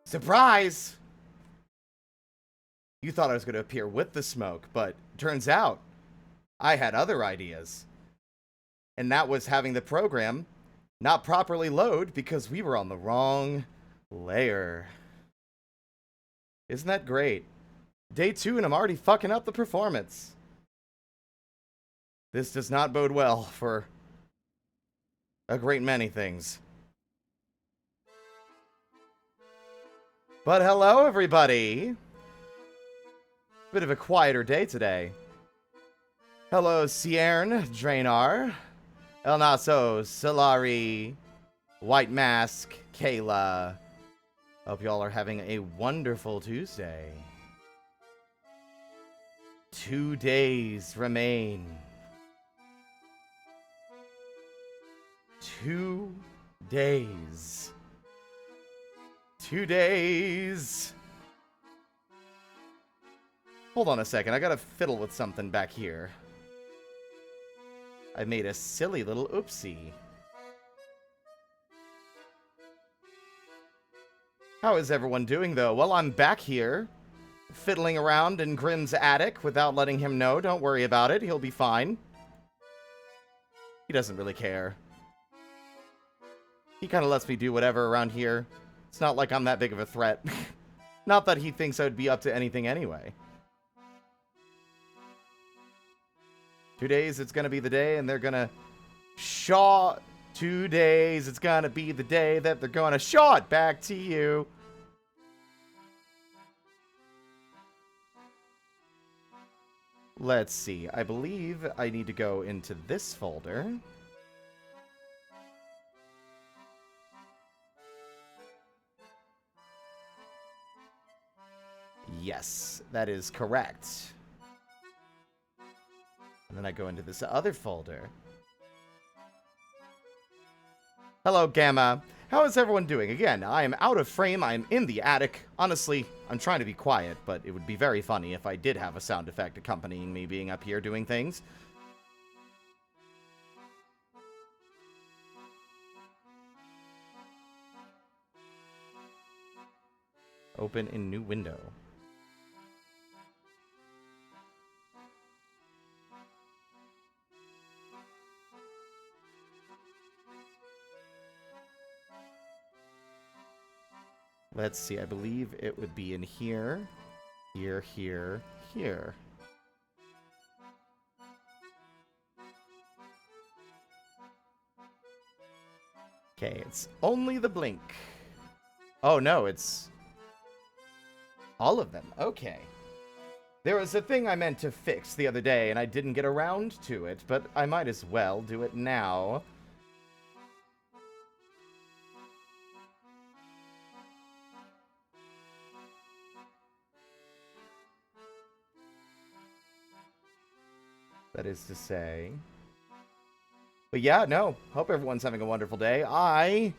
Surprise! You thought I was going to appear with the smoke, but turns out I had other ideas. And that was having the program not properly load because we were on the wrong layer. Isn't that great? Day 2 and I'm already fucking up the performance. This does not bode well for a great many things. But hello, everybody. Bit of a quieter day today. Hello, Cierne, Drainar, El Naso, Solari, White Mask, Kayla. Hope y'all are having a wonderful Tuesday. 2 days remain. 2 days. 2 days. Hold on a second, I gotta fiddle with something back here. I made a silly little oopsie. How is everyone doing, though? Well, I'm back here, fiddling around in Grimm's attic without letting him know. Don't worry about it, he'll be fine. He doesn't really care. He kind of lets me do whatever around here. It's not like I'm that big of a threat. Not that he thinks I would be up to anything anyway. 2 days, it's gonna be the day, and they're gonna shaw. 2 days, it's gonna be the day that they're gonna shaw it back to you. Let's see. I believe I need to go into this folder. Yes, that is correct. And then I go into this other folder. Hello, Gamma. How is everyone doing? Again, I am out of frame. I'm in the attic. Honestly, I'm trying to be quiet, but it would be very funny if I did have a sound effect accompanying me being up here doing things. Open in new window. Let's see, I believe it would be in here, here, here, here. Okay, it's only the blink. Oh no, it's all of them. Okay. There was a thing I meant to fix the other day and I didn't get around to it, but I might as well do it now. That is to say. But yeah, no. Hope everyone's having a wonderful day.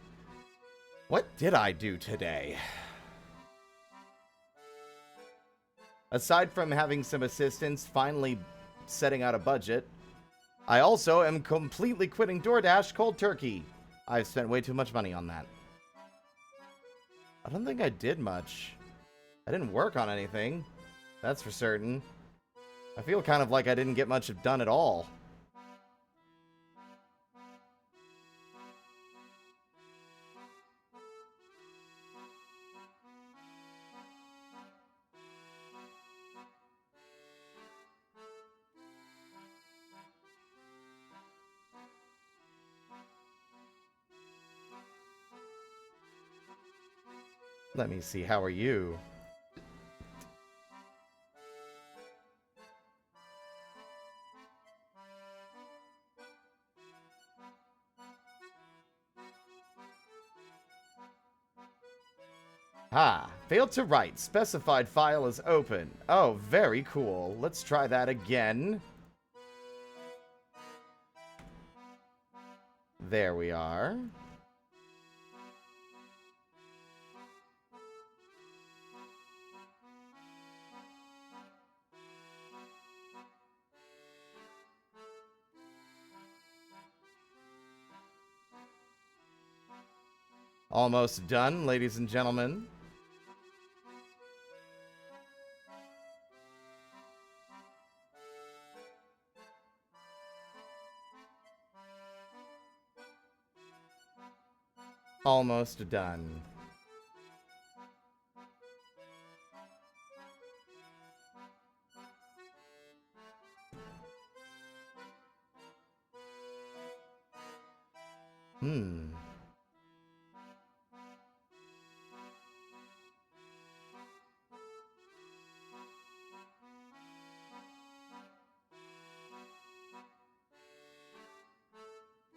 What did I do today? Aside from having some assistance, finally setting out a budget, I also am completely quitting DoorDash cold turkey. I've spent way too much money on that. I don't think I did much. I didn't work on anything. That's for certain. I feel kind of like I didn't get much done at all. Let me see, how are you? Ah, failed to write. Specified file is open. Oh, very cool. Let's try that again. There we are. Almost done, ladies and gentlemen. Almost done.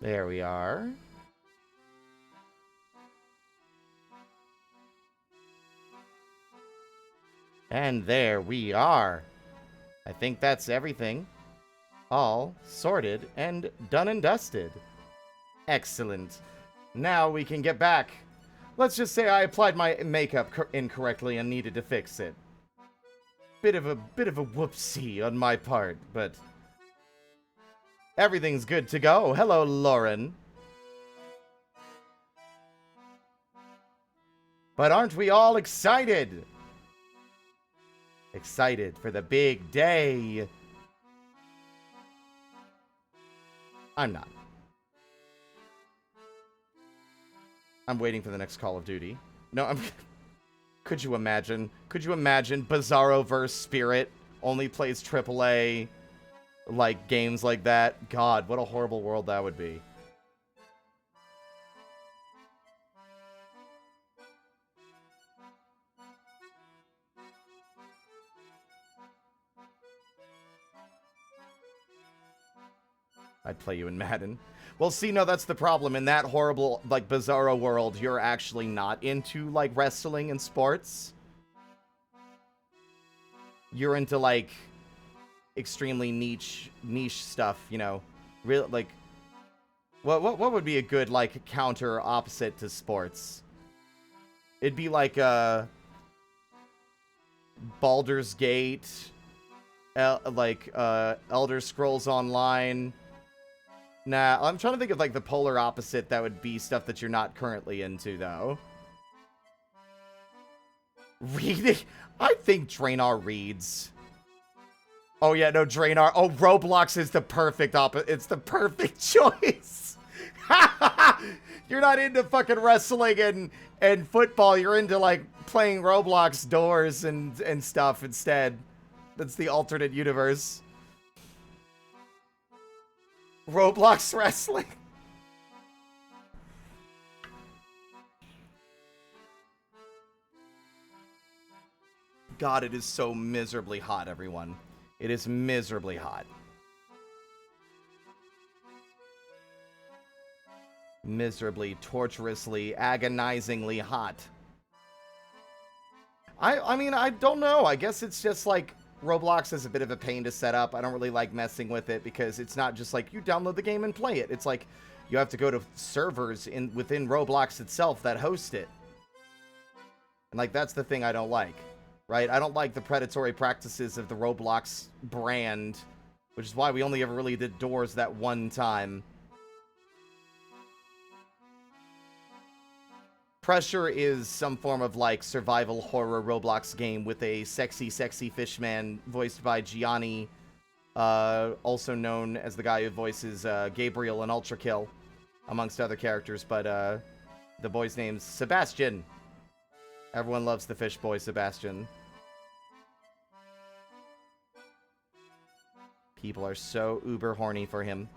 There we are. And there we are. I think that's everything. All sorted and done and dusted. Excellent. Now we can get back. Let's just say I applied my makeup incorrectly and needed to fix it. Bit of a whoopsie on my part, but everything's good to go. Hello, Lauren. But aren't we all excited? Excited for the big day. I'm not. I'm waiting for the next Call of Duty. No, I'm... Could you imagine? Could you imagine Bizarroverse Spirit only plays AAA, like, games like that? God, what a horrible world that would be. I'd play you in Madden. Well, see, no, that's the problem. In that horrible, like, Bizarro world, you're actually not into, like, wrestling and sports. You're into, like, extremely niche stuff, you know. Real, like, what would be a good, like, counter opposite to sports? It'd be like, Baldur's Gate, Elder Scrolls Online. Nah, I'm trying to think of, like, the polar opposite that would be stuff that you're not currently into, though. Reading? I think Draenor reads. Oh, yeah, no, Draenor. Oh, Roblox is the perfect It's the perfect choice. You're not into fucking wrestling and football. You're into, like, playing Roblox doors and stuff instead. That's the alternate universe. Roblox wrestling. God, it is so miserably hot, everyone. It is miserably hot. Miserably, torturously, agonizingly hot. I mean, I don't know. I guess it's just like Roblox is a bit of a pain to set up. I don't really like messing with it because it's not just like you download the game and play it. It's like you have to go to servers within Roblox itself that host it. And like that's the thing I don't like, right? I don't like the predatory practices of the Roblox brand, which is why we only ever really did doors that one time. Pressure is some form of, like, survival horror Roblox game with a sexy fishman voiced by Gianni, also known as the guy who voices Gabriel in Ultra Kill, amongst other characters, but the boy's name's Sebastian. Everyone loves the fish boy, Sebastian. People are so uber horny for him.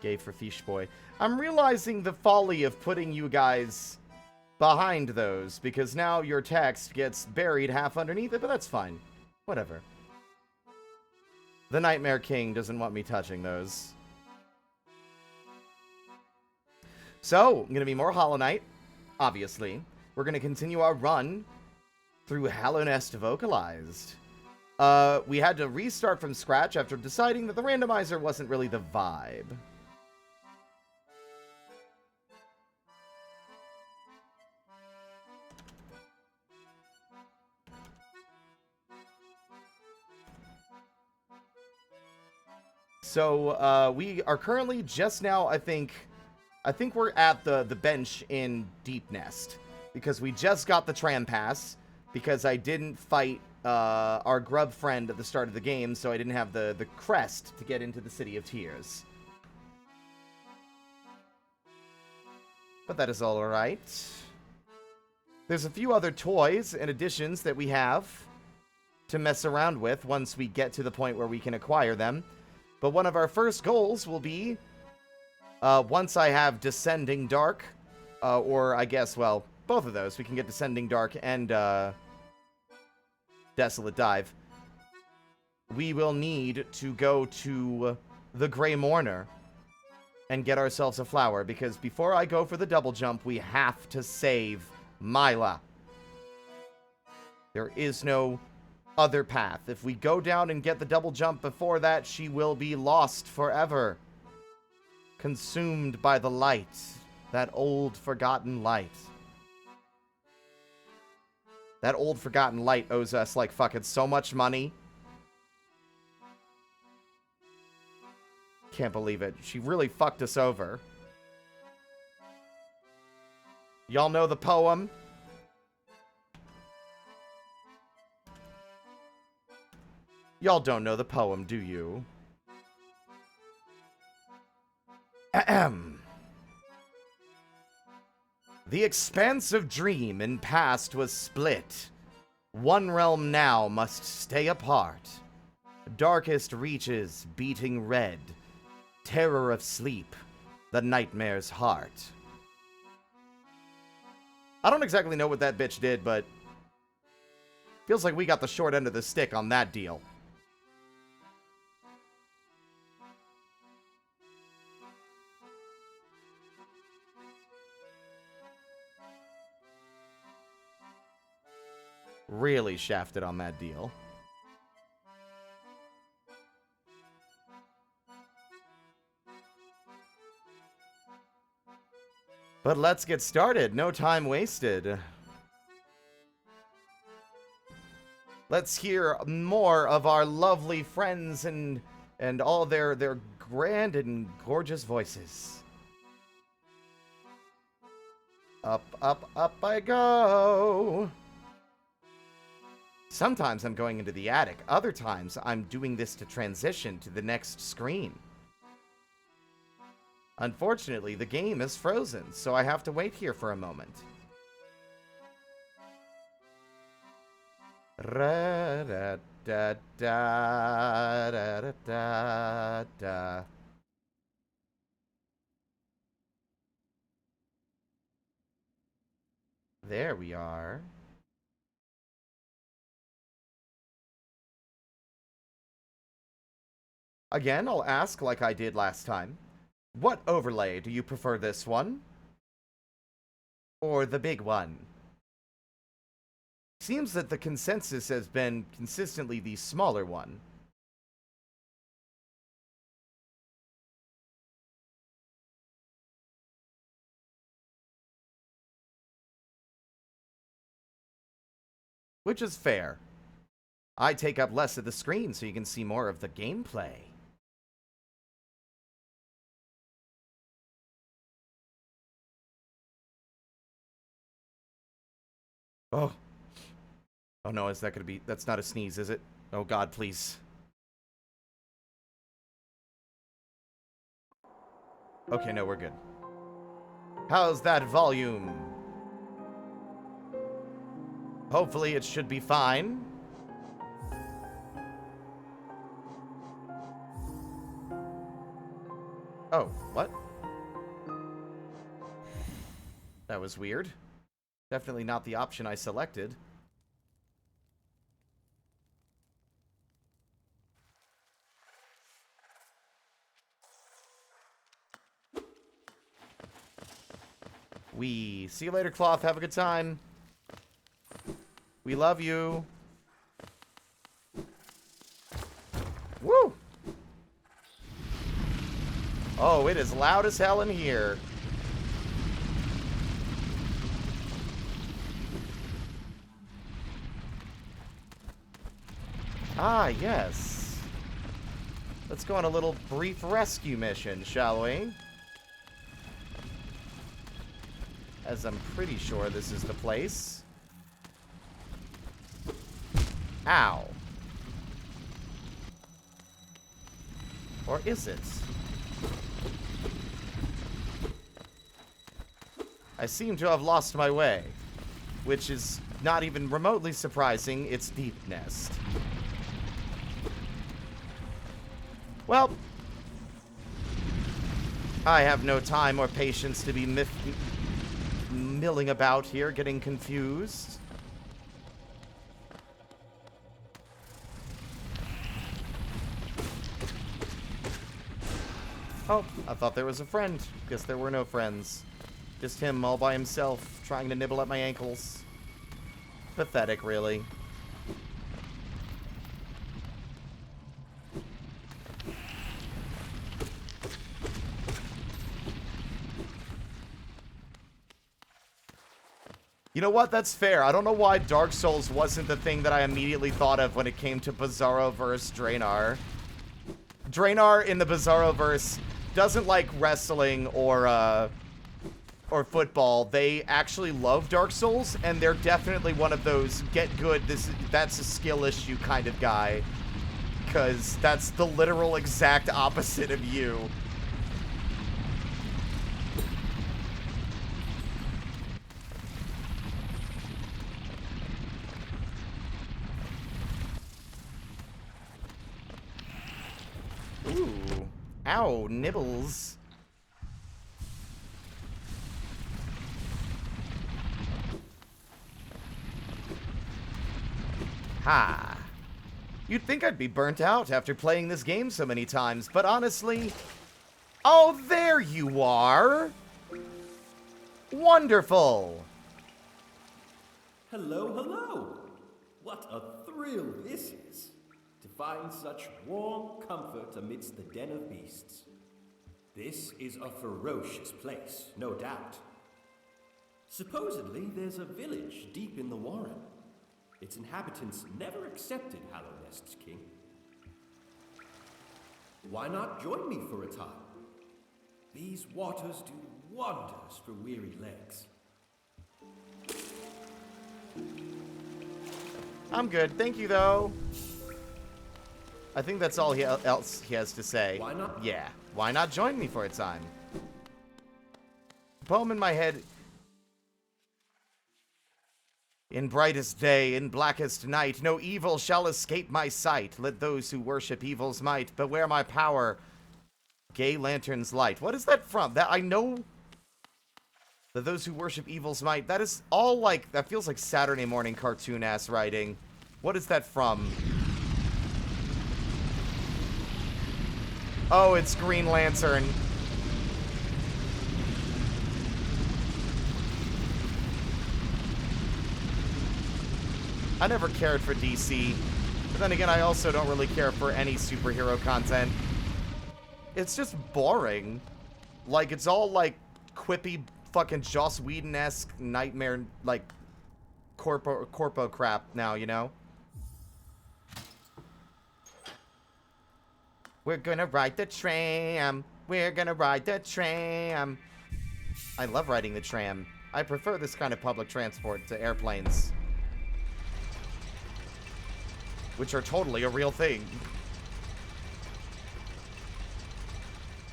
Gay for Fish Boy. I'm realizing the folly of putting you guys behind those, because now your text gets buried half underneath it, but that's fine. Whatever. The Nightmare King doesn't want me touching those. So, I'm going to be more Hollow Knight, obviously. We're going to continue our run through Hallownest Vocalized. We had to restart from scratch after deciding that the randomizer wasn't really the vibe. So, we are currently just now, I think we're at the bench in Deep Nest. Because we just got the tram pass. Because I didn't fight our grub friend at the start of the game, so I didn't have the crest to get into the City of Tears. But that is all right. There's a few other toys and additions that we have to mess around with once we get to the point where we can acquire them. But one of our first goals will be, once I have Descending Dark, or I guess, well, both of those. We can get Descending Dark and Desolate Dive. We will need to go to the Grey Mourner and get ourselves a flower, because before I go for the double jump, we have to save Mila. There is no other path. If we go down and get the double jump before that, she will be lost forever. Consumed by the light. That old forgotten light. That old forgotten light owes us, like, fucking so much money. Can't believe it. She really fucked us over. Y'all know the poem? Y'all don't know the poem, do you? Ahem. The expansive dream in past was split. One realm now must stay apart. Darkest reaches beating red. Terror of sleep, the nightmare's heart. I don't exactly know what that bitch did, but feels like we got the short end of the stick on that deal. Really shafted on that deal. But let's get started. No time wasted. Let's hear more of our lovely friends and all their grand and gorgeous voices. Up, up, up I go. Sometimes I'm going into the attic. Other times I'm doing this to transition to the next screen. Unfortunately, the game is frozen, so I have to wait here for a moment. There we are. Again, I'll ask like I did last time. What overlay do you prefer, this one? Or the big one? Seems that the consensus has been consistently the smaller one. Which is fair. I take up less of the screen so you can see more of the gameplay. Oh. Oh no, is that gonna be... That's not a sneeze, is it? Oh god, please. Okay, no, we're good. How's that volume? Hopefully it should be fine. Oh, what? That was weird. Definitely not the option I selected. See you later, Cloth. Have a good time. We love you. Woo! Oh, it is loud as hell in here. Ah, yes. Let's go on a little brief rescue mission, shall we? As I'm pretty sure this is the place. Ow. Or is it? I seem to have lost my way, which is not even remotely surprising. It's Deep Nest. Well, I have no time or patience to be milling about here, getting confused. Oh, I thought there was a friend. Guess there were no friends. Just him all by himself, trying to nibble at my ankles. Pathetic, really. You know what? That's fair. I don't know why Dark Souls wasn't the thing that I immediately thought of when it came to Bizarroverse Draenor. Draenor in the Bizarroverse doesn't like wrestling or football. They actually love Dark Souls, and they're definitely one of those get good, that's a skill issue kind of guy. Because that's the literal exact opposite of you. Ooh. Ow, nibbles. Ha. You'd think I'd be burnt out after playing this game so many times, but honestly... Oh, there you are! Wonderful! Hello, hello! What a thrill this is, to find such warm comfort amidst the den of beasts. This is a ferocious place, no doubt. Supposedly, there's a village deep in the Warren. Its inhabitants never accepted Hallownest's king. Why not join me for a time? These waters do wonders for weary legs. I'm good, thank you though. I think that's all else he has to say. Why not? Yeah, why not join me for a time? Poem in my head. In brightest day, in blackest night, no evil shall escape my sight. Let those who worship evil's might beware my power. Gay lantern's light. What is that from? That I know that those who worship evil's might. That is all like, that feels like Saturday morning cartoon ass writing. What is that from? Oh, it's Green Lantern. I never cared for DC. But then again, I also don't really care for any superhero content. It's just boring. Like, it's all, like, quippy fucking Joss Whedon-esque nightmare, like, corpo crap now, you know? We're gonna ride the tram. We're gonna ride the tram. I love riding the tram. I prefer this kind of public transport to airplanes. Which are totally a real thing.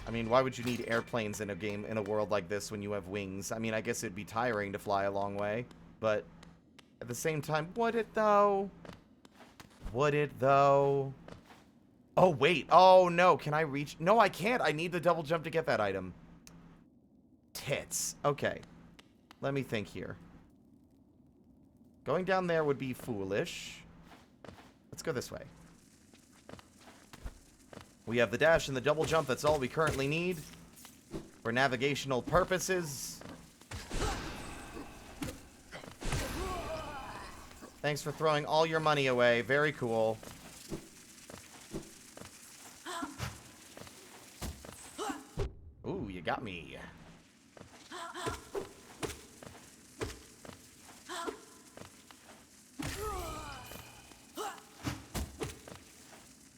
I mean, why would you need airplanes in a game, in a world like this when you have wings? I mean, I guess it'd be tiring to fly a long way, but at the same time, would it though? Would it though? Oh, wait. Oh, no. Can I reach? No, I can't. I need the double jump to get that item. Tits. Okay. Let me think here. Going down there would be foolish. Let's go this way. We have the dash and the double jump. That's all we currently need for navigational purposes. Thanks for throwing all your money away. Very cool. Ooh, you got me.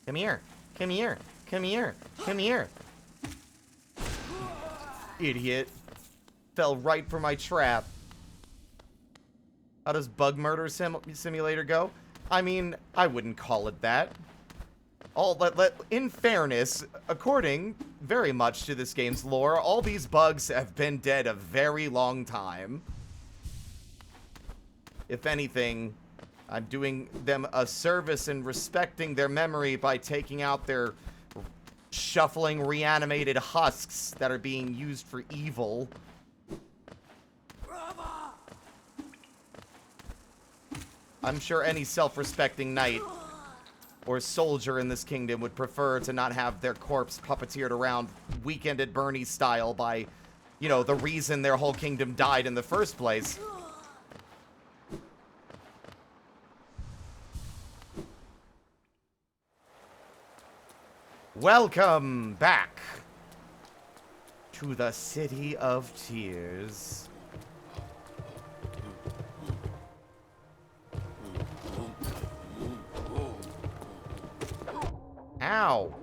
Come here. Come here. Come here. Come here. Idiot. Fell right for my trap. How does Bug Murder Simulator go? I mean, I wouldn't call it that. In fairness, according very much to this game's lore, all these bugs have been dead a very long time. If anything, I'm doing them a service and respecting their memory by taking out their shuffling, reanimated husks that are being used for evil. I'm sure any self-respecting knight or soldier in this kingdom would prefer to not have their corpse puppeteered around Weekend at Bernie's style by, you know, the reason their whole kingdom died in the first place. Welcome back to the City of Tears. Ow.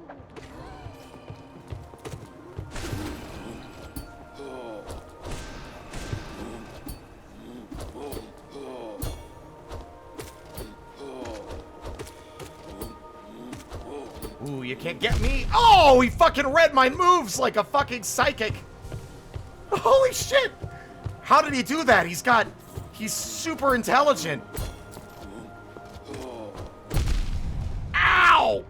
Ooh, you can't get me. Oh, he fucking read my moves like a fucking psychic. Holy shit. How did he do that? He's super intelligent. Ow!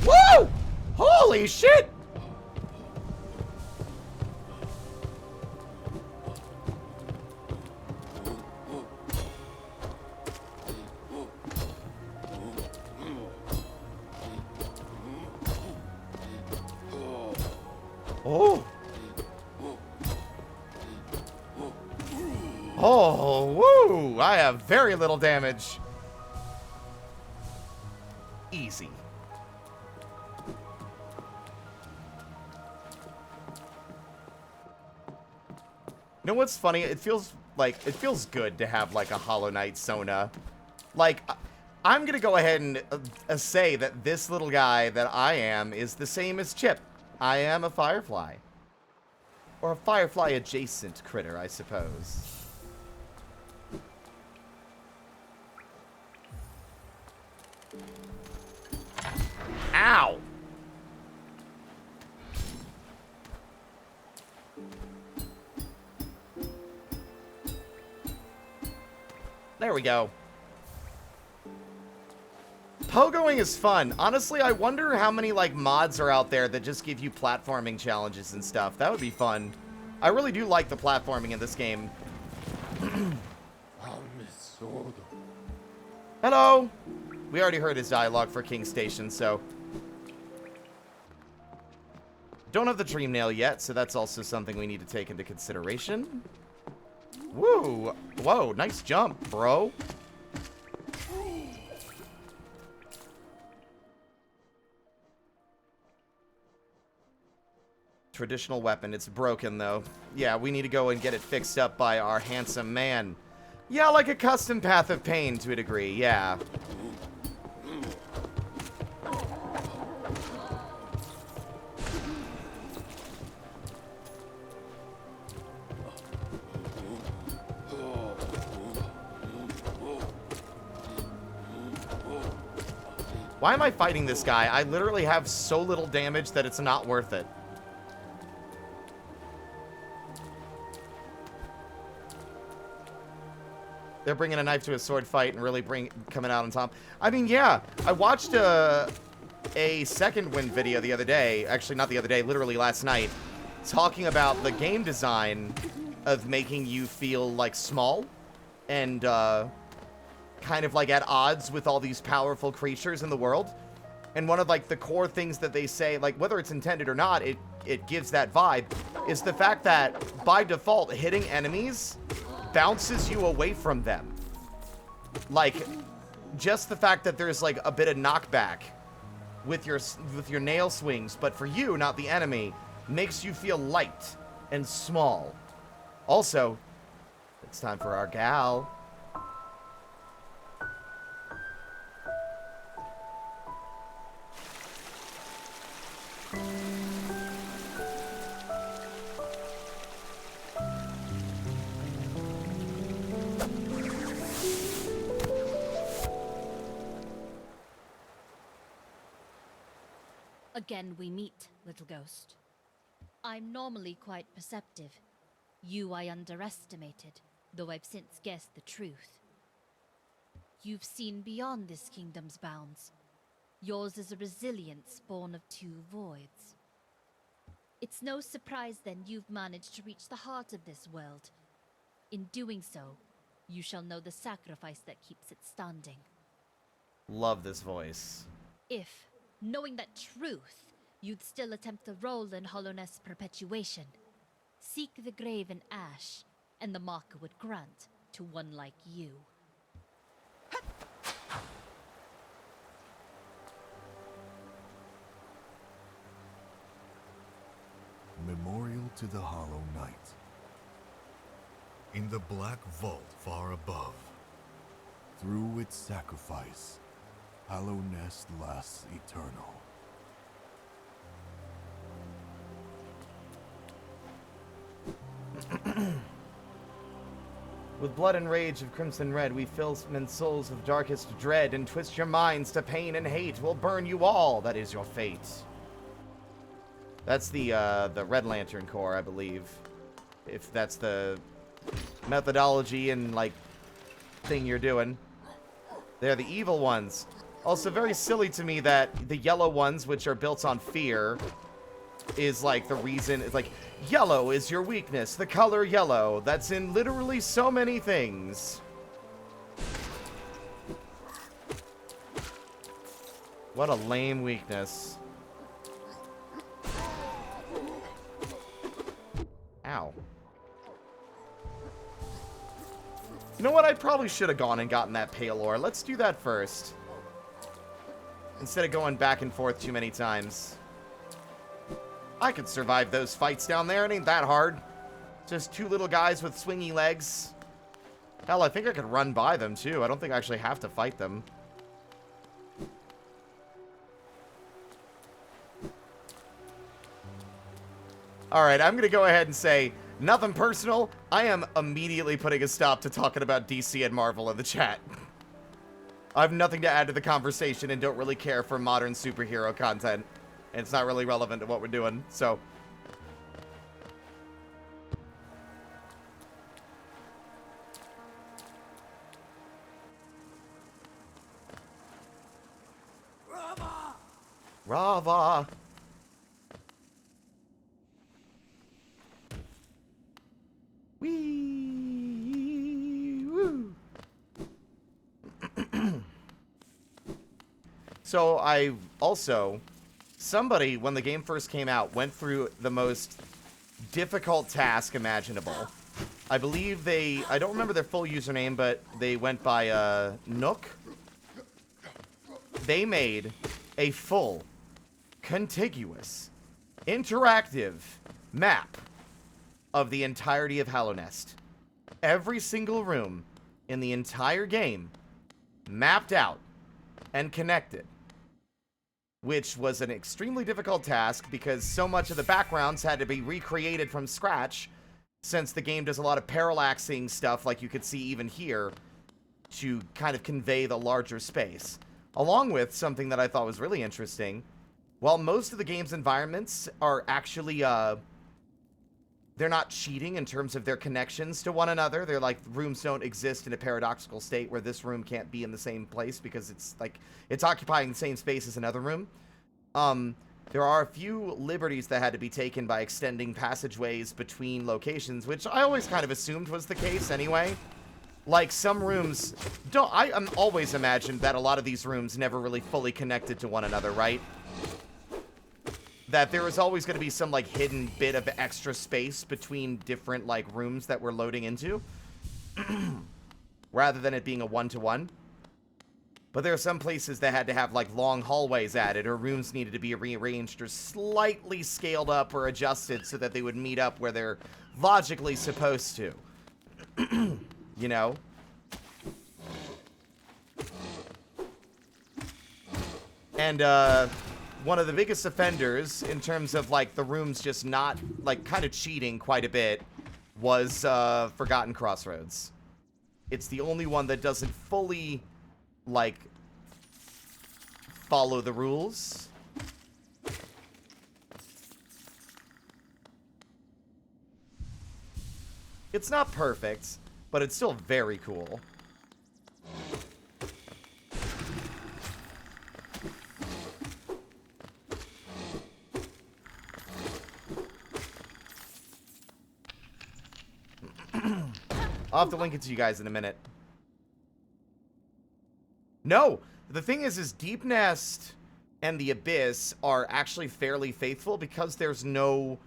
Woo! Holy shit! Oh. Oh, woo! I have very little damage. Easy. You know what's funny? It feels good to have like a Hollow Knight Sona. Like, I'm gonna go ahead and say that this little guy that I am is the same as Chip. I am a Firefly. Or a Firefly adjacent critter, I suppose. Ow! There we go. Pogoing is fun. Honestly, I wonder how many, like, mods are out there that just give you platforming challenges and stuff. That would be fun. I really do like the platforming in this game. Hello! We already heard his dialogue for King Station, so... Don't have the Dream Nail yet, so that's also something we need to take into consideration. Woo! Whoa, nice jump, bro. Traditional weapon. It's broken, though. Yeah, we need to go and get it fixed up by our handsome man. Yeah, like a custom Path of Pain to a degree, yeah. Why am I fighting this guy? I literally have so little damage that it's not worth it. They're bringing a knife to a sword fight and really coming out on top. I mean, yeah, I watched a Second Wind video the other day. Actually, not the other day, literally last night. Talking about the game design of making you feel, like, small. And, kind of, like, at odds with all these powerful creatures in the world. And one of, like, the core things that they say, like, whether it's intended or not, it gives that vibe, is the fact that, by default, hitting enemies bounces you away from them. Like, just the fact that there's, like, a bit of knockback with your nail swings, but for you, not the enemy, makes you feel light and small. Also, it's time for our gal. Again we meet, little ghost. I'm normally quite perceptive. You I underestimated, though I've since guessed the truth. You've seen beyond this kingdom's bounds. Yours is a resilience born of two voids. It's no surprise then you've managed to reach the heart of this world. In doing so, you shall know the sacrifice that keeps it standing. Love this voice. If, knowing that truth, you'd still attempt the role in Hollowness perpetuation, seek the grave in ash, and the marker would grant to one like you. Memorial to the Hollow Knight. In the black vault far above, through its sacrifice, Hallownest lasts eternal. With blood and rage of crimson red, we fill men's souls with darkest dread, and twist your minds to pain and hate. We'll burn you all, that is your fate. That's the Red Lantern Corps, I believe. If that's the methodology and, like, thing you're doing. They're the evil ones. Also, very silly to me that the yellow ones, which are built on fear, is, like, the reason. It's like, yellow is your weakness. The color yellow. That's in literally so many things. What a lame weakness. Ow. You know what? I probably should have gone and gotten that pale ore. Let's do that first. Instead of going back and forth too many times. I could survive those fights down there. It ain't that hard. Just two little guys with swingy legs. Hell, I think I could run by them, too. I don't think I actually have to fight them. Alright, I'm going to go ahead and say, nothing personal. I am immediately putting a stop to talking about DC and Marvel in the chat. I have nothing to add to the conversation and don't really care for modern superhero content. And it's not really relevant to what we're doing, so. Rava! Rava! Wee! Woo! So I also, somebody, when the game first came out, went through the most difficult task imaginable. I believe I don't remember their full username, but they went by Nook. They made a full, contiguous, interactive map of the entirety of Hallownest. Every single room in the entire game mapped out and connected, which was an extremely difficult task because so much of the backgrounds had to be recreated from scratch, since the game does a lot of parallaxing stuff, like you could see even here, to kind of convey the larger space. Along with something that I thought was really interesting, while most of the game's environments are actually, they're not cheating in terms of their connections to one another. They're like, rooms don't exist in a paradoxical state where this room can't be in the same place because it's like, it's occupying the same space as another room. There are a few liberties that had to be taken by extending passageways between locations, which I always kind of assumed was the case anyway. Like, some rooms I always imagined that a lot of these rooms never really fully connected to one another, right? That there was always going to be some, like, hidden bit of extra space between different, like, rooms that we're loading into. Rather than it being a one-to-one. But there are some places that had to have, like, long hallways added, or rooms needed to be rearranged or slightly scaled up or adjusted so that they would meet up where they're logically supposed to. You know? And, one of the biggest offenders in terms of, like, the rooms just not, like, kind of cheating quite a bit was Forgotten Crossroads. It's the only one that doesn't fully, like, follow the rules. It's not perfect, but it's still very cool. I'll have to link it to you guys in a minute. No! The thing is Deep Nest and the Abyss are actually fairly faithful because there's no...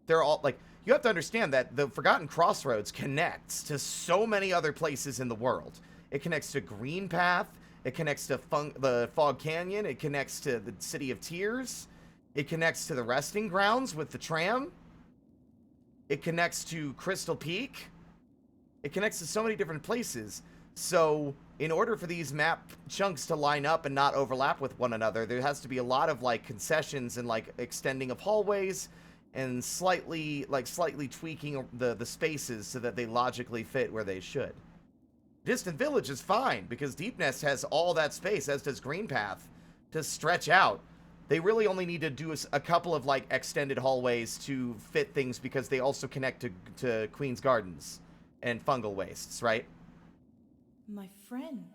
They're all, like... You have to understand that the Forgotten Crossroads connects to so many other places in the world. It connects to Green Path. It connects to the Fog Canyon. It connects to the City of Tears. It connects to the Resting Grounds with the tram. It connects to Crystal Peak. It connects to so many different places. So, in order for these map chunks to line up and not overlap with one another, there has to be a lot of, like, concessions and, like, extending of hallways and slightly tweaking the spaces so that they logically fit where they should. Distant Village is fine, because Deep Nest has all that space, as does Green Path, to stretch out. They really only need to do a couple of, like, extended hallways to fit things, because they also connect to Queen's Gardens and Fungal Wastes, right? My friend,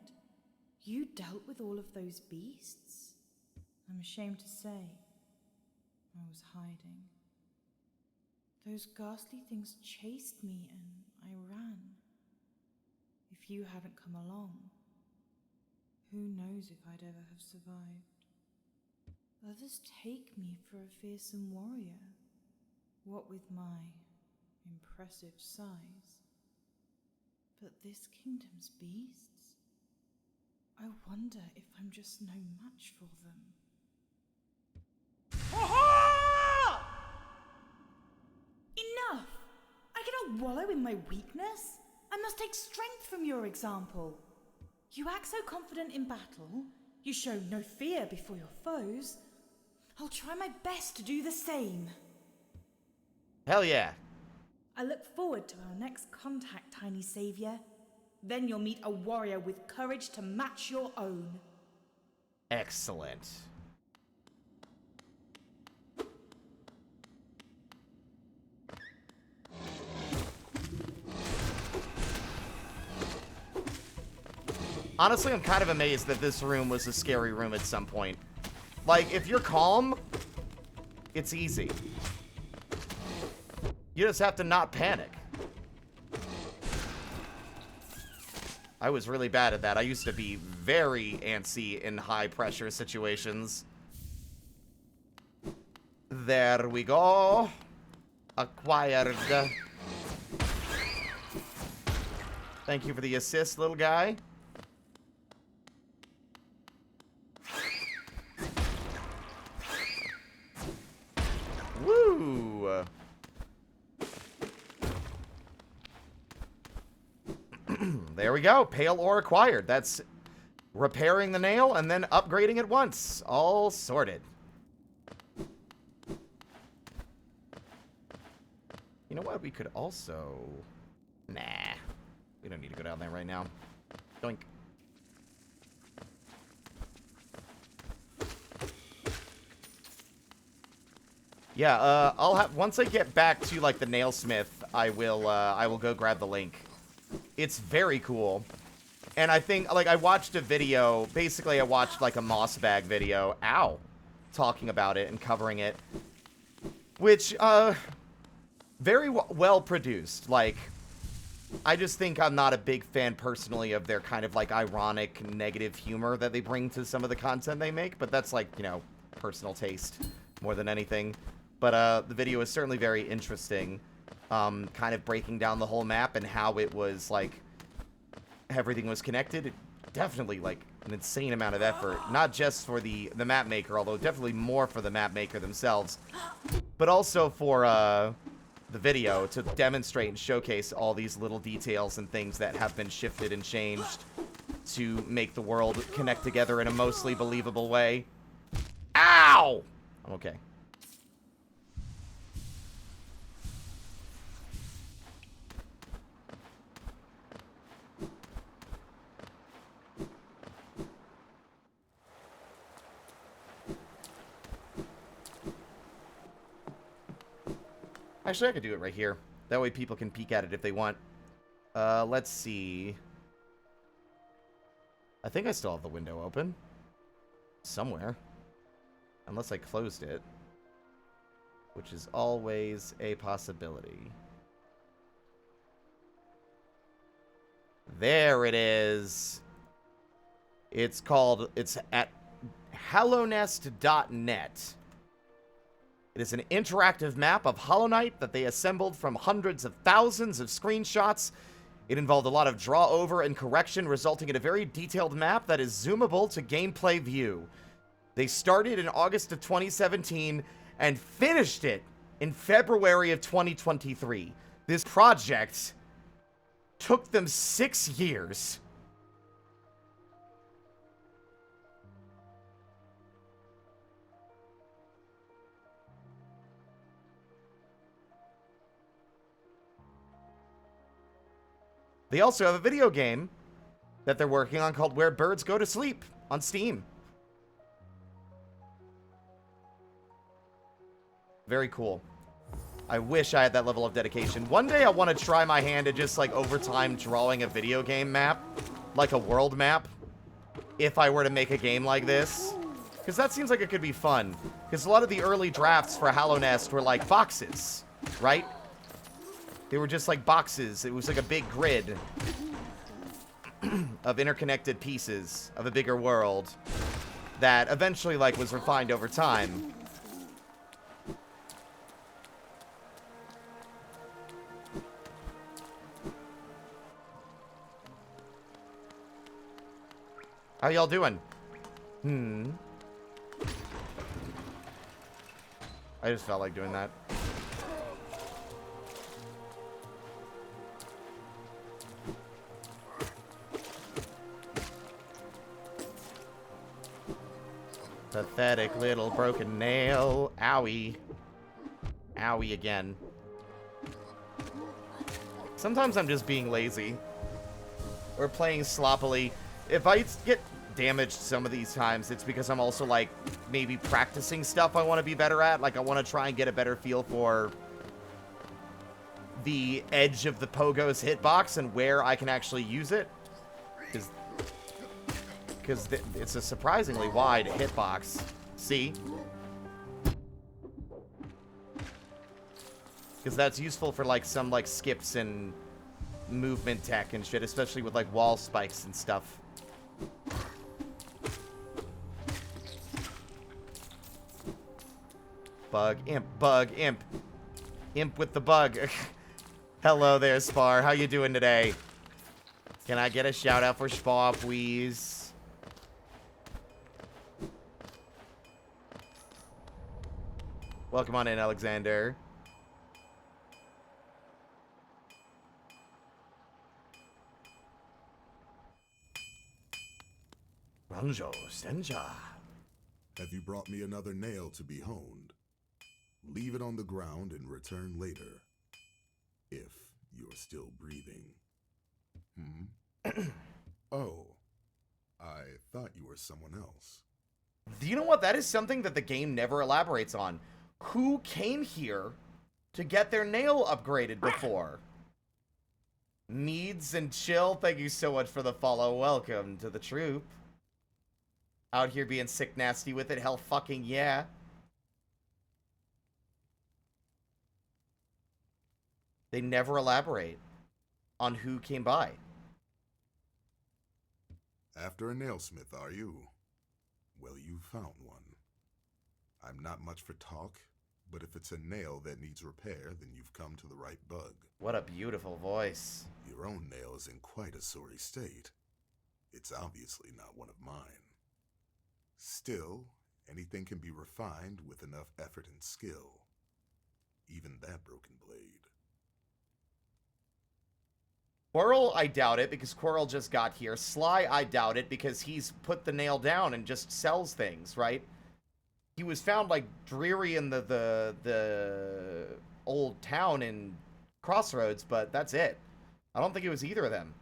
you dealt with all of those beasts? I'm ashamed to say, I was hiding. Those ghastly things chased me and I ran. If you hadn't come along, who knows if I'd ever have survived. Others take me for a fearsome warrior, what with my impressive size. But this kingdom's beasts? I wonder if I'm just no match for them. Enough! I cannot wallow in my weakness. I must take strength from your example. You act so confident in battle. You show no fear before your foes. I'll try my best to do the same. Hell yeah. I look forward to our next contact, tiny savior. Then you'll meet a warrior with courage to match your own. Excellent. Honestly, I'm kind of amazed that this room was a scary room at some point. Like, if you're calm, it's easy. You just have to not panic. I was really bad at that. I used to be very antsy in high-pressure situations. There we go. Acquired. Thank you for the assist, little guy. Woo! There we go. Pale ore acquired. That's repairing the nail and then upgrading it once. All sorted. You know what? We could also... Nah. We don't need to go down there right now. Doink. Yeah, I'll have... Once I get back to, like, the nailsmith, I will go grab the link. It's very cool. And I think, like, I watched a video. Basically, I watched, like, a moss bag video. Ow. Talking about it and covering it. Which, very well produced. Like, I just think I'm not a big fan, personally, of their kind of, like, ironic, negative humor that they bring to some of the content they make. But that's, like, you know, personal taste more than anything. But, the video is certainly very interesting. Kind of breaking down the whole map and how it was, like, everything was connected. It definitely, like, an insane amount of effort. Not just for the map maker, although definitely more for the map maker themselves. But also for, the video to demonstrate and showcase all these little details and things that have been shifted and changed to make the world connect together in a mostly believable way. Ow! I'm okay. Actually, I could do it right here. That way people can peek at it if they want. Let's see. I think I still have the window open. Somewhere. Unless I closed it. Which is always a possibility. There it is. It's at hallonest.net. It is an interactive map of Hollow Knight that they assembled from hundreds of thousands of screenshots. It involved a lot of draw over and correction, resulting in a very detailed map that is zoomable to gameplay view. They started in August of 2017 and finished it in February of 2023. This project took them 6 years. They also have a video game that they're working on called Where Birds Go to Sleep on Steam. Very cool. I wish I had that level of dedication. One day I want to try my hand at just like over time drawing a video game map, like a world map, if I were to make a game like this. Because that seems like it could be fun. Because a lot of the early drafts for Hallownest were like boxes, right? They were just like boxes. It was like a big grid of interconnected pieces of a bigger world that eventually like was refined over time. How y'all doing? I just felt like doing that. Pathetic little broken nail. Owie. Owie again. Sometimes I'm just being lazy. Or playing sloppily. If I get damaged some of these times, it's because I'm also, like, maybe practicing stuff I want to be better at. Like, I want to try and get a better feel for the edge of the Pogo's hitbox and where I can actually use it. Because it's a surprisingly wide hitbox. See? Because that's useful for, like, some, like, skips and movement tech and shit, especially with, like, wall spikes and stuff. Bug, imp. Imp with the bug. Hello there, Spar. How you doing today? Can I get a shout out for Spar, please? Welcome on in, Alexander. Ranjo, Senja. Have you brought me another nail to be honed? Leave it on the ground and return later. If you're still breathing. Oh, I thought you were someone else. Do you know what? That is something that the game never elaborates on. Who came here to get their nail upgraded before? Needs and Chill, thank you so much for the follow. Welcome to the troop. Out here being sick nasty with it. Hell fucking yeah. They never elaborate on who came by. After a nailsmith, are you? Well, you found one. I'm not much for talk, but if it's a nail that needs repair, then you've come to the right bug. What a beautiful voice. Your own nail is in quite a sorry state. It's obviously not one of mine. Still, anything can be refined with enough effort and skill. Even that broken blade. Quirrell, I doubt it, because Quirrell just got here. Sly, I doubt it, because he's put the nail down and just sells things, right? He was found, like, dreary in the old town in Crossroads, but that's it. I don't think it was either of them.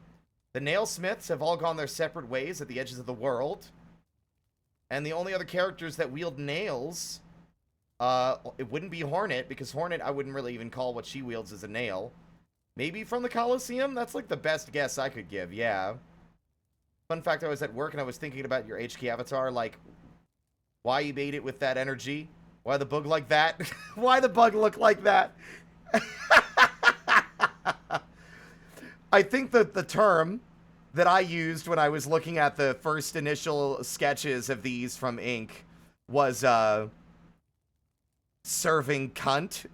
The nailsmiths have all gone their separate ways at the edges of the world. And the only other characters that wield nails It wouldn't be Hornet, because Hornet I wouldn't really even call what she wields as a nail. Maybe from the Colosseum? That's like the best guess I could give, yeah. Fun fact, I was at work and I was thinking about your HK avatar, like, why you made it with that energy? Why the bug like that? Why the bug look like that? I think that the term that I used when I was looking at the first initial sketches of these from Ink was, serving cunt.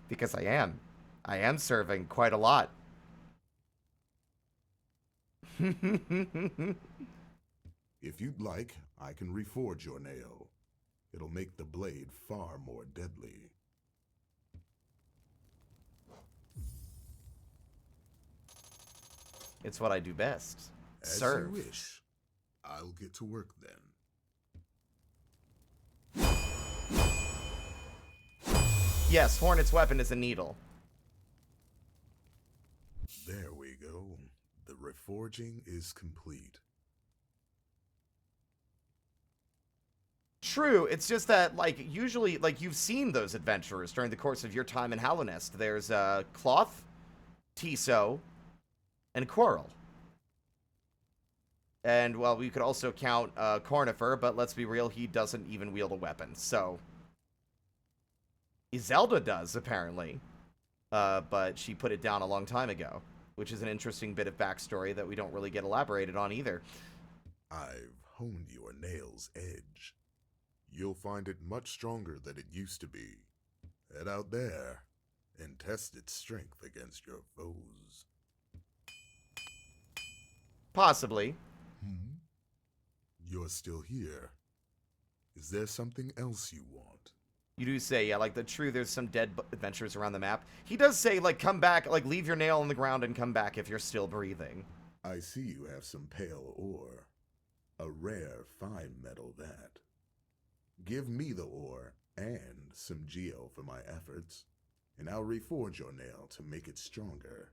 Because I am. I am serving quite a lot. If you'd like, I can reforge your nail. It'll make the blade far more deadly. It's what I do best. As Serve. you wish. I'll get to work then. Yes, Hornet's weapon is a needle. There we go. The reforging is complete. True, it's just that, like, usually, like, you've seen those adventurers during the course of your time in Hallownest. There's, Cloth, Tiso, and Quarrel. And, well, we could also count, Cornifer, but let's be real, he doesn't even wield a weapon, so... Zelda does, apparently. But she put it down a long time ago, which is an interesting bit of backstory that we don't really get elaborated on either. I've honed your nail's edge. You'll find it much stronger than it used to be. Head out there and test its strength against your foes. Possibly. You're still here. Is there something else you want? You do say, yeah, like, there's some dead adventurers around the map. He does say, like, come back, like, leave your nail on the ground and come back if you're still breathing. I see you have some pale ore. A rare, fine metal, that. Give me the ore and some geo for my efforts, and I'll reforge your nail to make it stronger.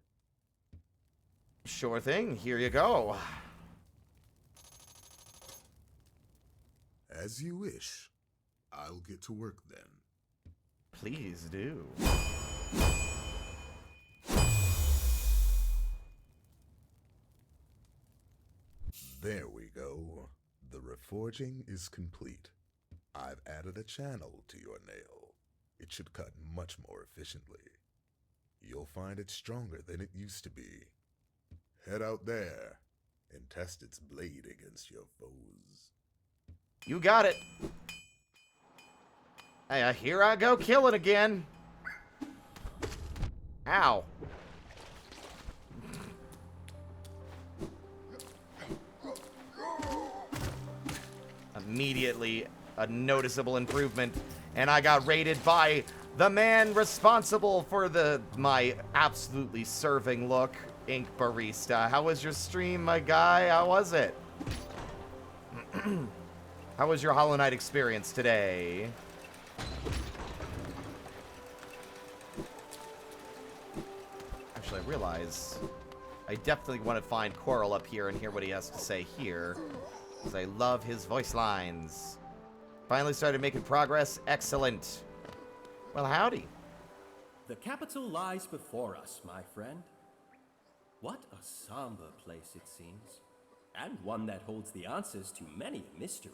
Sure thing, here you go. As you wish. I'll get to work then. Please do. There we go. The reforging is complete. I've added a channel to your nail. It should cut much more efficiently. You'll find it stronger than it used to be. Head out there and test its blade against your foes. You got it. Hey, here I go killing again. Ow. Immediately, a noticeable improvement, and I got rated by the man responsible for my absolutely serving look, Ink Barista. How was your stream, my guy? How was it? How was your Hollow Knight experience today? Actually, I realize I definitely want to find Quarrel up here and hear what he has to say here, because I love his voice lines. Finally started making progress. Excellent. Well, howdy. The capital lies before us, my friend. What a somber place it seems, and one that holds the answers to many a mystery.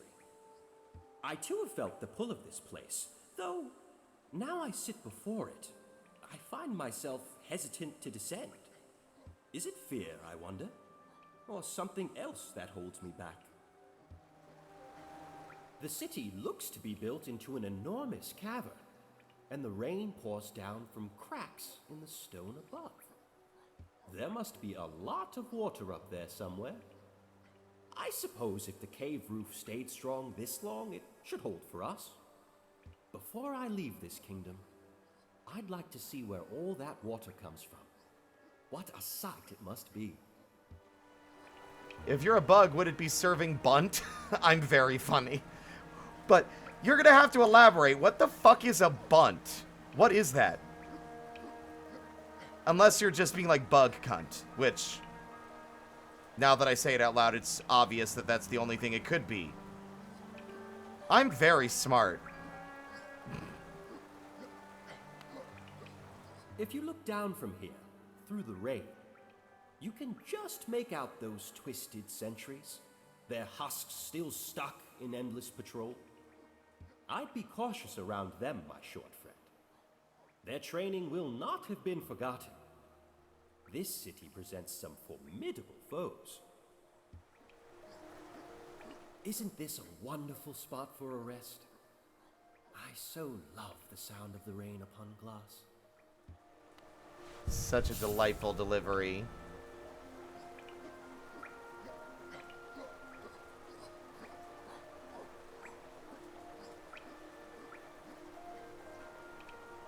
I too have felt the pull of this place, though now I sit before it, I find myself hesitant to descend. Is it fear, I wonder? Or something else that holds me back? The city looks to be built into an enormous cavern, and the rain pours down from cracks in the stone above. There must be a lot of water up there somewhere. I suppose if the cave roof stayed strong this long, it should hold for us. Before I leave this kingdom, I'd like to see where all that water comes from. What a sight it must be. If you're a bug, would it be serving bunt? I'm very funny. But you're gonna have to elaborate. What the fuck is a bunt? What is that? Unless you're just being like bug cunt, which, now that I say it out loud, it's obvious that that's the only thing it could be. I'm very smart. If you look down from here, through the rain, you can just make out those twisted sentries, their husks still stuck in endless patrol. I'd be cautious around them, my short friend. Their training will not have been forgotten. This city presents some formidable foes. Isn't this a wonderful spot for a rest? I so love the sound of the rain upon glass. Such a delightful delivery.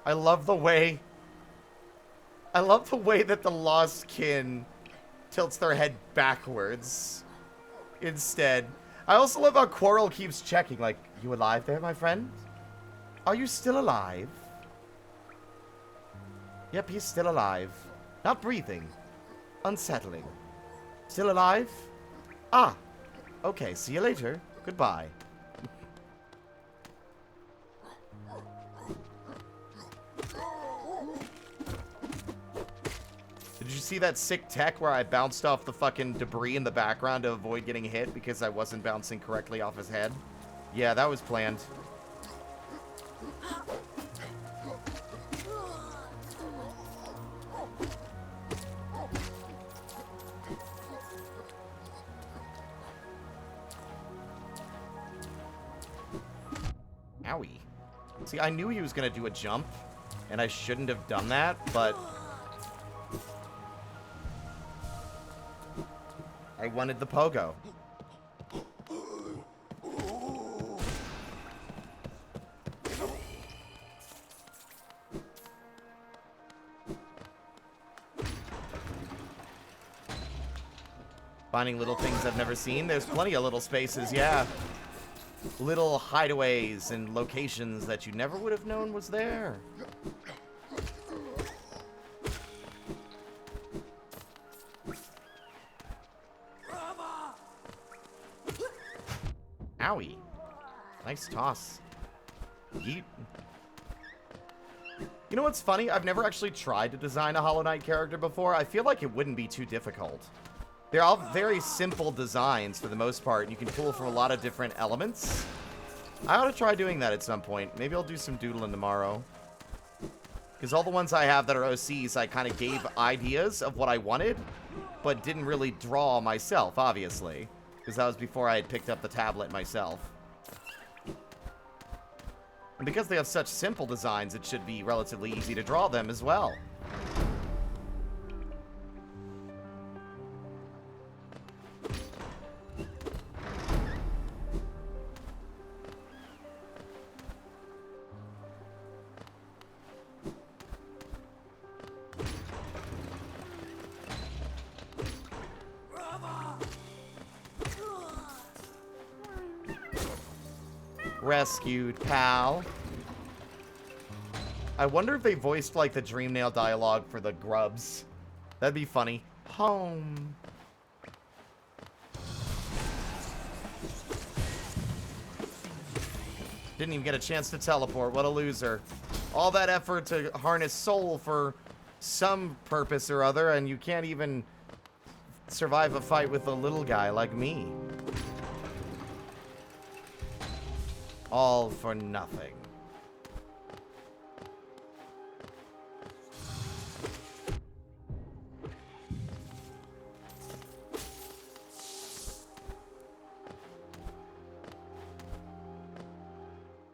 I love the way that the lost kin tilts their head backwards instead. I also love how Quarrel keeps checking, like, you alive there, my friend? Are you still alive? Yep, he's still alive. Not breathing. Unsettling. Still alive? Ah. Okay, see you later. Goodbye. Did you see that sick tech where I bounced off the fucking debris in the background to avoid getting hit because I wasn't bouncing correctly off his head? Yeah, that was planned. Owie. See, I knew he was gonna do a jump, and I shouldn't have done that, but I wanted the pogo. Finding little things I've never seen. There's plenty of little spaces, yeah. Little hideaways and locations that you never would have known was there. Owie. Nice toss. Yeet. You know what's funny? I've never actually tried to design a Hollow Knight character before. I feel like it wouldn't be too difficult. They're all very simple designs for the most part. You can pull from a lot of different elements. I ought to try doing that at some point. Maybe I'll do some doodling tomorrow. Because all the ones I have that are OCs, I kind of gave ideas of what I wanted, but didn't really draw myself, obviously. Because that was before I had picked up the tablet myself. And because they have such simple designs, it should be relatively easy to draw them as well. Rescued, pal. I wonder if they voiced, like, the Dreamnail dialogue for the grubs. That'd be funny. Home. Didn't even get a chance to teleport. What a loser. All that effort to harness soul for some purpose or other, and you can't even survive a fight with a little guy like me. All for nothing.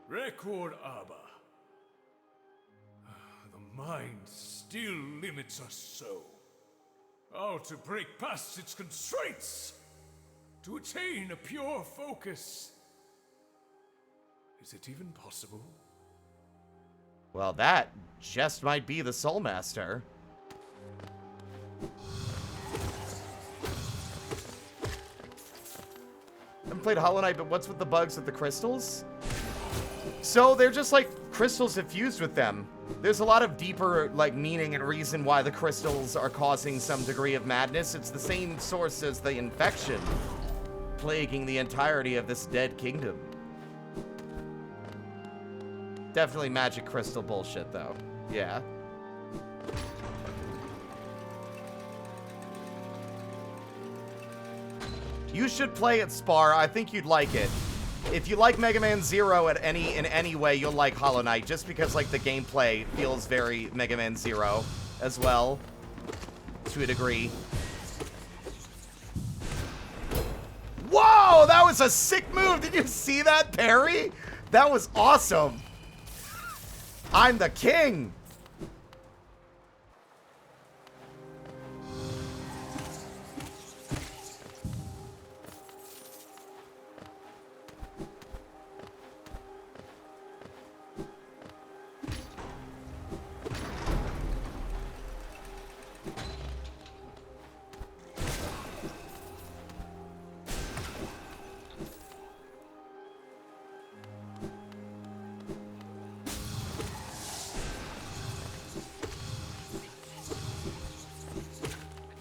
Record Abba. The mind still limits us so. How to break past its constraints? To attain a pure focus? Is it even possible? Well, that just might be the Soul Master. I haven't played Hollow Knight, but what's with the bugs with the crystals? So they're just like crystals infused with them. There's a lot of deeper like meaning and reason why the crystals are causing some degree of madness. It's the same source as the infection plaguing the entirety of this dead kingdom. Definitely magic crystal bullshit, though. Yeah. You should play it, Spar. I think you'd like it. If you like Mega Man Zero in any way, you'll like Hollow Knight, just because like the gameplay feels very Mega Man Zero as well, to a degree. Whoa, that was a sick move. Did you see that, Perry? That was awesome. I'm the king.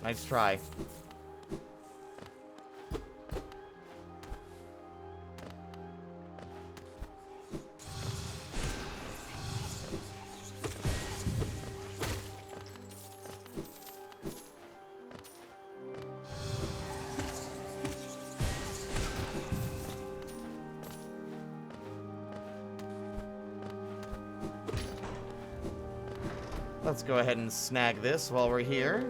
Nice try. Let's go ahead and snag this while we're here.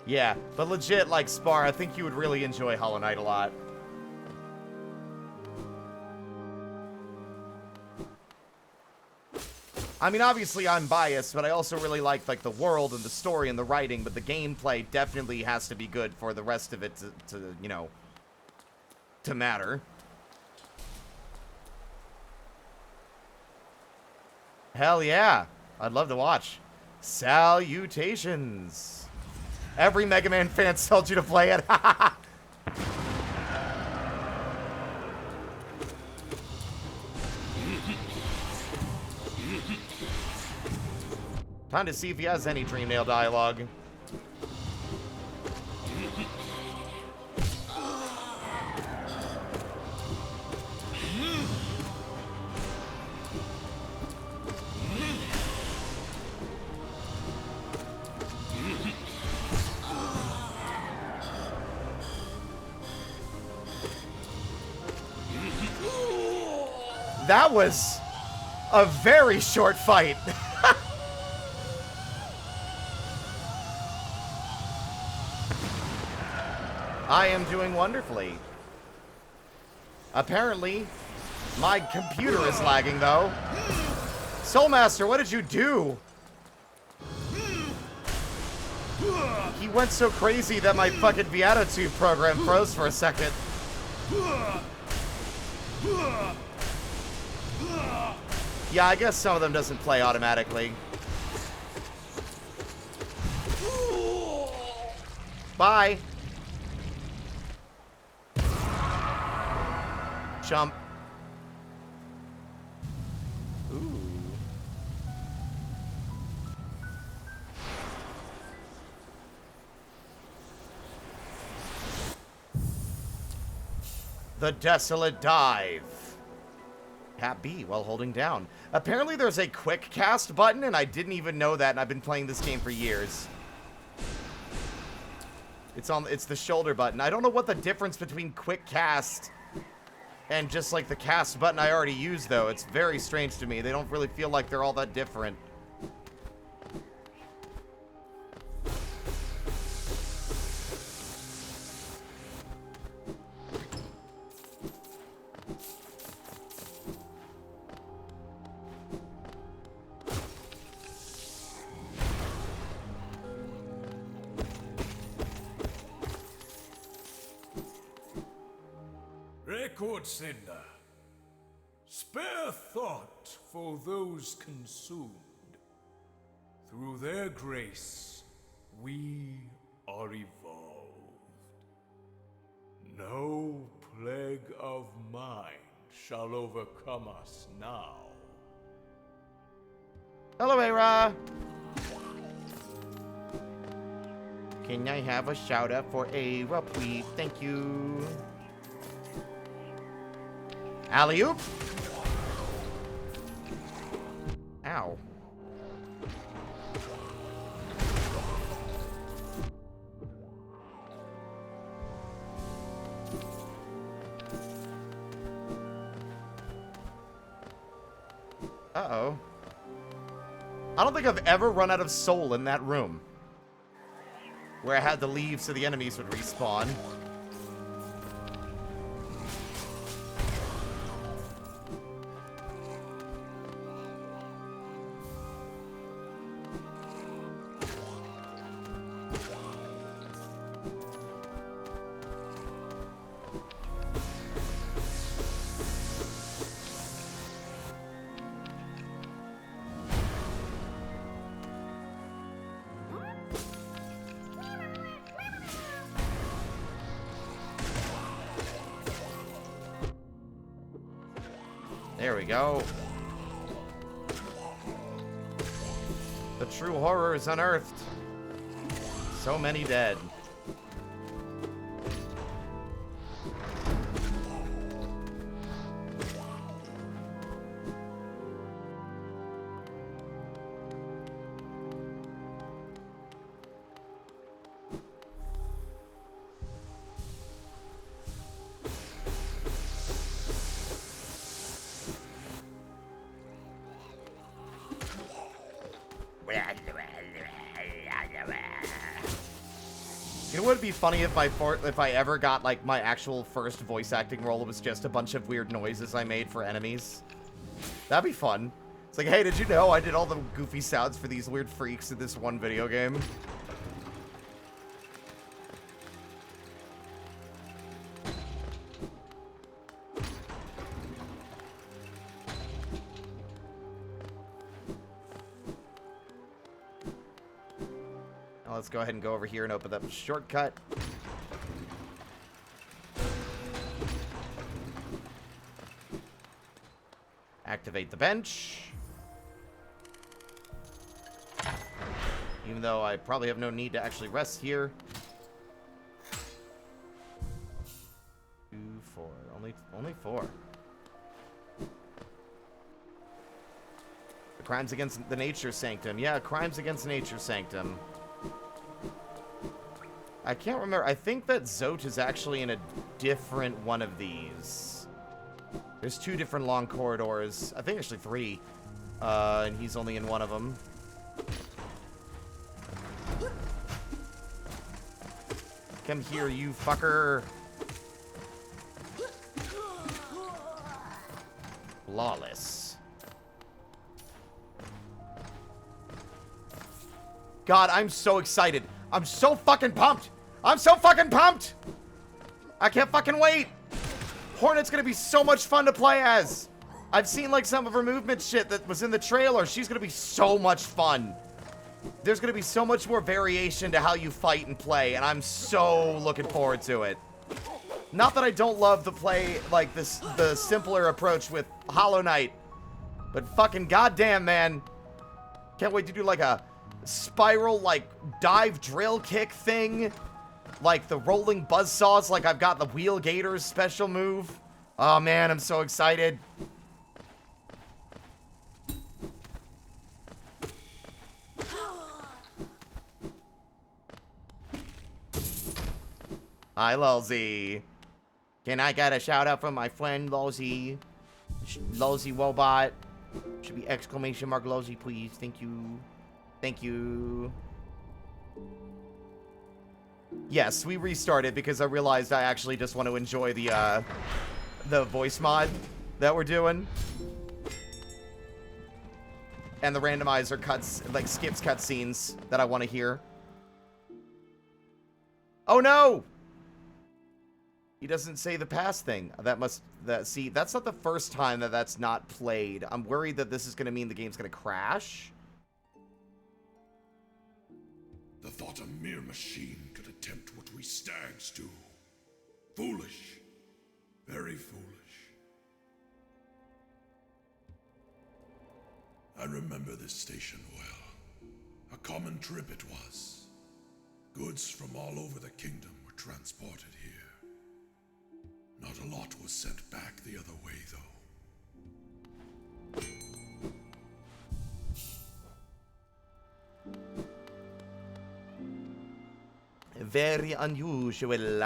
Yeah, but legit, like, Spar, I think you would really enjoy Hollow Knight a lot. I mean, obviously I'm biased, but I also really like the world and the story and the writing, but the gameplay definitely has to be good for the rest of it to you know, to matter. Hell yeah. I'd love to watch. Salutations. Every Mega Man fan told you to play it. Time to see if he has any Dreamnail dialogue. That was a very short fight. I am doing wonderfully. Apparently, my computer is lagging, though. Soulmaster, what did you do? He went so crazy that my fucking Beatitude program froze for a second. Yeah, I guess some of them doesn't play automatically. Bye. Jump. Ooh. The Desolate Dive. Tap B while holding down. Apparently there's a quick cast button, and I didn't even know that, and I've been playing this game for years. It's the shoulder button. I don't know what the difference between quick cast and just like the cast button I already used, though. It's very strange to me. They don't really feel like they're all that different. Record sender, spare thought for those consumed. Through their grace, we are evolved. No plague shall overcome us now. Hello, Era. Can I have a shout out for Era, please? Thank you. Alley-oop. Ow. Uh-oh. I don't think I've ever run out of soul in that room, where I had to leave so the enemies would respawn. There we go. The true horror is unearthed. So many dead. You know what would be funny if I ever got like my actual first voice acting role was just a bunch of weird noises I made for enemies? That'd be fun. It's like, hey, did you know I did all the goofy sounds for these weird freaks in this one video game? Now let's go ahead and go over here and open up a shortcut. Activate the bench. Even though I probably have no need to actually rest here. 2, 4. Only 4. The crimes against the nature sanctum. Yeah, crimes against nature sanctum. I can't remember. I think that Zote is actually in a different one of these. There's 2 different long corridors. I think actually 3. And he's only in one of them. Come here, you fucker. Flawless. God, I'm so excited. I'm so fucking pumped. I'm so fucking pumped. I can't fucking wait. Hornet's gonna be so much fun to play as. I've seen like some of her movement shit that was in the trailer. She's gonna be so much fun. There's gonna be so much more variation to how you fight and play, and I'm so looking forward to it. Not that I don't love the play, like the simpler approach with Hollow Knight, but fucking goddamn, man. Can't wait to do like a spiral, like, dive drill kick thing. Like the rolling buzzsaws, like I've got the Wheel Gators special move. Oh man, I'm so excited. Hi, Lulzy. Can I get a shout out from my friend Lulzy? Lulzy Wobot. Should be exclamation mark Lulzy, please. Thank you. Thank you. Yes, we restarted because I realized I actually just want to enjoy the voice mod that we're doing. And the randomizer cuts, like, skips cutscenes that I want to hear. Oh no! He doesn't say the pass thing. See, that's not the first time that that's not played. I'm worried that this is going to mean the game's going to crash. The thought a mere machine could attempt what we stags do. Foolish. Very foolish. I remember this station well. A common trip it was. Goods from all over the kingdom were transported here. Not a lot was sent back the other way, though. Very unusual.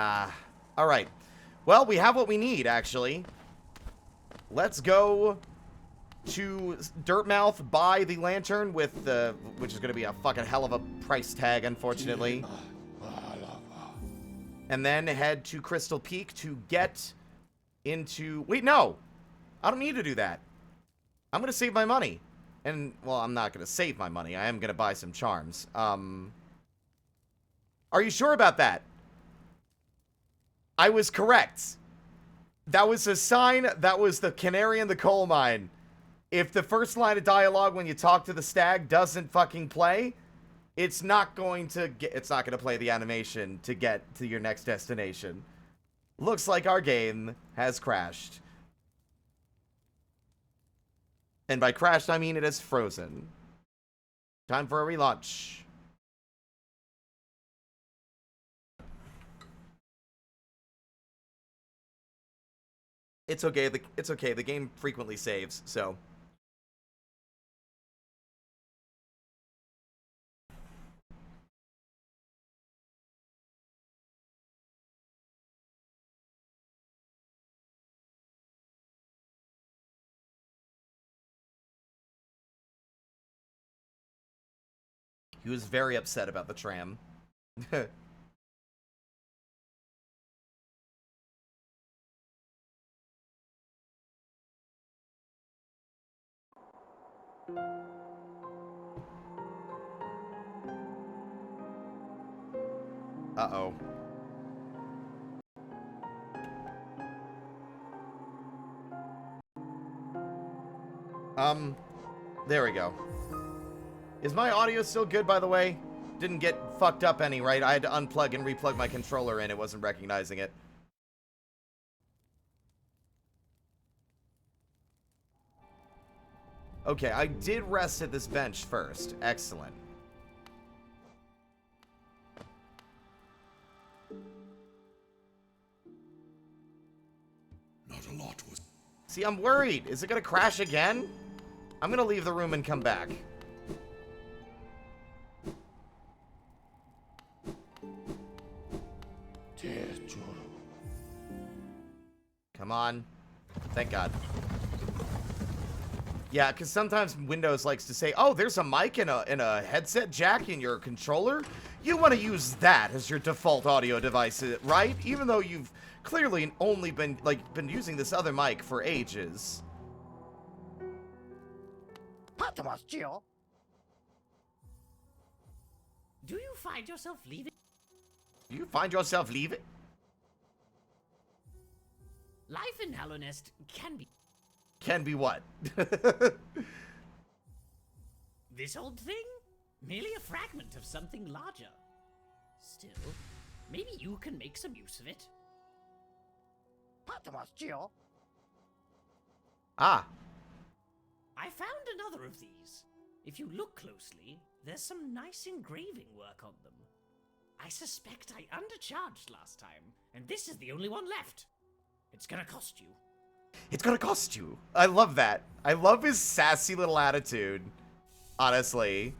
All right. Well, we have what we need, actually. Let's go to Dirtmouth, buy the lantern with the, which is going to be a fucking hell of a price tag, unfortunately. And then head to Crystal Peak to get into... Wait, no! I don't need to do that. I'm going to save my money. And, well, I'm not going to save my money. I am going to buy some charms. Are you sure about that? I was correct. That was a sign. That was the canary in the coal mine. If the first line of dialogue when you talk to the stag doesn't fucking play, it's not going to play the animation to get to your next destination. Looks like our game has crashed. And by crashed, I mean it has frozen. Time for a relaunch. It's okay. It's okay. The game frequently saves, so. He was very upset about the tram. Uh-oh. There we go. Is my audio still good, by the way? Didn't get fucked up any, right? I had to unplug and replug my controller in. It wasn't recognizing it. Okay, I did rest at this bench first. Excellent. Not a lot was... See, I'm worried. Is it gonna crash again? I'm gonna leave the room and come back. Come on. Thank God. Yeah, because sometimes Windows likes to say, oh, there's a mic and a headset jack in your controller. You want to use that as your default audio device, right? Even though you've clearly only been using this other mic for ages. Do you find yourself leaving? Do you find yourself leaving? Life in Hallownest can be... Can be what? This old thing? Merely a fragment of something larger. Still, maybe you can make some use of it. Ah. I found another of these. If you look closely, there's some nice engraving work on them. I suspect I undercharged last time, and this is the only one left. It's gonna cost you. It's gonna cost you. I love that. I love his sassy little attitude. Honestly.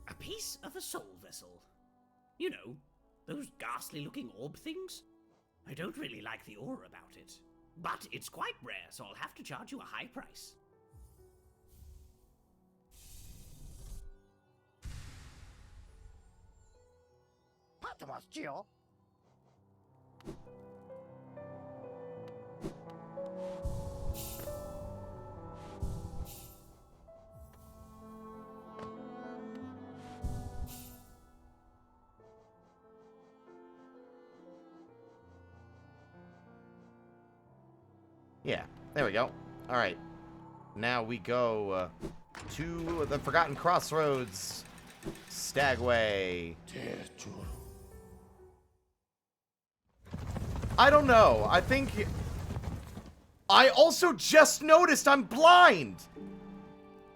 A piece of a soul vessel. You know, those ghastly-looking orb things? I don't really like the aura about it. But it's quite rare, so I'll have to charge you a high price. Yeah, there we go. All right. Now we go to the Forgotten Crossroads. Stagway. I don't know. I think... I also just noticed I'm blind!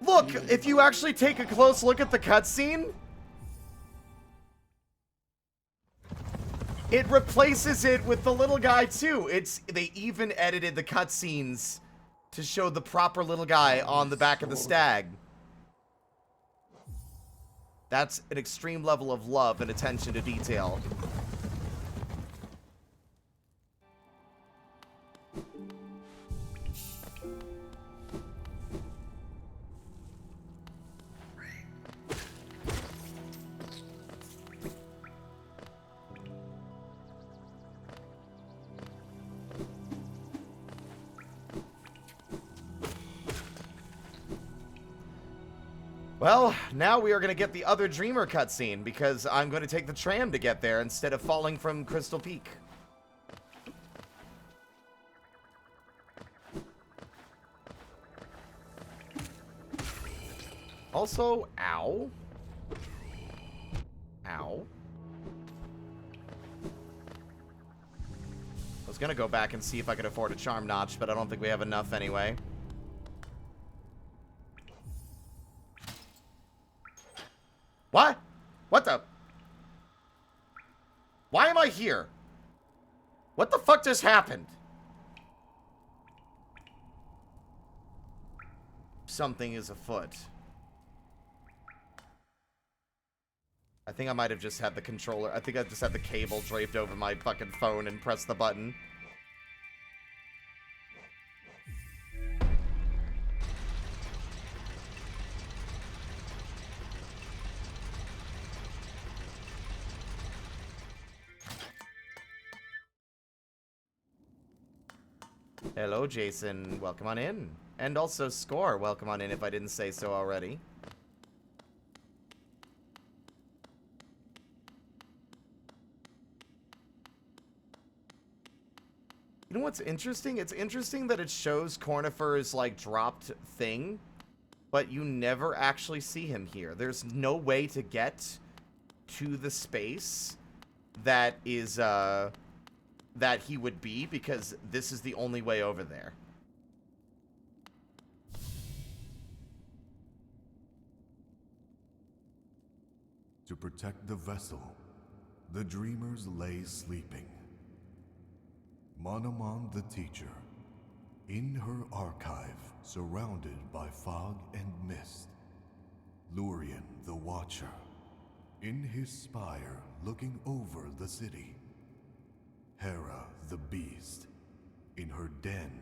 Look, if you actually take a close look at the cutscene... It replaces it with the little guy, too. They even edited the cutscenes to show the proper little guy on the back of the stag. That's an extreme level of love and attention to detail. Well, now we are going to get the other Dreamer cutscene, because I'm going to take the tram to get there instead of falling from Crystal Peak. Also, ow. Ow. I was going to go back and see if I could afford a charm notch, but I don't think we have enough anyway. What? What the? Why am I here? What the fuck just happened? Something is afoot. I think I might have just had the controller. I think I just had the cable draped over my fucking phone and pressed the button. Hello, Jason. Welcome on in. And also, Score, welcome on in if I didn't say so already. You know what's interesting? It's interesting that it shows Cornifer's, like, dropped thing, but you never actually see him here. There's no way to get to the space that is, that he would be, because this is the only way over there. To protect the vessel, the dreamers lay sleeping. Monomon the teacher, in her archive, surrounded by fog and mist. Lurien the watcher, in his spire, looking over the city. Hera the beast, in her den,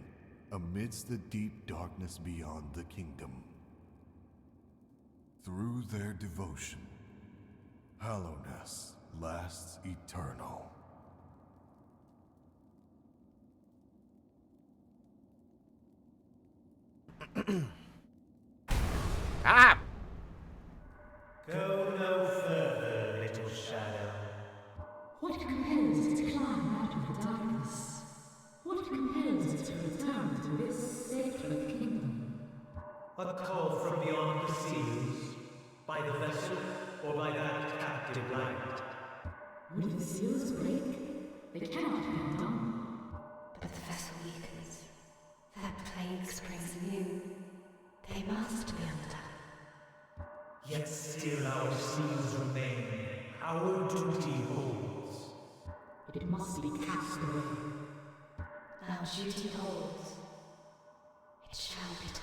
amidst the deep darkness beyond the kingdom. Through their devotion, Hallowness lasts eternal. Ah! Go no further, little shadow. What compels it to climb out of the darkness? What compels it to return to this sacred kingdom? A call from beyond the seas, by the vessel or by that captive light. Would the seals break? They cannot be undone. But the vessel weakens. That plague springs anew. They must be undone. Yet still our seals remain. Our duty holds. It must be cast away. Our duty holds. It shall be done.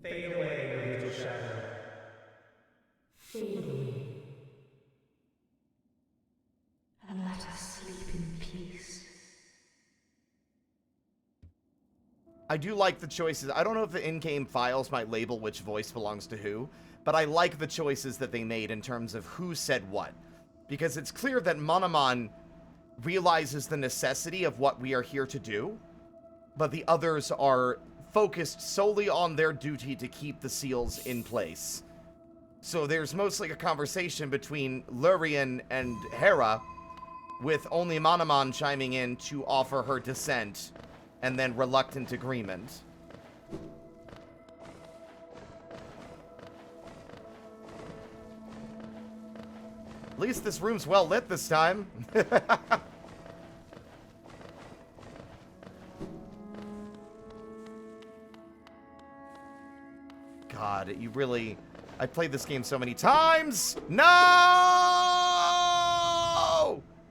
Fade away, little shadow. Fade away. And let us sleep in peace. I do like the choices. I don't know if the in-game files might label which voice belongs to who, but I like the choices that they made in terms of who said what. Because it's clear that Monomon realizes the necessity of what we are here to do, but the others are focused solely on their duty to keep the seals in place. So there's mostly a conversation between Lurien and Hera, with only Monomon chiming in to offer her dissent, and then reluctant agreement. At least this room's well lit this time. God, you really... I played this game so many times! No!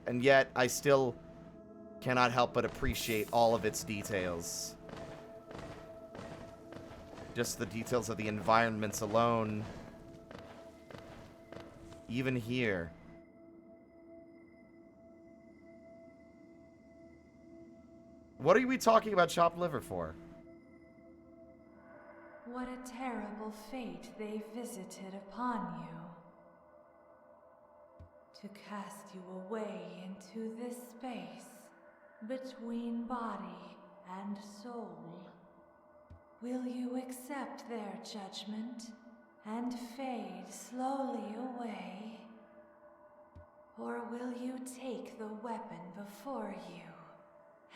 And yet, I still cannot help but appreciate all of its details. Just the details of the environments alone. Even here. What are we talking about chopped liver for? What a terrible fate they visited upon you. To cast you away into this space between body and soul. Will you accept their judgment and fade slowly away? Or will you take the weapon before you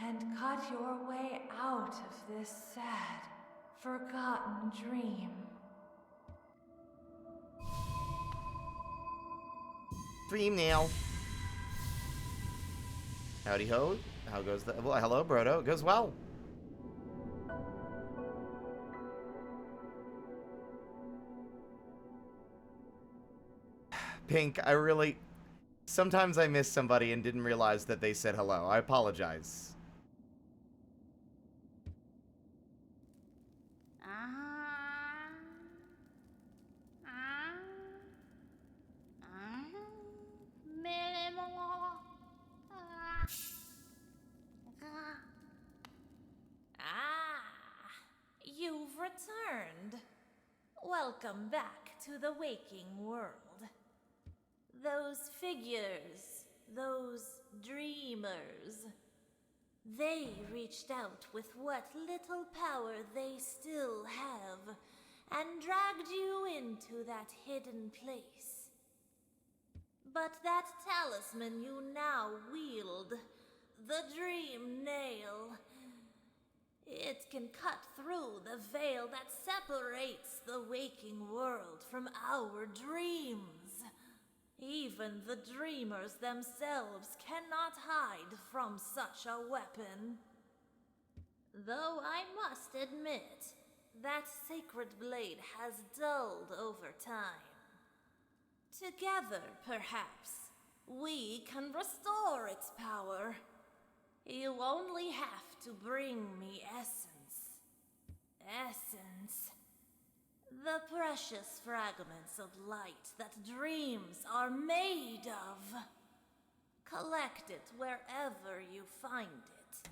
and cut your way out of this sad, forgotten dream? Dream now. Howdy ho. How goes the... Well, hello, Brodo. It goes well. Pink, I really... Sometimes I miss somebody and didn't realize that they said hello. I apologize. You've returned. Welcome back to the waking world. Those figures, those dreamers, they reached out with what little power they still have and dragged you into that hidden place. But that talisman you now wield, the Dream Nail, it can cut through the veil that separates the waking world from our dreams. Even the dreamers themselves cannot hide from such a weapon. Though I must admit, that sacred blade has dulled over time. Together, perhaps, we can restore its power. You only have to bring me essence. Essence. The precious fragments of light that dreams are made of. Collect it wherever you find it,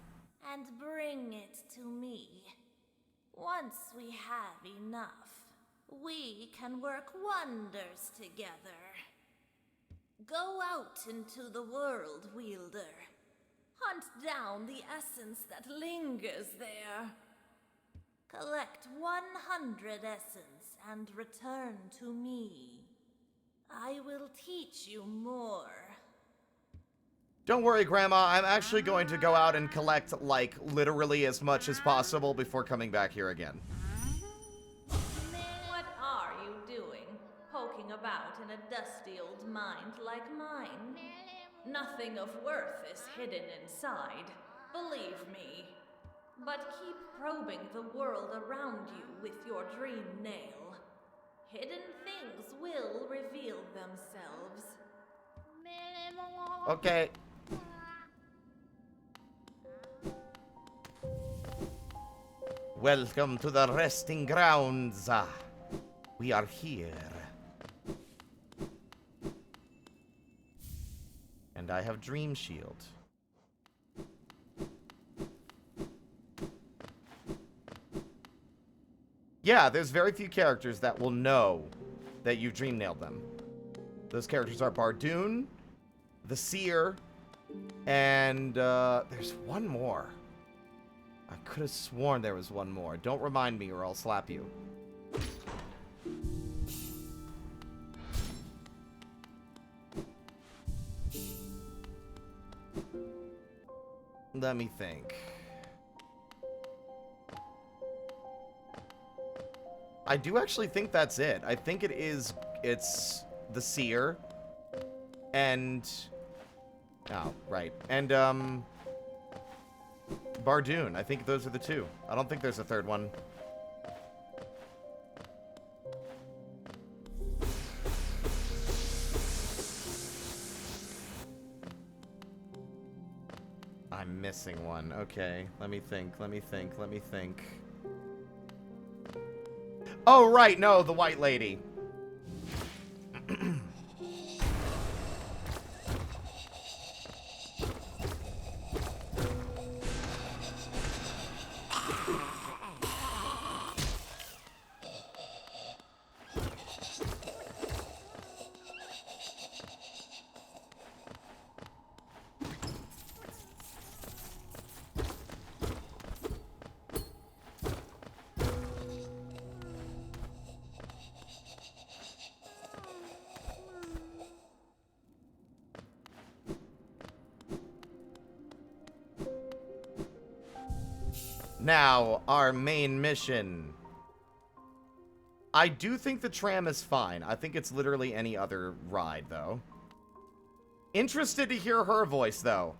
and bring it to me. Once we have enough, we can work wonders together. Go out into the world, Wielder. Hunt down the essence that lingers there. Collect 100 essence and return to me. I will teach you more. Don't worry, Grandma. I'm actually going to go out and collect, like, literally as much as possible before coming back here again. What are you doing? Poking about in a dusty old mind like mine? Nothing of worth is hidden inside, believe me. But keep probing the world around you with your dream nail. Hidden things will reveal themselves. Okay. Welcome to the resting grounds. We are here. And I have Dream Shield. Yeah, there's very few characters that will know that you've dream nailed them. Those characters are Bardoon, the Seer, and there's one more. I could have sworn there was one more. Don't remind me or I'll slap you. Let me think. I do actually think that's it. I think it's the Seer and... Oh, right. And, Bardoon. I think those are the two. I don't think there's a third one. I'm missing one. Okay, let me think. Oh, right, no, the white lady. Now, our main mission. I do think the tram is fine. I think it's literally any other ride, though. Interested to hear her voice, though.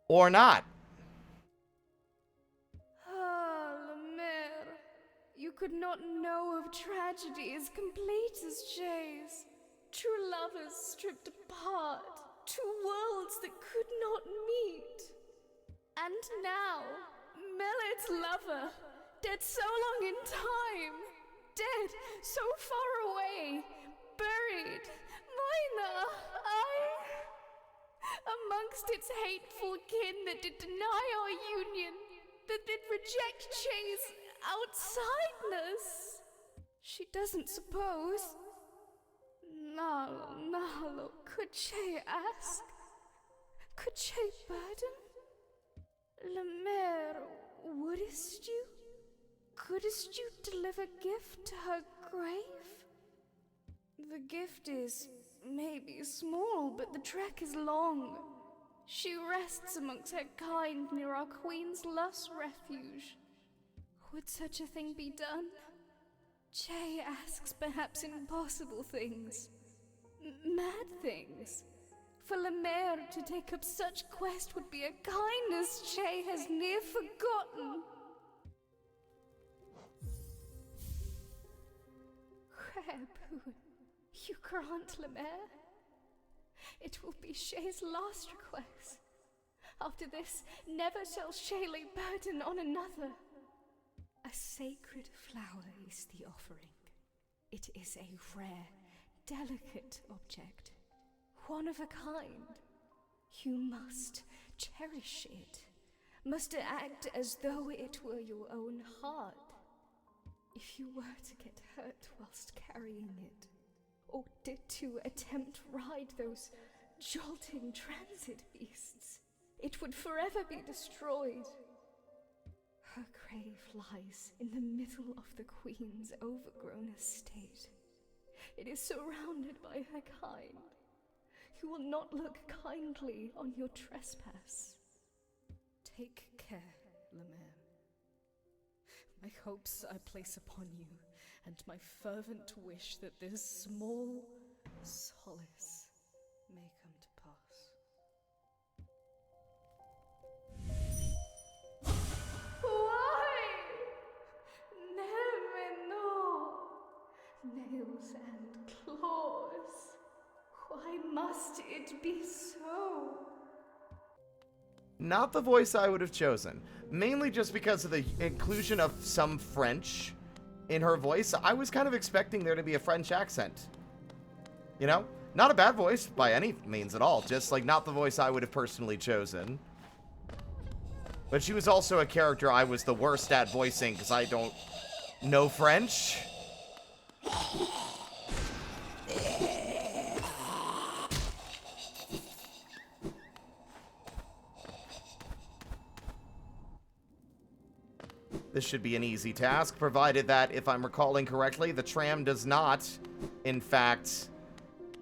Or not. Ah, Lemaire. You could not know of tragedy as complete as Jay's. True lovers stripped apart. Two worlds that could not meet. And now, Melit's lover, dead so long in time, dead so far away, buried. Mina, amongst its hateful kin that did deny our union, that did reject Jay's outsideness. She doesn't suppose. Nalo, could Jay ask? Could Jay burden? Lemaire, wouldst you? Couldst you deliver gift to her grave? The gift is maybe small, but the trek is long. She rests amongst her kind near our queen's lust refuge. Would such a thing be done? Jay asks perhaps impossible things. Mad things. For Lemaire to take up such quest would be a kindness Jay has near forgotten. Boon, you grant Lemaire? It will be Shay's last request. After this, never shall Shay lay burden on another. A sacred flower is the offering. It is a rare, delicate object, one of a kind. You must cherish it, must act as though it were your own heart. If you were to get hurt whilst carrying it, or did to attempt ride those jolting transit beasts, it would forever be destroyed. Her grave lies in the middle of the Queen's overgrown estate. It is surrounded by her kind, who will not look kindly on your trespass. Take care, Lemaire. My hopes I place upon you, and my fervent wish that this small solace may come to pass. Why? No. Nails and claws. Why must it be so? Not the voice I would have chosen. Mainly just because of the inclusion of some French in her voice. I was kind of expecting there to be a French accent. You know? Not a bad voice by any means at all. Just, like, not the voice I would have personally chosen. But she was also a character I was the worst at voicing because I don't know French. This should be an easy task, provided that, if I'm recalling correctly, the tram does not, in fact,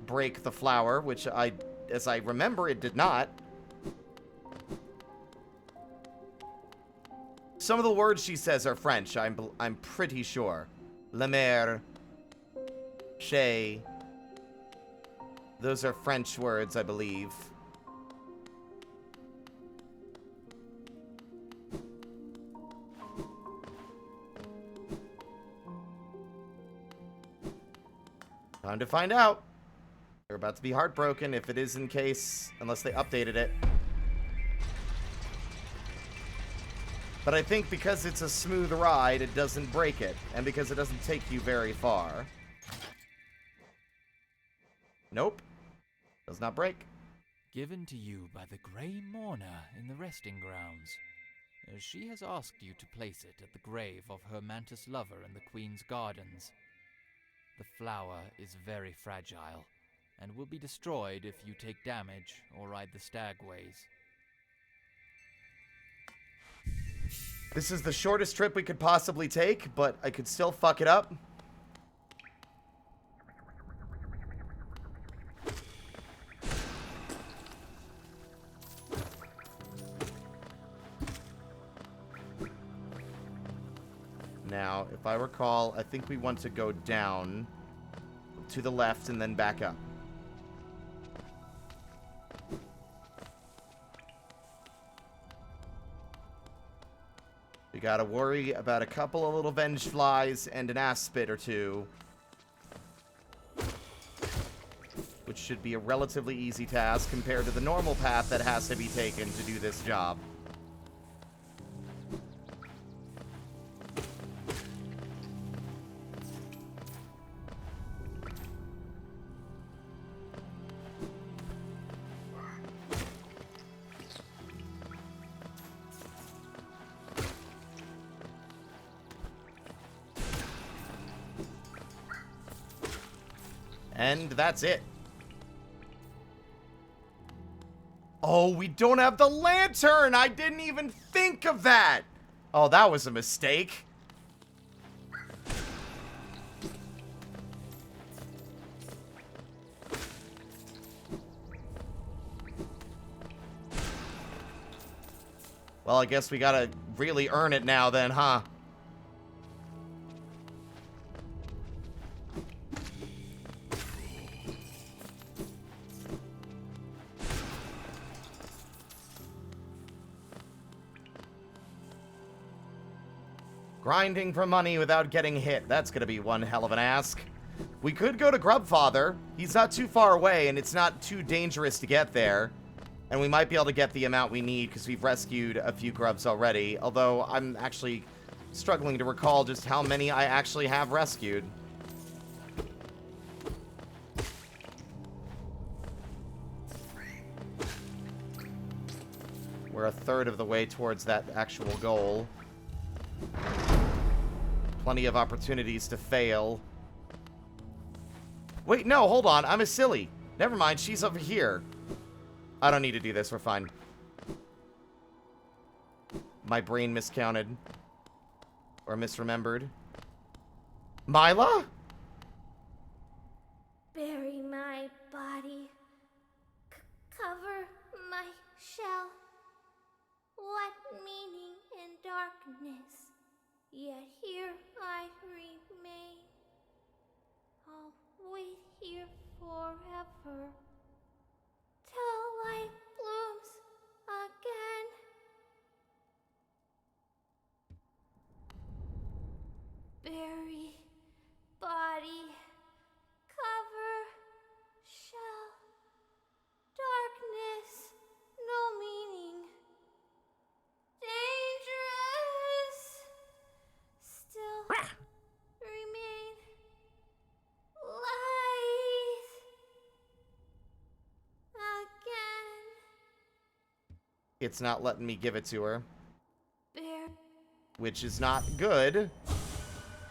break the flower, which as I remember, it did not. Some of the words she says are French, I'm pretty sure. Lemaire. Shay. Those are French words, I believe. Time to find out. They're about to be heartbroken if it is in case, unless they updated it. But I think because it's a smooth ride, it doesn't break it. And because it doesn't take you very far. Nope. Does not break. Given to you by the Grey Mourner in the resting grounds. She has asked you to place it at the grave of her mantis lover in the Queen's gardens. The flower is very fragile, and will be destroyed if you take damage or ride the stagways. This is the shortest trip we could possibly take, but I could still fuck it up. Now, if I recall, I think we want to go down to the left and then back up. We gotta worry about a couple of little venge flies and an ass spit or two. Which should be a relatively easy task compared to the normal path that has to be taken to do this job. And that's it. Oh, we don't have the lantern! I didn't even think of that! Oh, that was a mistake. Well, I guess we gotta really earn it now then, huh? Grinding for money without getting hit. That's gonna be one hell of an ask. We could go to Grubfather. He's not too far away, and it's not too dangerous to get there. And we might be able to get the amount we need, because we've rescued a few grubs already. Although, I'm actually struggling to recall just how many I actually have rescued. We're a third of the way towards that actual goal. Plenty of opportunities to fail. Wait, no, hold on. I'm a silly. Never mind, she's over here. I don't need to do this. We're fine. My brain miscounted. Or misremembered. Mila? Bury my body. Cover my shell. What meaning in darkness? Yet here I remain. I'll wait here forever till light blooms again. Bury body, cover shell, darkness, no meaning. Dangerous. Still remain light again. It's not letting me give it to her. Bear. Which is not good.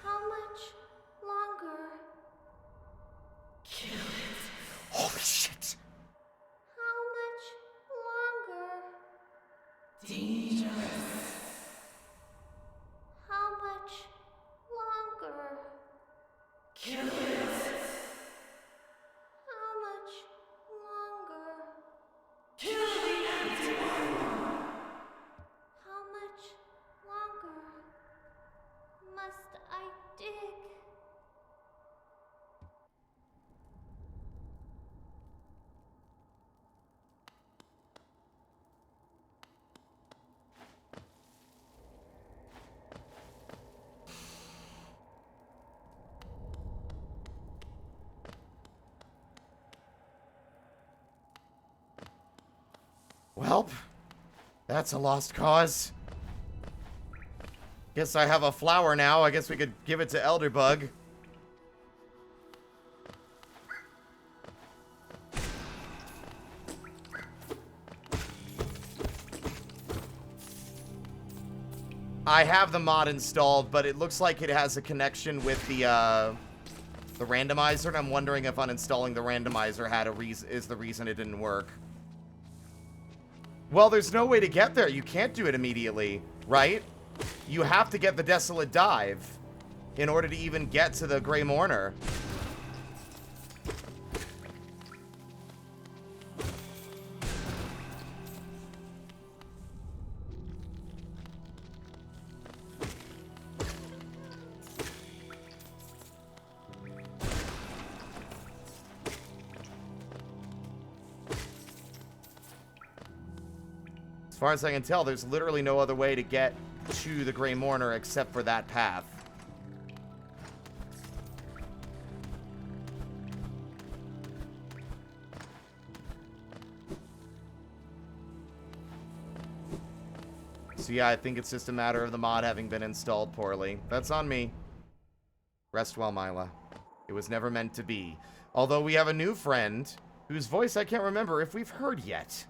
How much longer? Kill it. Holy shit. How much longer? Dangerous. How much longer? Kill it. How much longer? Kill the empty one. How much longer must I dig? Welp, that's a lost cause. Guess I have a flower now. I guess we could give it to Elderbug. I have the mod installed, but it looks like it has a connection with the randomizer, and I'm wondering if uninstalling the randomizer is the reason it didn't work. Well, there's no way to get there. You can't do it immediately, right? You have to get the Desolate Dive in order to even get to the Grey Mourner. As far as I can tell, there's literally no other way to get to the Grey Mourner except for that path. So yeah, I think it's just a matter of the mod having been installed poorly. That's on me. Rest well, Mila. It was never meant to be. Although we have a new friend, whose voice I can't remember if we've heard yet.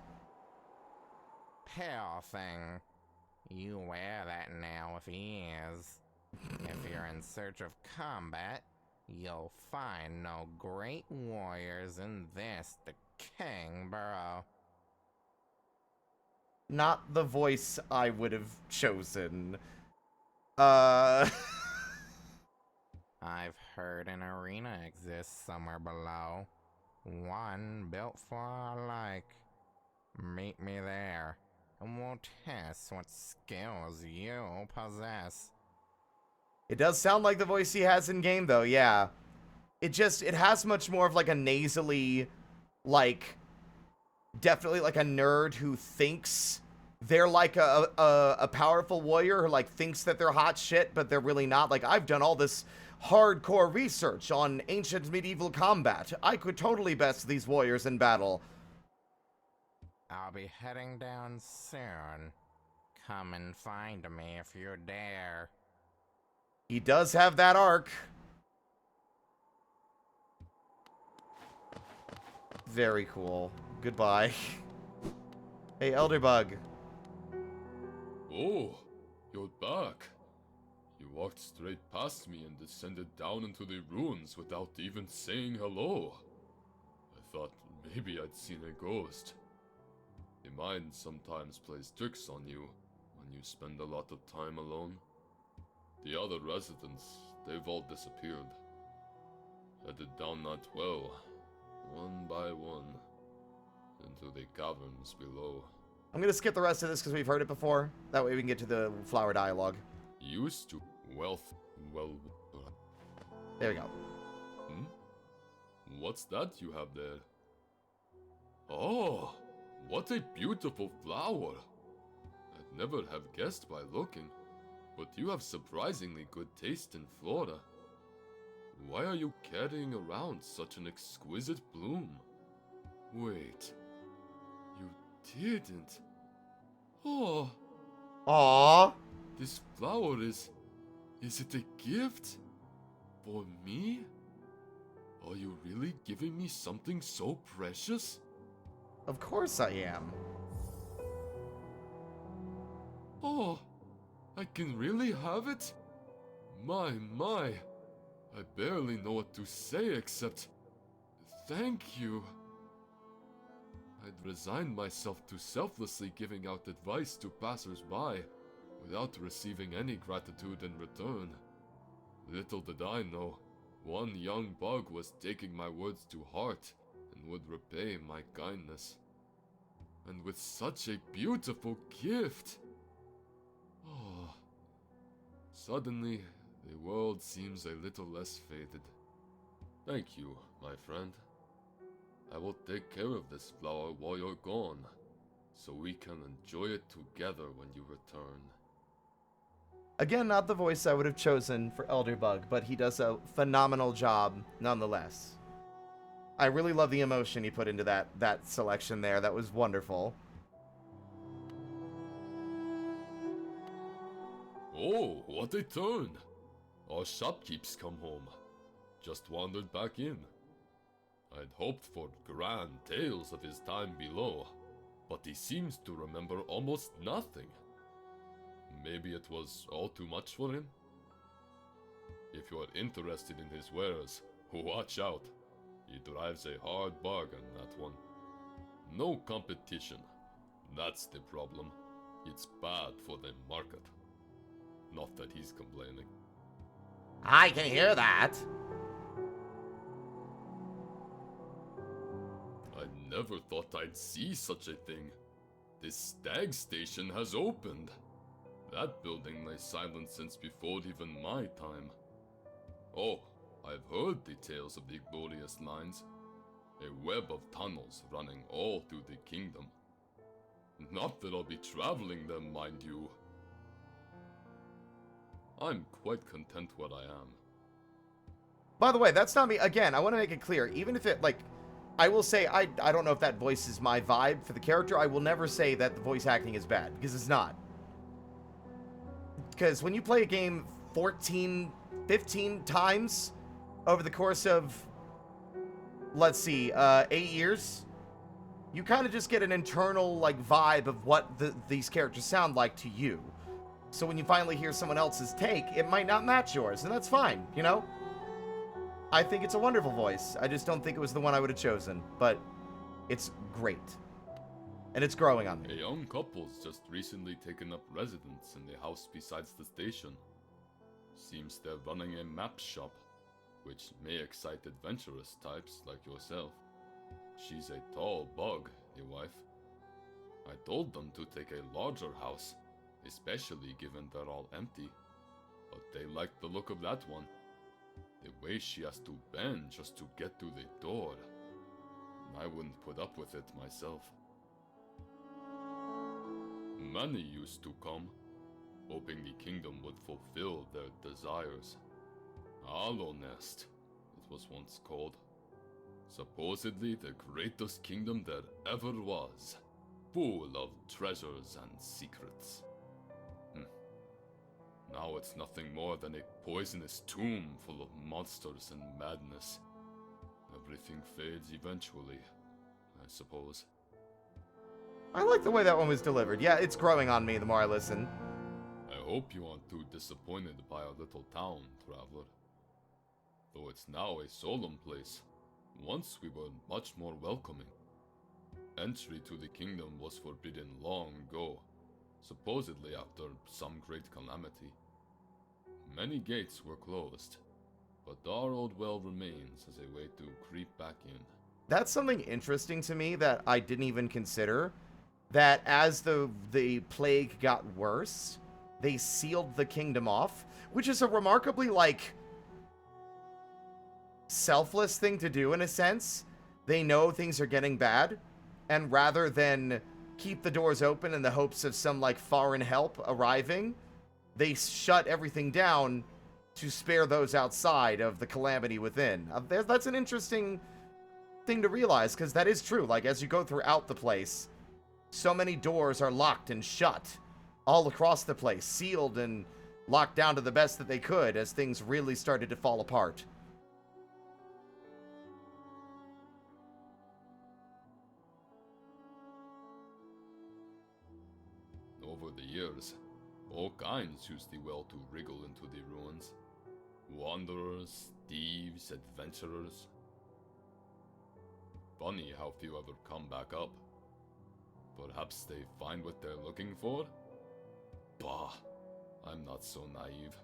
Hell thing. You wear that now with ease. If you're in search of combat, you'll find no great warriors in this, the King Borough. Not the voice I would have chosen. I've heard an arena exists somewhere below. One built for alike. Meet me there, and we'll test what skills you possess. It does sound like the voice he has in game, though, yeah. It has much more of like a nasally, like, definitely like a nerd who thinks they're like a powerful warrior who like thinks that they're hot shit, but they're really not. Like, I've done all this hardcore research on ancient medieval combat. I could totally best these warriors in battle. I'll be heading down soon. Come and find me if you dare. He does have that arc. Very cool. Goodbye. Hey, Elderbug. Oh, you're back. You walked straight past me and descended down into the ruins without even saying hello. I thought maybe I'd seen a ghost. The mind sometimes plays tricks on you when you spend a lot of time alone. The other residents, they've all disappeared. Headed down that well, one by one, into the caverns below. I'm gonna skip the rest of this because we've heard it before. That way we can get to the flower dialogue. Used to There we go. What's that you have there? Oh, what a beautiful flower. I'd never have guessed by looking, but you have surprisingly good taste in flora. Why are you carrying around such an exquisite bloom? Wait, you didn't? Oh. Aww. This flower is it a gift? For me? Are you really giving me something so precious? Of course I am. Oh, I can really have it? My. I barely know what to say except thank you. I'd resigned myself to selflessly giving out advice to passers-by without receiving any gratitude in return. Little did I know, one young bug was taking my words to heart and would repay my kindness. And with such a beautiful gift! Oh. Suddenly, the world seems a little less faded. Thank you, my friend. I will take care of this flower while you're gone, so we can enjoy it together when you return. Again, not the voice I would have chosen for Elderbug, but he does a phenomenal job nonetheless. I really love the emotion he put into that selection there. That was wonderful. Oh, what a turn! Our shopkeep's come home. Just wandered back in. I'd hoped for grand tales of his time below, but he seems to remember almost nothing. Maybe it was all too much for him? If you're interested in his wares, watch out. He drives a hard bargain, that one. No competition. That's the problem. It's bad for the market. Not that he's complaining. I can hear that. I never thought I'd see such a thing. The Stag Station has opened. That building lay silent since before even my time. Oh, I've heard the tales of the glorious lines. A web of tunnels running all through the kingdom. Not that I'll be traveling them, mind you. I'm quite content where I am. By the way, that's not me. Again, I want to make it clear. Even if it, like, I will say, I don't know if that voice is my vibe for the character. I will never say that the voice acting is bad, because it's not. Because when you play a game 14, 15 times over the course of, let's see, 8 years, you kind of just get an internal, like, vibe of what these characters sound like to you. So when you finally hear someone else's take, it might not match yours, and that's fine, you know? I think it's a wonderful voice. I just don't think it was the one I would have chosen, but it's great. And it's growing on me. A young couple's just recently taken up residence in the house besides the station. Seems they're running a map shop, which may excite adventurous types like yourself. She's a tall bug, the wife. I told them to take a larger house, especially given they're all empty. But they like the look of that one. The way she has to bend just to get to the door. I wouldn't put up with it myself. Many used to come, hoping the kingdom would fulfill their desires. Hollow Nest, it was once called. Supposedly the greatest kingdom there ever was, full of treasures and secrets. Now it's nothing more than a poisonous tomb full of monsters and madness. Everything fades eventually, I suppose. I like the way that one was delivered. Yeah, it's growing on me the more I listen. I hope you aren't too disappointed by our little town, traveler. Though it's now a solemn place, once we were much more welcoming. Entry to the kingdom was forbidden long ago, supposedly after some great calamity. Many gates were closed, but our old well remains as a way to creep back in. That's something interesting to me that I didn't even consider. That as the plague got worse, they sealed the kingdom off, which is a remarkably, like, selfless thing to do in a sense. They know things are getting bad, and rather than keep the doors open in the hopes of some, like, foreign help arriving, they shut everything down to spare those outside of the calamity within. That's an interesting thing to realize, because that is true. Like, as you go throughout the place, so many doors are locked and shut all across the place, sealed and locked down to the best that they could as things really started to fall apart. Over the years, all kinds used the well to wriggle into the ruins. Wanderers, thieves, adventurers. Funny how few ever come back up. Perhaps they find what they're looking for? Bah, I'm not so naive.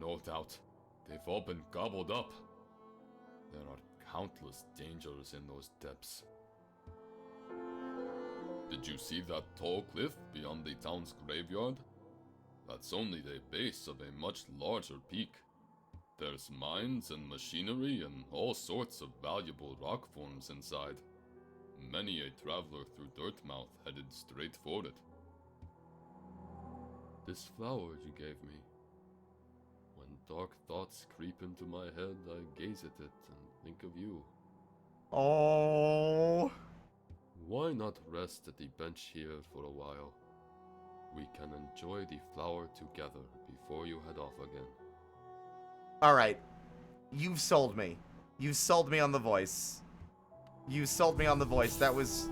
No doubt, they've all been gobbled up. There are countless dangers in those depths. Did you see that tall cliff beyond the town's graveyard? That's only the base of a much larger peak. There's mines and machinery and all sorts of valuable rock forms inside. Many a traveler through Dirtmouth headed straight for it. This flower you gave me. When dark thoughts creep into my head, I gaze at it and think of you. Oh. Why not rest at the bench here for a while? we can enjoy the flower together before you head off again. Alright. You've sold me. You sold me on the voice. You sold me on the voice. That was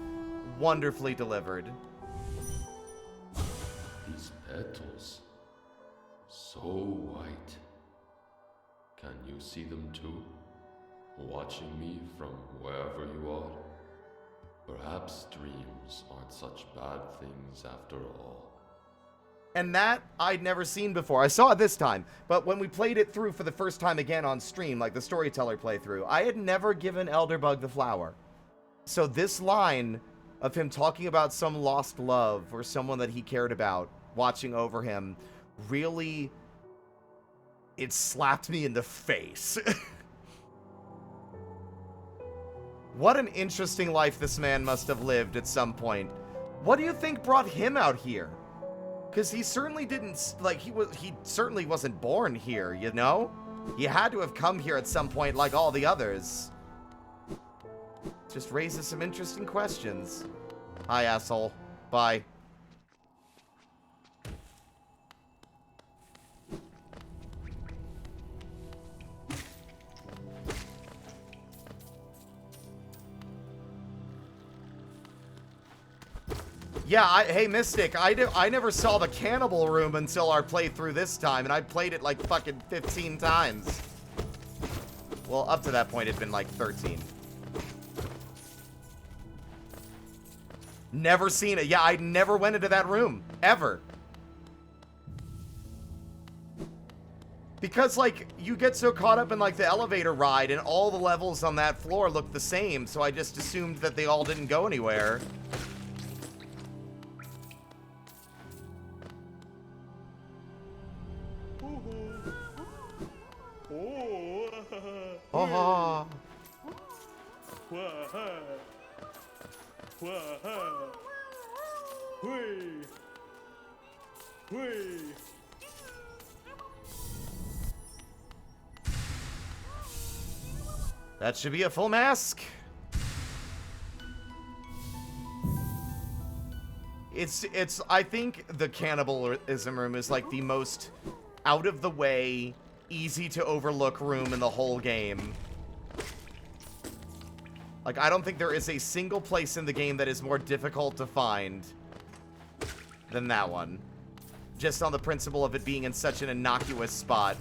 wonderfully delivered. These petals. So white. Can you see them too? Watching me from wherever you are? Perhaps dreams aren't such bad things after all. And that I'd never seen before. I saw it this time, but when we played it through for the first time again on stream, like the storyteller playthrough, I had never given Elderbug the flower. So this line of him talking about some lost love or someone that he cared about watching over him really, it slapped me in the face. What an interesting life this man must have lived at some point. What do you think brought him out here? Because he certainly didn't, like, he certainly wasn't born here, you know? He had to have come here at some point like all the others. Just raises some interesting questions. Hi, asshole. Bye. Yeah, hey, Mystic, I never saw the cannibal room until our playthrough this time, and I played it like fucking 15 times. Well, up to that point, it'd been like 13. Never seen it. Yeah, I never went into that room. Ever. Because, like, you get so caught up in, like, the elevator ride, and all the levels on that floor look the same, so I just assumed that they all didn't go anywhere. Oh. That should be a full mask. I think the cannibalism room is like the most out of the way, easy to overlook room in the whole game. Like, I don't think there is a single place in the game that is more difficult to find than that one. Just on the principle of it being in such an innocuous spot.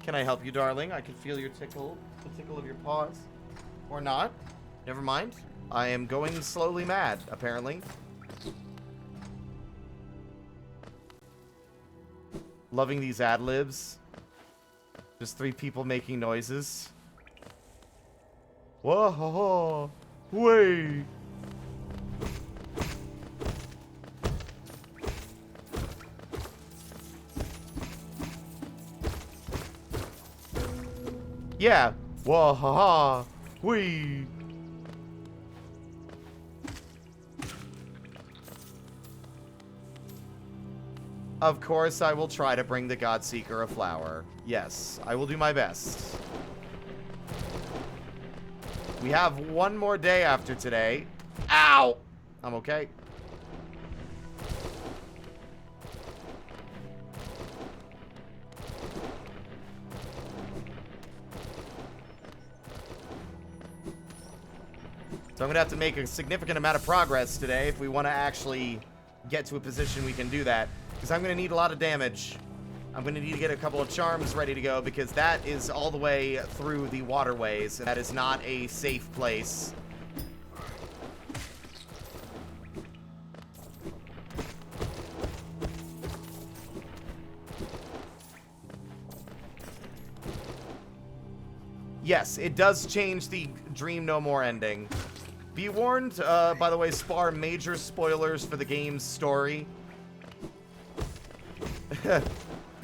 Can I help you, darling? I can feel your tickle, the tickle of your paws. Or not. Never mind. I am going slowly mad, apparently. Loving these ad-libs. Just 3 people making noises. Whoa, ho, ho. Way. Yeah. Whoa, ha, ha. Wee. Of course, I will try to bring the Godseeker a flower. Yes, I will do my best. We have one more day after today. Ow! I'm okay. So I'm going to have to make a significant amount of progress today if we want to actually get to a position we can do that. Because I'm going to need a lot of damage. I'm going to need to get a couple of charms ready to go because that is all the way through the waterways. And that is not a safe place. Yes, it does change the Dream No More ending. Be warned, by the way, spar major spoilers for the game's story.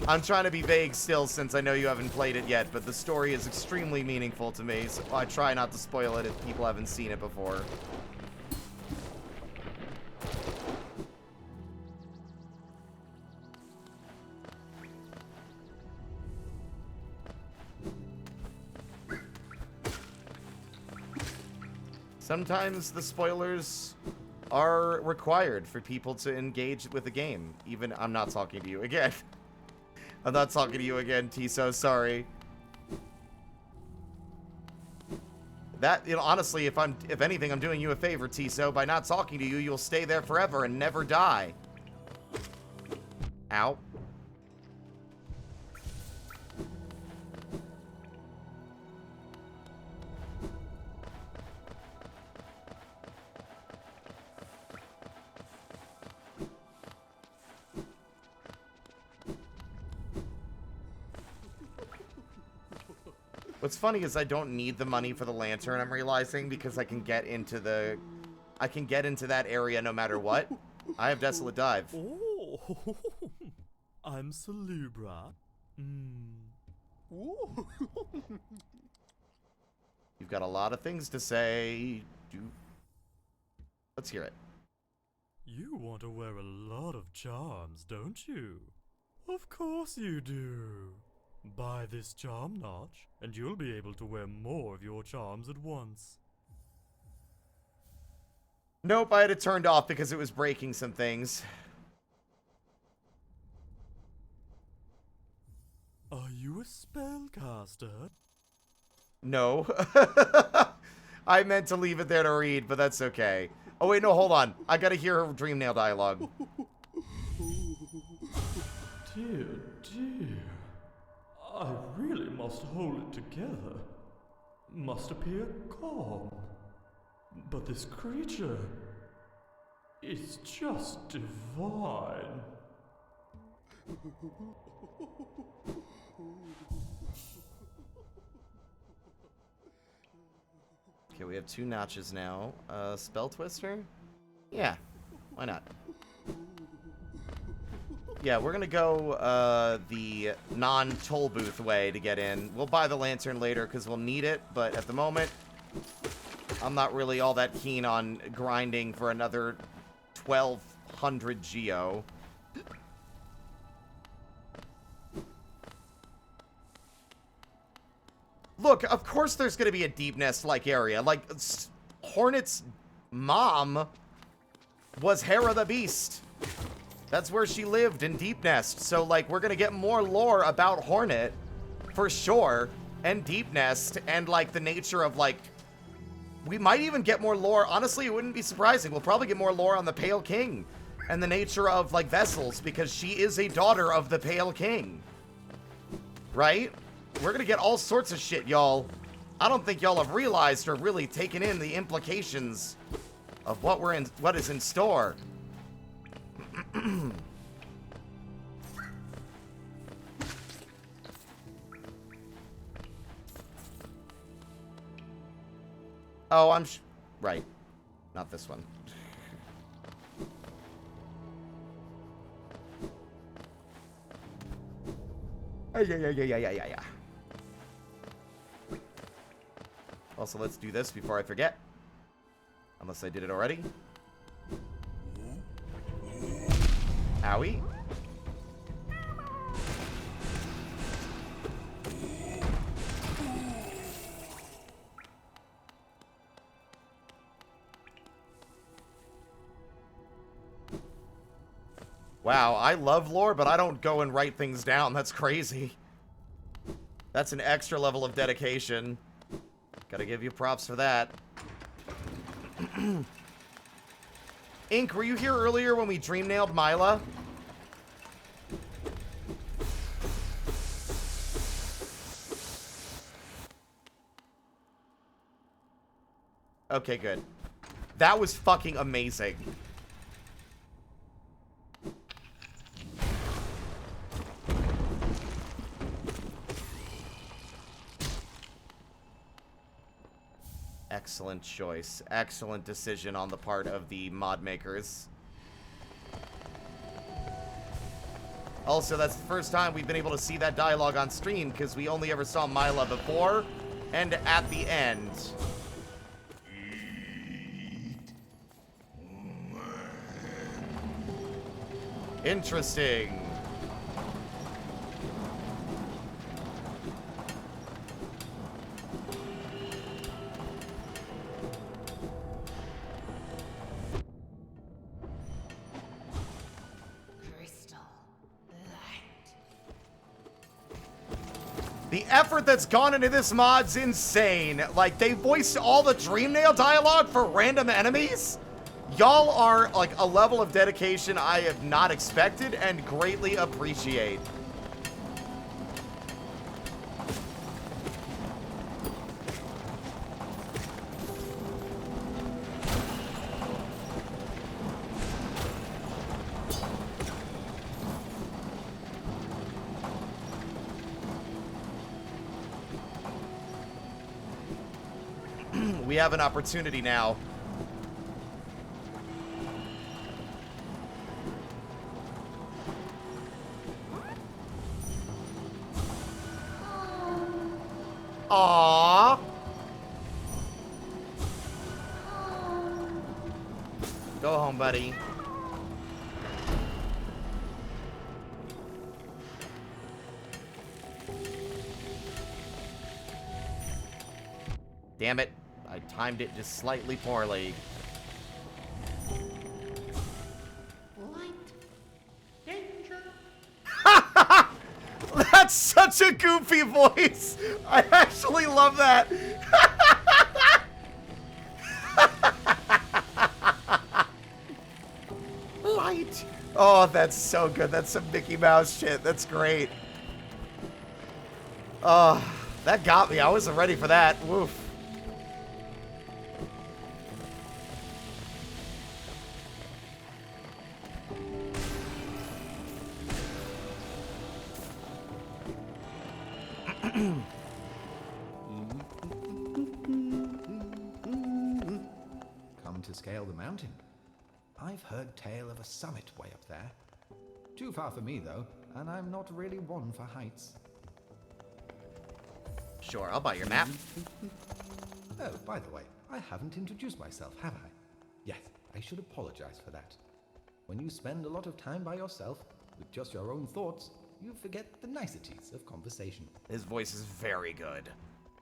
I'm trying to be vague still since I know you haven't played it yet, but the story is extremely meaningful to me, so I try not to spoil it if people haven't seen it before. Sometimes the spoilers are required for people to engage with the game. Even, I'm not talking to you again. I'm not talking to you again, Tiso, sorry. That, you know, honestly, if anything, I'm doing you a favor, Tiso. By not talking to you, you'll stay there forever and never die. Ow. What's funny is I don't need the money for the lantern, I'm realizing, because I can get into that area no matter what. I have Desolate Dive. Oh, I'm Celebra. Ooh. You've got a lot of things to say. Let's hear it. You want to wear a lot of charms, don't you? Of course you do. Buy this charm notch, and you'll be able to wear more of your charms at once. Nope, I had it turned off because it was breaking some things. Are you a spellcaster? No. I meant to leave it there to read, but that's okay. Oh wait, no, hold on. I gotta hear her Dreamnail dialogue. Dear, dear. I really must hold it together. Must appear calm. But this creature is just divine. Okay, we have 2 notches now. Spell Twister? Yeah, why not? Yeah, we're gonna go the non-toll booth way to get in. We'll buy the lantern later because we'll need it, but at the moment, I'm not really all that keen on grinding for another 1,200 Geo. Look, of course there's gonna be a Deep Nest-like area. Like, Hornet's mom was Hera the Beast. That's where she lived, in Deep Nest. So, like, we're gonna get more lore about Hornet, for sure, and Deep Nest, and, like, the nature of, like... We might even get more lore. Honestly, it wouldn't be surprising. We'll probably get more lore on the Pale King, and the nature of, like, vessels, because she is a daughter of the Pale King. Right? We're gonna get all sorts of shit, y'all. I don't think y'all have realized or really taken in the implications of what is in store. Oh, right. Not this one. Yeah. Also, let's do this before I forget. Unless I did it already. Owie. Wow, I love lore, but I don't go and write things down. That's crazy. That's an extra level of dedication. Gotta give you props for that. Ink, were you here earlier when we dream-nailed Mila? Okay, good. That was fucking amazing. Excellent choice. Excellent decision on the part of the mod makers. Also, that's the first time we've been able to see that dialogue on stream, because we only ever saw Mila before and at the end. Interesting. The effort that's gone into this mod's insane. Like, they voiced all the Dreamnail dialogue for random enemies? Y'all are, like, a level of dedication I have not expected and greatly appreciate. We have an opportunity now. Aww. Go home, buddy. Damn it. I timed it just slightly poorly. That's such a goofy voice. I actually love that. Light. Oh, that's so good. That's some Mickey Mouse shit. That's great. Oh, that got me. I wasn't ready for that. Woof. Come to scale the mountain. I've heard tale of a summit way up there. Too far for me, though, and I'm not really one for heights. Sure, I'll buy your map. Oh, by the way, I haven't introduced myself, have I? Yes, I should apologize for that. When you spend a lot of time by yourself, with just your own thoughts, you forget the niceties of conversation. His voice is very good.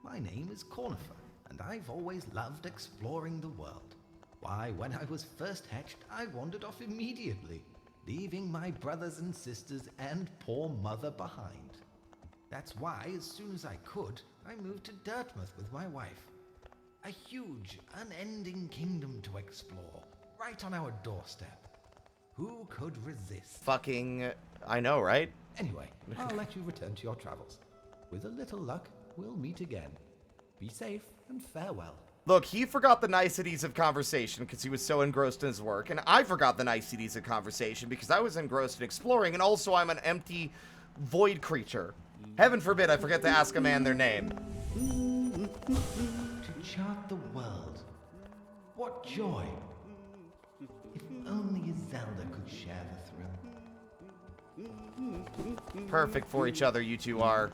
My name is Cornifer, and I've always loved exploring the world. Why, when I was first hatched, I wandered off immediately, leaving my brothers and sisters and poor mother behind. That's why, as soon as I could, I moved to Dirtmouth with my wife. A huge, unending kingdom to explore, right on our doorstep. Who could resist? Fucking, I know, right? Anyway, I'll let you return to your travels. With a little luck, we'll meet again. Be safe and farewell. Look, he forgot the niceties of conversation because he was so engrossed in his work, and I forgot the niceties of conversation because I was engrossed in exploring, and also I'm an empty void creature. Heaven forbid I forget to ask a man their name. To chart the world. What joy. If only Zelda could share the thrill. Perfect for each other, you two are.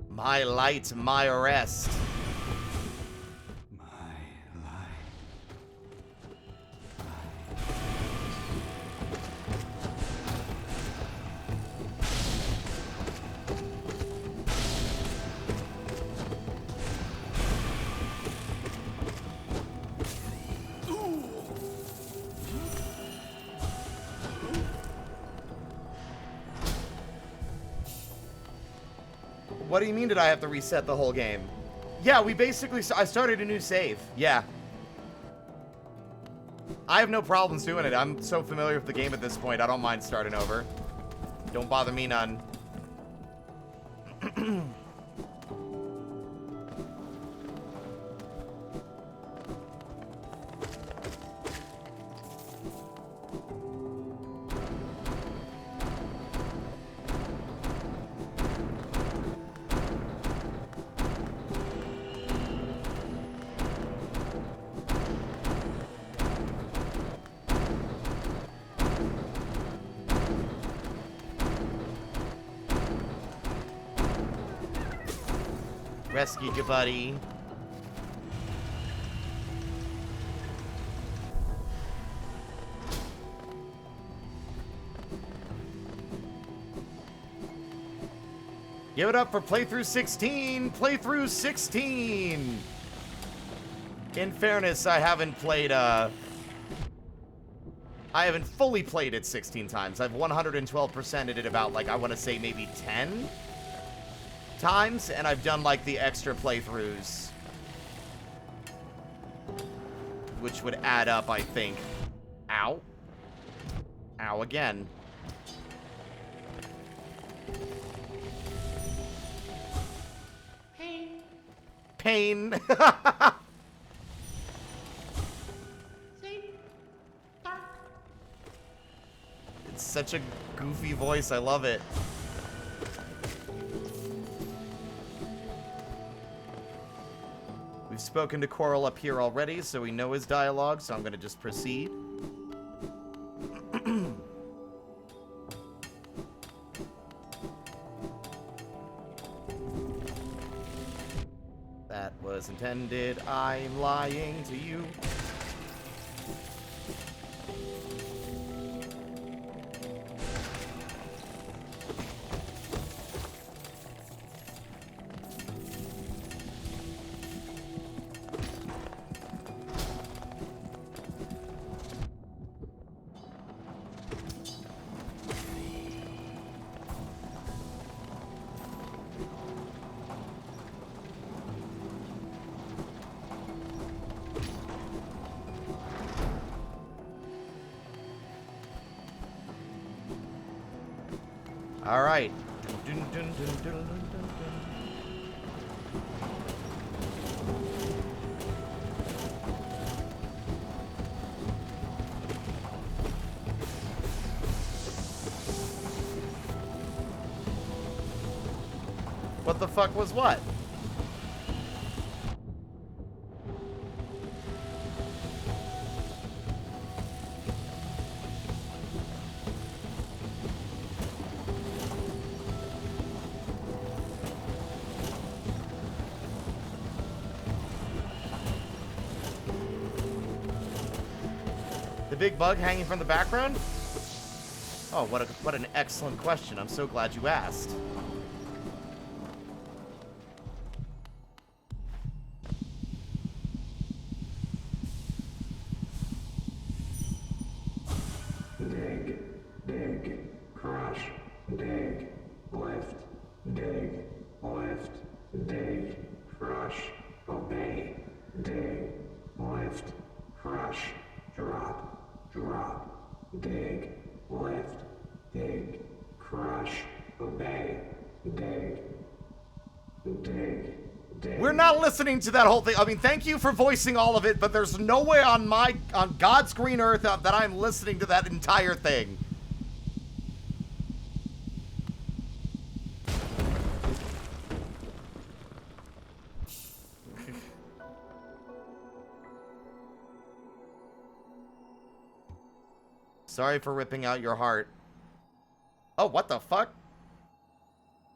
My light, my rest. What do you mean did I have to reset the whole game? Yeah, we basically... I started a new save. Yeah. I have no problems doing it. I'm so familiar with the game at this point. I don't mind starting over. Don't bother me none. Rescued you, buddy. Give it up for playthrough 16! Playthrough 16! In fairness, I haven't played, I haven't fully played it 16 times. I've 112%ed it about, like, I want to say maybe 10 times, and I've done, like, the extra playthroughs. Which would add up, I think. Ow. Ow again. Pain. It's such a goofy voice. I love it. We've spoken to Coral up here already, so we know his dialogue, so I'm going to just proceed. That was intended. I'm lying to you. All right. Dun, dun, dun, dun, dun, dun, dun. What the fuck was what? The big bug hanging from the background? Oh, what an excellent question. I'm so glad you asked. Dig, dig, crush, dig, lift, dig, lift, dig, crush, obey, dig, lift, crush, drop, drop, dig, lift, dig, crush, obey, dig, dig, dig. We're not listening to that whole thing. I mean, thank you for voicing all of it, but there's no way on God's green earth that I'm listening to that entire thing. Sorry for ripping out your heart. Oh, what the fuck?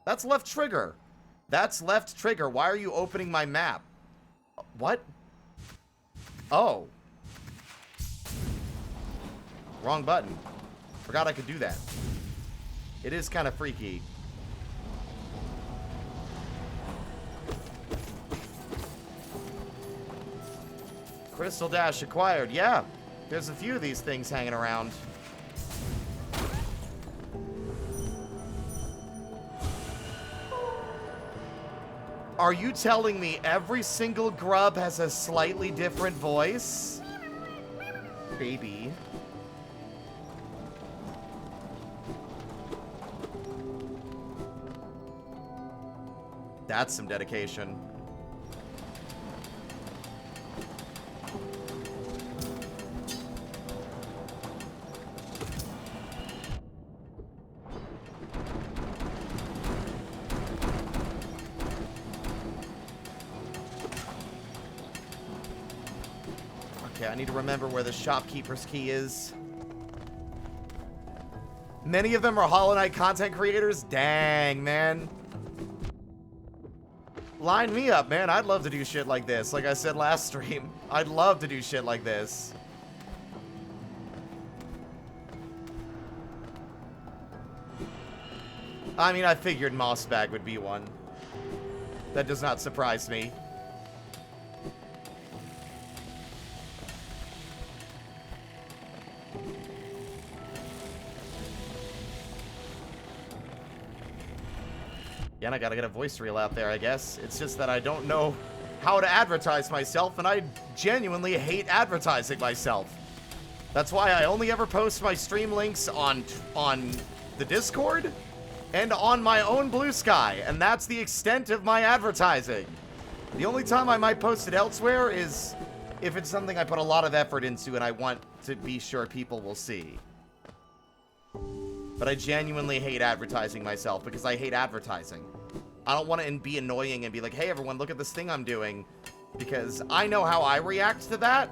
That's left trigger. That's left trigger. Why are you opening my map? What? Oh. Wrong button. Forgot I could do that. It is kind of freaky. Crystal Dash acquired. Yeah. There's a few of these things hanging around. Are you telling me every single grub has a slightly different voice? Baby. That's some dedication. Okay, I need to remember where the shopkeeper's key is. Many of them are Hollow Knight content creators? Dang, man. Line me up, man. I'd love to do shit like this. Like I said last stream, I'd love to do shit like this. I mean, I figured Mossbag would be one. That does not surprise me. Yeah, and I gotta get a voice reel out there, I guess. It's just that I don't know how to advertise myself, and I genuinely hate advertising myself. That's why I only ever post my stream links on the Discord and on my own Blue Sky, and that's the extent of my advertising. The only time I might post it elsewhere is if it's something I put a lot of effort into and I want to be sure people will see. But I genuinely hate advertising myself because I hate advertising. I don't want to be annoying and be like, hey everyone, look at this thing I'm doing. Because I know how I react to that.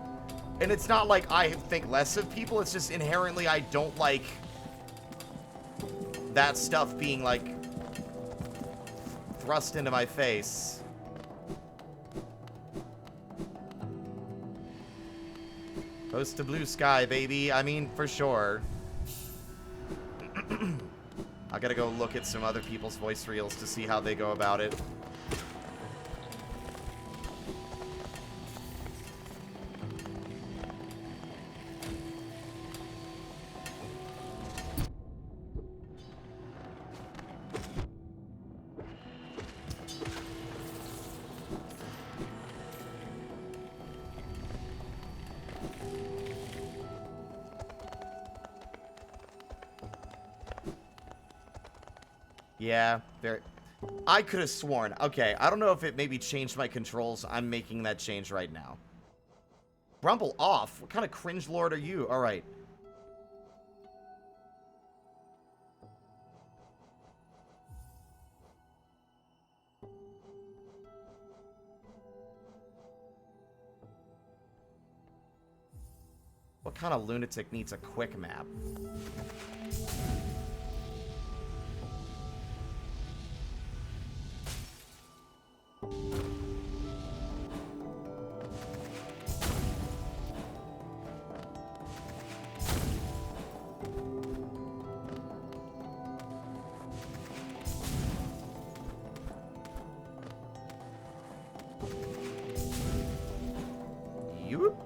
And it's not like I think less of people, it's just inherently I don't like that stuff being like thrust into my face. Post to Blue Sky, baby. I mean, for sure. I gotta go look at some other people's voice reels to see how they go about it. Yeah, there. I could have sworn. Okay, I don't know if it maybe changed my controls. I'm making that change right now. Rumble off? What kind of cringe lord are you? Alright. What kind of lunatic needs a quick map? You?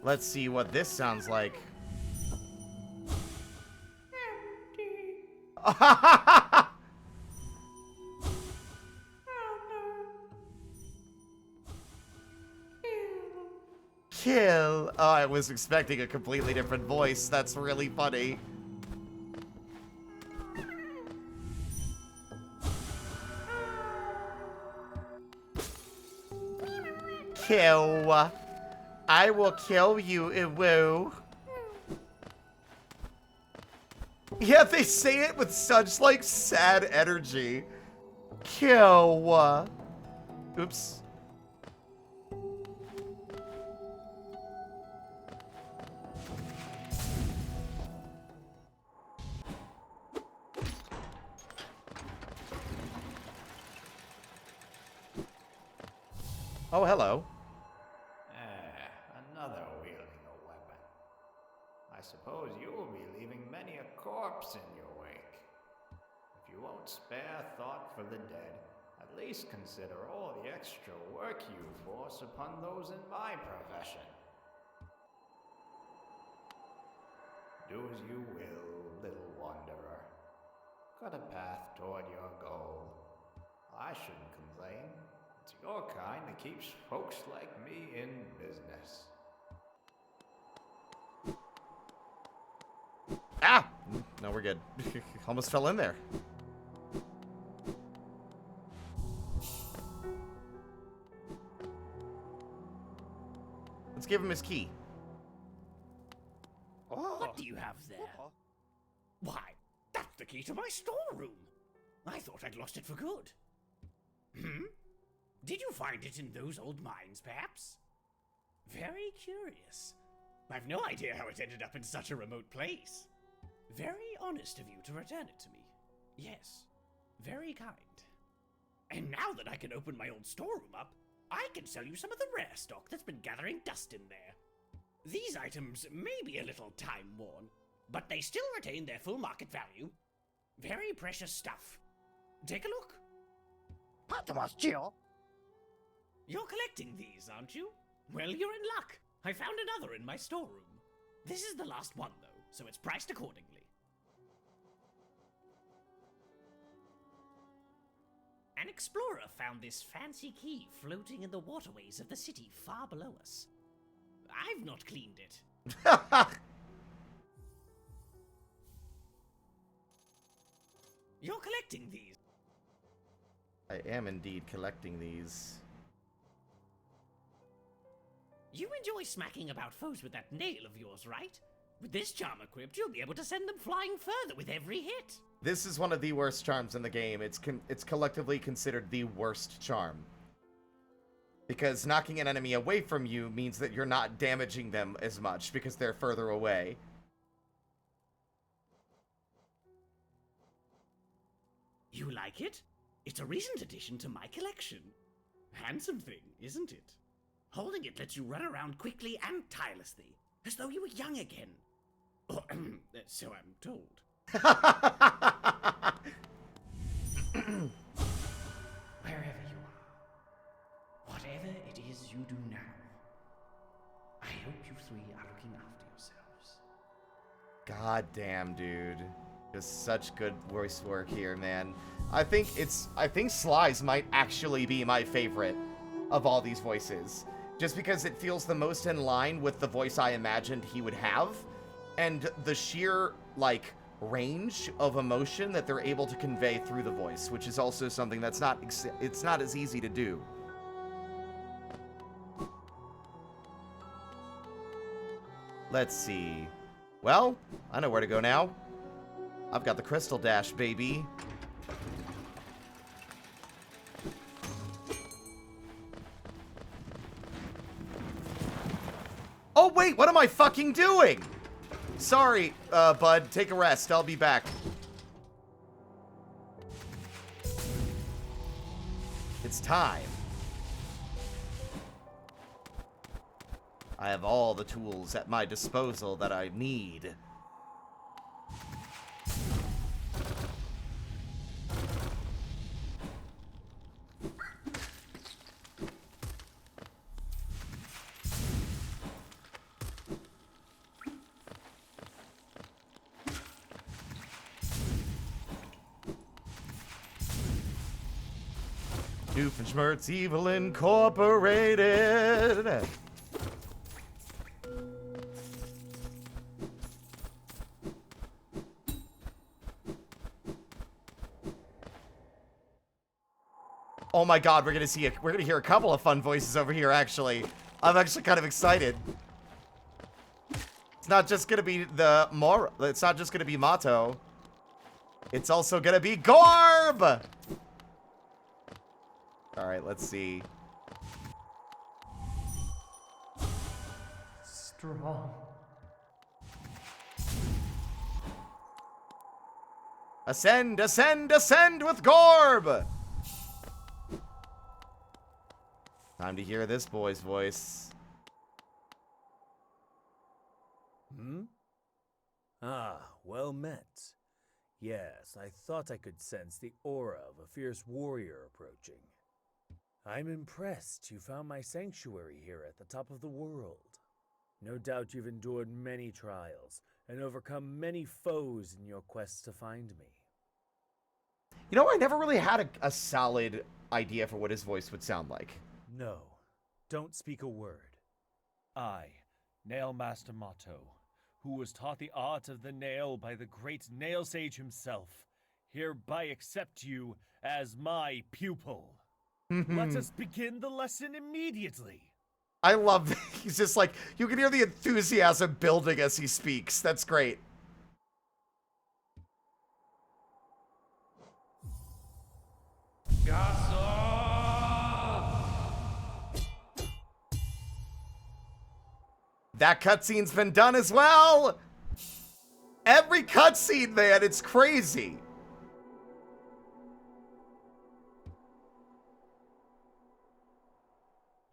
Let's see what this sounds like. Kill. Oh, I was expecting a completely different voice. That's really funny. Kill. I will kill you, Iwu. Yeah, they say it with such, like, sad energy. Kill. Oops. Oh, hello. Another wielding a weapon. I suppose you will be leaving many a corpse in your wake. If you won't spare thought for the dead, at least consider all the extra work you force upon those in my profession. Do as you will, little wanderer. Cut a path toward your goal. I shouldn't complain. It's your kind that keeps folks like me in business. Ah! No, we're good. Almost fell in there. Let's give him his key. What do you have there? Why, that's the key to my storeroom. I thought I'd lost it for good. Hmm? Did you find it in those old mines, perhaps? Very curious. I've no idea how it ended up in such a remote place. Very honest of you to return it to me. Yes, very kind. And now that I can open my old storeroom up, I can sell you some of the rare stock that's been gathering dust in there. These items may be a little time-worn, but they still retain their full market value. Very precious stuff. Take a look. You're collecting these, aren't you? Well, you're in luck. I found another in my storeroom. This is the last one, though, so it's priced accordingly. An explorer found this fancy key floating in the waterways of the city far below us. I've not cleaned it. You're collecting these. I am indeed collecting these. You enjoy smacking about foes with that nail of yours, right? With this charm equipped, you'll be able to send them flying further with every hit. This is one of the worst charms in the game. It's collectively considered the worst charm. Because knocking an enemy away from you means that you're not damaging them as much because they're further away. You like it? It's a recent addition to my collection. Handsome thing, isn't it? Holding it lets you run around quickly and tirelessly, as though you were young again. Or, so I'm told. Wherever you are, whatever it is you do now, I hope you three are looking after yourselves. God damn, dude. Just such good voice work here, man. I think Sly's might actually be my favorite of all these voices. Just because it feels the most in line with the voice I imagined he would have. And the sheer, like, range of emotion that they're able to convey through the voice, which is also something that's not as easy to do. Let's see. Well, I know where to go now. I've got the Crystal Dash, baby. Oh, wait, what am I fucking doing? Sorry, bud. Take a rest. I'll be back. It's time. I have all the tools at my disposal that I need. Doofenshmirtz Evil Incorporated. Oh my god, we're gonna hear a couple of fun voices over here, actually. I'm actually kind of excited. It's not just gonna be it's not just gonna be Mato. It's also gonna be Gorb! Alright, let's see. Strong. Ascend, ascend, ascend with Gorb! Time to hear this boy's voice. Ah, well met. Yes, I thought I could sense the aura of a fierce warrior approaching. I'm impressed you found my sanctuary here at the top of the world. No doubt you've endured many trials and overcome many foes in your quest to find me. You know, I never really had a solid idea for what his voice would sound like. No, don't speak a word. I, Nail Master Mato, who was taught the art of the nail by the great nail sage himself, hereby accept you as my pupil. Let us begin the lesson immediately. I love that. He's just like, you can hear the enthusiasm building as he speaks. That's great. Gasa! That cutscene's been done as well! Every cutscene, man, it's crazy!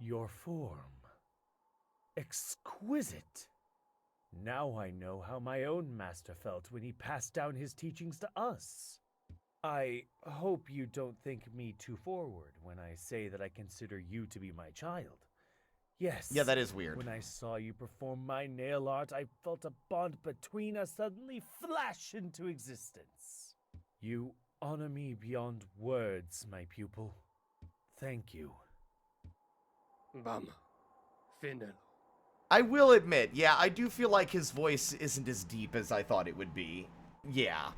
Your form. Exquisite. Now I know how my own master felt when he passed down his teachings to us. I hope you don't think me too forward when I say that I consider you to be my child. Yes. Yeah, that is weird. When I saw you perform my nail art, I felt a bond between us suddenly flash into existence. You honor me beyond words, my pupil. Thank you. I will admit, yeah, I do feel like his voice isn't as deep as I thought it would be. Yeah.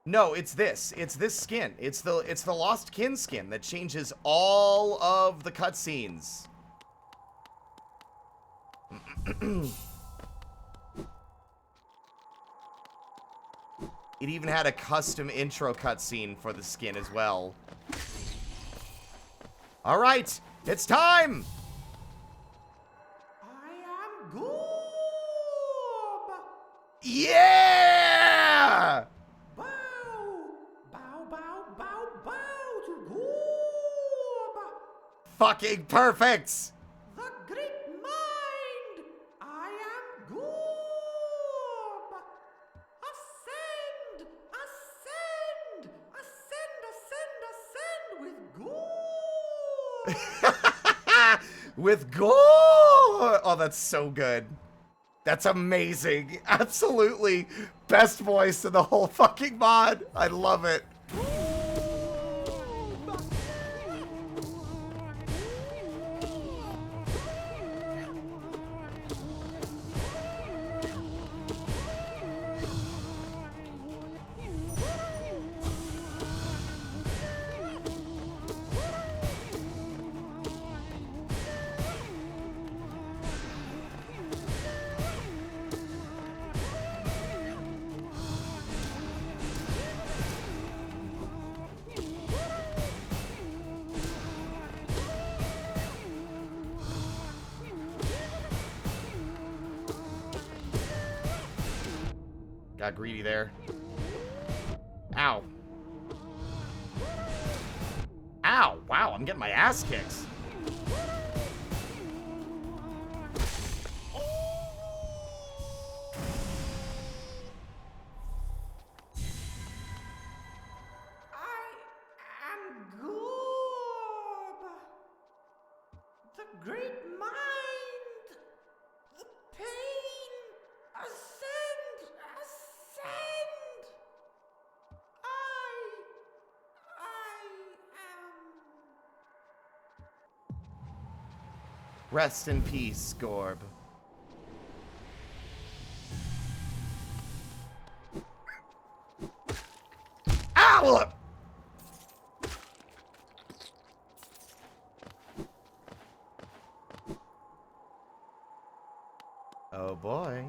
No, it's this. It's this skin. It's the Lost Kin skin that changes all of the cutscenes. It even had a custom intro cutscene for the skin as well. All right, it's time. I am Goob! Yeah! Bow! Bow, bow, bow, bow to Goob! Fucking perfect! The great mind! I am Goob! Ascend! Ascend! Ascend, ascend, ascend with Goob! With gore! Oh, that's so good. That's amazing. Absolutely best voice in the whole fucking mod. I love it. Got greedy there. Ow. Ow, wow, I'm getting my ass kicked. The great mind! The pain! Ascend! Ascend! Rest in peace, Gorb. Ow! Oh boy.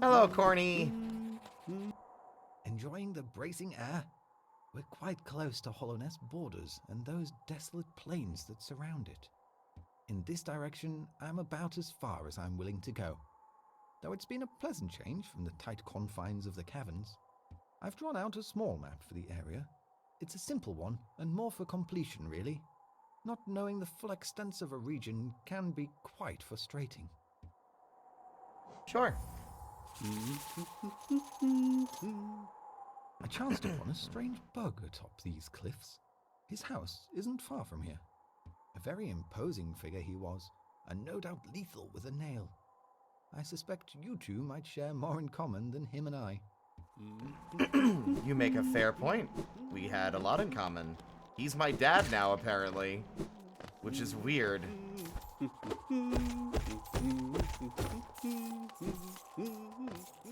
Hello, Corny. Enjoying the bracing air? We're quite close to Hollowness borders and those desolate plains that surround it. In this direction, I'm about as far as I'm willing to go. Though it's been a pleasant change from the tight confines of the caverns. I've drawn out a small map for the area. It's a simple one, and more for completion, really. Not knowing the full extent of a region can be quite frustrating. Sure. I chanced upon a strange bug atop these cliffs. His house isn't far from here. A very imposing figure he was, and no doubt lethal with a nail. I suspect you two might share more in common than him and I. You make a fair point. We had a lot in common. He's my dad now, apparently. Which is weird.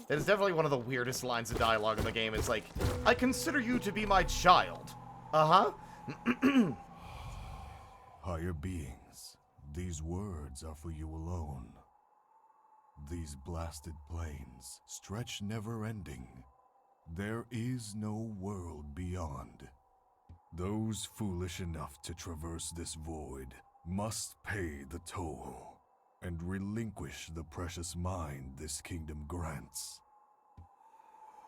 It is definitely one of the weirdest lines of dialogue in the game. It's like, I consider you to be my child. Uh-huh. Higher beings, These words are for you alone. These blasted plains stretch never-ending. There is no world beyond. Those foolish enough to traverse this void must pay the toll and relinquish the precious mind this kingdom grants.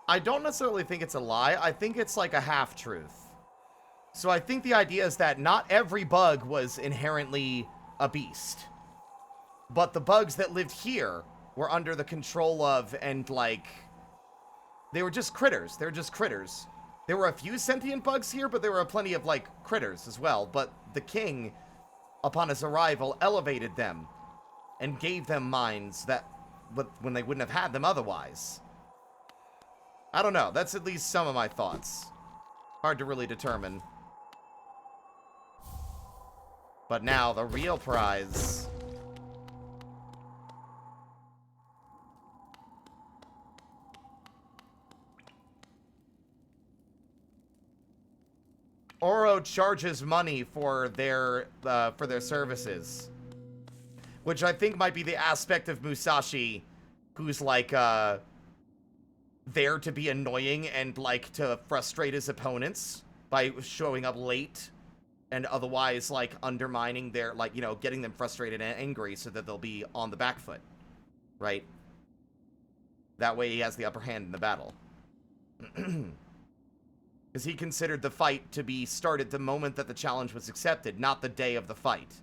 I don't necessarily think it's a lie. I think it's like a half-truth. So I think the idea is that not every bug was inherently a beast. But the bugs that lived here were under the control of and, like, they were just critters. They were just critters. There were a few sentient bugs here, but there were plenty of, like, critters as well. But the king, upon his arrival, elevated them and gave them minds that, when they wouldn't have had them otherwise. I don't know. That's at least some of my thoughts. Hard to really determine. But now, the real prize. Oro charges money for their services. Which I think might be the aspect of Musashi who's like, there to be annoying and like to frustrate his opponents by showing up late and otherwise like undermining their, like, you know, getting them frustrated and angry so that they'll be on the back foot, right? That way he has the upper hand in the battle. Because he considered the fight to be started the moment that the challenge was accepted, not the day of the fight.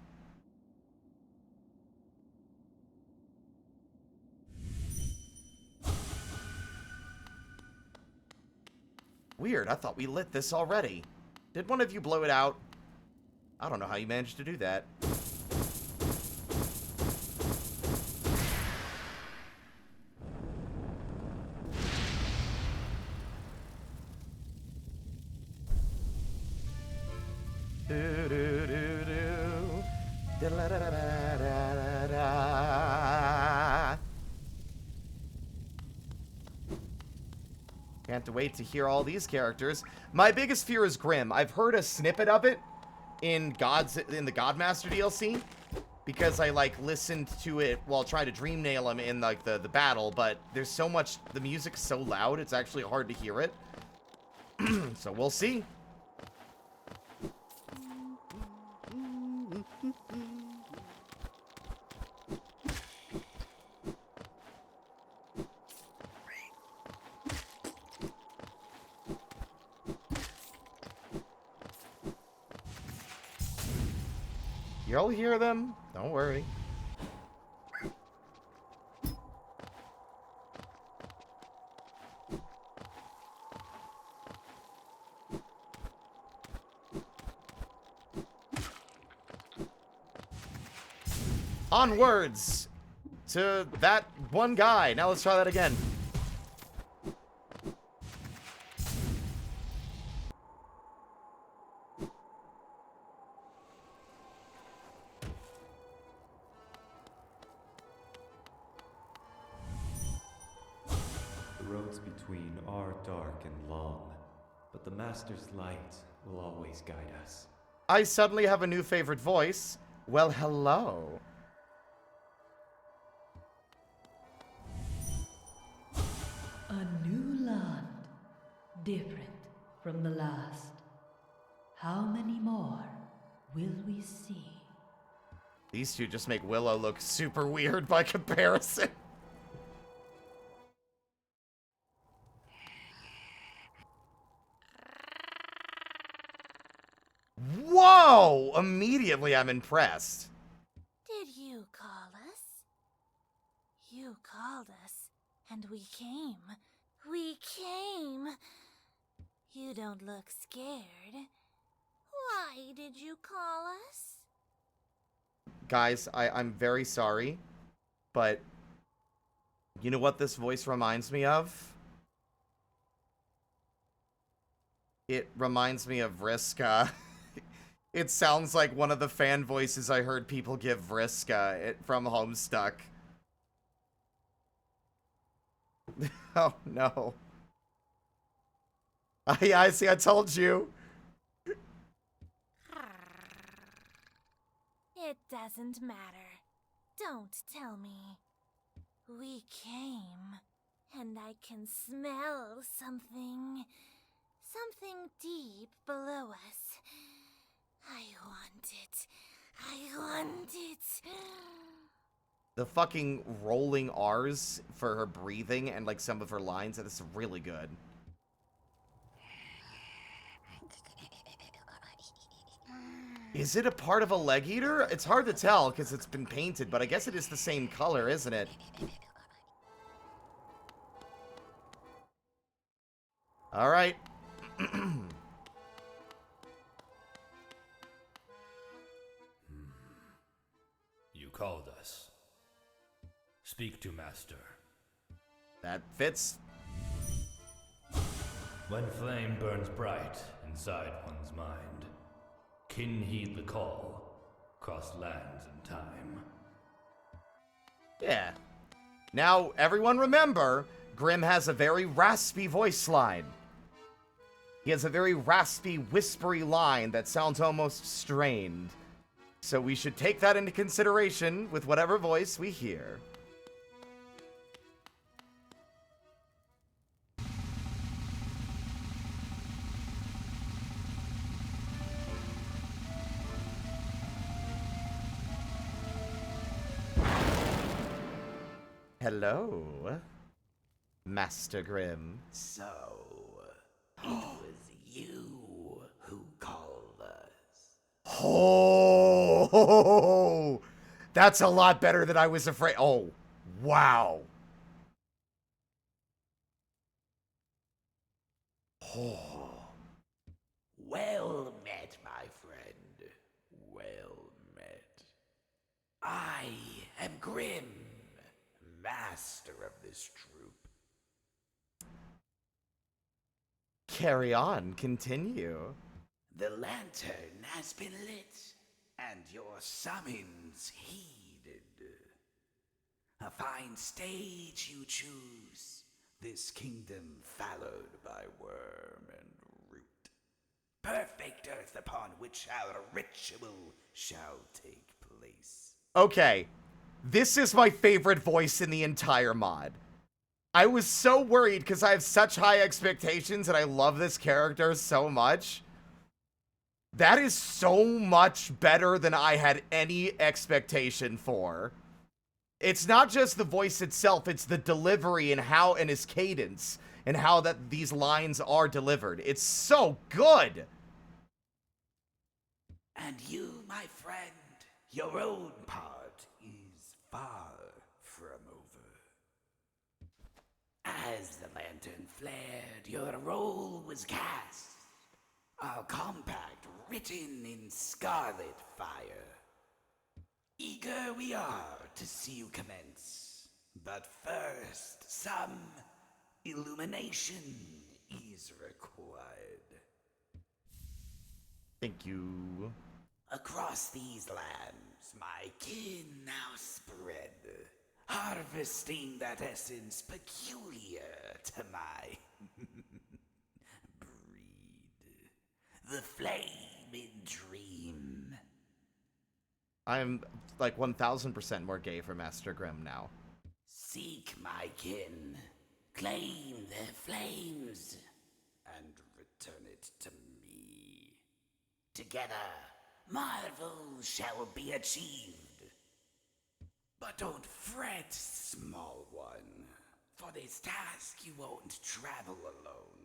Weird, I thought we lit this already. Did one of you blow it out? I don't know how you managed to do that. Can't wait to hear all these characters. My biggest fear is Grimm. I've heard a snippet of it in the Godmaster DLC because I like listened to it while trying to dream nail him in like the battle, but there's so much, the music's so loud, it's actually hard to hear it. So we'll see. You'll hear them. Don't worry. Onwards to that one guy. Now let's try that again. The roads between are dark and long, but the Master's light will always guide us. I suddenly have a new favorite voice. Well, hello. A new land, different from the last. How many more will we see? These two just make Willow look super weird by comparison. Whoa! Immediately I'm impressed. Did you call us? You called us, and we came. We came. You don't look scared. Why did you call us? Guys, I'm very sorry, but you know what this voice reminds me of? It reminds me of Vriska. It sounds like one of the fan voices I heard people give Vriska from Homestuck. Oh, no. I see, I told you. It doesn't matter. Don't tell me. We came, and I can smell something. Something deep below us. I want it. I want it. The fucking rolling R's for her breathing and, like, some of her lines, that's really good. Is it a part of a leg eater? It's hard to tell because it's been painted, but I guess it is the same color, isn't it? All right. You called us. Speak to Master. That fits. When flame burns bright inside one's mind, kin heed the call, cross lands and time. Yeah. Now, everyone remember, Grimm has a very raspy voice line. He has a very raspy, whispery line that sounds almost strained. So we should take that into consideration with whatever voice we hear. Hello, Master Grimm. So, it was you who called us. Oh, that's a lot better than I was afraid. Oh, wow. Oh. Well met, my friend. Well met. I am Grimm, master of this troop. Carry on, continue. The lantern has been lit, and your summons heeded. A fine stage you choose, this kingdom fallowed by worm and root. Perfect earth upon which our ritual shall take place. Okay, this is my favorite voice in the entire mod. I was so worried because I have such high expectations and I love this character so much. That is so much better than I had any expectation for. It's not just the voice itself, it's the delivery and how, and his cadence, and how that these lines are delivered. It's so good! And you, my friend, your own part is far from over. As the lantern flared, your role was cast. Our compact written in scarlet fire. Eager we are to see you commence. But first, some illumination is required. Thank you. Across these lands, my kin now spread, harvesting that essence peculiar to my breed. The flame in dream. I'm like 1000% more gay for Master Grimm now. Seek my kin, claim their flames, and return it to me. Together, marvels shall be achieved. But don't fret, small one. For this task you won't travel alone.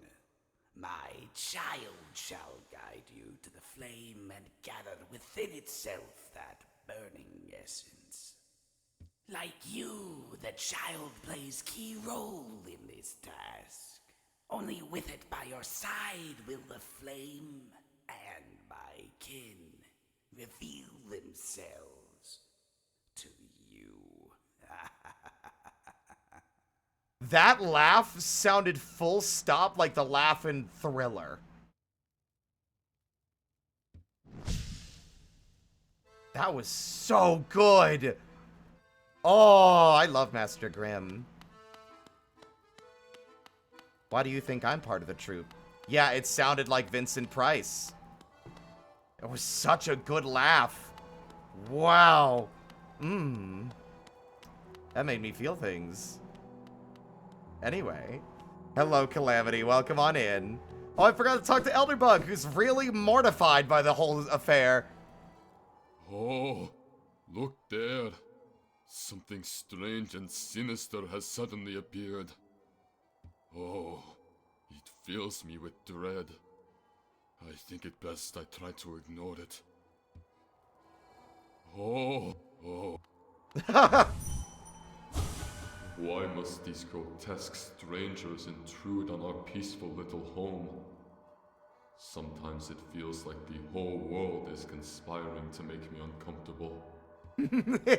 My child shall guide you to the flame and gather within itself that burning essence. Like you, the child plays key role in this task. Only with it by your side will the flame and my kin reveal themselves to you. That laugh sounded full stop like the laugh in Thriller. That was so good. Oh, I love Master Grimm. Why do you think I'm part of the troupe? Yeah, it sounded like Vincent Price. It was such a good laugh. Wow. Mmm. That made me feel things. Anyway. Hello, Calamity. Welcome on in. Oh, I forgot to talk to Elderbug, who's really mortified by the whole affair. Oh, look there. Something strange and sinister has suddenly appeared. Oh, it fills me with dread. I think it best I try to ignore it. Oh. Why must these grotesque strangers intrude on our peaceful little home? Sometimes it feels like the whole world is conspiring to make me uncomfortable.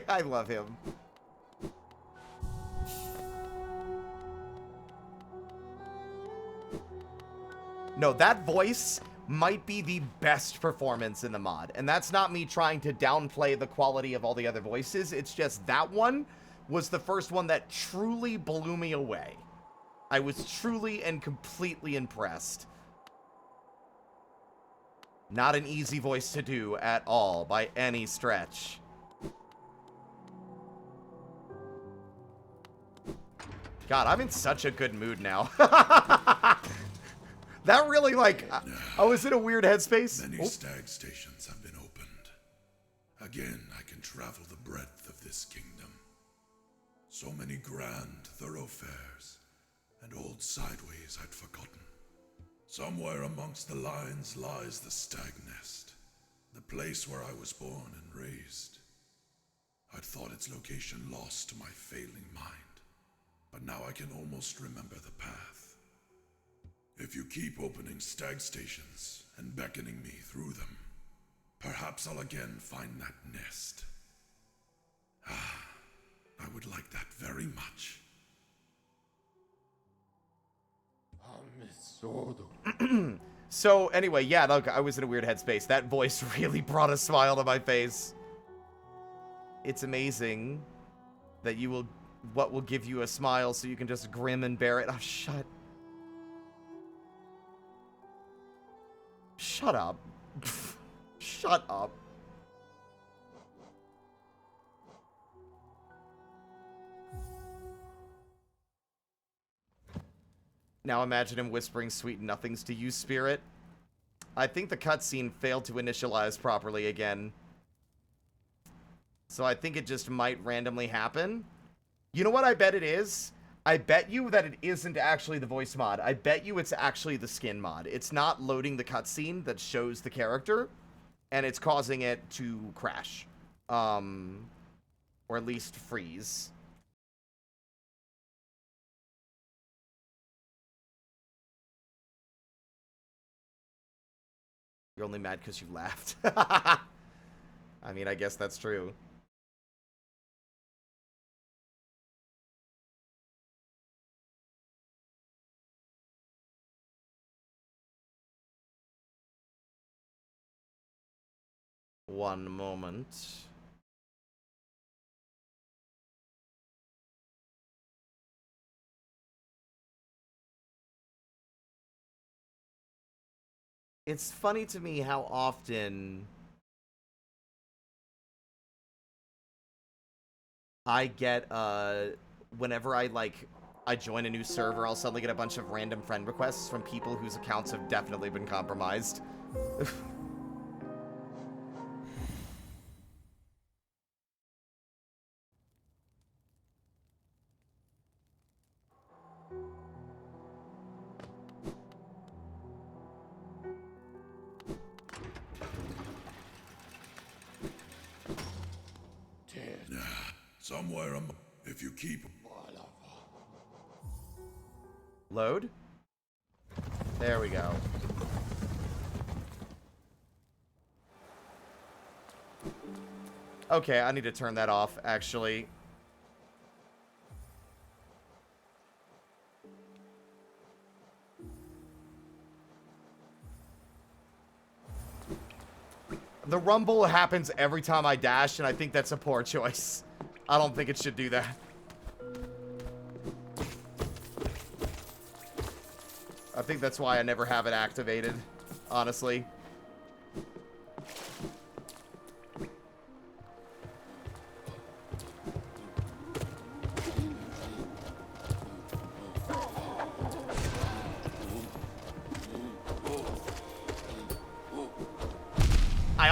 I love him. No, that voice might be the best performance in the mod. And that's not me trying to downplay the quality of all the other voices. It's just that one was the first one that truly blew me away. I was truly and completely impressed. Not an easy voice to do at all, by any stretch. God, I'm in such a good mood now. That really, like, I was in a weird headspace. Many stag stations have been opened. Again, I can travel the breadth of this kingdom. So many grand thoroughfares and old sideways I'd forgotten. Somewhere amongst the lines lies the stag nest, the place where I was born and raised. I'd thought its location lost to my failing mind, but now I can almost remember the path. If you keep opening stag stations and beckoning me through them, perhaps I'll again find that nest. Ah, I would like that very much. So, anyway, yeah, look, I was in a weird headspace. That voice really brought a smile to my face. It's amazing that what will give you a smile so you can just grin and bear it. Oh, Shut up. Shut up. Now imagine him whispering sweet nothings to you, Spirit. I think the cutscene failed to initialize properly again. So I think it just might randomly happen. You know what I bet it is? I bet you that it isn't actually the voice mod. I bet you it's actually the skin mod. It's not loading the cutscene that shows the character, and it's causing it to crash. Or at least freeze. You're only mad because you laughed. I mean, I guess that's true. One moment. It's funny to me how often I get, whenever I join a new server, I'll suddenly get a bunch of random friend requests from people whose accounts have definitely been compromised. Somewhere if you keep... Load? There we go. Okay, I need to turn that off, actually. The rumble happens every time I dash, and I think that's a poor choice. I don't think it should do that. I think that's why I never have it activated, honestly.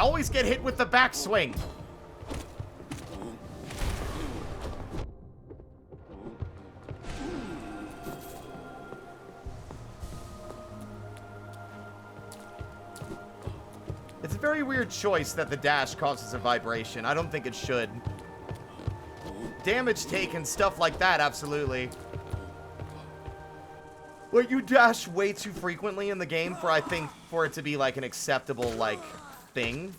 always get hit with the backswing. It's a very weird choice that the dash causes a vibration. I don't think it should. Damage taken, stuff like that, absolutely. Like, you dash way too frequently in the game for, I think, for it to be, like, an acceptable, like, thing.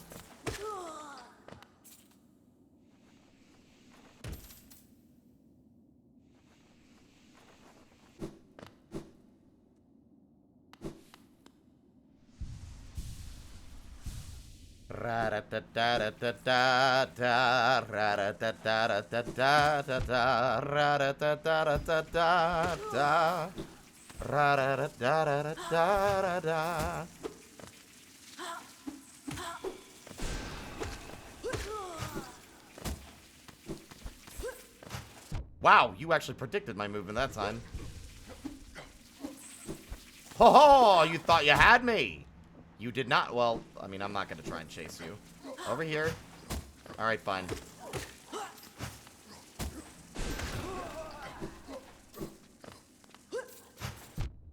Wow, you actually predicted my movement that time. Ho ho! You thought you had me! You did not. Well, I mean, I'm not gonna try and chase you. Over here. Alright, fine.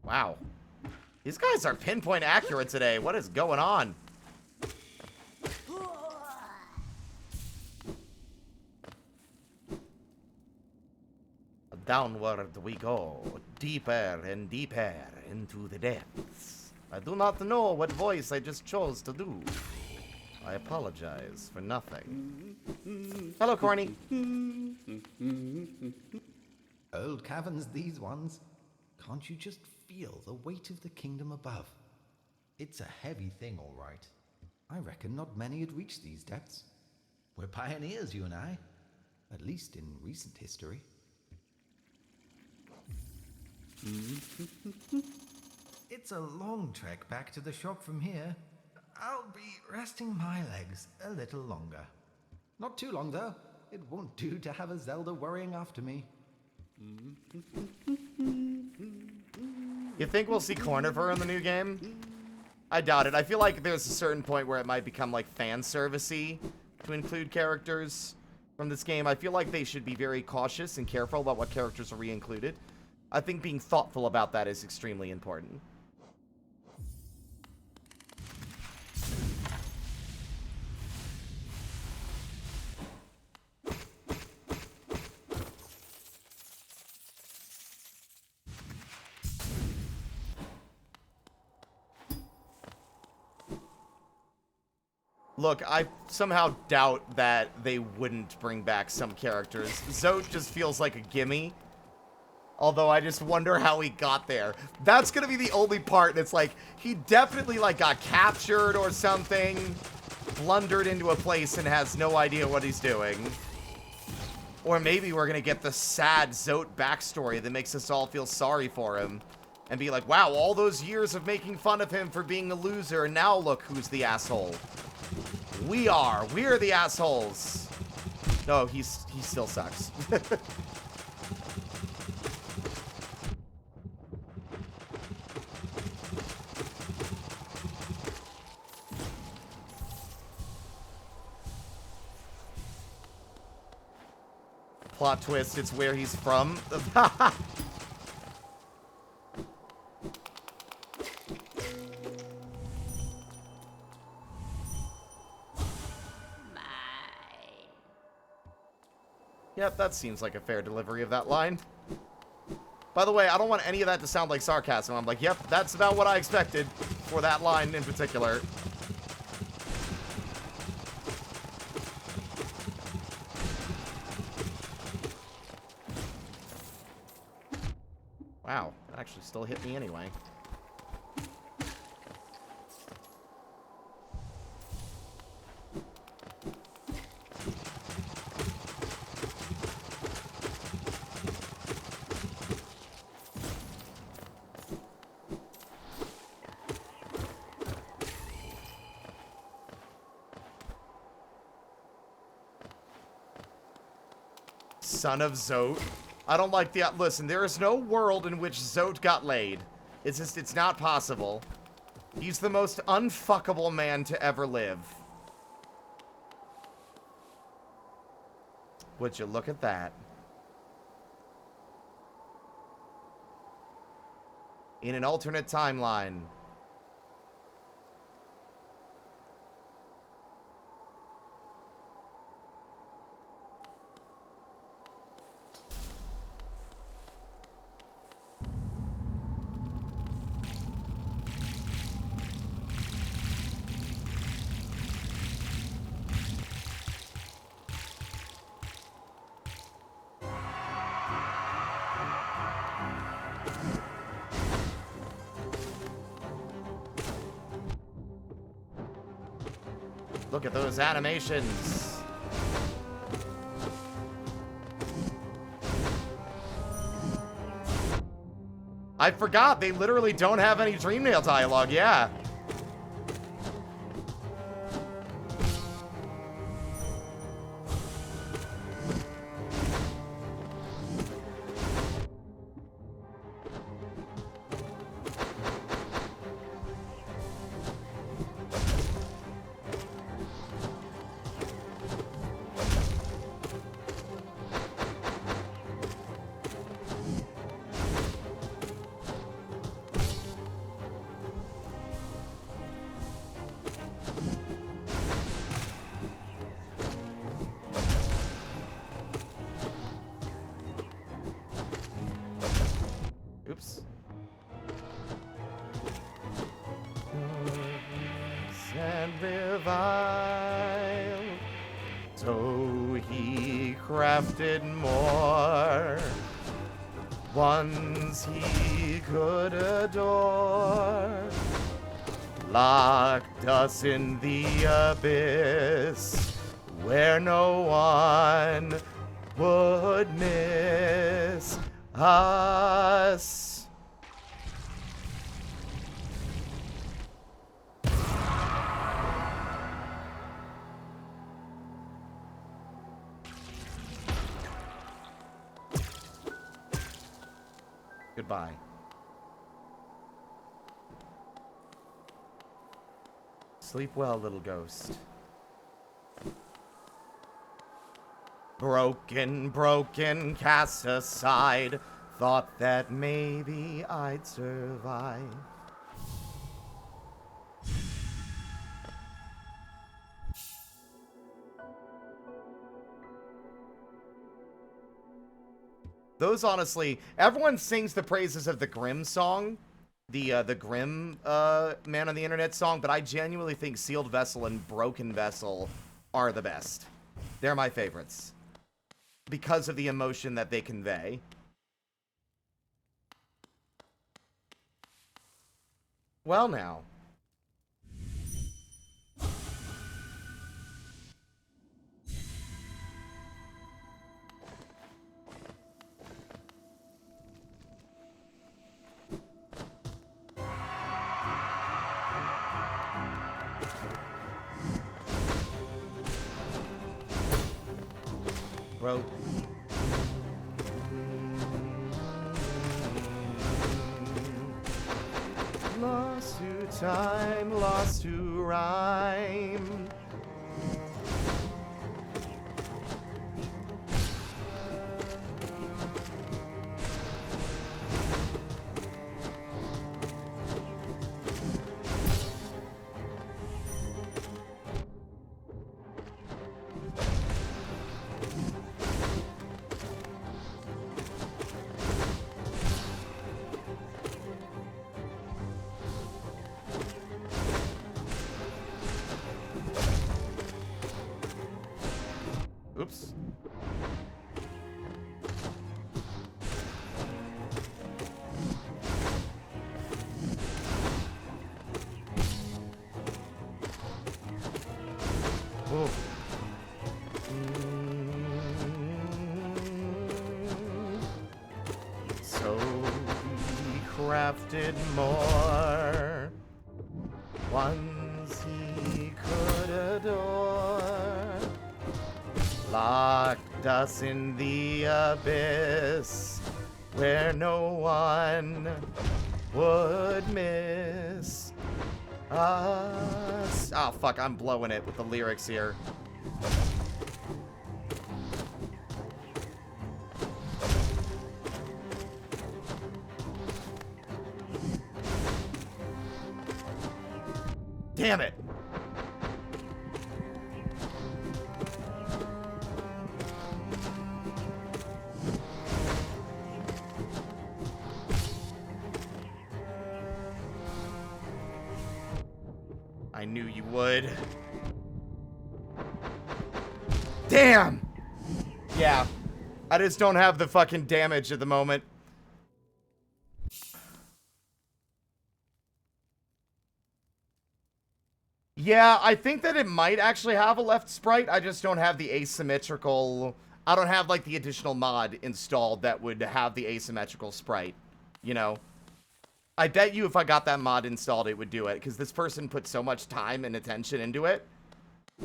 Wow. These guys are pinpoint accurate today. What is going on? Downward we go, deeper and deeper into the depths. I do not know what voice I just chose to do. I apologize for nothing. Hello, Corny. Old caverns, these ones. Can't you just feel the weight of the kingdom above? It's a heavy thing, all right. I reckon not many had reached these depths. We're pioneers, you and I. At least in recent history. It's a long trek back to the shop from here. I'll be resting my legs a little longer. Not too long, though. It won't do to have a Zelda worrying after me. You think we'll see Cornifer in the new game? I doubt it. I feel like there's a certain point where it might become, like, fan service-y to include characters from this game. I feel like they should be very cautious and careful about what characters are re-included. I think being thoughtful about that is extremely important. Look, I somehow doubt that they wouldn't bring back some characters. Zote just feels like a gimme. Although I just wonder how he got there. That's gonna be the only part, and it's like, he definitely, like, got captured or something, blundered into a place and has no idea what he's doing. Or maybe we're gonna get the sad Zote backstory that makes us all feel sorry for him. And be like, wow, all those years of making fun of him for being a loser, and now look who's the asshole. We're the assholes. No, he still sucks. Plot twist, it's where he's from. Yep, that seems like a fair delivery of that line. By the way, I don't want any of that to sound like sarcasm. I'm like, yep, that's about what I expected for that line in particular. Wow, that actually still hit me anyway. Son of Zote. I don't like the... Listen, there is no world in which Zote got laid. It's just, it's not possible. He's the most unfuckable man to ever live. Would you look at that? In an alternate timeline. Look at those animations. I forgot, they literally don't have any Dreamnail dialogue, yeah. Oops. And revile, so he crafted more, ones he could adore, locked us in the abyss, where no one would miss us. Goodbye. Sleep well, little ghost. Broken, broken, cast aside. Thought that maybe I'd survive. Those, honestly, everyone sings the praises of the Grimm song, the Grimm Man on the Internet song, but I genuinely think Sealed Vessel and Broken Vessel are the best. They're my favorites because of the emotion that they convey. Well, now. Broke. Lost to time, lost to rhyme. Oops. Oh. So he crafted more, ones he could adore, locked us in the abyss, where no one would miss us. Oh, fuck, I'm blowing it with the lyrics here. Damn it. I knew you would. Damn! Yeah. I just don't have the fucking damage at the moment. Yeah, I think that it might actually have a left sprite. I just don't have the asymmetrical... I don't have, like, the additional mod installed that would have the asymmetrical sprite. You know? I bet you if I got that mod installed, it would do it. Because this person put so much time and attention into it.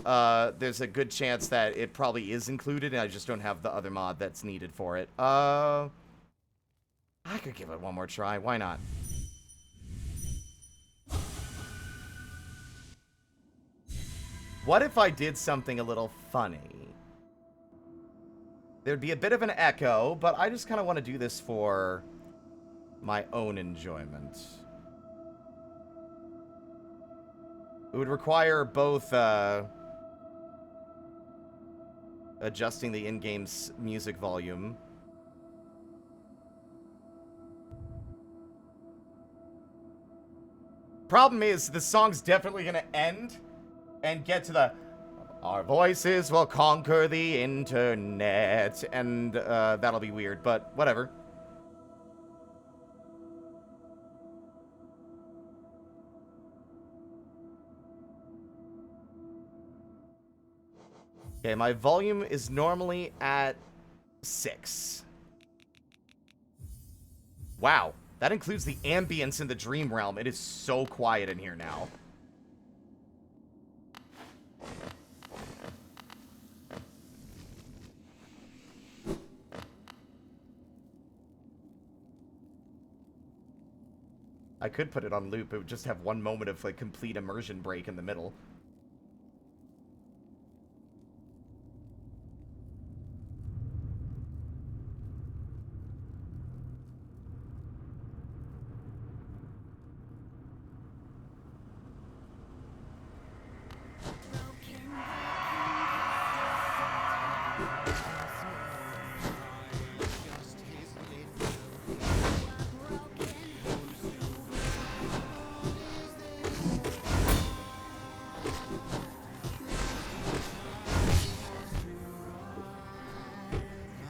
There's a good chance that it probably is included, and I just don't have the other mod that's needed for it. I could give it one more try. Why not? What if I did something a little funny? There'd be a bit of an echo, but I just kind of want to do this for my own enjoyment. It would require both, adjusting the in-game music volume. Problem is, the song's definitely gonna end and get to the "Our voices will conquer the internet," and that'll be weird, but whatever. Okay, my volume is normally at 6. Wow, that includes the ambience in the dream realm. It is so quiet in here now. I could put it on loop. It would just have one moment of, like, complete immersion break in the middle.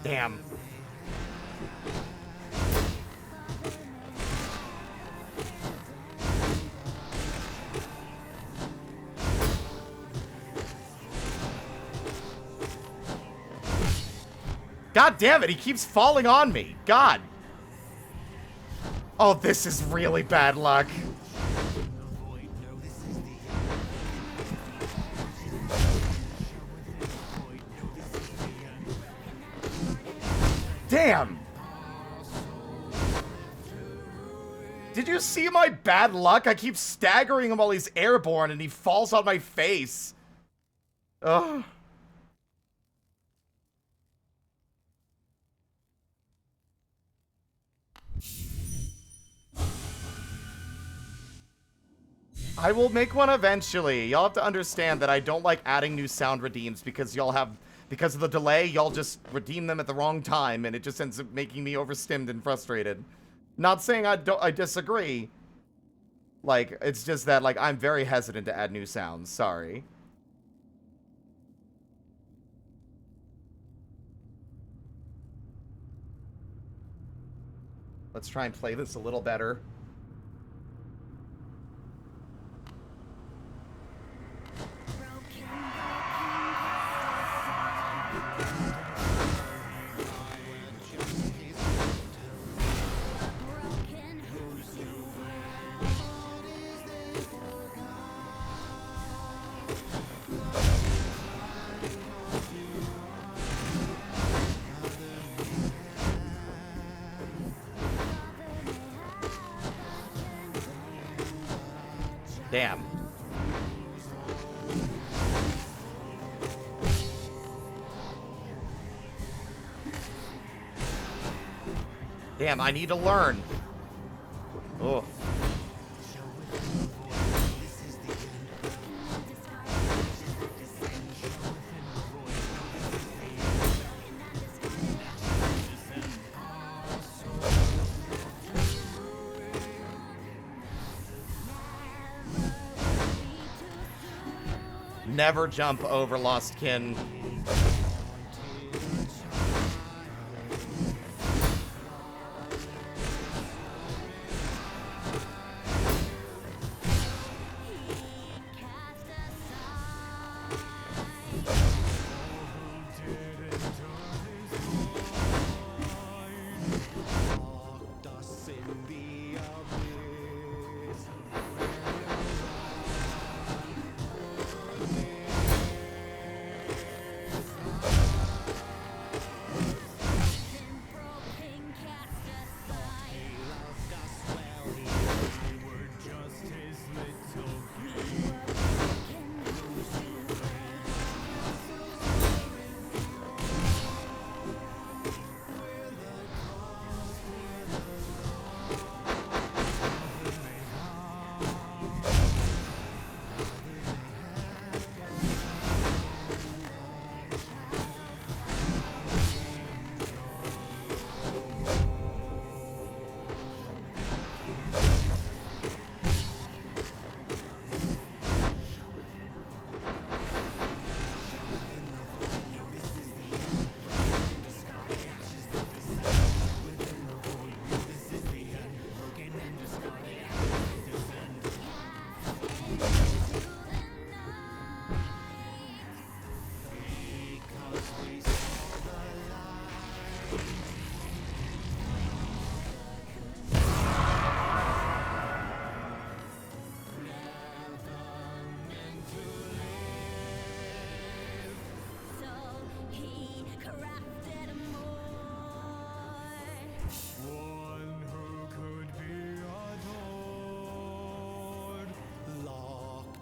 Damn. God damn it, he keeps falling on me. God. Oh, this is really bad luck. Damn! Did you see my bad luck? I keep staggering him while he's airborne and he falls on my face. Ugh. I will make one eventually. Y'all have to understand that I don't like adding new sound redeems because y'all have... Because of the delay, y'all just redeem them at the wrong time, and it just ends up making me overstimmed and frustrated. Not saying I disagree. Like, it's just that, like, I'm very hesitant to add new sounds. Sorry. Let's try and play this a little better. Damn. Damn, I need to learn. Oh. Never jump over Lost Kin.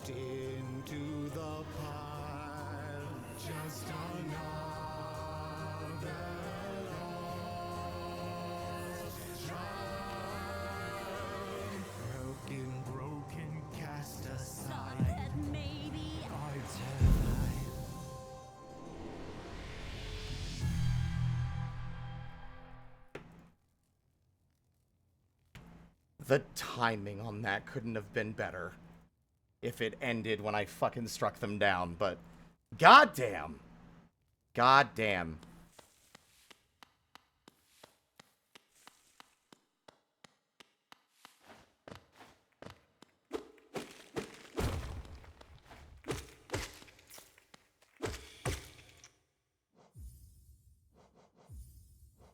Into the pile, just another lost child. Broken, cast aside. That maybe our time. The timing on that couldn't have been better. If it ended when I fucking struck them down, but goddamn. Goddamn.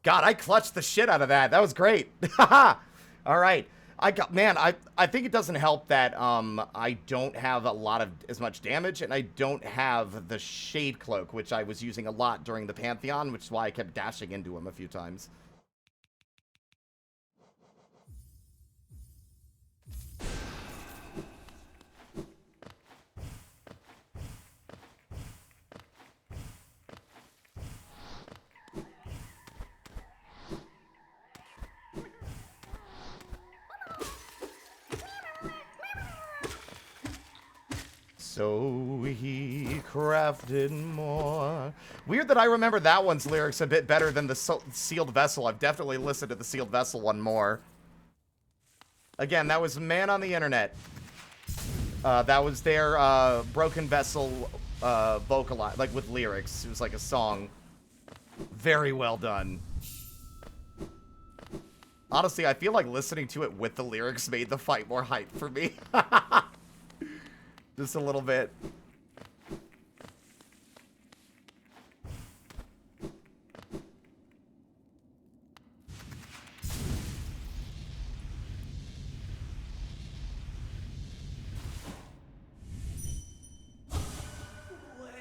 God, I clutched the shit out of that. That was great. All right. I think it doesn't help that I don't have a lot of as much damage, and I don't have the Shade Cloak, which I was using a lot during the Pantheon, which is why I kept dashing into him a few times. So he crafted more. Weird that I remember that one's lyrics a bit better than the Sealed Vessel. I've definitely listened to the Sealed Vessel one more. Again, that was Man on the Internet. That was their Broken Vessel vocalize, like with lyrics. It was like a song. Very well done. Honestly, I feel like listening to it with the lyrics made the fight more hype for me. Just a little bit. Where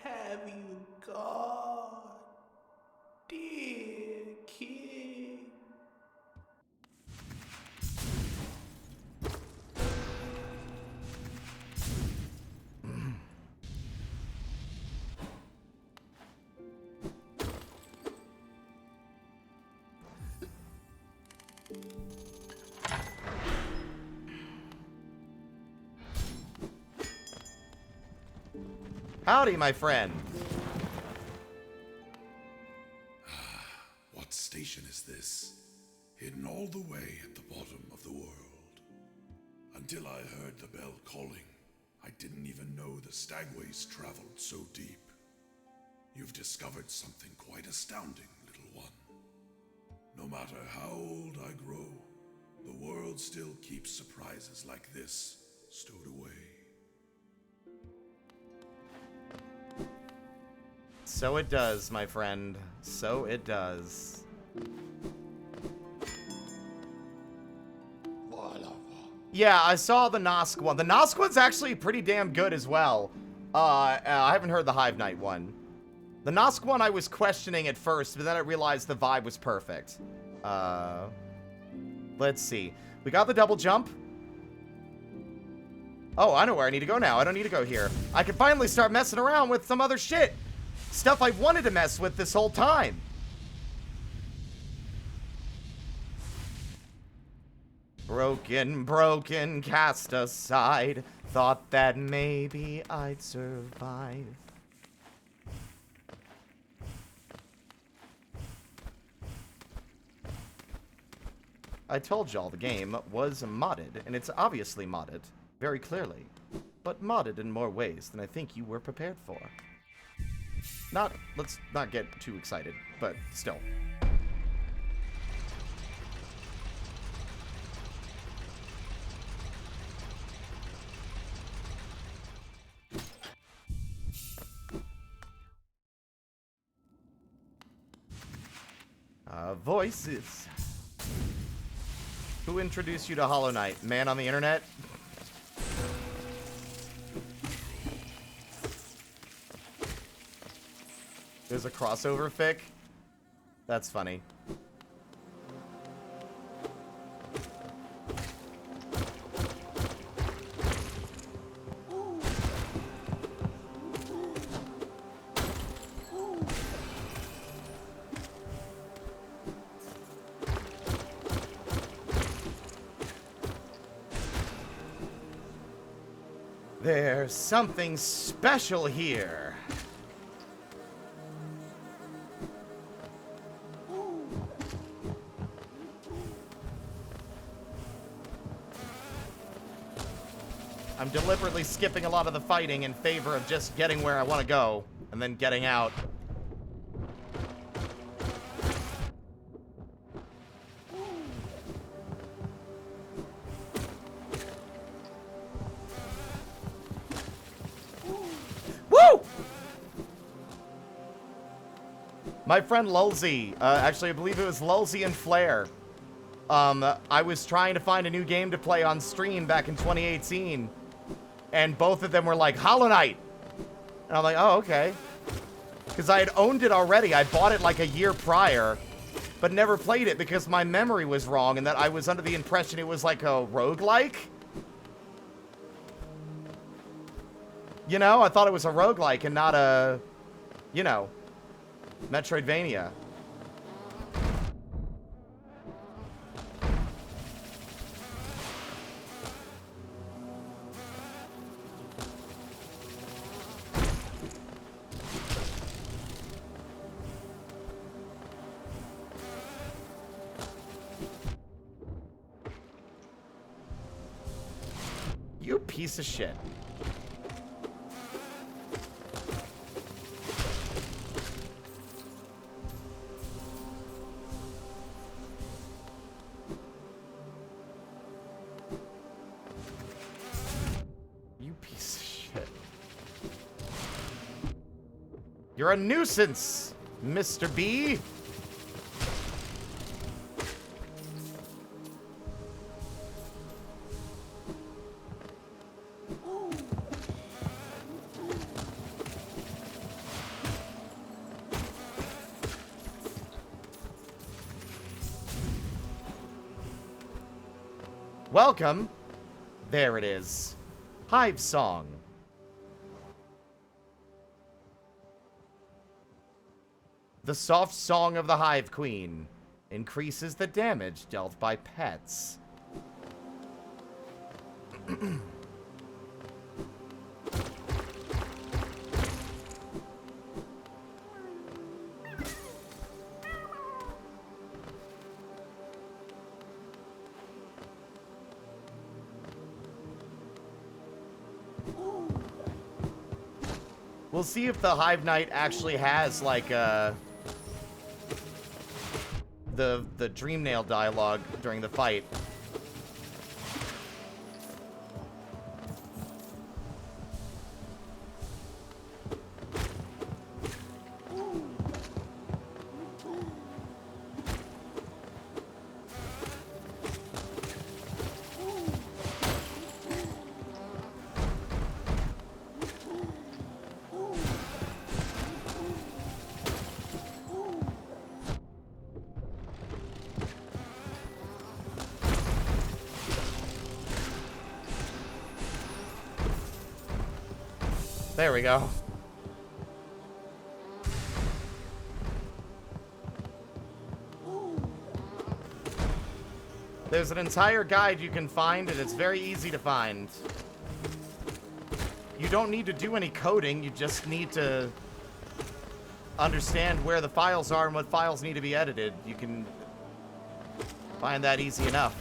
have you gone, dear king? Howdy, my friend. What station is this? Hidden all the way at the bottom of the world. Until I heard the bell calling, I didn't even know the stagways traveled so deep. You've discovered something quite astounding, little one. No matter how old I grow, the world still keeps surprises like this stowed away. So it does, my friend. So it does. Yeah, I saw the Nosk one. The Nosk one's actually pretty damn good as well. I haven't heard the Hive Knight one. The Nosk one I was questioning at first, but then I realized the vibe was perfect. Let's see. We got the double jump. Oh, I know where I need to go now. I don't need to go here. I can finally start messing around with some other shit. Stuff I've wanted to mess with this whole time. Broken, broken, cast aside. Thought that maybe I'd survive. I told y'all the game was modded, and it's obviously modded, very clearly. But modded in more ways than I think you were prepared for. Let's not get too excited, but still. Voices. Who introduced you to Hollow Knight? Man on the internet? There's a crossover fic? That's funny. There's something special here. I'm deliberately skipping a lot of the fighting in favor of just getting where I want to go, and then getting out. Woo! My friend Lulzy, actually I believe it was Lulzy and Flair. I was trying to find a new game to play on stream back in 2018. And both of them were like, Hollow Knight! And I'm like, oh, okay. Because I had owned it already. I bought it like a year prior, but never played it because my memory was wrong and that I was under the impression it was like a roguelike. You know, I thought it was a roguelike and not a, you know, Metroidvania. You piece of shit. You piece of shit. You're a nuisance, Mr. B. Welcome. There it is. Hive Song. The soft song of the Hive Queen increases the damage dealt by pets. We'll see if the Hive Knight actually has, like, the Dream Nail dialogue during the fight. There we go. There's an entire guide you can find, and it's very easy to find. You don't need to do any coding, you just need to understand where the files are and what files need to be edited. You can find that easy enough.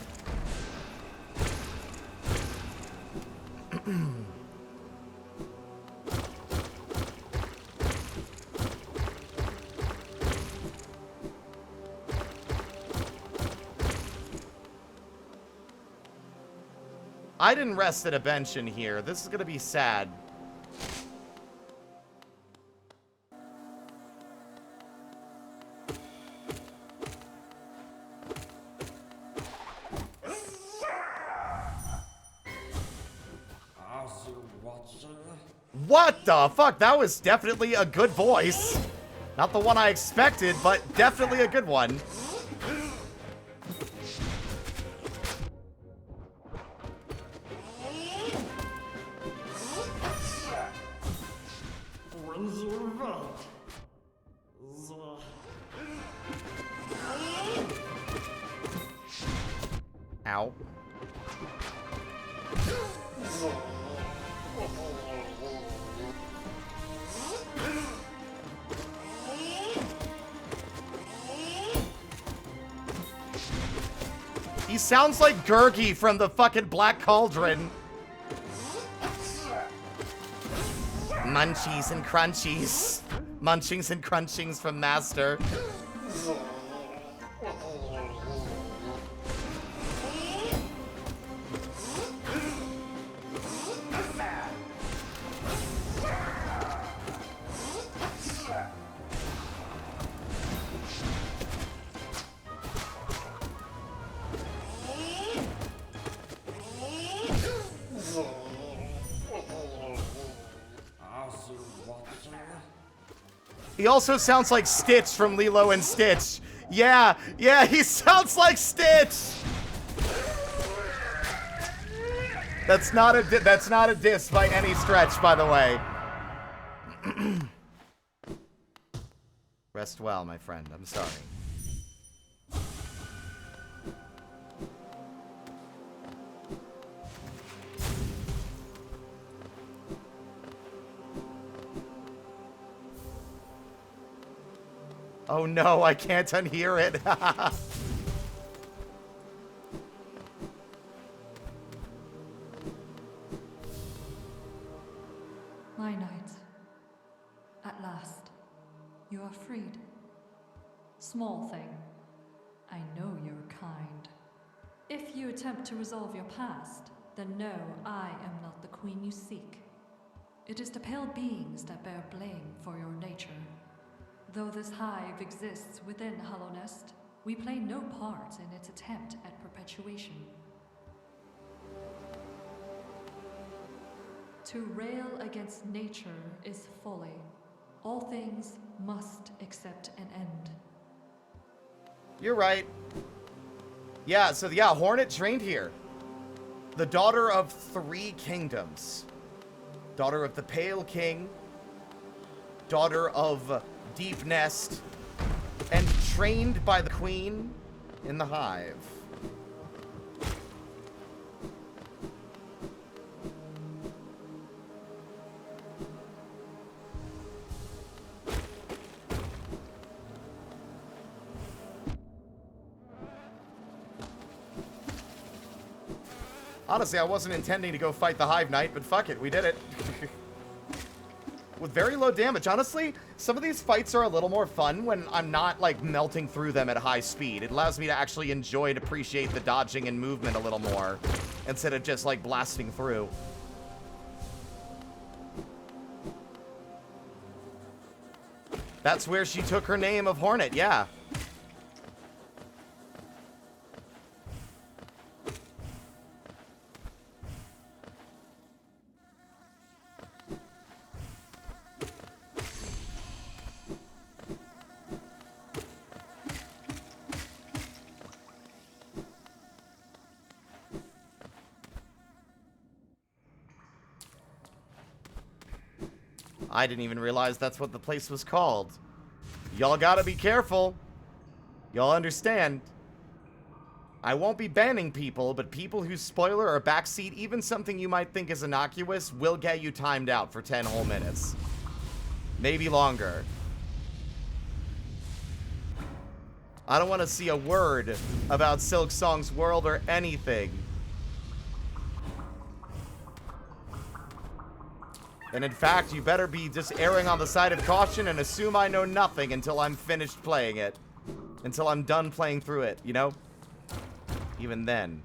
I didn't rest at a bench in here. This is gonna be sad. What the fuck? That was definitely a good voice. Not the one I expected, but definitely a good one. Ow. He sounds like Gurgi from the fucking Black Cauldron. Munchies and crunchies. Munchings and crunchings from Master. He also sounds like Stitch from Lilo and Stitch. Yeah, he sounds like Stitch. That's not a diss by any stretch, by the way. Rest well, my friend. I'm sorry. Oh no, I can't unhear it. My knight, at last, you are freed. Small thing, I know you're kind. If you attempt to resolve your past, then know I am not the queen you seek. It is the pale beings that bear blame for your nature. Though this hive exists within Hallownest, we play no part in its attempt at perpetuation. To rail against nature is folly. All things must accept an end. You're right. Yeah, so yeah, Hornet trained here. The daughter of 3 kingdoms. Daughter of the Pale King. Daughter of Deep Nest. And trained by the Queen in the Hive. Honestly, I wasn't intending to go fight the Hive Knight, but fuck it, we did it. With very low damage. Honestly, some of these fights are a little more fun when I'm not, like, melting through them at high speed. It allows me to actually enjoy and appreciate the dodging and movement a little more, instead of just, like, blasting through. That's where she took her name of Hornet, yeah. I didn't even realize that's what the place was called. Y'all gotta be careful. Y'all understand. I won't be banning people, but people who spoiler or backseat even something you might think is innocuous will get you timed out for 10 whole minutes. Maybe longer. I don't want to see a word about Silk Song's world or anything. And in fact, you better be just erring on the side of caution and assume I know nothing until I'm finished playing it. Until I'm done playing through it, you know? Even then.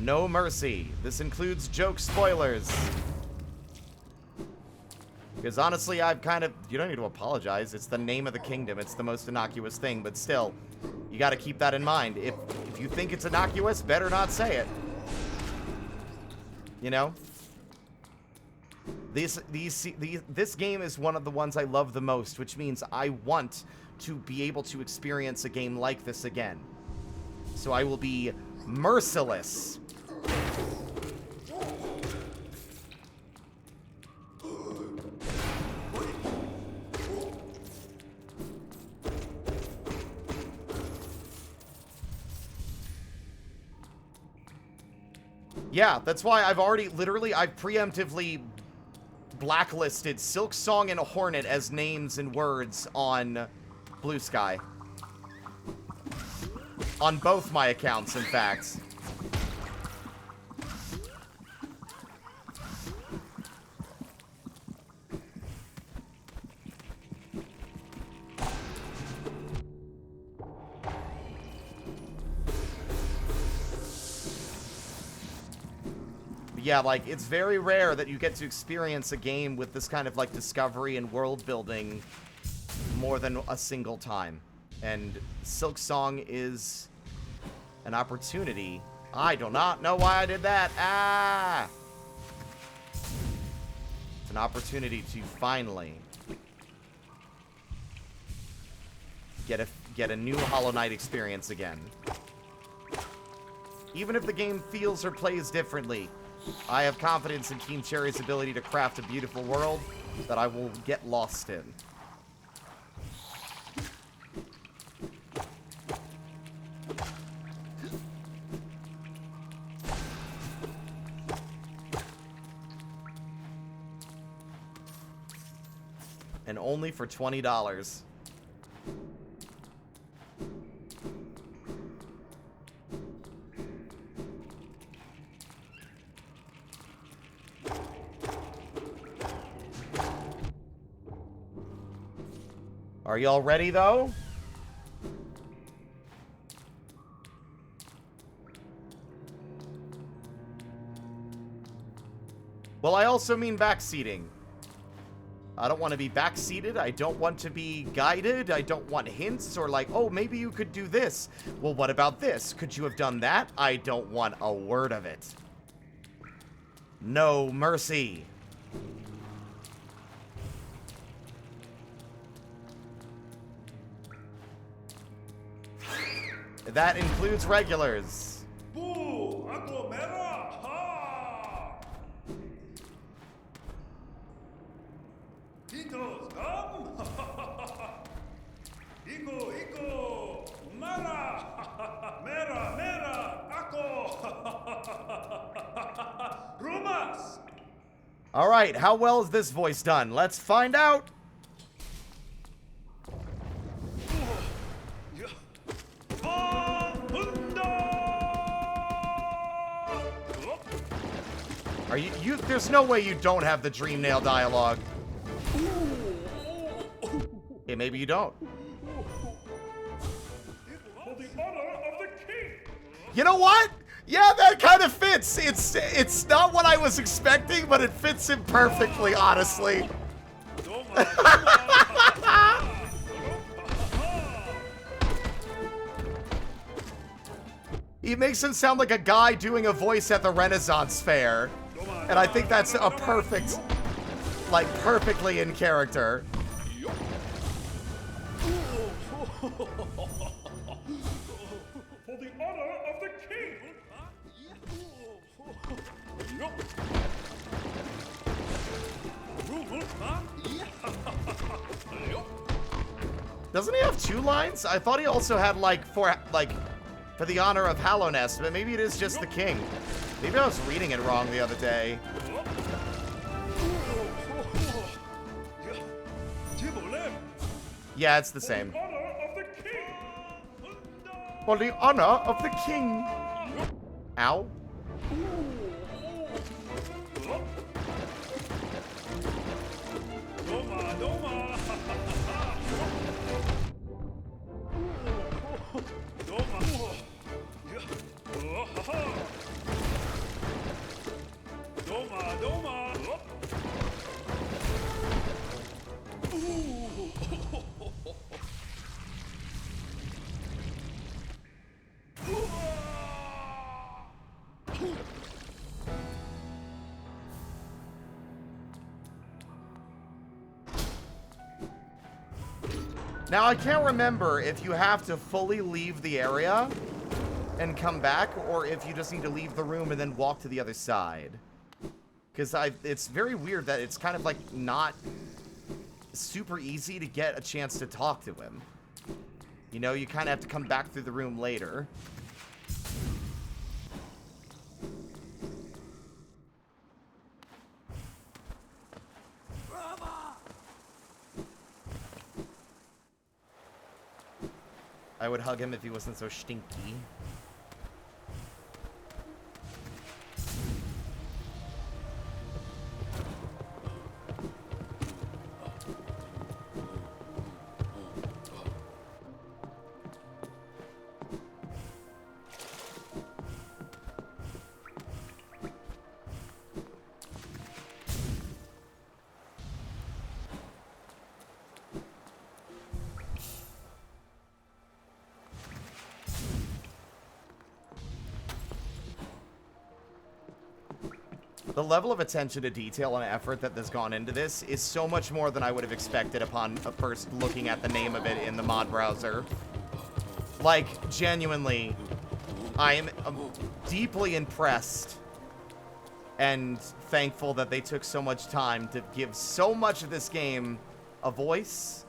No mercy. This includes joke spoilers. Because honestly, I've kind of... You don't need to apologize. It's the name of the kingdom. It's the most innocuous thing. But still, you got to keep that in mind. If you think it's innocuous, better not say it. You know? This game is one of the ones I love the most, which means I want to be able to experience a game like this again. So I will be merciless. Yeah, that's why I've already, I've preemptively blacklisted Silk Song and Hornet as names and words on Blue Sky. On both my accounts, in fact. Yeah, like, it's very rare that you get to experience a game with this kind of, like, discovery and world building more than a single time. And Silk Song is an opportunity. I do not know why I did that. Ah! It's an opportunity to finally get a new Hollow Knight experience again. Even if the game feels or plays differently, I have confidence in Team Cherry's ability to craft a beautiful world that I will get lost in. And only for $20. Are y'all ready, though? Well, I also mean backseating. I don't want to be backseated. I don't want to be guided. I don't want hints or like, oh, maybe you could do this. Well, what about this? Could you have done that? I don't want a word of it. No mercy. That includes regulars. Boo! Ako mera! Ha! Titos, come! Iko! Mara! Mera! Ako! Rumas! All right, how well is this voice done? Let's find out. Are you there's no way you don't have the dream nail dialogue. Okay, maybe you don't. For the honor of the king. You know what? Yeah, that kind of fits. It's not what I was expecting, but it fits him perfectly, honestly. He makes him sound like a guy doing a voice at the Renaissance Fair. And I think that's a perfect, like, perfectly in character. For the honor of the king. Doesn't he have 2 lines? I thought he also had, like, for the honor of Hallownest, but maybe it is just the king. Maybe I was reading it wrong the other day. Yeah, it's the same. For the honor of the king. Ow. Now, I can't remember if you have to fully leave the area and come back, or if you just need to leave the room and then walk to the other side. Because it's very weird that it's kind of like not super easy to get a chance to talk to him. You know, you kind of have to come back through the room later. I would hug him if he wasn't so stinky. The level of attention to detail and effort that has gone into this is so much more than I would have expected upon first looking at the name of it in the mod browser. Like, genuinely, I am deeply impressed and thankful that they took so much time to give so much of this game a voice.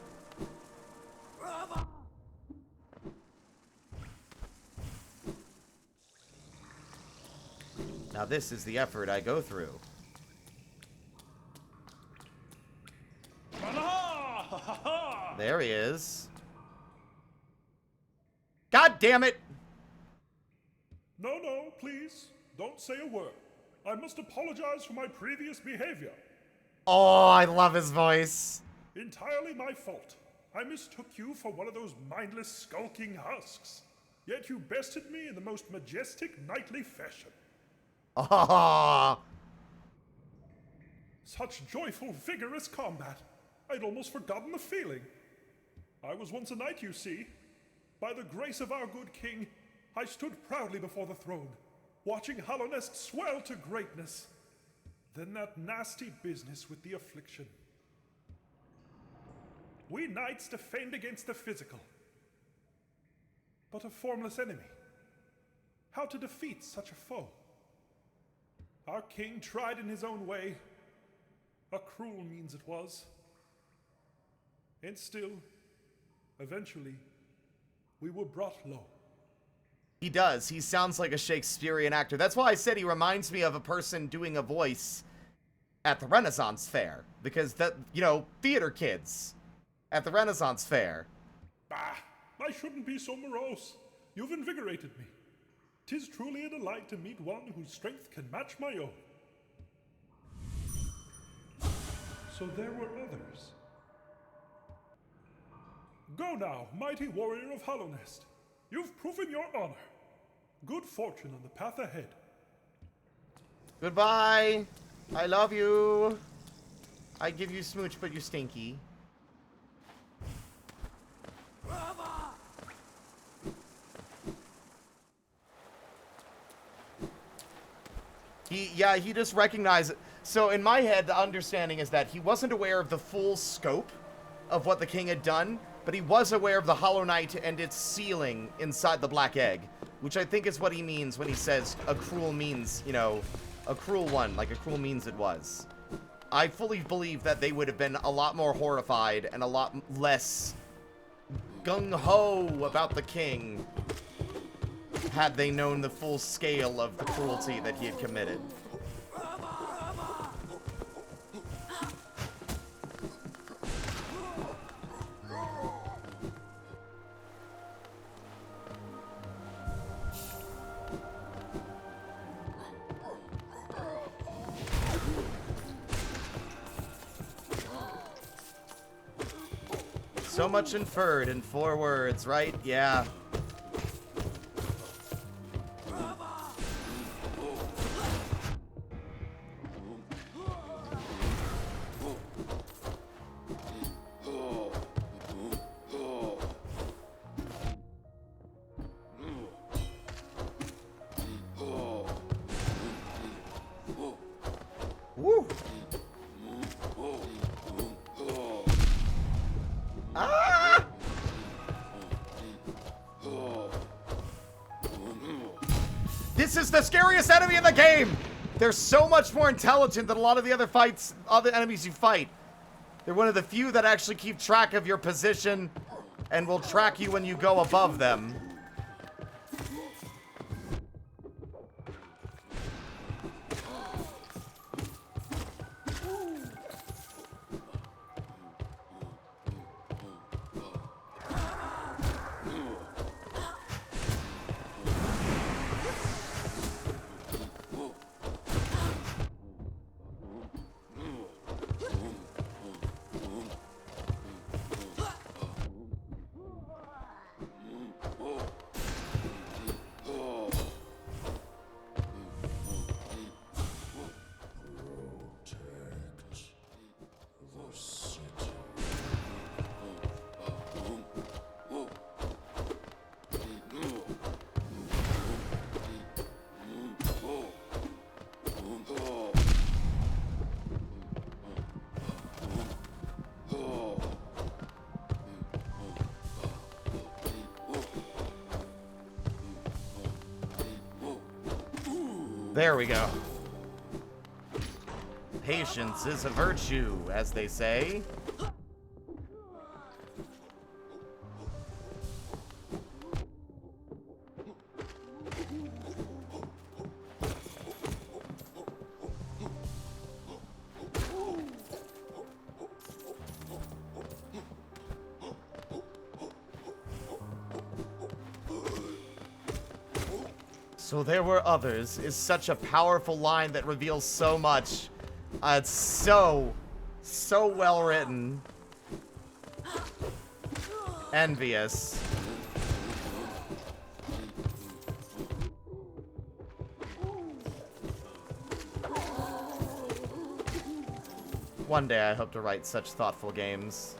Now this is the effort I go through. There he is. God damn it! No, please. Don't say a word. I must apologize for my previous behavior. Oh, I love his voice. Entirely my fault. I mistook you for one of those mindless, skulking husks. Yet you bested me in the most majestic, knightly fashion. Ah! Such joyful, vigorous combat. I'd almost forgotten the feeling. I was once a knight, you see. By the grace of our good king, I stood proudly before the throne, watching Hallownest swell to greatness. Then that nasty business with the affliction. We knights defend against the physical, but a formless enemy. How to defeat such a foe? Our king tried in his own way. A cruel means it was. And still, eventually, we were brought low. He does. He sounds like a Shakespearean actor. That's why I said he reminds me of a person doing a voice at the Renaissance Fair. Because, that, you know, theater kids at the Renaissance Fair. Bah! I shouldn't be so morose. You've invigorated me. 'Tis truly a delight to meet one whose strength can match my own. So there were others. Go now, mighty warrior of Hallownest. You've proven your honor. Good fortune on the path ahead. Goodbye. I love you. I give you smooch, but you stinky. He just recognized it. So in my head, the understanding is that he wasn't aware of the full scope of what the king had done, but he was aware of the Hollow Knight and its sealing inside the black egg, which I think is what he means when he says a cruel means, you know, a cruel one, like a cruel means it was. I fully believe that they would have been a lot more horrified and a lot less gung-ho about the king had they known the full scale of the cruelty that he had committed. So much inferred in 4 words, right? Yeah. Woo! Ah! This is the scariest enemy in the game! They're so much more intelligent than a lot of the other enemies you fight. They're one of the few that actually keep track of your position and will track you when you go above them. There we go. Patience is a virtue, as they say. So there were others is such a powerful line that reveals so much. It's so well written. Envious. One day I hope to write such thoughtful games.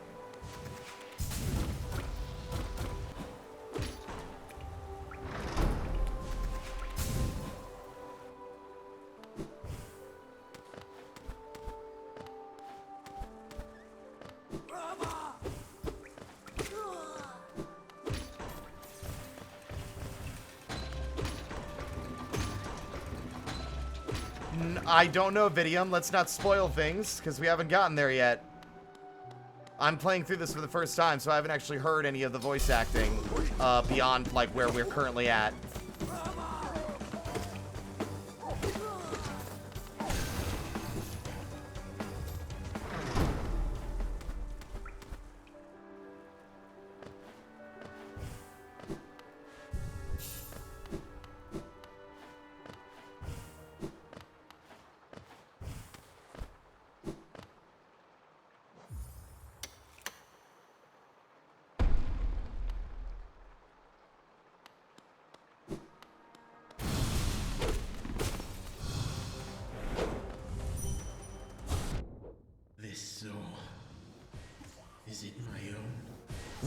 I don't know, Vidium. Let's not spoil things, because we haven't gotten there yet. I'm playing through this for the first time, so I haven't actually heard any of the voice acting beyond, like, where we're currently at.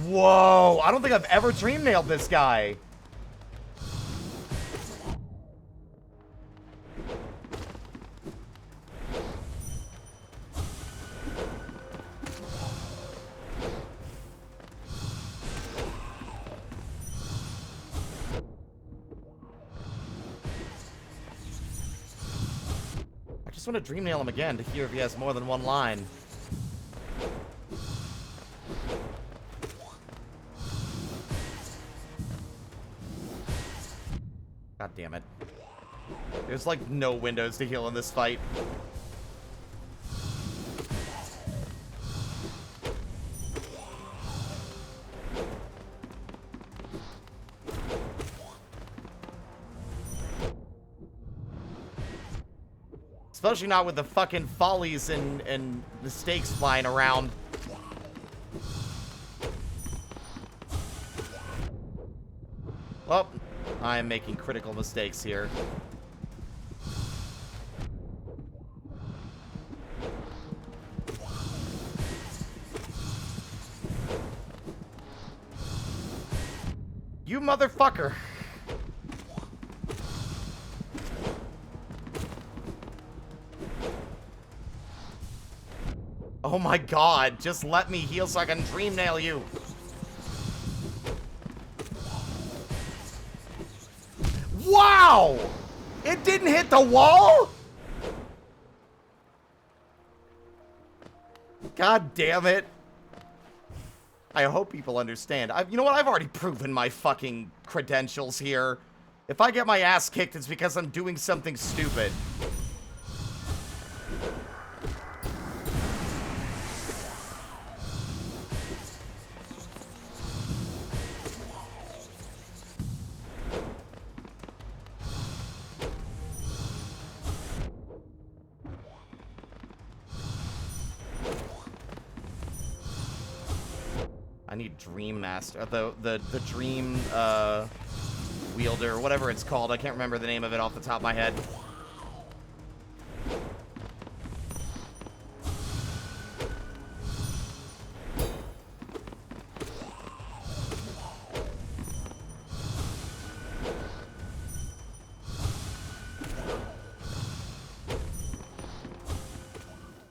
Whoa! I don't think I've ever dream nailed this guy. I just want to dream nail him again to hear if he has more than one line. God damn it. There's like no windows to heal in this fight. Especially not with the fucking follies and mistakes flying around. Well, I am making critical mistakes here. You motherfucker! Oh my god, just let me heal so I can dream nail you. Wow! It didn't hit the wall? God damn it. I hope people understand. You know what? I've already proven my fucking credentials here. If I get my ass kicked, it's because I'm doing something stupid. I need Dream Master, the Dream, Wielder, whatever it's called. I can't remember the name of it off the top of my head.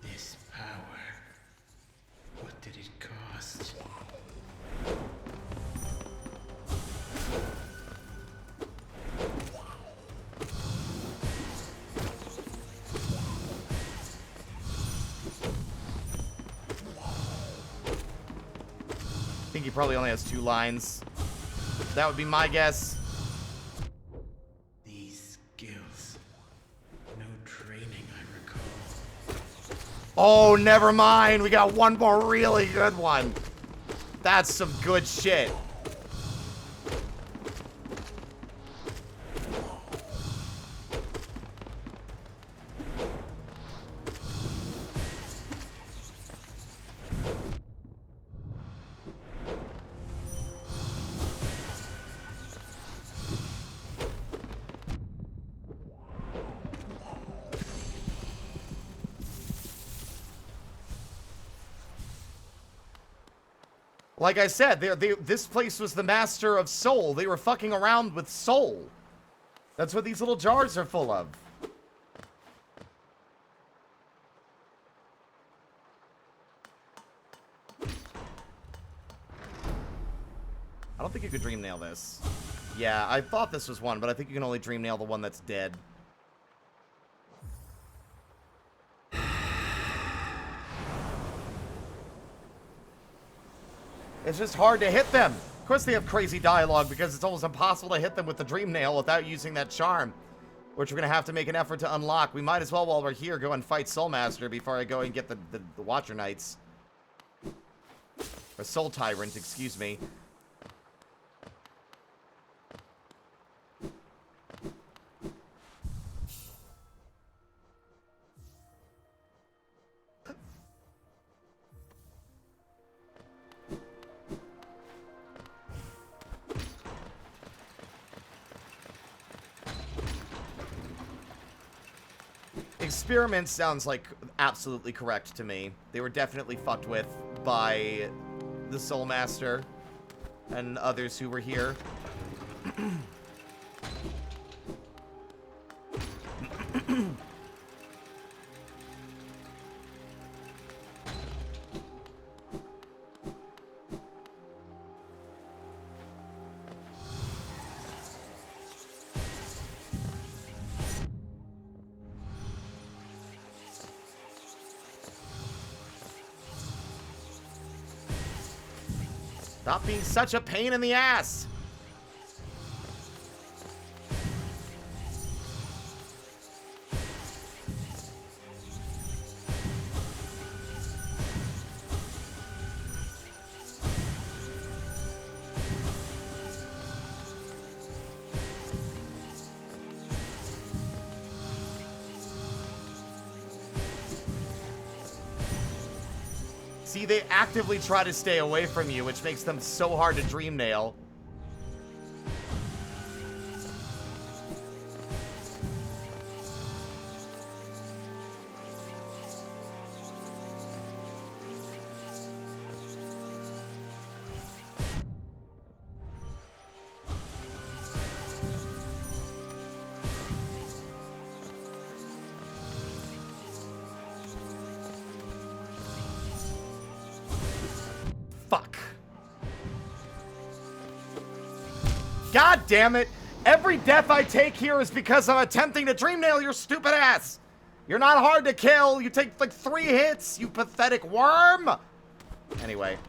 This power. What did it cost? I think he probably only has 2 lines. That would be my guess. These skills. No training, I recall. Oh, never mind. We got one more really good one. That's some good shit. Like I said, this place was the master of soul. They were fucking around with soul. That's what these little jars are full of. I don't think you could dream nail this. Yeah, I thought this was one, but I think you can only dream nail the one that's dead. It's just hard to hit them. Of course they have crazy dialogue because it's almost impossible to hit them with the dream nail without using that charm, which we're going to have to make an effort to unlock. We might as well, while we're here, go and fight Soulmaster before I go and get the Watcher Knights. Or Soul Tyrant, excuse me. Experiment sounds like absolutely correct to me. They were definitely fucked with by the Soulmaster. and others who were here. Stop being such a pain in the ass! See, they actively try to stay away from you, which makes them so hard to dream nail. Fuck. God damn it. Every death I take here is because I'm attempting to dream nail your stupid ass. You're not hard to kill. You take like 3 hits, you pathetic worm. Anyway.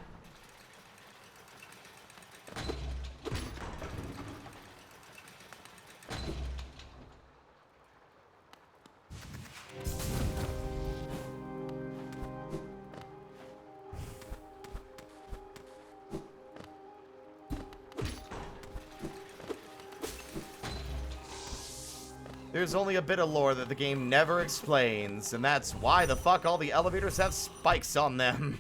There's only a bit of lore that the game never explains, and that's why the fuck all the elevators have spikes on them.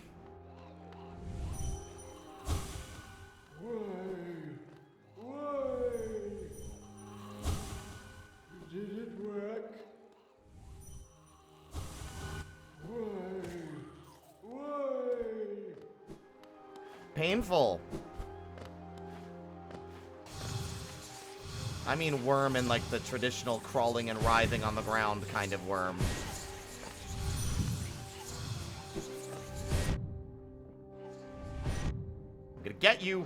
Did it work? Why? Painful. I mean worm in like the traditional crawling and writhing on the ground kind of worm. I'm gonna get you.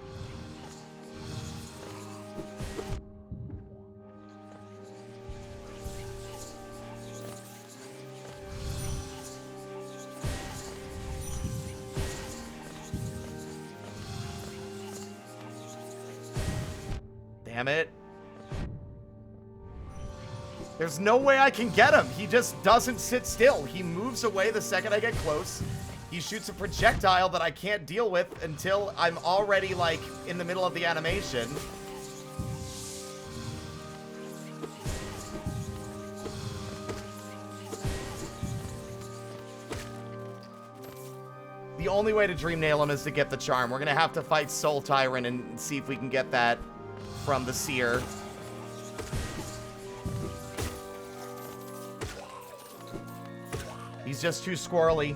Damn it. There's no way I can get him. He just doesn't sit still. He moves away the second I get close. He shoots a projectile that I can't deal with until I'm already, like, in the middle of the animation. The only way to dream nail him is to get the charm. We're gonna have to fight Soul Tyrant and see if we can get that from the Seer. He's just too squirrely.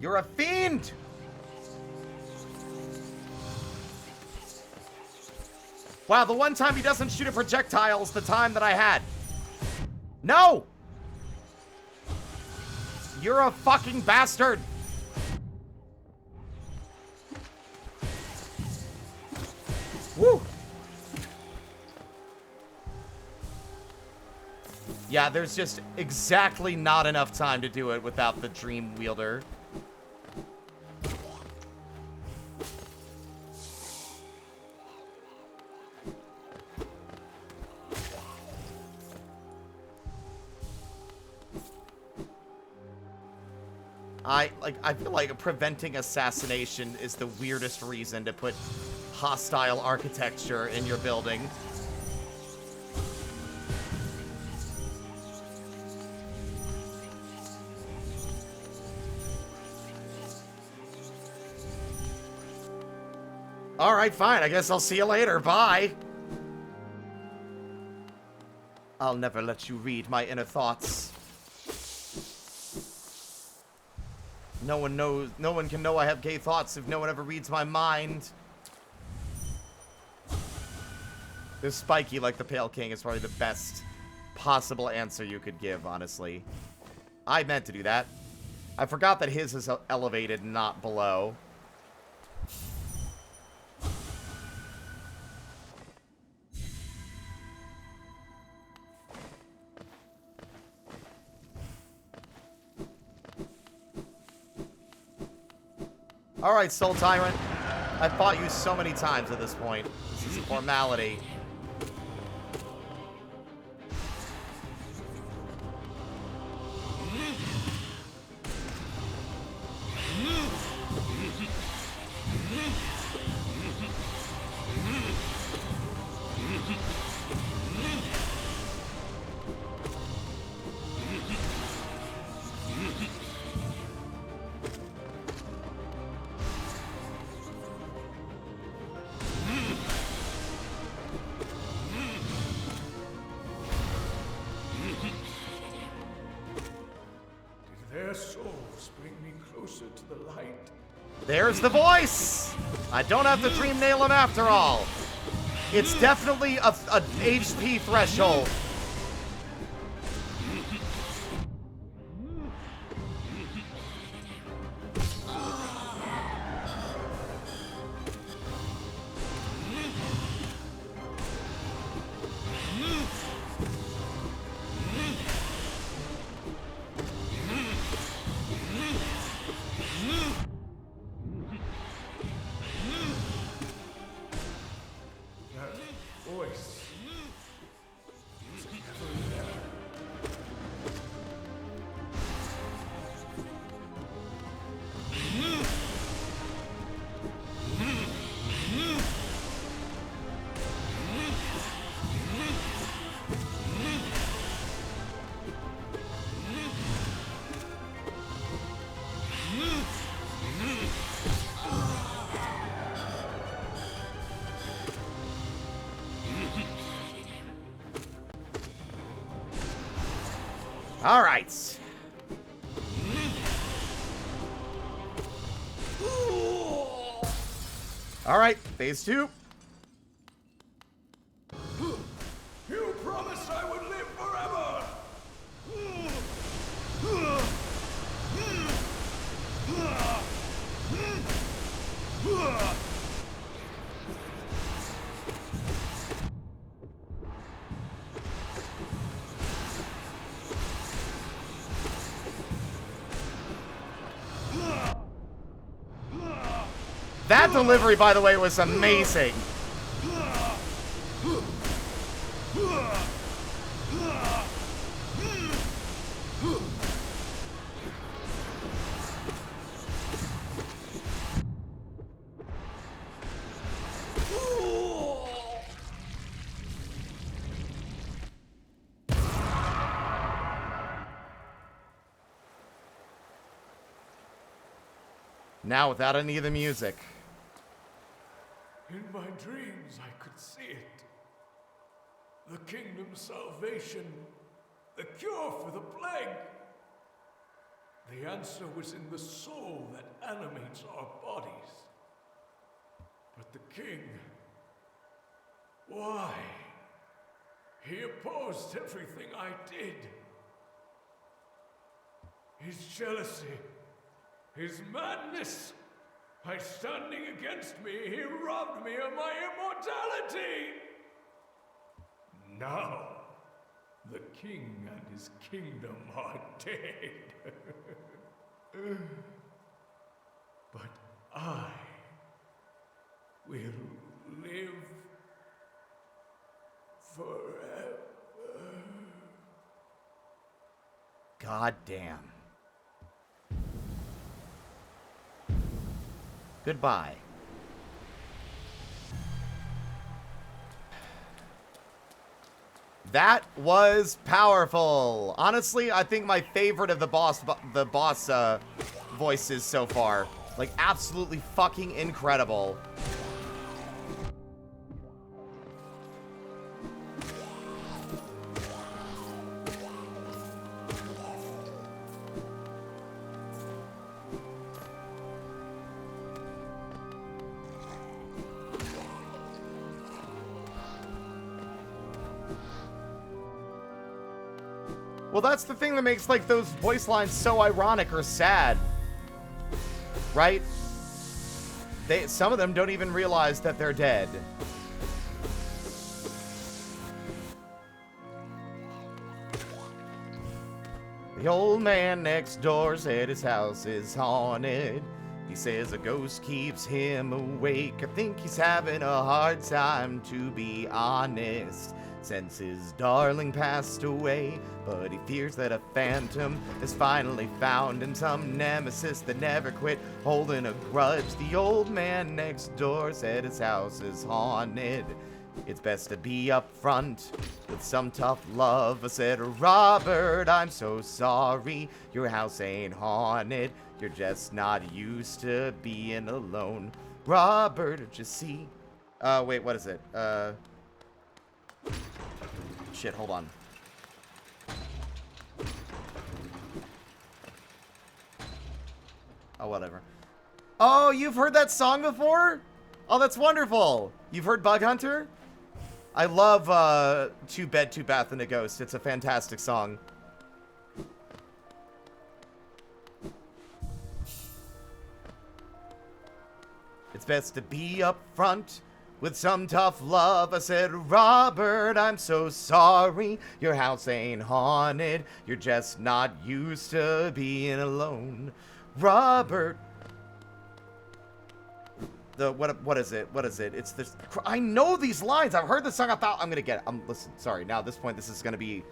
You're a fiend! Wow, the one time he doesn't shoot a projectile is the time that I had. No! You're a fucking bastard! Woo! Yeah, there's just exactly not enough time to do it without the Dream Wielder. I feel like preventing assassination is the weirdest reason to put hostile architecture in your building. Alright, fine. I guess I'll see you later. Bye. I'll never let you read my inner thoughts. No one can know I have gay thoughts if no one ever reads my mind. This spiky like the Pale King is probably the best possible answer you could give, honestly. I meant to do that. I forgot that his is elevated, not below. Alright, Soul Tyrant. I've fought you so many times at this point. This is a formality. Their souls bring me closer to the light. There's the voice! I don't have to dream nail him after all. It's definitely a HP threshold. That voice is never there. All right. All right, phase 2. You promised I would live forever! That delivery, by the way, was amazing. Now without any of the music. In my dreams, I could see it. The kingdom's salvation, the cure for the plague. The answer was in the soul that animates our bodies. But the king, why? He opposed everything I did. His jealousy, his madness. By standing against me, he robbed me of my immortality! Now, the king and his kingdom are dead. But I will live forever. God damn. Goodbye. That was powerful. Honestly, I think my favorite of the boss voices so far. Like, absolutely fucking incredible. Well, that's the thing that makes, like, those voice lines so ironic or sad. Right? Some of them don't even realize that they're dead. The old man next door said his house is haunted. He says a ghost keeps him awake. I think he's having a hard time, to be honest, since his darling passed away. But he fears that a phantom has finally found him, some nemesis that never quit holding a grudge. The old man next door said his house is haunted. It's best to be up front with some tough love. I said, Robert, I'm so sorry. Your house ain't haunted. You're just not used to being alone. Robert, just see. Wait, what is it? Shit, hold on. Oh, whatever. Oh, you've heard that song before? Oh, that's wonderful. You've heard Bug Hunter? I love, Two Bed, Two Bath, and a Ghost. It's a fantastic song. It's best to be up front with some tough love. I said, Robert, I'm so sorry. Your house ain't haunted. You're just not used to being alone. Robert. What is it? What is it? It's this. I know these lines. I've heard the song about. I'm gonna get it. Listen, sorry. Now at this point, this is gonna be,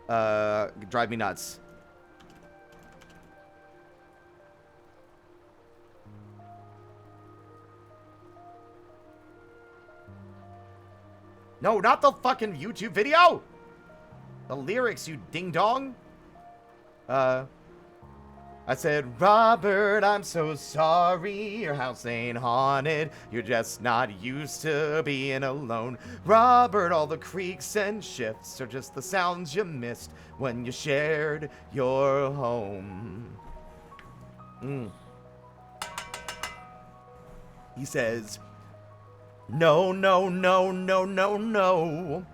drive me nuts. No, not the fucking YouTube video! The lyrics, you ding-dong! I said, Robert, I'm so sorry. Your house ain't haunted. You're just not used to being alone. Robert, all the creaks and shifts are just the sounds you missed when you shared your home. He says, no, no, no, no, no, no.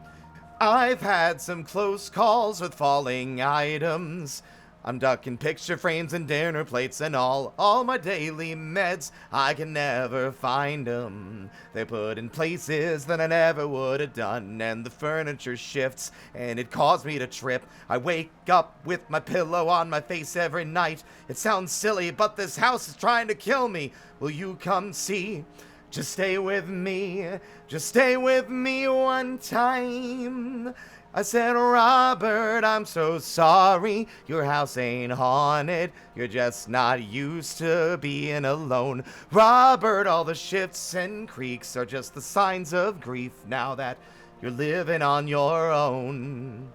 I've had some close calls with falling items. I'm ducking picture frames and dinner plates and all my daily meds. I can never find them. They're put in places that I never would have done, and the furniture shifts, and it caused me to trip. I wake up with my pillow on my face every night. It sounds silly, but this house is trying to kill me. Will you come see? Just stay with me. Just stay with me one time. I said, Robert, I'm so sorry. Your house ain't haunted. You're just not used to being alone. Robert, all the shifts and creaks are just the signs of grief now that you're living on your own.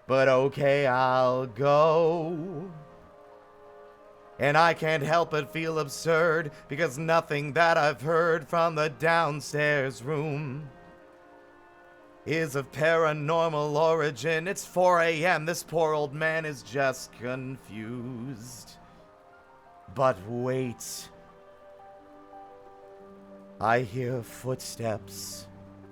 But okay, I'll go. And I can't help but feel absurd, because nothing that I've heard from the downstairs room is of paranormal origin. It's 4 a.m. This poor old man is just confused. But wait. I hear footsteps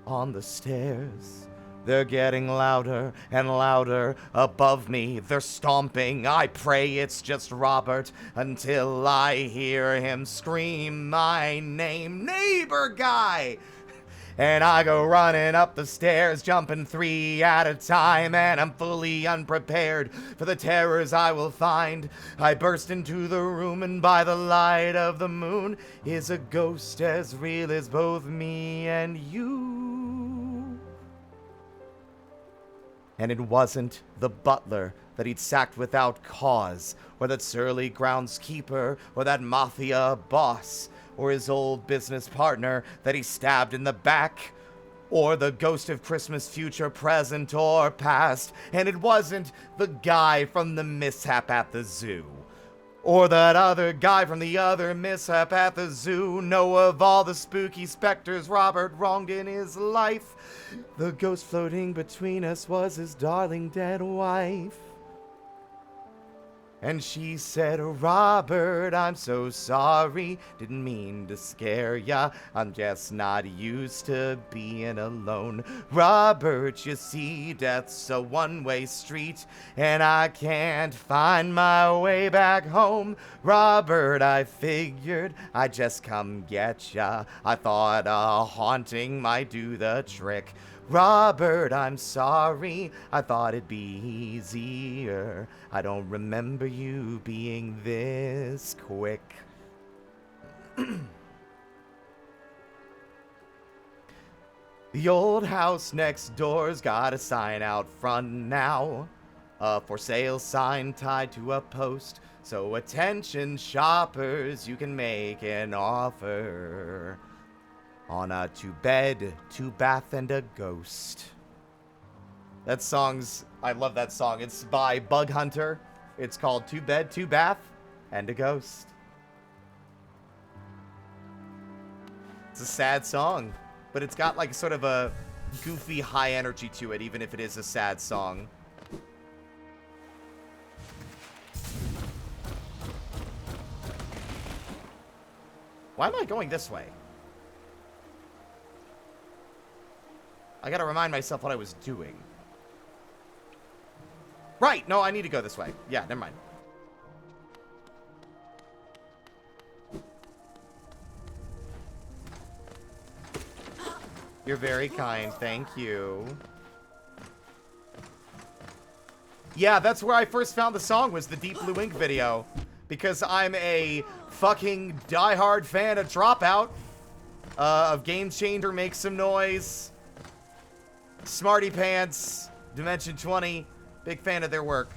on the stairs. They're getting louder and louder above me. They're stomping. I pray it's just Robert until I hear him scream my name. Neighbor guy! And I go running up the stairs, jumping 3 at a time, and I'm fully unprepared for the terrors I will find. I burst into the room, and by the light of the moon is a ghost as real as both me and you. And it wasn't the butler that he'd sacked without cause, or that surly groundskeeper, or that mafia boss. or his old business partner that he stabbed in the back, or the ghost of Christmas future, present, or past, and it wasn't the guy from the mishap at the zoo. Or that other guy from the other mishap at the zoo. No, of all the spooky specters Robert wronged in his life, the ghost floating between us was his darling dead wife. And she said, Robert, I'm so sorry, didn't mean to scare ya, I'm just not used to being alone. Robert, you see, death's a one-way street, and I can't find my way back home. Robert, I figured I'd just come get ya, I thought a haunting might do the trick. Robert, I'm sorry, I thought it'd be easier. I don't remember you being this quick. The old house next door's got a sign out front now. A for sale sign tied to a post. So attention shoppers, you can make an offer on a 2-bed, 2-bath, and a ghost. That song's... I love that song. It's by Bug Hunter. It's called 2-bed, 2-bath, and a ghost. It's a sad song, but it's got like sort of a goofy high energy to it, even if it is a sad song. Why am I going this way? I gotta remind myself what I was doing. Right! No, I need to go this way. Yeah, never mind. You're very kind. Thank you. Yeah, that's where I first found the song, was the Deep Blue Ink video. Because I'm a fucking diehard fan of Dropout. Of Game Changer, Make Some Noise. Smarty Pants, Dimension 20, big fan of their work.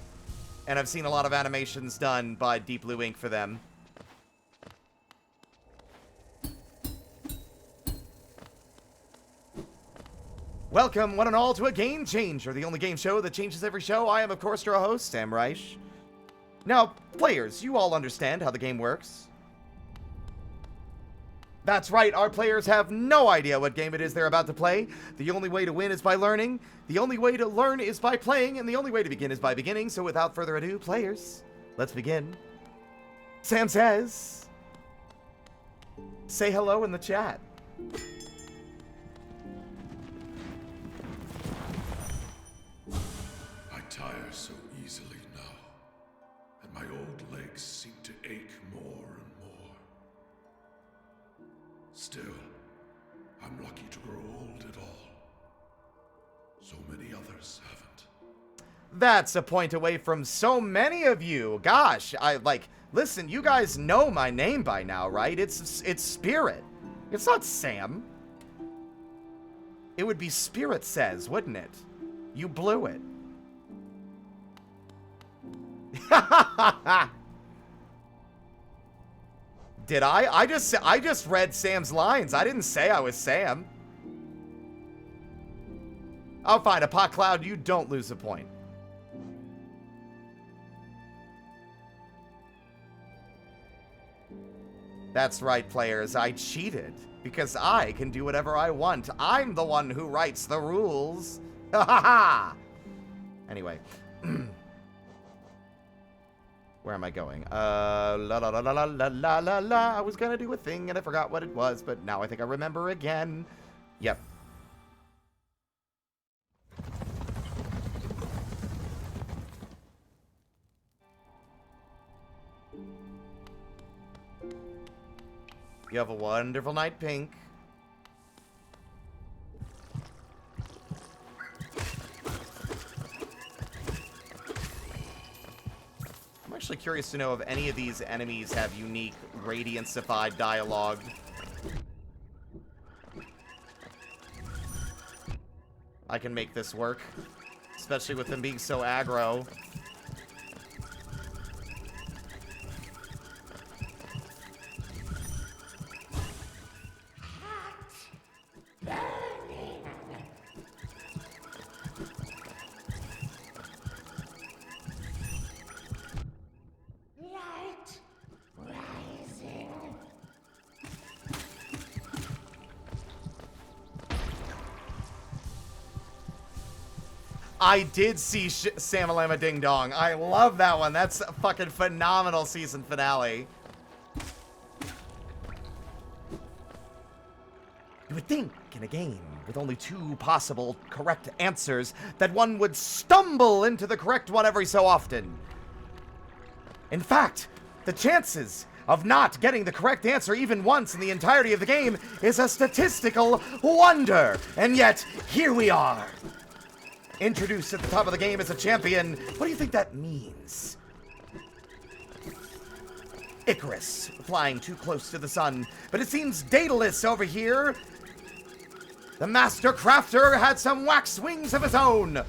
And I've seen a lot of animations done by Deep Blue Ink for them. Welcome, one and all, to a Game Changer, the only game show that changes every show. I am, of course, your host, Sam Reich. Now, players, you all understand how the game works. That's right, our players have no idea what game it is they're about to play. The only way to win is by learning, the only way to learn is by playing, and the only way to begin is by beginning. So without further ado, players, let's begin. Sam says, say hello in the chat. I tire so easily now, and my old legs seem to ache more and more. Still, I'm lucky to grow old at all. So many others haven't. That's a point away from so many of you. Gosh, listen, you guys know my name by now, right? It's Spirit. It's not Sam. It would be Spirit Says, wouldn't it? You blew it. Did I? I just read Sam's lines. I didn't say I was Sam. Oh, fine. A pot cloud, you don't lose a point. That's right, players. I cheated. Because I can do whatever I want. I'm the one who writes the rules. Ha ha ha! Anyway. Where am I going? La la la la la la la la la. I was gonna do a thing and I forgot what it was, but now I think I remember again. Yep. You have a wonderful night, Pink. I'm actually curious to know if any of these enemies have unique Radiancified dialogue. I can make this work, especially with them being so aggro. I did see Samalama Ding Dong. I love that one. That's a fucking phenomenal season finale. You would think in a game with only 2 possible correct answers that one would stumble into the correct one every so often. In fact, the chances of not getting the correct answer even once in the entirety of the game is a statistical wonder. And yet, here we are. Introduced at the top of the game as a champion. What do you think that means? Icarus, flying too close to the sun. But it seems Daedalus over here, the master crafter, had some wax wings of his own.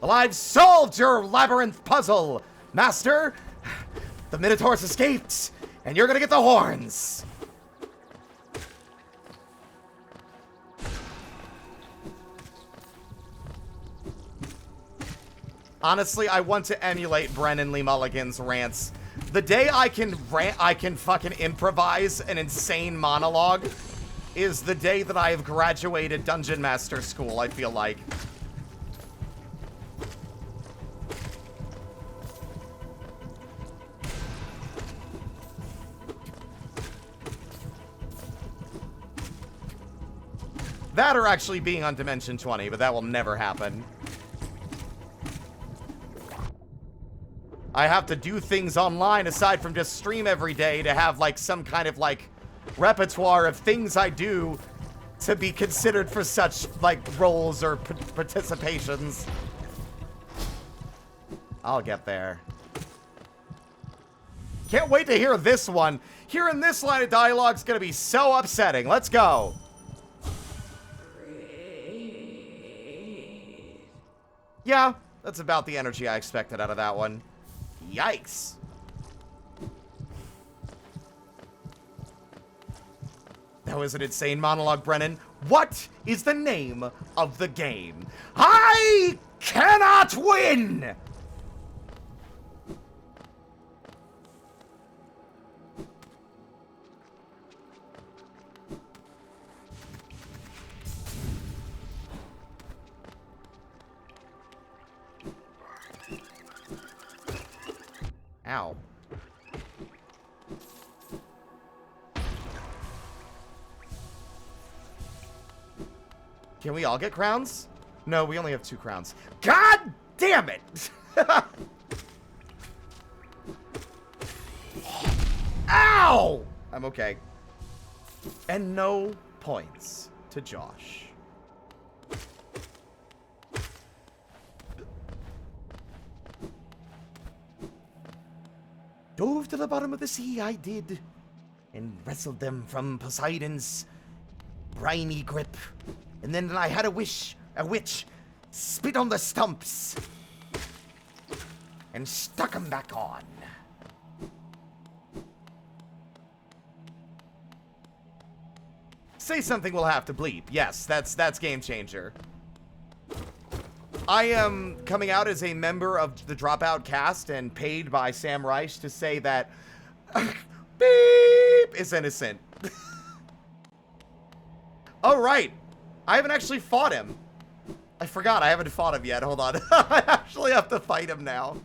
Well, I've solved your labyrinth puzzle, Master. The Minotaur's escaped, and you're gonna get the horns. Honestly, I want to emulate Brennan Lee Mulligan's rants. The day I can fucking improvise an insane monologue is the day that I have graduated Dungeon Master School, I feel like. That or actually being on Dimension 20, but that will never happen. I have to do things online aside from just stream every day to have like some kind of like repertoire of things I do to be considered for such like roles or participations. I'll get there. Can't wait to hear this one. Hearing this line of dialogue is gonna be so upsetting. Let's go. Yeah, that's about the energy I expected out of that one. Yikes. That was an insane monologue, Brennan. What is the name of the game? I cannot win! Ow. Can we all get crowns? No, we only have 2 crowns. God damn it! Ow! I'm okay. And no points to Josh. Dove to the bottom of the sea, I did, and wrestled them from Poseidon's briny grip. And then I had a witch spit on the stumps and stuck them back on. Say something we'll have to bleep. Yes, that's Game Changer. I am coming out as a member of the Dropout cast and paid by Sam Reich to say that beep is innocent. Oh, right. I haven't actually fought him. I forgot I haven't fought him yet. Hold on. I actually have to fight him now.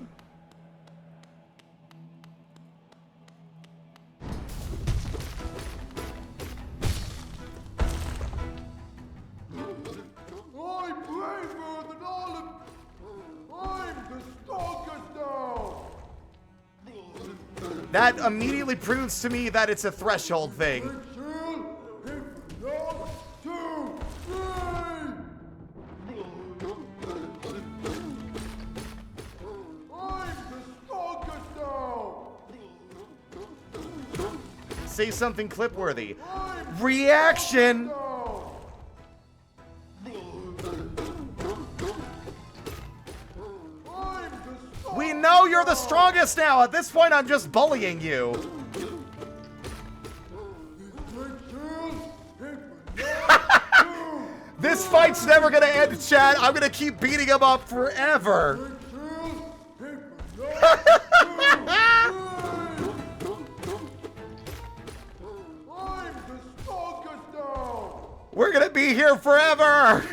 That immediately proves to me that it's a threshold thing. Say something clip-worthy. Reaction! We know you're the strongest now! At this point, I'm just bullying you. This fight's never gonna end, chat. I'm gonna keep beating him up forever. We're gonna be here forever!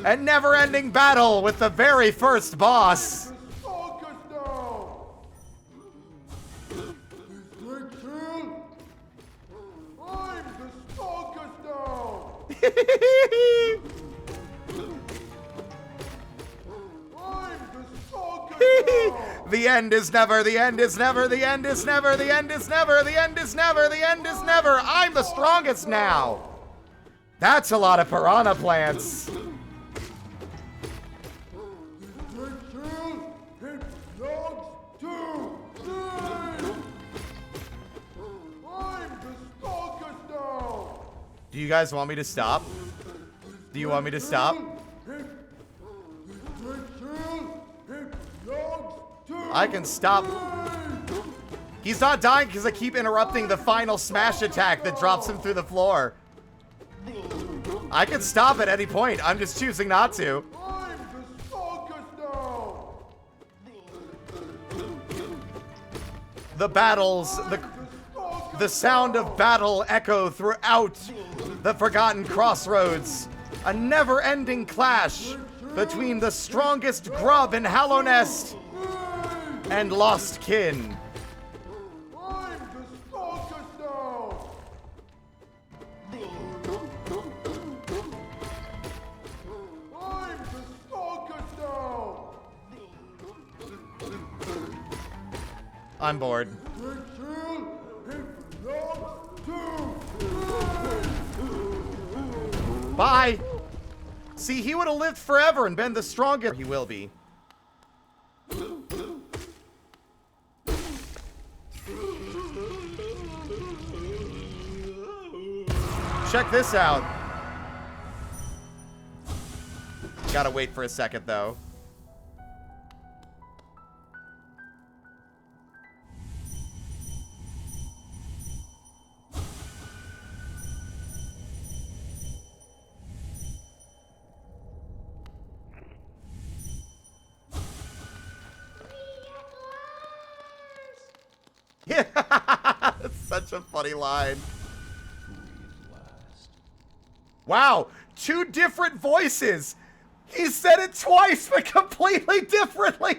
A never-ending battle with the very first boss. The end is never, the end is never, the end is never, the end is never, the end is never, the end is never. I'm the strongest now. That's a lot of piranha plants. Do you guys want me to stop? Do you want me to stop? I can stop. He's not dying because I keep interrupting the final smash attack that drops him through the floor. I can stop at any point. I'm just choosing not to. The battles, the sound of battle echo throughout the Forgotten Crossroads. A never-ending clash between the strongest grub in Hallownest and lost kin. I'm bored. Bye! See, he would have lived forever and been the strongest. He will be. Check this out. Gotta wait for a second, though. Yeah, that's such a funny line. Wow, 2 different voices. He said it twice, but completely differently.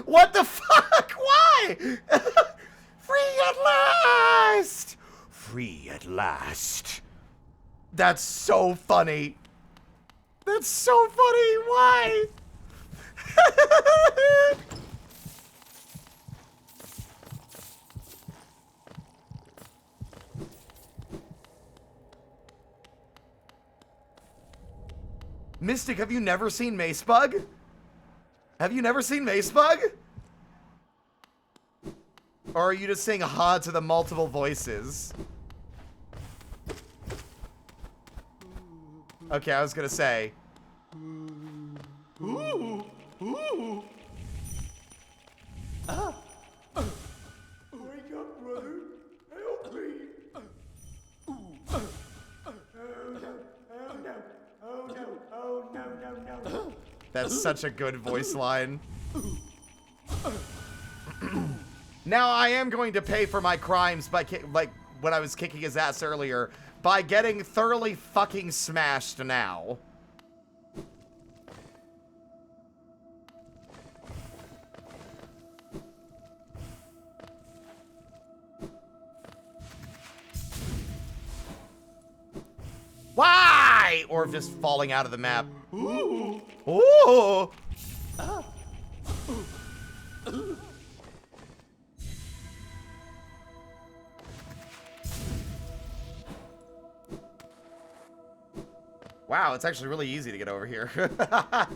What the fuck? Why? Free at last. Free at last. That's so funny. That's so funny. Why? Mystic, have you never seen Macebug? Have you never seen Macebug? Or are you just saying ha to the multiple voices? Okay, I was gonna say. Ooh, ooh. Ah. Wake up, brother. Help me. Oh no, oh no, no, no. That's such a good voice line. Now I am going to pay for my crimes by like when I was kicking his ass earlier by getting thoroughly fucking smashed now. Why? Or just falling out of the map. Ooh. Ooh. Ah. Wow, it's actually really easy to get over here. I'm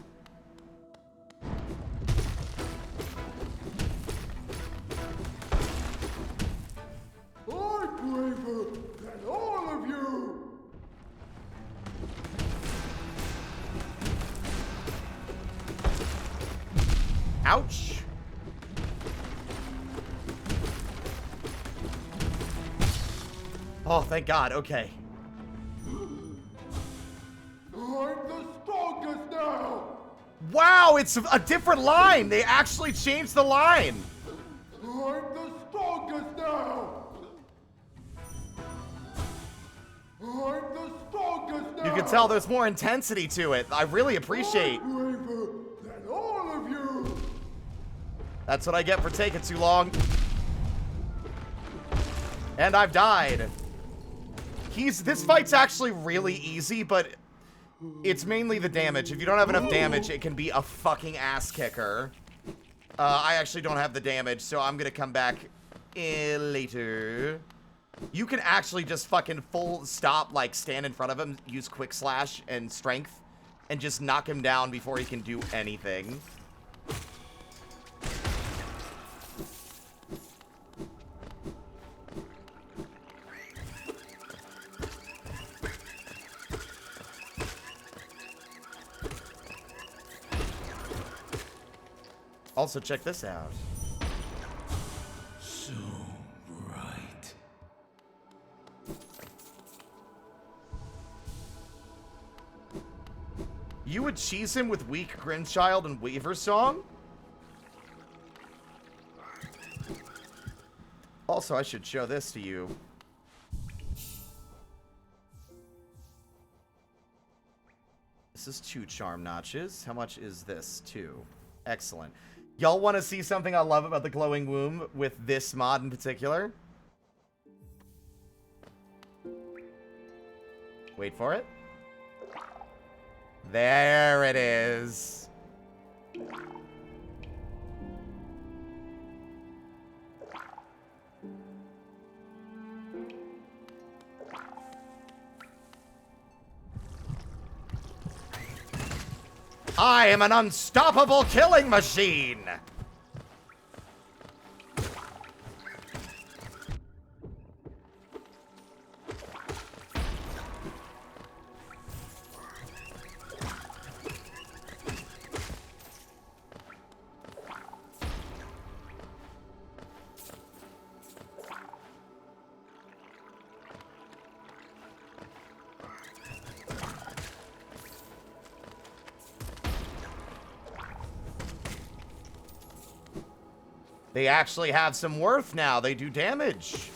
braver than all of you. Ouch. Oh, thank God. Okay. I'm the strongest now. Wow, it's a different line. They actually changed the line. I'm the strongest now. I'm the strongest now. You can can tell there's more intensity to it. I really appreciate. Braver than all of you. That's what I get for taking too long. And I've died. This fight's actually really easy, but it's mainly the damage. If you don't have enough damage, it can be a fucking ass kicker. I actually don't have the damage, so I'm gonna come back later. You can actually just fucking full stop, like, stand in front of him, use quick slash and strength, and just knock him down before he can do anything. Also, check this out. So bright. You would cheese him with Weak Grimchild and Weaver Song? Also, I should show this to you. This is 2 charm notches. How much is this? 2. Excellent. Y'all want to see something I love about the glowing womb with this mod in particular? Wait for it. There it is. I am an unstoppable killing machine! They actually have some worth now. They do damage.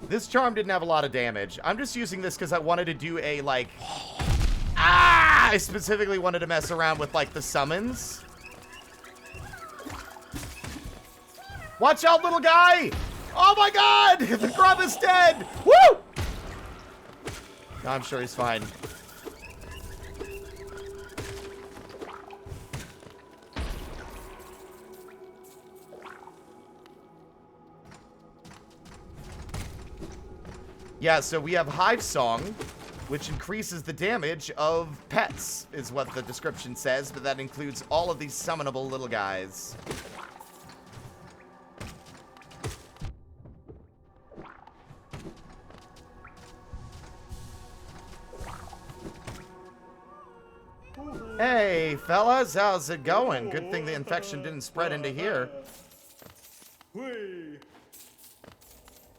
This charm didn't have a lot of damage. I'm just using this because I wanted to do a, like... I specifically wanted to mess around with, like, the summons. Watch out, little guy! Oh my god! The grub is dead! Woo! No, I'm sure he's fine. Yeah, so we have Hive Song, which increases the damage of pets, is what the description says, but that includes all of these summonable little guys. Hey, fellas, how's it going? Good thing the infection didn't spread into here. Whee!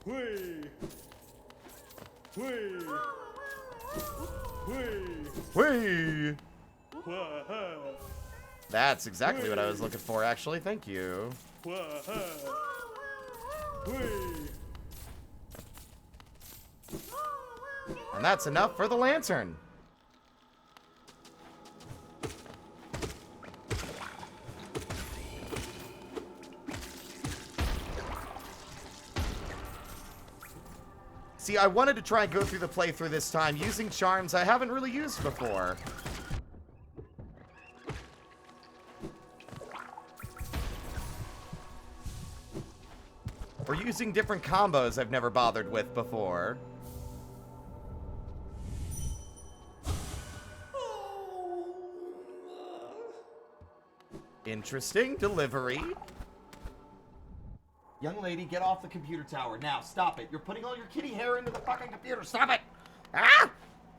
Whee! Whee! Whee! Whee! That's exactly what I was looking for, actually. Thank you. And that's enough for the lantern. See, I wanted to try and go through the playthrough this time using charms I haven't really used before. Or using different combos I've never bothered with before. Interesting delivery. Young lady, get off the computer tower. Now, stop it. You're putting all your kitty hair into the fucking computer. Stop it! Ah!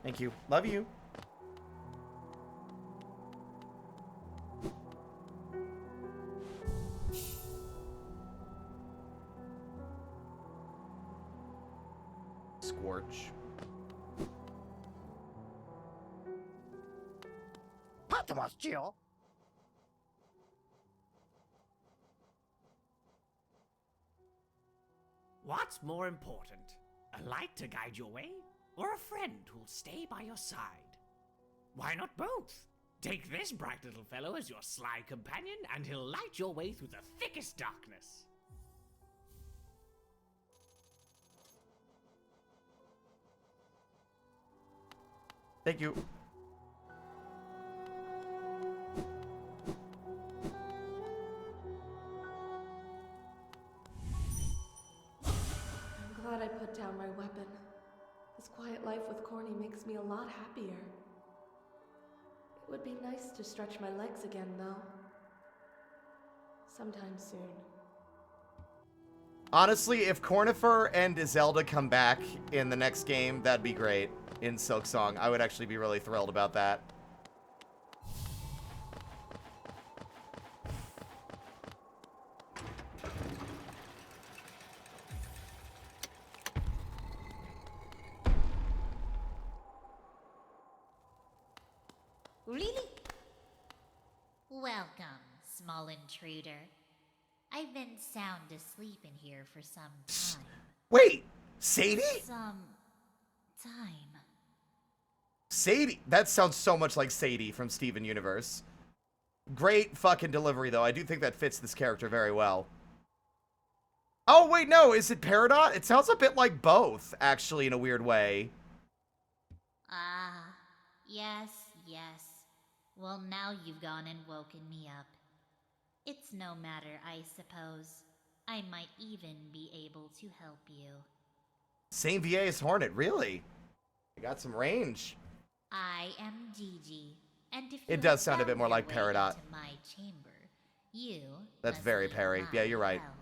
Thank you. Love you. Scorch. What's more important? A light to guide your way, or a friend who'll stay by your side? Why not both? Take this bright little fellow as your sly companion, and he'll light your way through the thickest darkness. Thank you. I'm glad I put down my weapon. This quiet life with Corny makes me a lot happier. It would be nice to stretch my legs again, though. Sometime soon. Honestly, if Cornifer and Zelda come back in the next game, that'd be great. In Silksong, I would actually be really thrilled about that. Really? Welcome, small intruder. I've been sound asleep in here for some time. Wait, Sadie? Some time. Sadie? That sounds so much like Sadie from Steven Universe. Great fucking delivery, though. I do think that fits this character very well. Oh, wait, no. Is it Peridot? It sounds a bit like both, actually, in a weird way. Ah, yes. Well, now you've gone and woken me up. It's no matter, I suppose. I might even be able to help you. Same VA as Hornet, really? I got some range. I am Gigi, and if It does sound a bit more like Peridot. into my chamber, you That's must very leave Perry. my Yeah, you're right. help.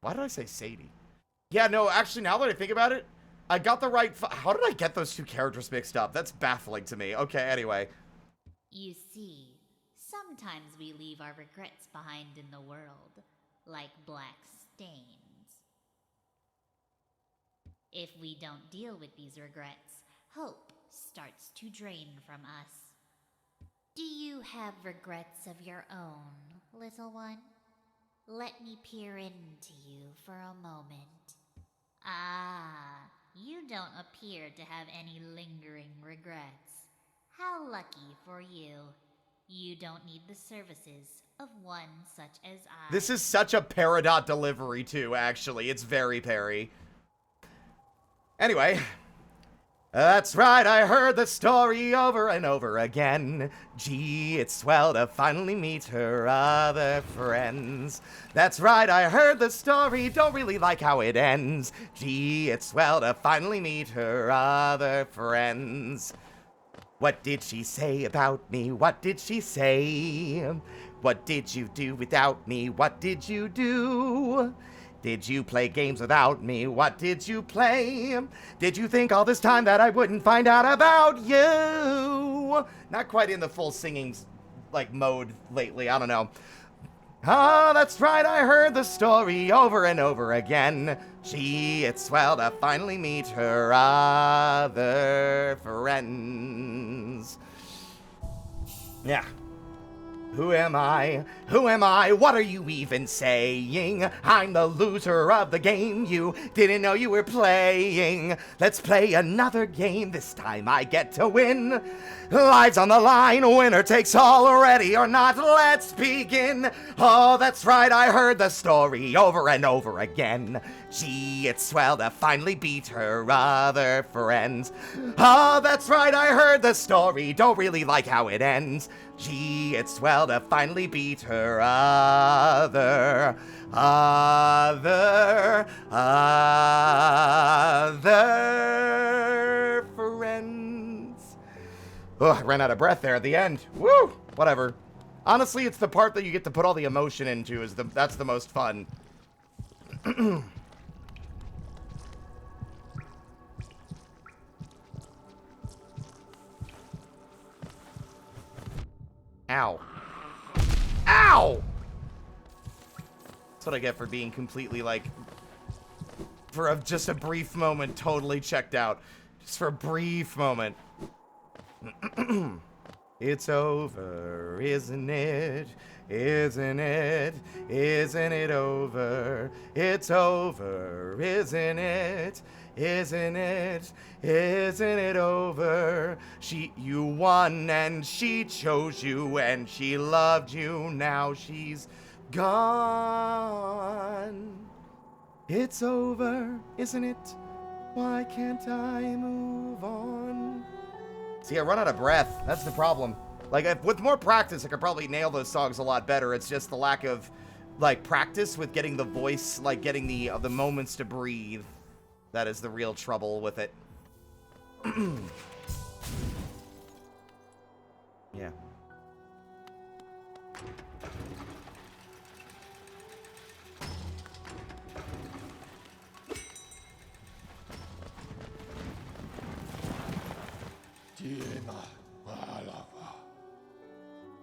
Why did I say Sadie? Yeah, no, actually, now that I think about it, I got the right... How did I get those two characters mixed up? That's baffling to me. Okay, anyway. You see, sometimes we leave our regrets behind in the world, like black stains. If we don't deal with these regrets, hope starts to drain from us. Do you have regrets of your own, little one? Let me peer into you for a moment. Ah, you don't appear to have any lingering regrets. How lucky for you. You don't need the services of one such as I. This is such a Peridot delivery, too, actually. It's very Perry. Anyway. That's right, I heard the story over and over again. Gee, it's swell to finally meet her other friends. That's right, I heard the story, don't really like how it ends. Gee, it's swell to finally meet her other friends. What did she say about me? What did she say? What did you do without me? What did you do? Did you play games without me? What did you play? Did you think all this time that I wouldn't find out about you? Not quite in the full singing, like, mode lately. I don't know. Oh, that's right. I heard the story over and over again. Gee, it's swell to finally meet her other friends. Yeah. Who am I? Who am I? What are you even saying? I'm the loser of the game. You didn't know you were playing. Let's play another game. This time I get to win. Lives on the line. Winner takes all. Ready or not, let's begin. Oh, that's right. I heard the story over and over again. Gee, it's swell to finally beat her other friends. Oh, that's right. I heard the story. Don't really like how it ends. Gee, it's swell to finally beat her other friends. Oh, I ran out of breath there at the end. Woo! Whatever. Honestly, it's the part that you get to put all the emotion into that's the most fun. Ow. Ow! That's what I get for being completely, like, for just a brief moment, totally checked out. Just for a brief moment. It's over, isn't it? Isn't it? Isn't it over? It's over, isn't it? Isn't it? Isn't it over? You won and she chose you and she loved you. Now she's gone. It's over, isn't it? Why can't I move on? See, I run out of breath. That's the problem. Like, with more practice, I could probably nail those songs a lot better. It's just the lack of, like, practice with getting the voice, like, getting the moments to breathe. That is the real trouble with it. Yeah.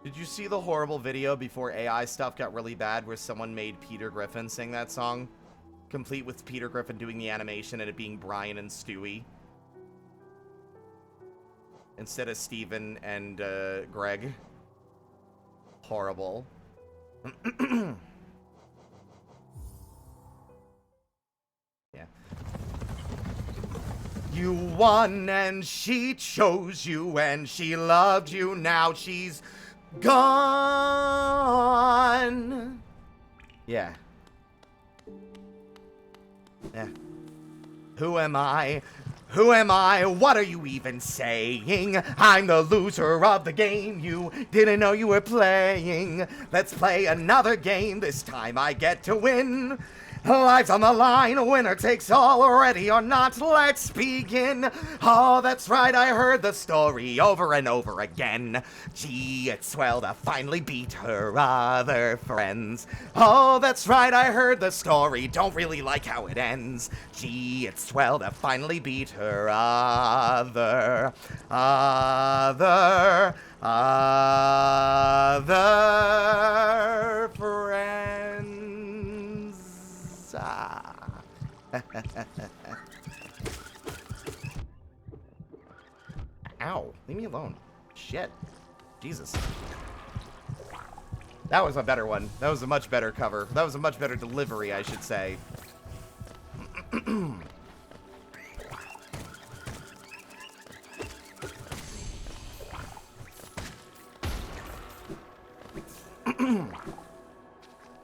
Did you see the horrible video before AI stuff got really bad where someone made Peter Griffin sing that song? Complete with Peter Griffin doing the animation and it being Brian and Stewie. Instead of Steven and Greg. Horrible. Yeah. You won and she chose you and she loved you. Now she's gone. Yeah. Yeah. Who am I? Who am I? What are you even saying? I'm the loser of the game you didn't know you were playing. Let's play another game. This time I get to win. Life's on the line, winner takes all, ready or not, let's begin. Oh, that's right, I heard the story over and over again. Gee, it's swell to finally beat her other friends. Oh, that's right, I heard the story, don't really like how it ends. Gee, it's swell to finally beat her other friends. Ow, leave me alone. Shit. Jesus. That was a better one. That was a much better cover. That was a much better delivery, I should say.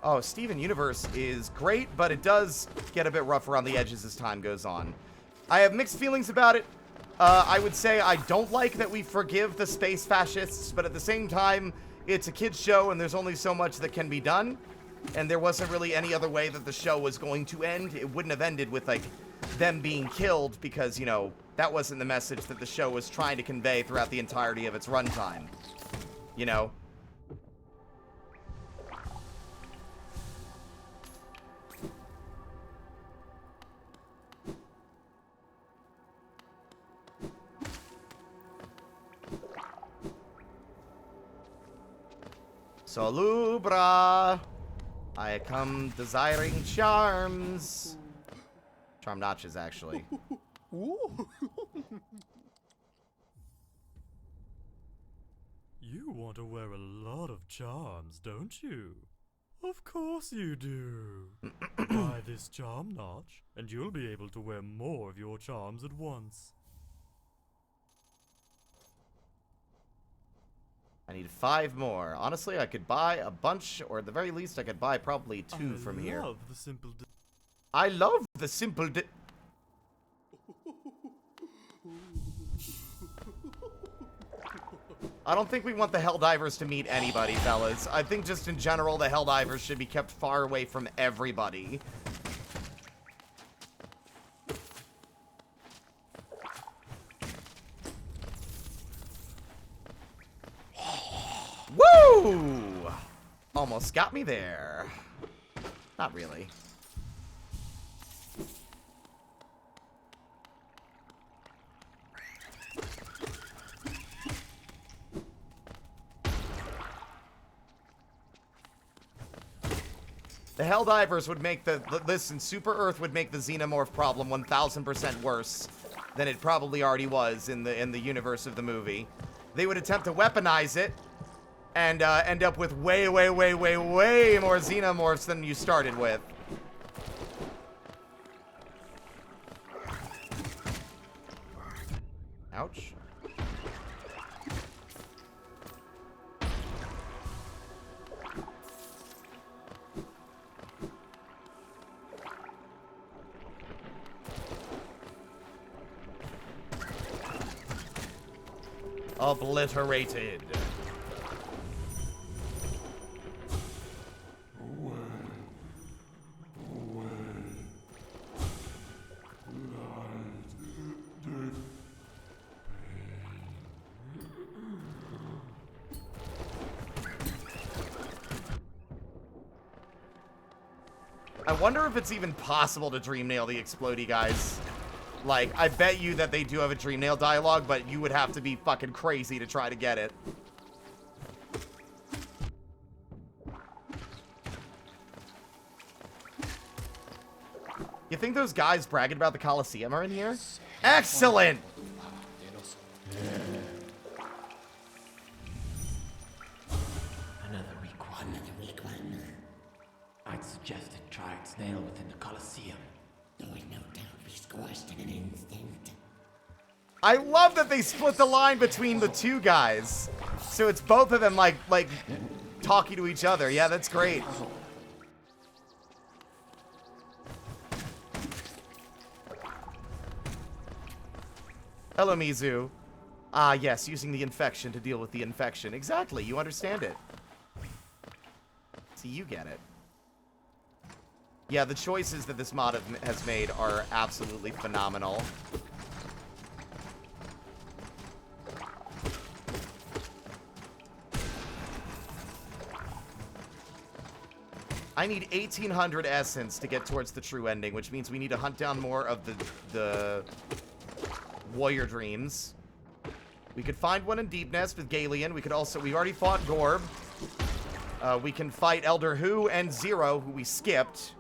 Oh, Steven Universe is great, but it does get a bit rough around the edges as time goes on. I have mixed feelings about it. I would say I don't like that we forgive the space fascists, but at the same time, it's a kid's show and there's only so much that can be done. And there wasn't really any other way that the show was going to end. It wouldn't have ended with, like, them being killed because, you know, that wasn't the message that the show was trying to convey throughout the entirety of its runtime. You know? Salubra, I come desiring charms. Charm notches, actually. You want to wear a lot of charms, don't you? Of course you do. Buy this charm notch, and you'll be able to wear more of your charms at once. I need 5 more. Honestly, I could buy a bunch, or at the very least, I could buy probably 2 from here. I love the simple I don't think we want the Helldivers to meet anybody, fellas. I think just in general, the Helldivers should be kept far away from everybody. Woo! Almost got me there. Not really. The Helldivers would make listen, Super Earth would make the Xenomorph problem 1000% worse than it probably already was in the universe of the movie. they would attempt to weaponize it and end up with way more xenomorphs than you started with. Ouch. Obliterated. I wonder if it's even possible to dream nail the explodey guys. Like, I bet you that they do have a dream nail dialogue, but you would have to be fucking crazy to try to get it. You think those guys bragging about the Coliseum are in here? Excellent! Another weak one. I'd suggest it try its nail within the Colosseum. Though I no doubt be squashed in an instant. I love that they split the line between the two guys. So it's both of them like talking to each other. Yeah, that's great. Hello, Mizu. Ah, yes, using the infection to deal with the infection. Exactly, you understand it. See, you get it. Yeah, the choices that this mod has made are absolutely phenomenal. I need 1,800 essence to get towards the true ending, which means we need to hunt down more of the warrior dreams. We could find one in Deep Nest with Galeon. We could also... We already fought Gorb. We can fight Elder Hu and Zero, who we skipped.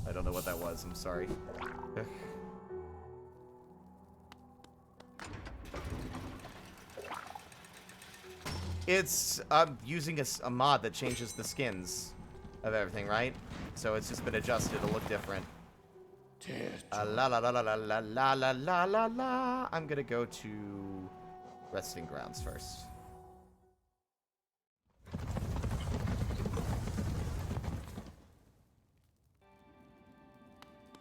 I don't know what that was, I'm sorry. It's using a mod that changes the skins of everything, right? So it's just been adjusted to look different. La la la la la la la la la la la. I'm gonna go to Resting Grounds first.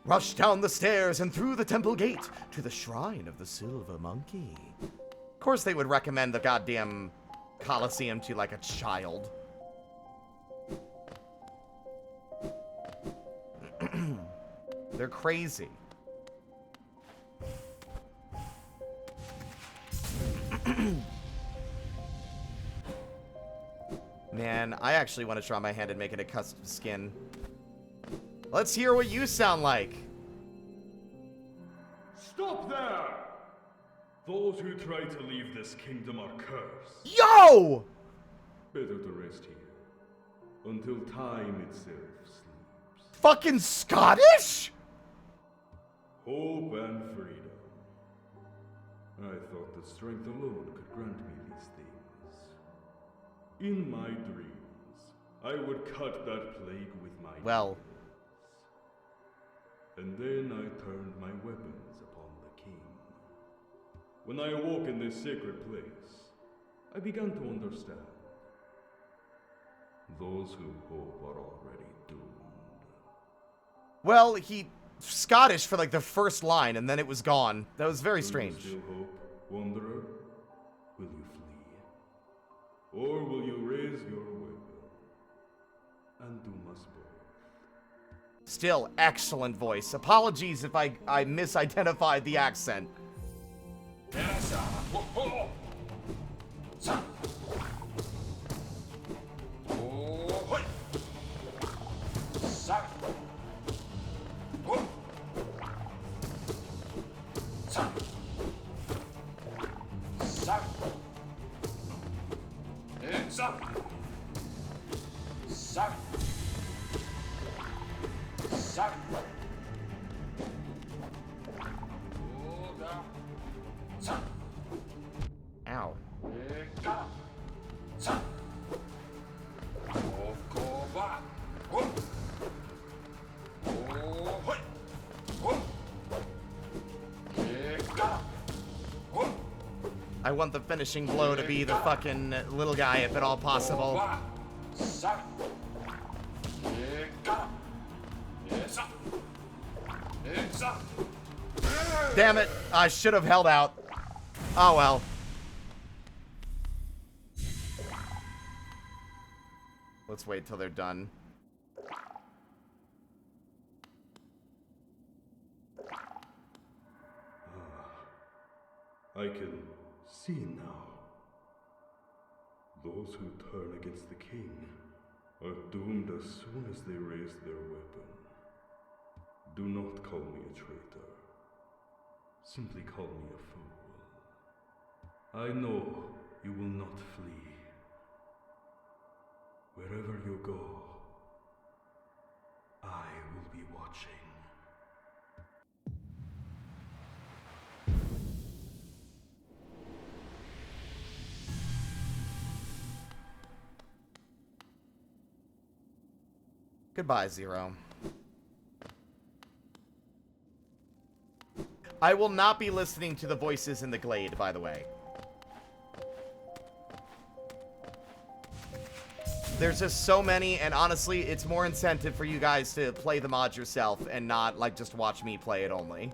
Rush down the stairs and through the temple gate to the shrine of the Silver Monkey. Of course they would recommend the goddamn Colosseum to, like, a child. They're crazy. Man, I actually want to try my hand at making a custom skin. Let's hear what you sound like. Stop there! Those who try to leave this kingdom are cursed. Yo! Better to rest here until time itself sleeps. Fucking Scottish? Hope and freedom. I thought that strength alone could grant me these things. In my dreams, I would cut that plague with my well. nails. And then I turned my weapons upon the king. When I awoke in this sacred place, I began to understand. Those who hope are already doomed. Well, he Scottish for like the first line, and then it was gone. That was very strange. Will you still hope, wanderer? Will you flee? Or will you raise your weapon and do us both? Still, excellent voice. Apologies if I misidentified the accent. Ow. I want the finishing blow to be the fucking little guy if at all possible. Damn it, I should have held out. Oh well. Let's wait till they're done. I can see now. Those who turn against the king are doomed as soon as they raise their weapon. Do not call me a traitor. Simply call me a fool. I know you will not flee. Wherever you go, I will be watching. Goodbye, Zero. I will not be listening to the voices in the glade, by the way. There's just so many, and honestly, it's more incentive for you guys to play the mod yourself and not, like, just watch me play it only.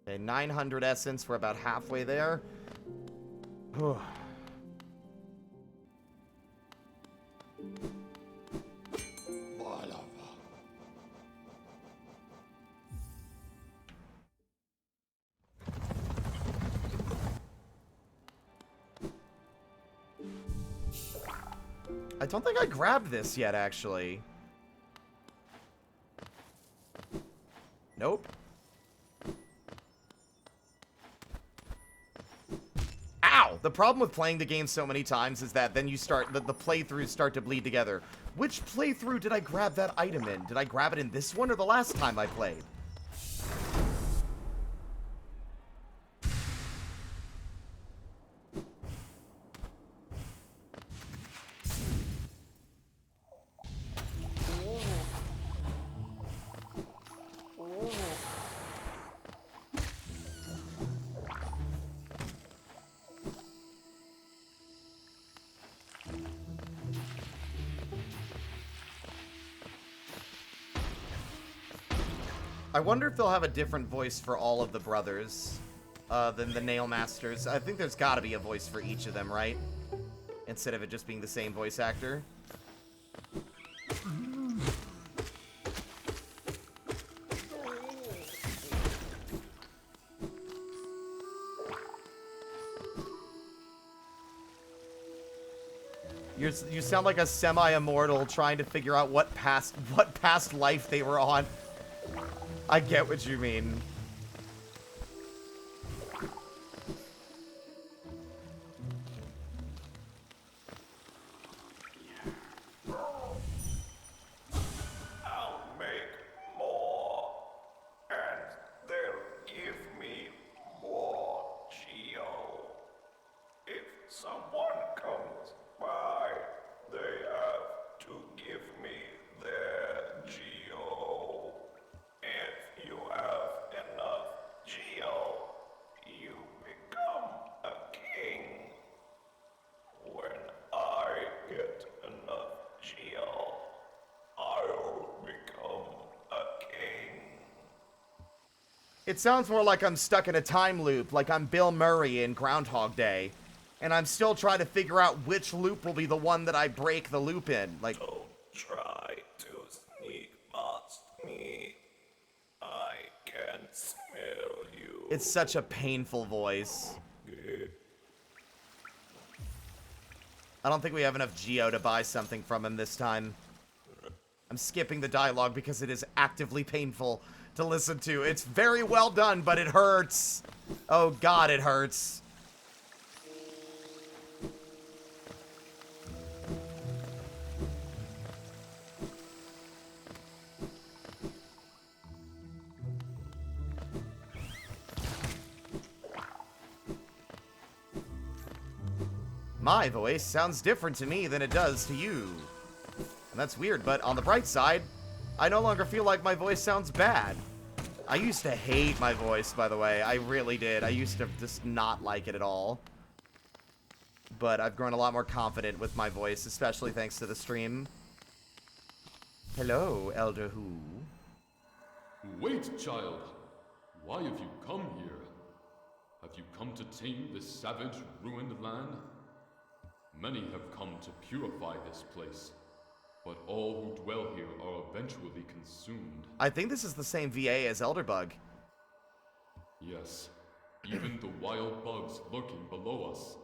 Okay, 900 essence. We're about halfway there. I don't think I grabbed this yet, actually. Nope. Ow! The problem with playing the game so many times is that then you start, the playthroughs start to bleed together. Which playthrough did I grab that item in? Did I grab it in this one or the last time I played? I wonder if they'll have a different voice for all of the brothers than the Nail Masters. I think there's got to be a voice for each of them, right? Instead of it just being the same voice actor. You sound like a semi-immortal trying to figure out what past life they were on. I get what you mean. I'll make more, and they'll give me more Geo. If someone comes by, they have to give me their Geo. If you have enough Geo, you become a king. When I get enough Geo, I'll become a king. It sounds more like I'm stuck in a time loop, like I'm Bill Murray in Groundhog Day. And I'm still trying to figure out which loop will be the one that I break the loop in. Like, don't try to sneak past me. I can smell you. it's such a painful voice. I don't think we have enough Geo to buy something from him this time. I'm skipping the dialogue because it is actively painful to listen to. It's very well done, but it hurts. Oh god, it hurts. My voice sounds different to me than it does to you. And that's weird, but on the bright side, I no longer feel like my voice sounds bad. I used to hate my voice, by the way. I really did. I used to just not like it at all. But I've grown a lot more confident with my voice, especially thanks to the stream. Hello, Elder Who. Wait, child! Why have you come here? Have you come to tame this savage, ruined land? Many have come to purify this place, but all who dwell here are eventually consumed. I think this is the same VA as Elderbug. Yes, even the wild bugs lurking below us.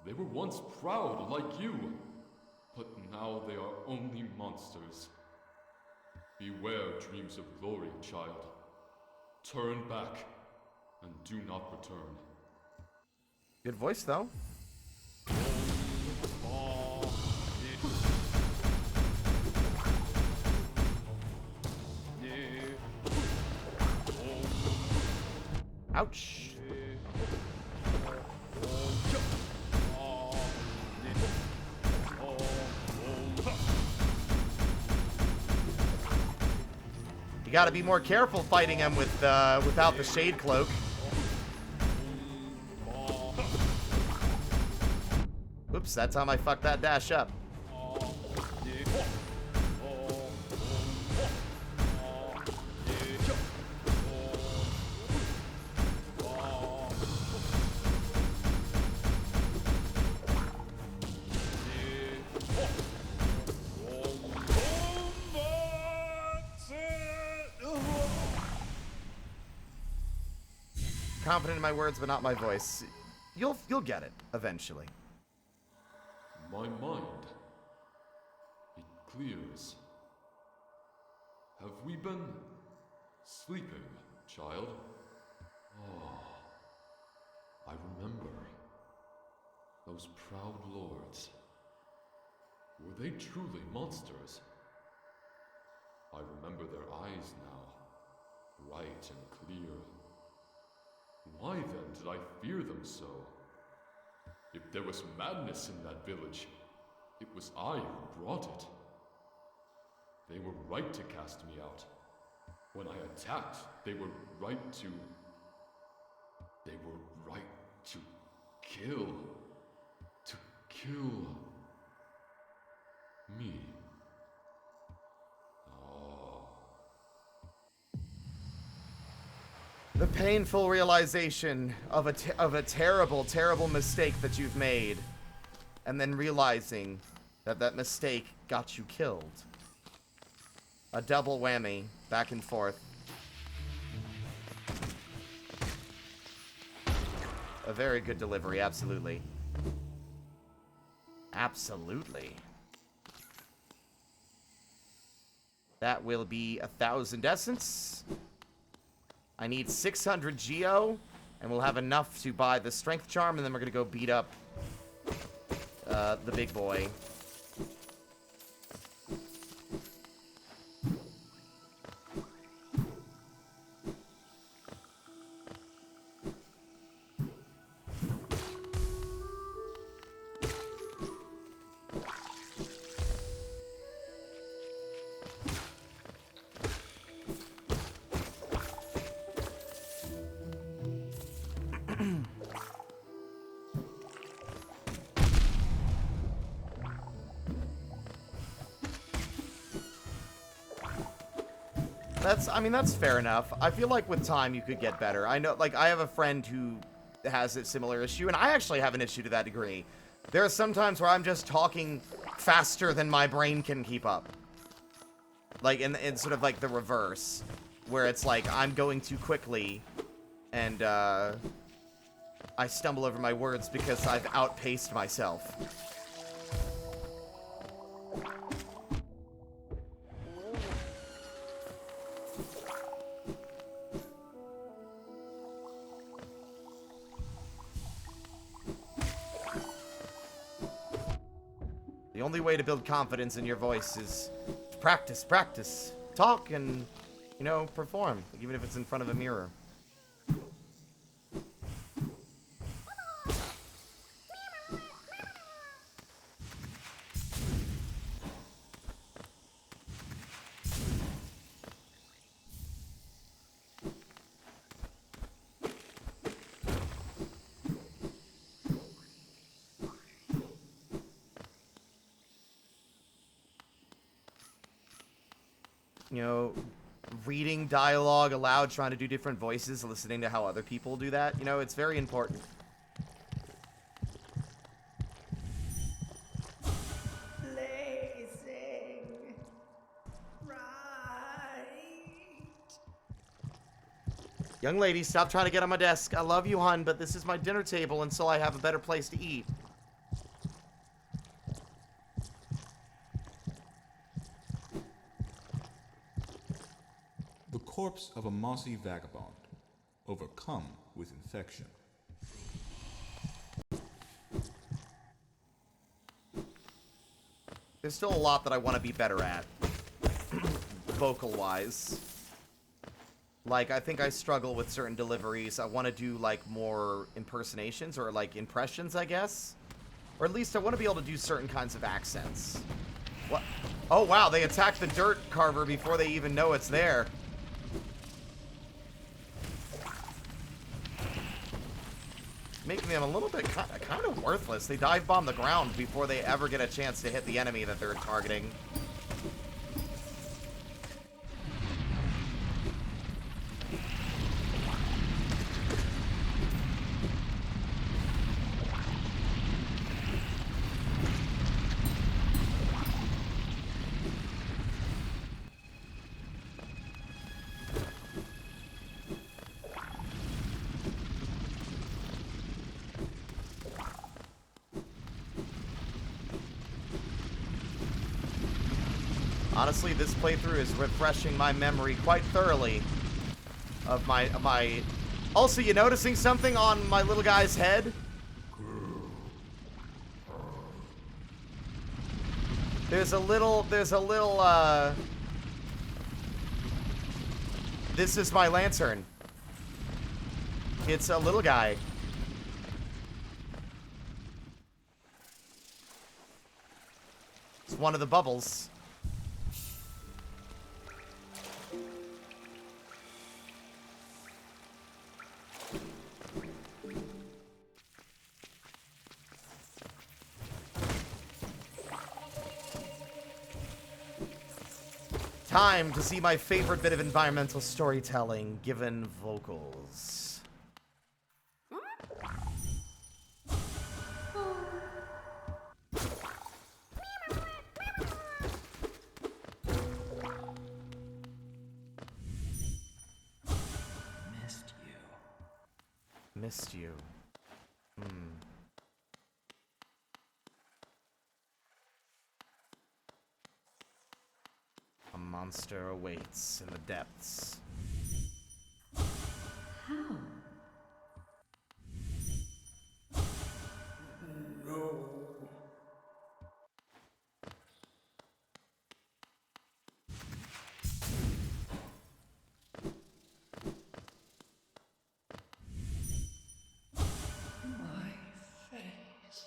They were once proud like you, but now they are only monsters. Beware dreams of glory, child. Turn back, and do not return. Good voice, though. Ouch. You gotta be more careful fighting him with without the shade cloak. Oops, that time I fucked that dash up. Confident in my words, but not my voice. You'll get it eventually. My mind, it clears. Have we been sleeping, child? Oh, I remember. Those proud lords. Were they truly monsters? I remember their eyes now, bright and clear. Why then did I fear them so? If there was madness in that village, it was I who brought it. They were right to cast me out. When I attacked, they were right to kill. To kill me. The painful realization of a terrible, terrible mistake that you've made, and then realizing that that mistake got you killed. A double whammy, back and forth. A very good delivery, absolutely. Absolutely. That will be 1,000 essence. I need 600 Geo, and we'll have enough to buy the strength charm, and then we're gonna go beat up the big boy. That's fair enough. I feel like with time you could get better. I know, like, I have a friend who has a similar issue, and I actually have an issue to that degree. There are some times where I'm just talking faster than my brain can keep up. Like, in sort of like the reverse, where it's like I'm going too quickly, and I stumble over my words because I've outpaced myself. The only way to build confidence in your voice is practice, practice. Talk and, you know, perform, even if it's in front of a mirror. You know, reading dialogue aloud, trying to do different voices, listening to how other people do that, you know, it's very important. Blazing right. Young lady, stop trying to get on my desk. I love you, hun, but this is my dinner table until I have a better place to eat. The corpse of a mossy vagabond, overcome with infection. There's still a lot that I want to be better at, vocal-wise. Like, I think I struggle with certain deliveries. I want to do, like, more impersonations or, like, impressions, I guess. Or at least I want to be able to do certain kinds of accents. What? Oh, wow, they attacked the dirt carver before they even know it's there. Making them a little bit kind of worthless. They dive bomb the ground before they ever get a chance to hit the enemy that they're targeting. Honestly, this playthrough is refreshing my memory quite thoroughly of my... Also, you noticing something on my little guy's head? There's a little, This is my lantern. It's a little guy. It's one of the bubbles. Time to see my favorite bit of environmental storytelling, given vocals. Missed you. Missed you. A monster awaits in the depths. How? No. My face.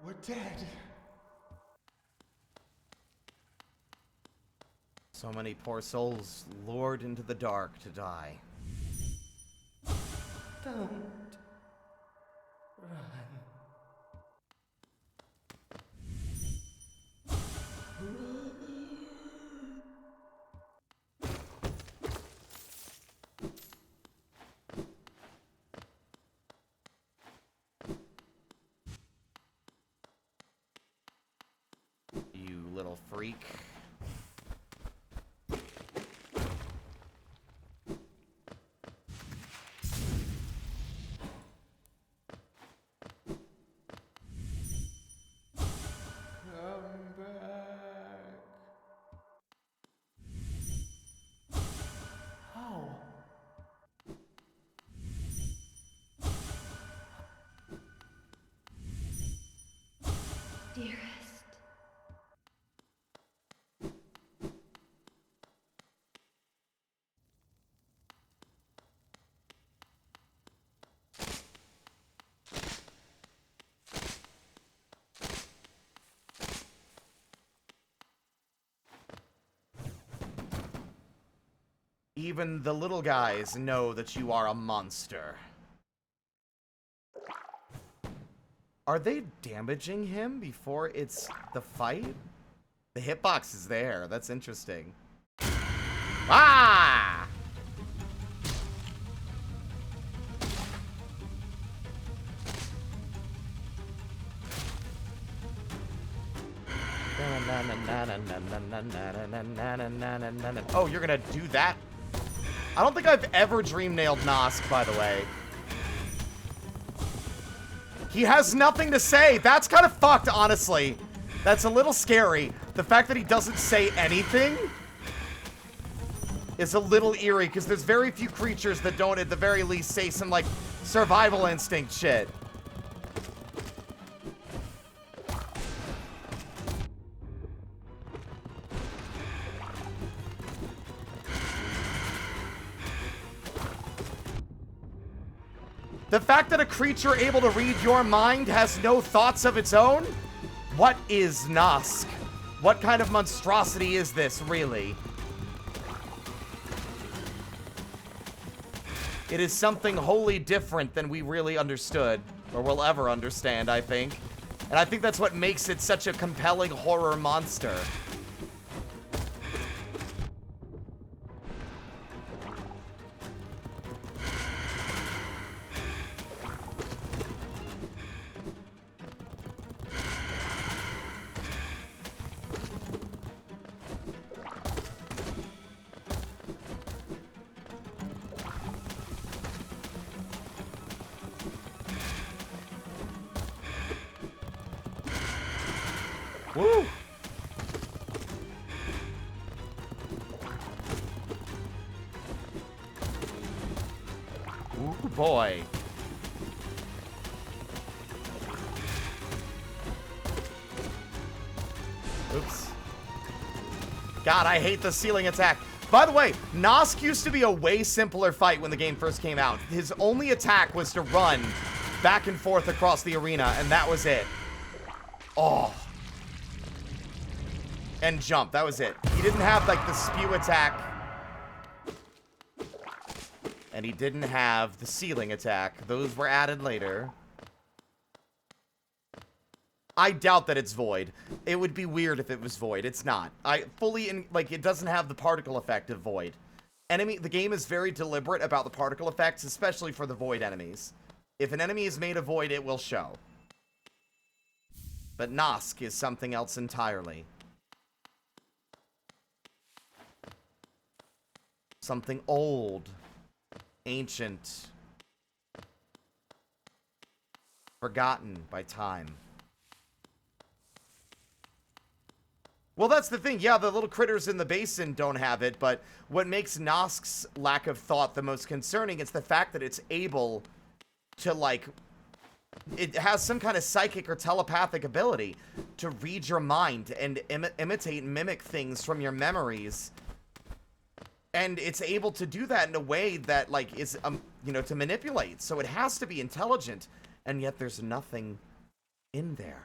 We're dead. So many poor souls lured into the dark to die. Don't run. You little freak. Dearest. Even the little guys know that you are a monster. Are they damaging him before it's the fight? The hitbox is there. That's interesting. Ah! Oh, you're gonna do that? I don't think I've ever dream nailed Nosk, by the way. He has nothing to say. That's kind of fucked, honestly. That's a little scary. The fact that he doesn't say anything is a little eerie, because there's very few creatures that don't, at the very least, say some, like, survival instinct shit. The fact that a creature able to read your mind has no thoughts of its own? What is Nosk? What kind of monstrosity is this, really? It is something wholly different than we really understood, or will ever understand, I think. And I think that's what makes it such a compelling horror monster. Woo! Ooh, boy. Oops. God, I hate the ceiling attack. By the way, Nosk used to be a way simpler fight when the game first came out. His only attack was to run back and forth across the arena, and that was it. Oh. And jump, that was it. He didn't have, like, the spew attack. And he didn't have the ceiling attack. Those were added later. I doubt that it's Void. It would be weird if it was Void. It's not. It doesn't have the particle effect of Void. The game is very deliberate about the particle effects, especially for the Void enemies. If an enemy is made of Void, it will show. But Nosk is something else entirely. Something old, ancient, forgotten by time. Well, that's the thing. Yeah, the little critters in the basin don't have it, but what makes Nosk's lack of thought the most concerning is the fact that it's able to, like, it has some kind of psychic or telepathic ability to read your mind and imitate and mimic things from your memories. And it's able to do that in a way that, like, is, to manipulate. So it has to be intelligent. And yet there's nothing in there.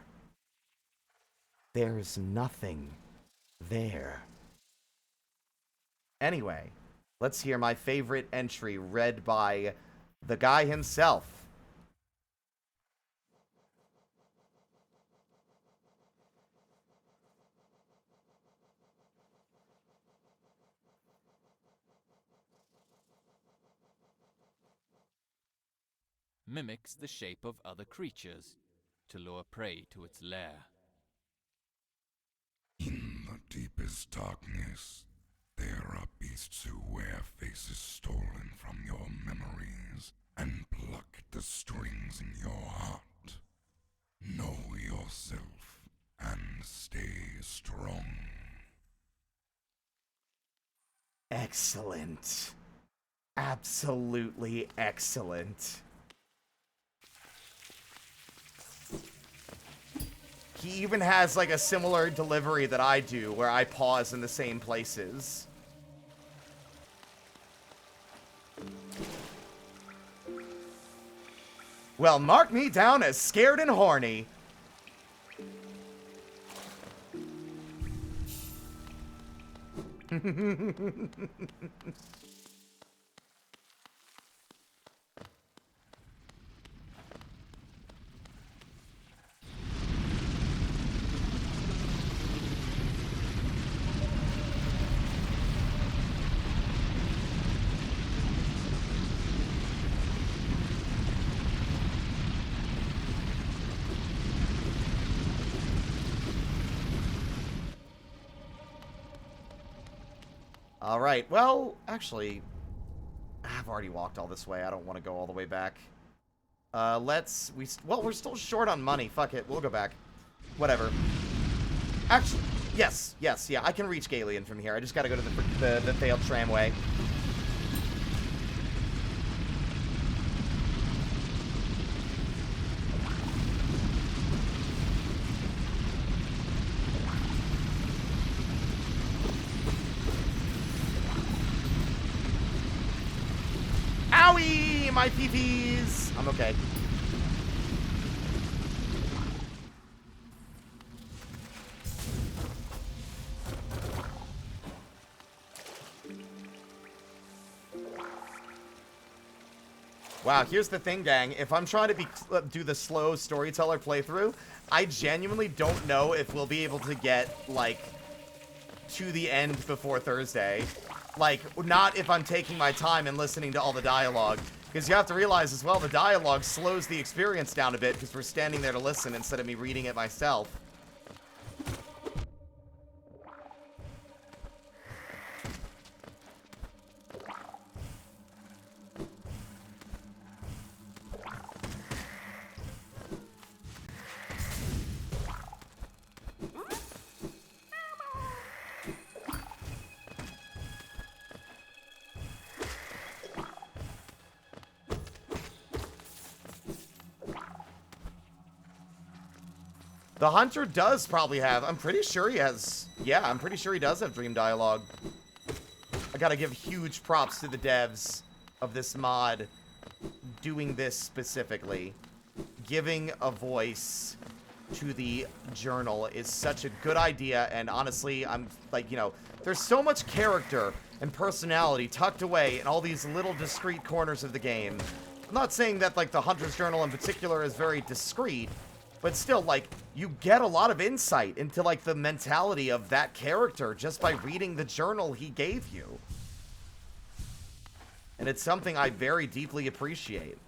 There's nothing there. Anyway, let's hear my favorite entry read by the guy himself. Mimics the shape of other creatures to lure prey to its lair. In the deepest darkness, there are beasts who wear faces stolen from your memories and pluck at the strings in your heart. Know yourself and stay strong. Excellent. Absolutely excellent. he even has like a similar delivery that I do, where I pause in the same places. Well, mark me down as scared and horny. All right. Well, actually, I've already walked all this way. I don't want to go all the way back. Well, we're still short on money. Fuck it. We'll go back. Whatever. Actually, yes, yeah. I can reach Galeon from here. I just got to go to the failed tramway. Owie! My peepees! I'm okay. Wow, here's the thing, gang. If I'm trying to do the slow storyteller playthrough, I genuinely don't know if we'll be able to get, like, to the end before Thursday. Like, not if I'm taking my time and listening to all the dialogue. Because you have to realize as well, the dialogue slows the experience down a bit because we're standing there to listen instead of me reading it myself. The hunter does probably have, I'm pretty sure he has, yeah, I'm pretty sure he does have dream dialogue. I gotta give huge props to the devs of this mod doing this specifically. Giving a voice to the journal is such a good idea, and honestly, I'm like, you know, there's so much character and personality tucked away in all these little discrete corners of the game. I'm not saying that, like, the hunter's journal in particular is very discreet, but still, like, you get a lot of insight into, like, the mentality of that character just by reading the journal he gave you. And it's something I very deeply appreciate.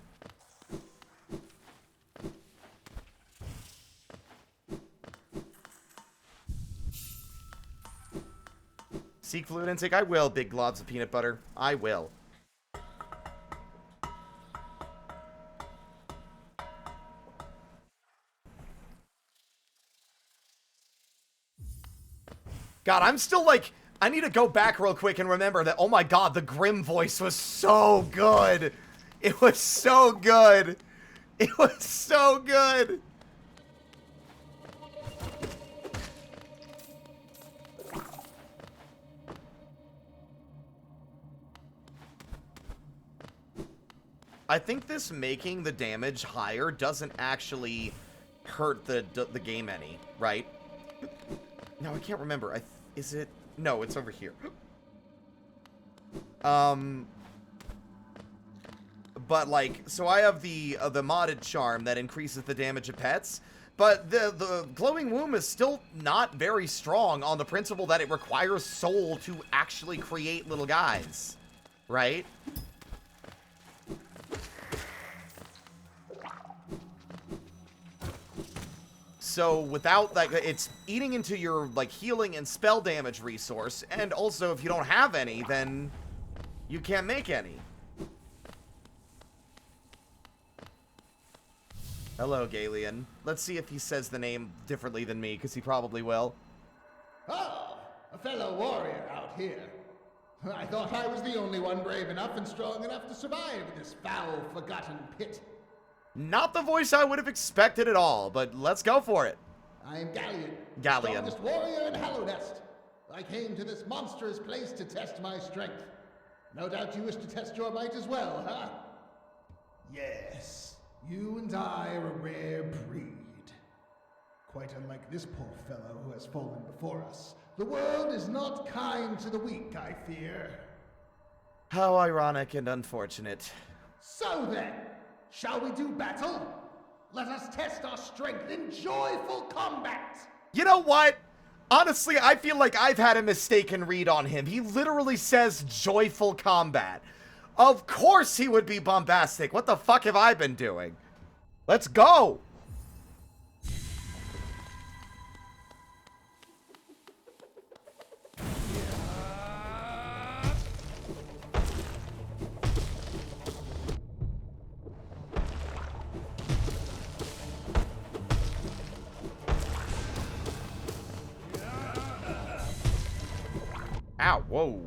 Seek fluid intake? I will, big globs of peanut butter. I will. God, I'm still like, I need to go back real quick and remember that, oh my god, the Grim voice was so good. It was so good. It was so good. I think this making the damage higher doesn't actually hurt the game any, right? No, I can't remember. Is it? No, it's over here. But like, so I have the modded charm that increases the damage of pets, but the glowing womb is still not very strong on the principle that it requires soul to actually create little guys, right? So without, like, it's eating into your, like, healing and spell damage resource, and also if you don't have any, then you can't make any. Hello, Galeon. Let's see if he says the name differently than me, because he probably will. Oh, a fellow warrior out here. I thought I was the only one brave enough and strong enough to survive this foul, forgotten pit. Not the voice I would have expected at all, but let's go for it. I am Galleon. Galleon. Strongest warrior in Hallownest. I came to this monstrous place to test my strength. No doubt you wish to test your might as well, huh? Yes, you and I are a rare breed. Quite unlike this poor fellow who has fallen before us. The world is not kind to the weak, I fear. How ironic and unfortunate. So then, shall we do battle? Let us test our strength in joyful combat! You know what? Honestly, I feel like I've had a mistaken read on him. He literally says joyful combat. Of course he would be bombastic. What the fuck have I been doing? Let's go! Ow, whoa.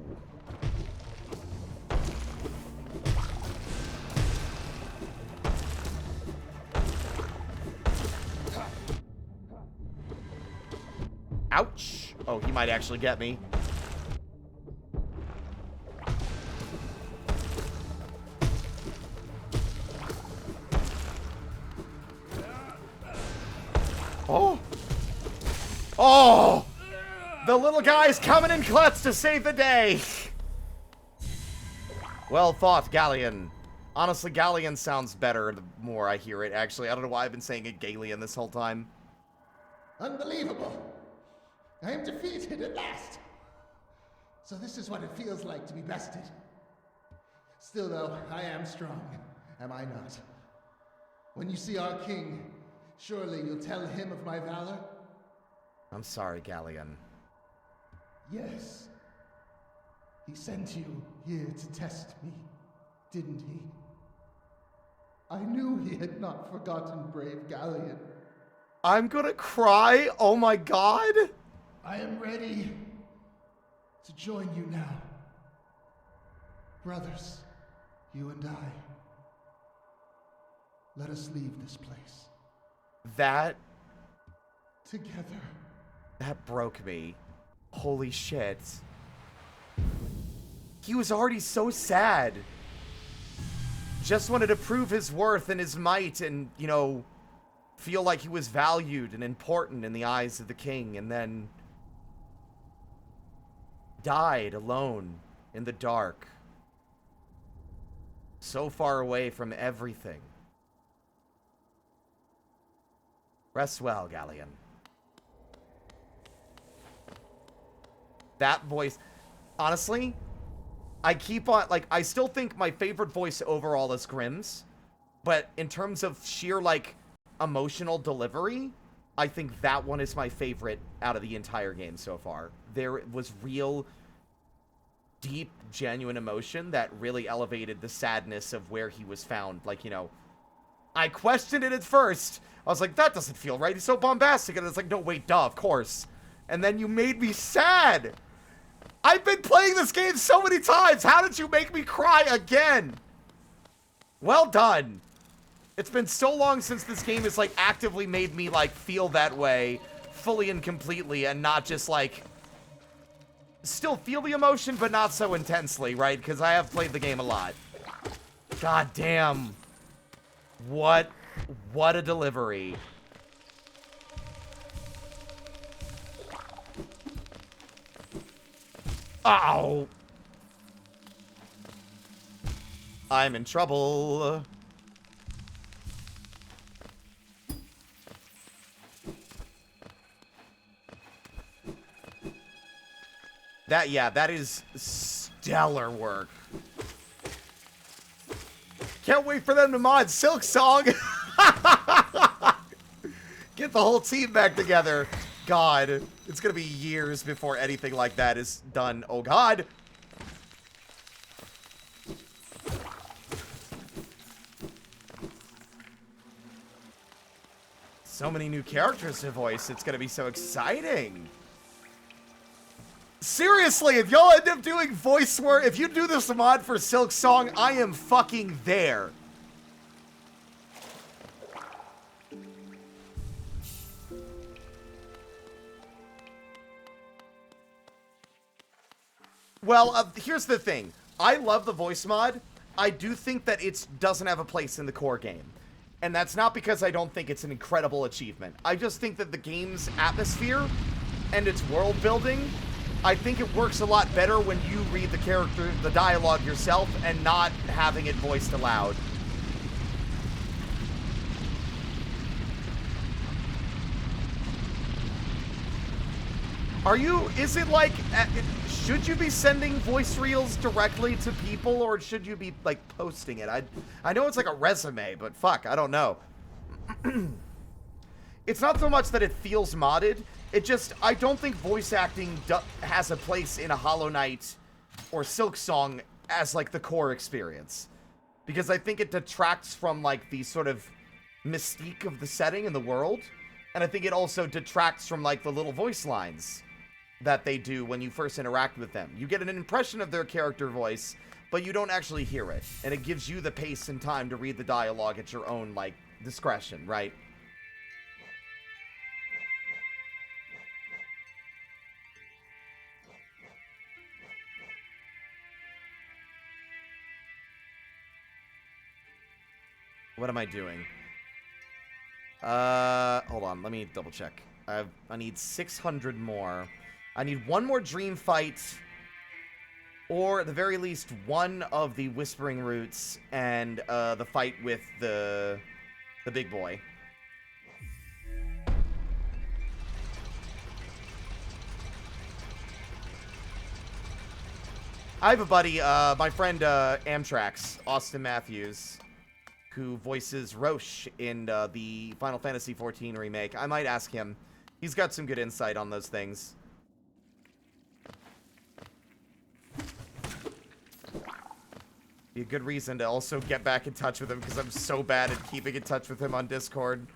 Ouch. Oh, he might actually get me. Oh. Oh. The little guy's coming in clutch to save the day. Well thought, Galleon. Honestly, Galleon sounds better the more I hear it, actually. I don't know why I've been saying it Galleon this whole time. Unbelievable. I am defeated at last. So this is what it feels like to be bested. Still, though, I am strong, am I not? When you see our king, surely you'll tell him of my valor? I'm sorry, Galleon. Yes. He sent you here to test me, didn't he? I knew he had not forgotten brave Galleon. I'm gonna cry? Oh my god! I am ready to join you now. Brothers, you and I. Let us leave this place. That together. Broke me. Holy shit. He was already so sad. Just wanted to prove his worth and his might and, you know, feel like he was valued and important in the eyes of the king, and then died alone in the dark. So far away from everything. Rest well, Galleon. That voice, honestly, I keep on, like, I still think my favorite voice overall is Grimm's, but in terms of sheer, like, emotional delivery, I think that one is my favorite out of the entire game so far. There was real, deep, genuine emotion that really elevated the sadness of where he was found. Like, you know, I questioned it at first. I was like, that doesn't feel right. He's so bombastic. And it's like, no, wait, duh, of course. And then you made me sad. I've been playing this game so many times. How did you make me cry again? Well done. It's been so long since this game has, like, actively made me, like, feel that way fully and completely, and not just, like, still feel the emotion, but not so intensely, right? Because I have played the game a lot. God damn. What a delivery. Ow. I'm in trouble. That is stellar work. Can't wait for them to mod Silk Song. Get the whole team back together. God, it's gonna be years before anything like that is done. Oh God. So many new characters to voice. It's gonna be so exciting. Seriously, if y'all end up doing voice work, if you do this mod for Silk Song, I am fucking there. Well, here's the thing. I love the voice mod. I do think that it doesn't have a place in the core game. And that's not because I don't think it's an incredible achievement. I just think that the game's atmosphere and its world building, I think it works a lot better when you read the dialogue yourself and not having it voiced aloud. Is it like, should you be sending voice reels directly to people, or should you be, like, posting it? I know it's like a resume, but fuck, I don't know. It's not so much that it feels modded, it just, I don't think voice acting has a place in a Hollow Knight or Silksong as, like, the core experience. Because I think it detracts from, like, the sort of mystique of the setting and the world. And I think it also detracts from, like, the little voice lines that they do when you first interact with them. You get an impression of their character voice, but you don't actually hear it. And it gives you the pace and time to read the dialogue at your own, like, discretion, right? What am I doing? Hold on, let me double check. I need 600 more. I need one more dream fight, or at the very least, one of the Whispering Roots and the fight with the big boy. I have a buddy, my friend Amtrax, Austin Matthews, who voices Roche in the Final Fantasy XIV remake. I might ask him. He's got some good insight on those things. Be a good reason to also get back in touch with him, because I'm so bad at keeping in touch with him on Discord.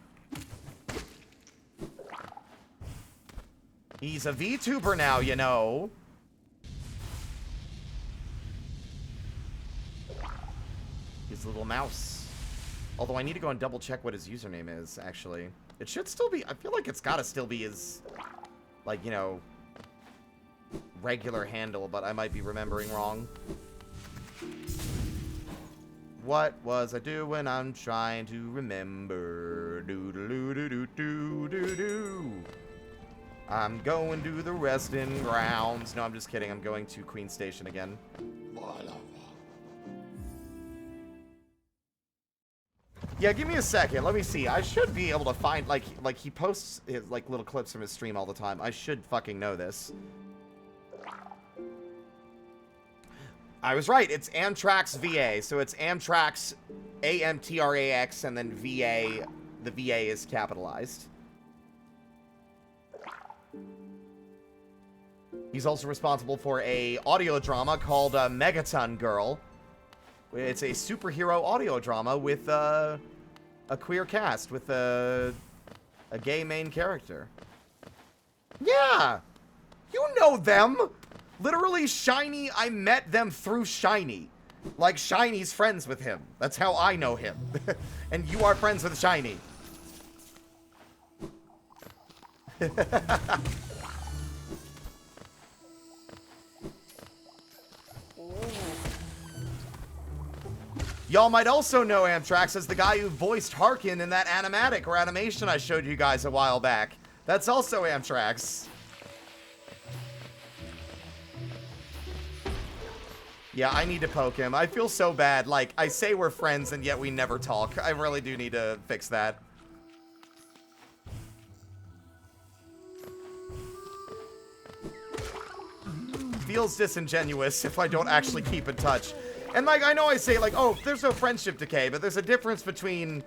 He's a VTuber now, you know. He's a little mouse. Although I need to go and double check what his username is, actually. It should still be, I feel like it's gotta still be his, like, you know, regular handle, but I might be remembering wrong. What was I doing? I'm trying to remember. Do-do-do-do-do-do-do. I'm going to the resting grounds. No, I'm just kidding. I'm going to Queen Station again. Yeah, give me a second. Let me see. I should be able to find, like he posts his, like, little clips from his stream all the time. I should fucking know this. I was right. It's Amtrax VA. So it's Amtrax AMTRAX and then VA. The VA is capitalized. He's also responsible for a audio drama called Megaton Girl. It's a superhero audio drama with a queer cast with a gay main character. Yeah! You know them! Literally, Shiny, I met them through Shiny. Like, Shiny's friends with him. That's how I know him. And you are friends with Shiny. Y'all might also know Amtrax as the guy who voiced Harkin in that animatic or animation I showed you guys a while back. That's also Amtrax. Yeah, I need to poke him. I feel so bad. Like, I say we're friends and yet we never talk. I really do need to fix that. Feels disingenuous if I don't actually keep in touch. And, like, I know I say, like, oh, there's no friendship decay, but there's a difference between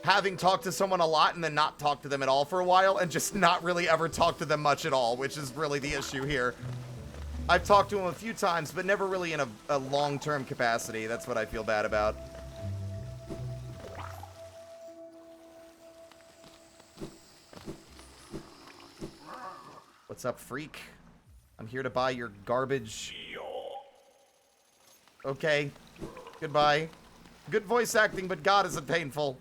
having talked to someone a lot and then not talk to them at all for a while and just not really ever talk to them much at all, which is really the issue here. I've talked to him a few times, but never really in a long-term capacity. That's what I feel bad about. What's up, freak? I'm here to buy your garbage. Okay. Goodbye. Good voice acting, but God, is it painful.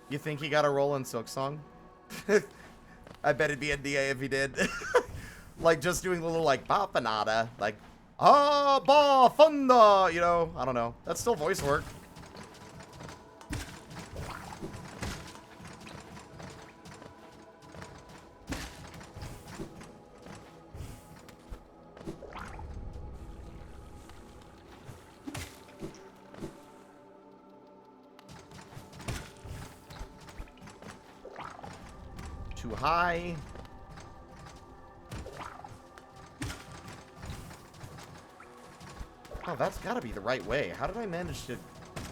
You think he got a role in Silk Song? I bet it'd be NDA if he did. Like, just doing the little, like, ba-fanada. Like, ba-funda, you know? I don't know. That's still voice work. Too high. Oh, that's gotta be the right way. How did I manage to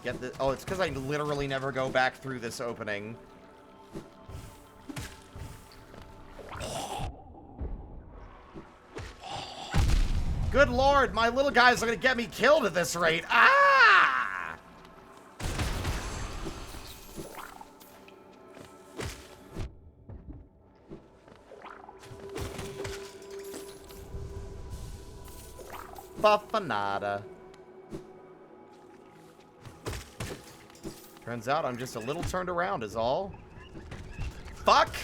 get this? Oh, it's because I literally never go back through this opening. Good lord, my little guys are gonna get me killed at this rate. Ah! Buffanada. Turns out I'm just a little turned around is all. Fuck!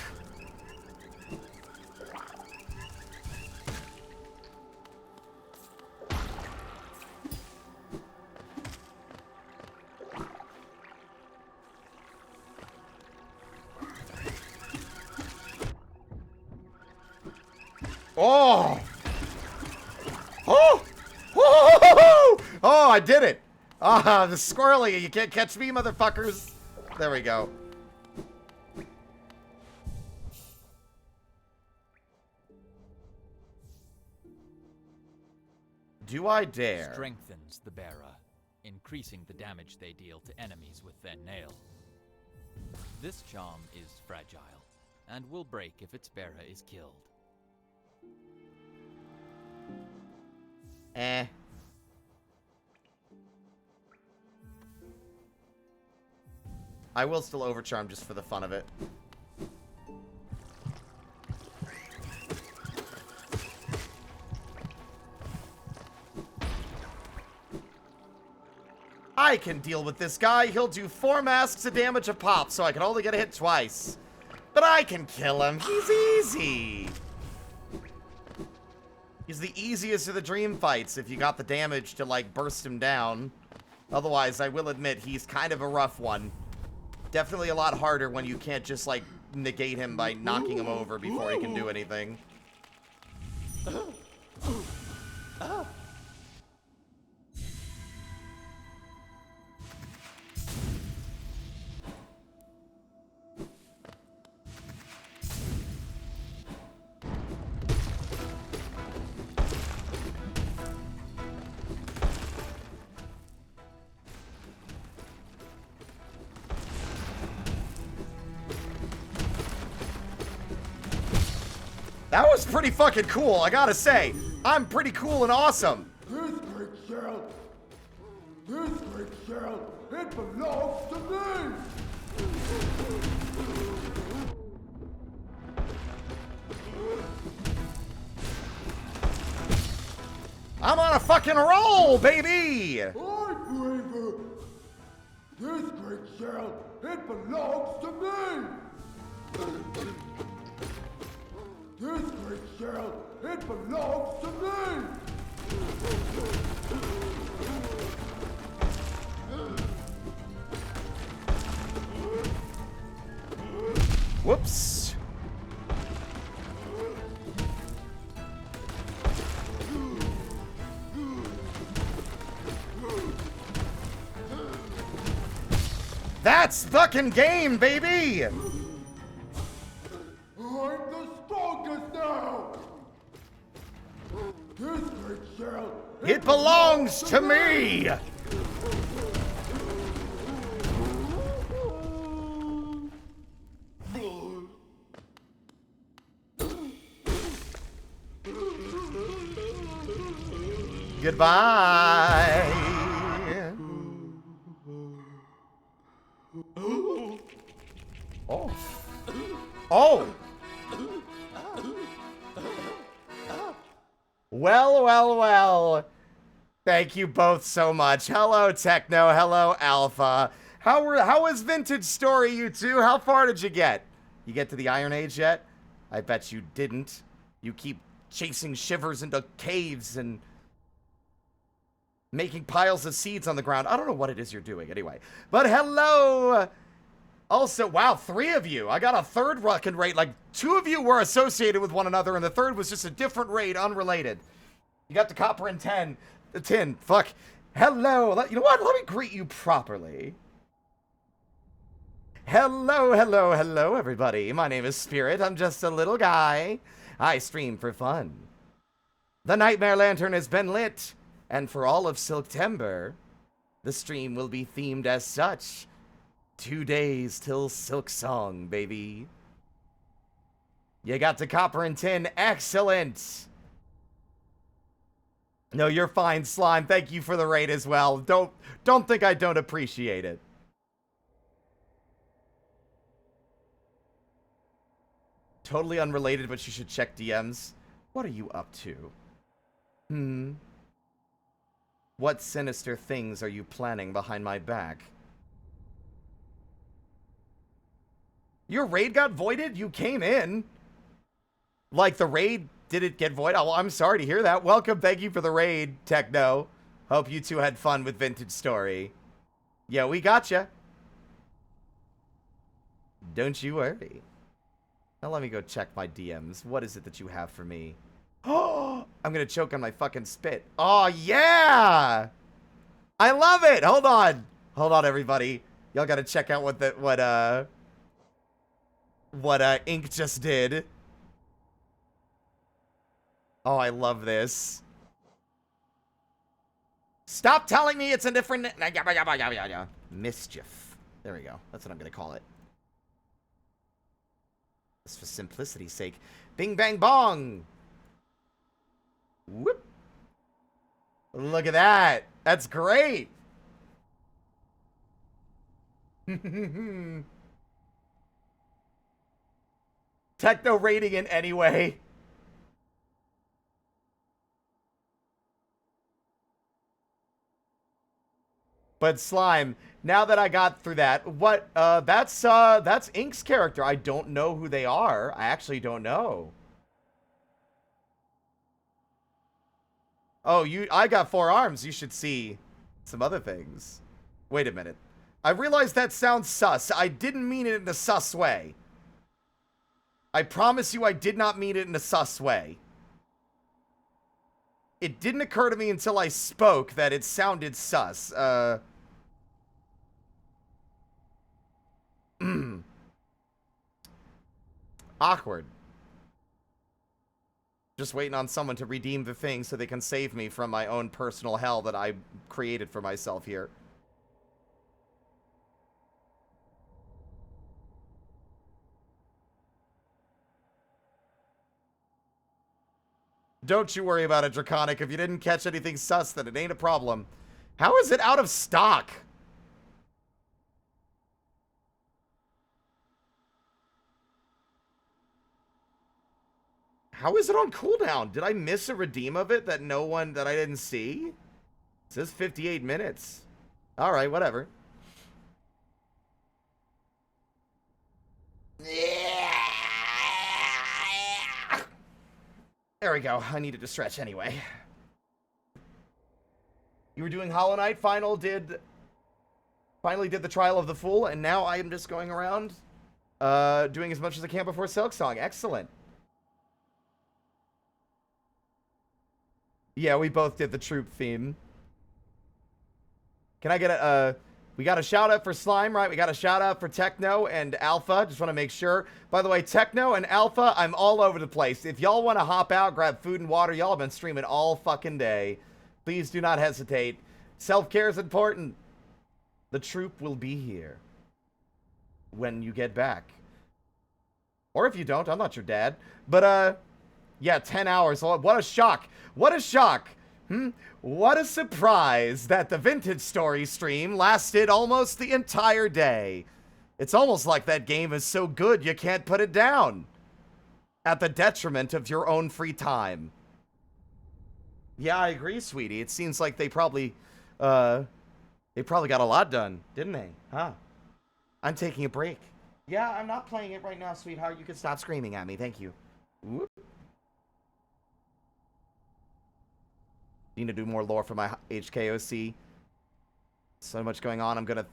Oh! Oh! Oh! Oh, I did it! Ah, the squirrely, you can't catch me, motherfuckers! There we go. Do I dare? Strengthens the bearer, increasing the damage they deal to enemies with their nail. This charm is fragile, and will break if its bearer is killed. Eh. I will still overcharm just for the fun of it. I can deal with this guy. He'll do 4 masks of damage a pop, so I can only get a hit twice. But I can kill him. He's easy. He's the easiest of the dream fights if you got the damage to, like, burst him down. Otherwise, I will admit, he's kind of a rough one. Definitely a lot harder when you can't just, like, negate him by knocking him over before he can do anything. That was pretty fucking cool, I gotta say. I'm pretty cool and awesome. This great shell, it belongs to me! I'm on a fucking roll, baby! I believe it! This great shell, it belongs to me! This great shell, it belongs to me! Whoops. That's fucking game, baby! I'm the strongest now! This great shell, It belongs to me! Goodbye! Oh. Oh! Well, well, well. Thank you both so much. Hello, Techno. Hello, Alpha. How was Vintage Story, you two? How far did you get? You get to the Iron Age yet? I bet you didn't. You keep chasing shivers into caves and making piles of seeds on the ground. I don't know what it is you're doing anyway. But hello! Also, wow, 3 of you. I got a third fucking raid. Like, 2 of you were associated with one another, and the third was just a different raid, unrelated. You got the copper and 10. The tin. Fuck. Hello. You know what? Let me greet you properly. Hello, hello, hello, everybody. My name is Spirit. I'm just a little guy. I stream for fun. The Nightmare Lantern has been lit, and for all of Silktember, the stream will be themed as such. 2 days till Silk Song, baby. You got the copper and tin. Excellent. No, you're fine, Slime. Thank you for the raid as well. Don't think I don't appreciate it. Totally unrelated, but you should check DMs. What are you up to? What sinister things are you planning behind my back? Your raid got voided? You came in. Like, the raid didn't get voided? Oh, well, I'm sorry to hear that. Welcome. Thank you for the raid, Techno. Hope you two had fun with Vintage Story. Yeah, we gotcha. Don't you worry. Now let me go check my DMs. What is it that you have for me? Oh, I'm gonna choke on my fucking spit. Oh, yeah! I love it! Hold on. Hold on, everybody. Y'all gotta check out what Ink just did. Oh, I love this. Stop telling me it's a different... Mischief. There we go. That's what I'm gonna call it. Just for simplicity's sake. Bing, bang, bong! Whoop! Look at that! That's great! Techno rating in any way. But Slime, now that I got through that, that's Ink's character. I don't know who they are. I actually don't know. Oh, I got 4 arms. You should see some other things. Wait a minute. I realized that sounds sus. I didn't mean it in a sus way. I promise you I did not mean it in a sus way. It didn't occur to me until I spoke that it sounded sus. Awkward. Just waiting on someone to redeem the thing so they can save me from my own personal hell that I created for myself here. Don't you worry about it, Draconic. If you didn't catch anything sus, then it ain't a problem. How is it out of stock? How is it on cooldown? Did I miss a redeem of it that I didn't see? It says 58 minutes. Alright, whatever. There we go. I needed to stretch anyway. You were doing Hollow Knight, finally did the Trial of the Fool, and now I am just going around doing as much as I can before Silksong. Excellent. Yeah, we both did the troop theme. Can I get we got a shout out for Slime, right? We got a shout out for Techno and Alpha. Just want to make sure. By the way, Techno and Alpha, I'm all over the place. If y'all want to hop out, grab food and water, y'all have been streaming all fucking day. Please do not hesitate. Self-care is important. The troop will be here when you get back. Or if you don't, I'm not your dad. But, yeah, 10 hours. What a shock. What a shock. What a surprise that the Vintage Story stream lasted almost the entire day. It's almost like that game is so good you can't put it down. At the detriment of your own free time. Yeah, I agree, sweetie. It seems like they probably They probably got a lot done, didn't they? Huh? I'm taking a break. Yeah, I'm not playing it right now, sweetheart. You can stop screaming at me. Thank you. Whoop. Need to do more lore for my HKOC. So much going on. I'm gonna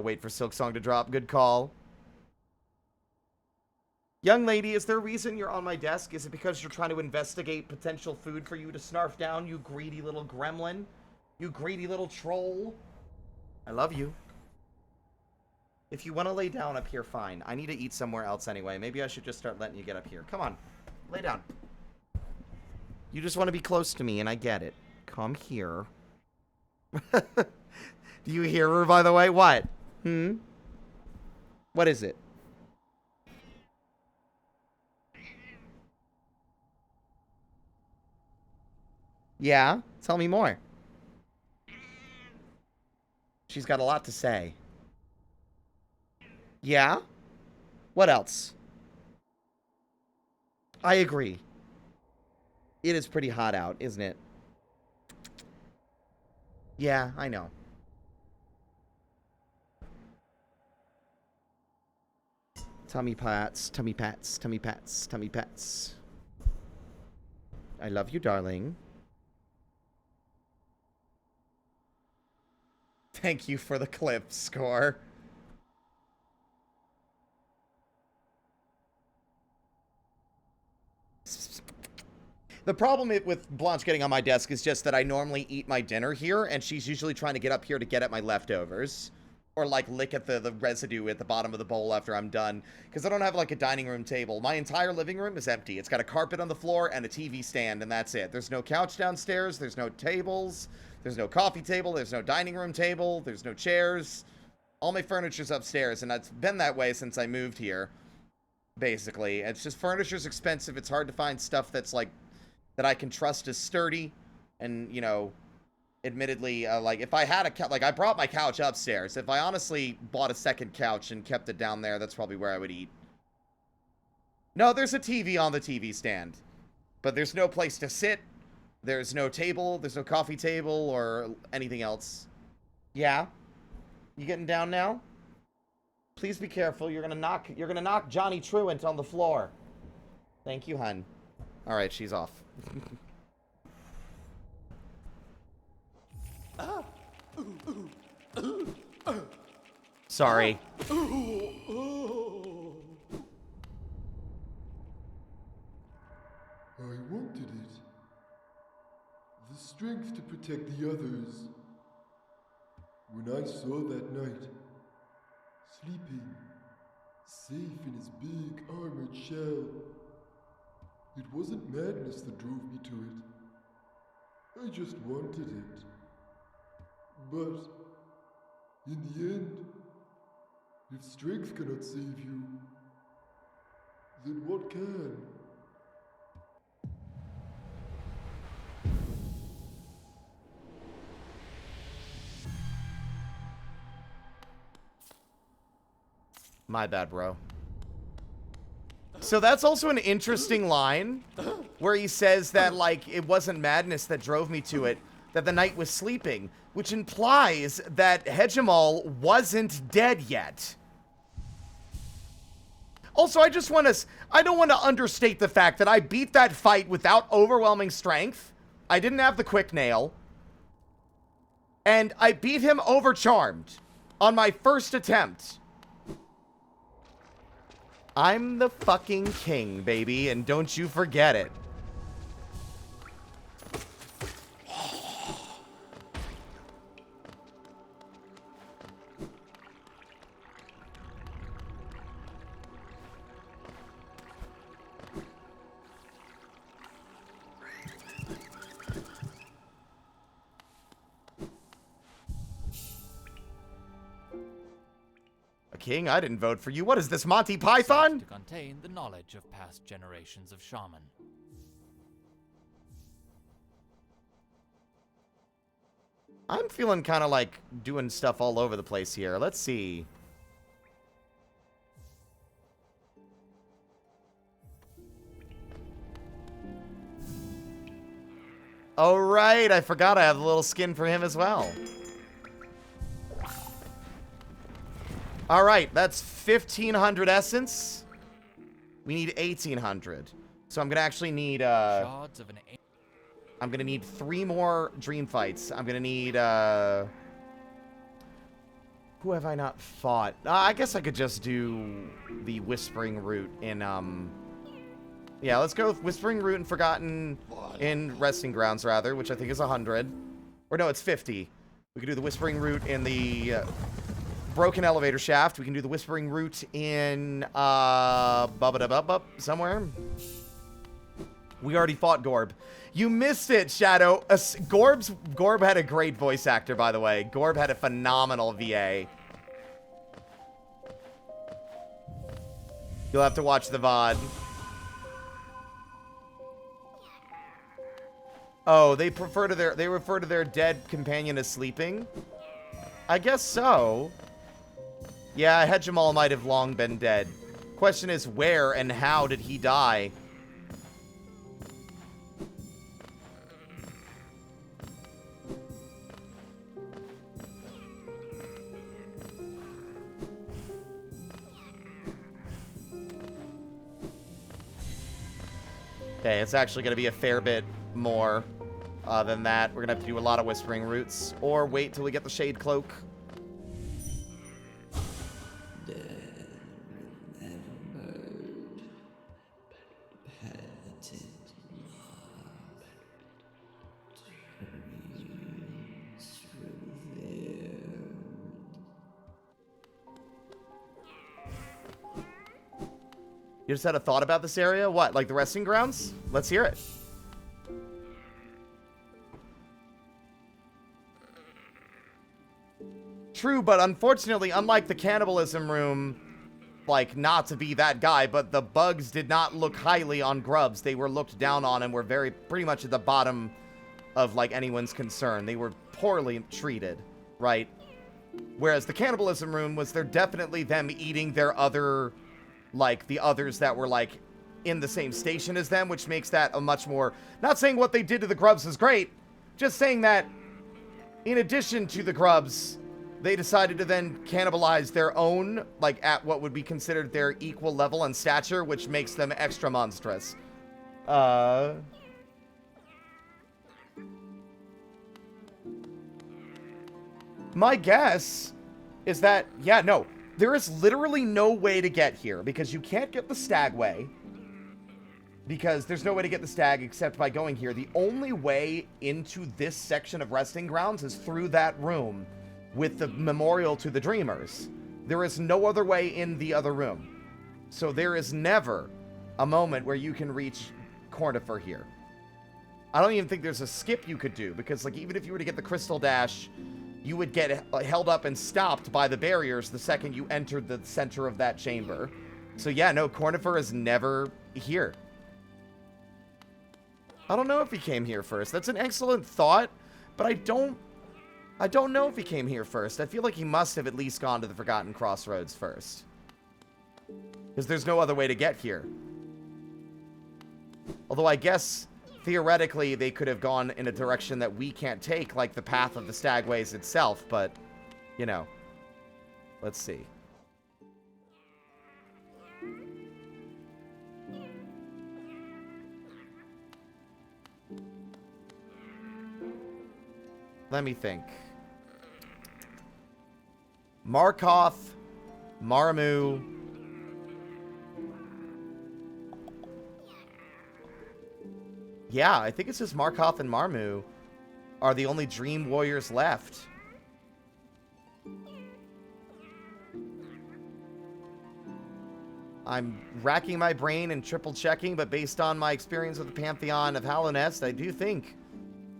wait for Silk Song to drop. Good call. Young lady, is there a reason you're on my desk? Is it because you're trying to investigate potential food for you to snarf down, you greedy little gremlin? You greedy little troll? I love you. If you want to lay down up here, fine. I need to eat somewhere else anyway. Maybe I should just start letting you get up here. Come on. Lay down. You just want to be close to me, and I get it. Come here. Do you hear her, by the way? What? What is it? Yeah? Tell me more. She's got a lot to say. Yeah? What else? I agree. It is pretty hot out, isn't it? Yeah, I know. Tummy pats, tummy pats, tummy pats, tummy pats. I love you, darling. Thank you for the clip, Score. The problem with Blanche getting on my desk is just that I normally eat my dinner here, and she's usually trying to get up here to get at my leftovers. Or, like, lick at the residue at the bottom of the bowl after I'm done. Because I don't have, like, a dining room table. My entire living room is empty. It's got a carpet on the floor and a TV stand, and that's it. There's no couch downstairs. There's no tables. There's no coffee table. There's no dining room table. There's no chairs. All my furniture's upstairs, and it's been that way since I moved here. Basically. It's just furniture's expensive. It's hard to find stuff that's, like, that I can trust is sturdy. And, you know, admittedly, like, if I had a couch, like, I brought my couch upstairs. If I honestly bought a second couch and kept it down there, that's probably where I would eat. No, there's a TV on the TV stand. But there's no place to sit. There's no table. There's no coffee table or anything else. Yeah? You getting down now? Please be careful. You're gonna knock Johnny Truant on the floor. Thank you, hun. Alright, she's off. Sorry. I wanted it. The strength to protect the others. When I saw that knight, sleeping, safe in his big armored shell, it wasn't madness that drove me to it. I just wanted it. But, in the end, if strength cannot save you, then what can? My bad, bro. So that's also an interesting line where he says that, like, it wasn't madness that drove me to it, that the knight was sleeping, which implies that Hegemal wasn't dead yet. Also, I don't want to understate the fact that I beat that fight without overwhelming strength. I didn't have the quick nail. And I beat him overcharmed on my first attempt. I'm the fucking king, baby, and don't you forget it. King, I didn't vote for you. What is this, Monty Python? To contain the knowledge of past generations of shaman. I'm feeling kind of like doing stuff all over the place here. Let's see. Oh, right. I forgot I have a little skin for him as well. All right, that's 1,500 essence. We need 1,800. So I'm gonna actually need Shards of an I'm gonna need 3 more dream fights. I'm gonna need who have I not fought? I guess I could just do the Whispering Root in yeah, let's go with Whispering Root and Forgotten in Resting Grounds rather, which I think is 100. Or no, it's 50. We could do the Whispering Root in the Broken Elevator Shaft. We can do the Whispering Root in somewhere. We already fought Gorb. You missed it, Shadow. Gorb had a great voice actor, by the way. Gorb had a phenomenal VA. You'll have to watch the VOD. Oh, they refer to their dead companion as sleeping? I guess so. Yeah, Hegemal might have long been dead. Question is, where and how did he die? Okay, it's actually going to be a fair bit more than that. We're going to have to do a lot of Whispering Roots. Or wait till we get the Shade Cloak. You just had a thought about this area? What, like the resting grounds? Let's hear it. True, but unfortunately, unlike the cannibalism room, like, not to be that guy, but the bugs did not look highly on grubs. They were looked down on and were pretty much at the bottom of, like, anyone's concern. They were poorly treated, right? Whereas the cannibalism room was definitely them eating their other... like, the others that were, like, in the same station as them, which makes that a much more... Not saying what they did to the grubs is great, just saying that, in addition to the grubs, they decided to then cannibalize their own, like, at what would be considered their equal level and stature, which makes them extra monstrous. My guess is that, yeah, no... There is literally no way to get here, because you can't get the Stagway. Because there's no way to get the Stag except by going here. The only way into this section of Resting Grounds is through that room with the memorial to the Dreamers. There is no other way in the other room. So there is never a moment where you can reach Cornifer here. I don't even think there's a skip you could do, because, like, even if you were to get the Crystal Dash... you would get held up and stopped by the barriers the second you entered the center of that chamber. So yeah, no, Cornifer is never here. I don't know if he came here first. That's an excellent thought, but I don't know if he came here first. I feel like he must have at least gone to the Forgotten Crossroads first. Because there's no other way to get here. Although I guess... theoretically, they could have gone in a direction that we can't take, like the path of the Stagways itself, but, you know. Let's see. Let me think. Markoth, Marmu... yeah, I think it's just Markoth and Marmu are the only Dream Warriors left. I'm racking my brain and triple checking, but based on my experience with the Pantheon of Hallownest, I do think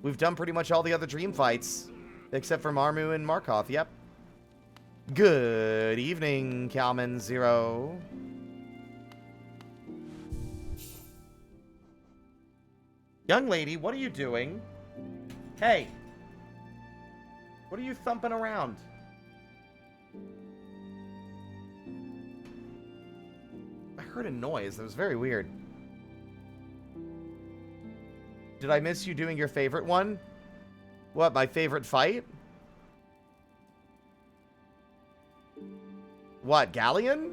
we've done pretty much all the other Dream fights, except for Marmu and Markoth, yep. Good evening, Calman Zero. Young lady, what are you doing? Hey. What are you thumping around? I heard a noise. That was very weird. Did I miss you doing your favorite one? What, my favorite fight? What, Galleon?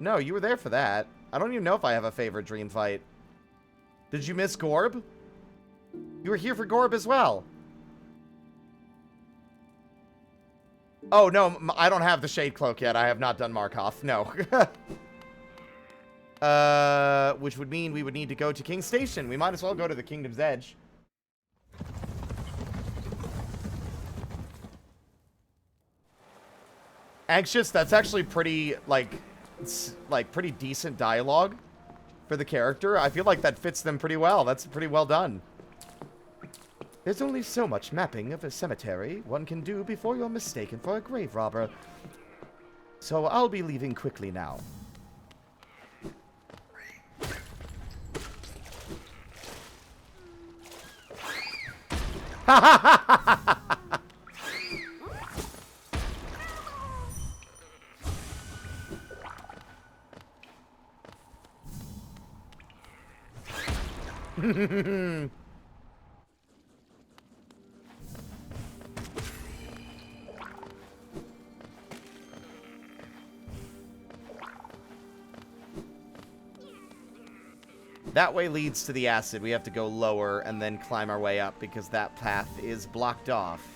No, you were there for that. I don't even know if I have a favorite dream fight. Did you miss Gorb? You were here for Gorb as well. Oh, no, I don't have the Shade Cloak yet. I have not done Markov. No. Which would mean we would need to go to King's Station. We might as well go to the Kingdom's Edge. Anxious, that's actually pretty, like pretty decent dialogue for the character. I feel like that fits them pretty well. That's pretty well done. There's only so much mapping of a cemetery one can do before you're mistaken for a grave robber. So I'll be leaving quickly now. That way leads to the acid. We have to go lower and then climb our way up because that path is blocked off.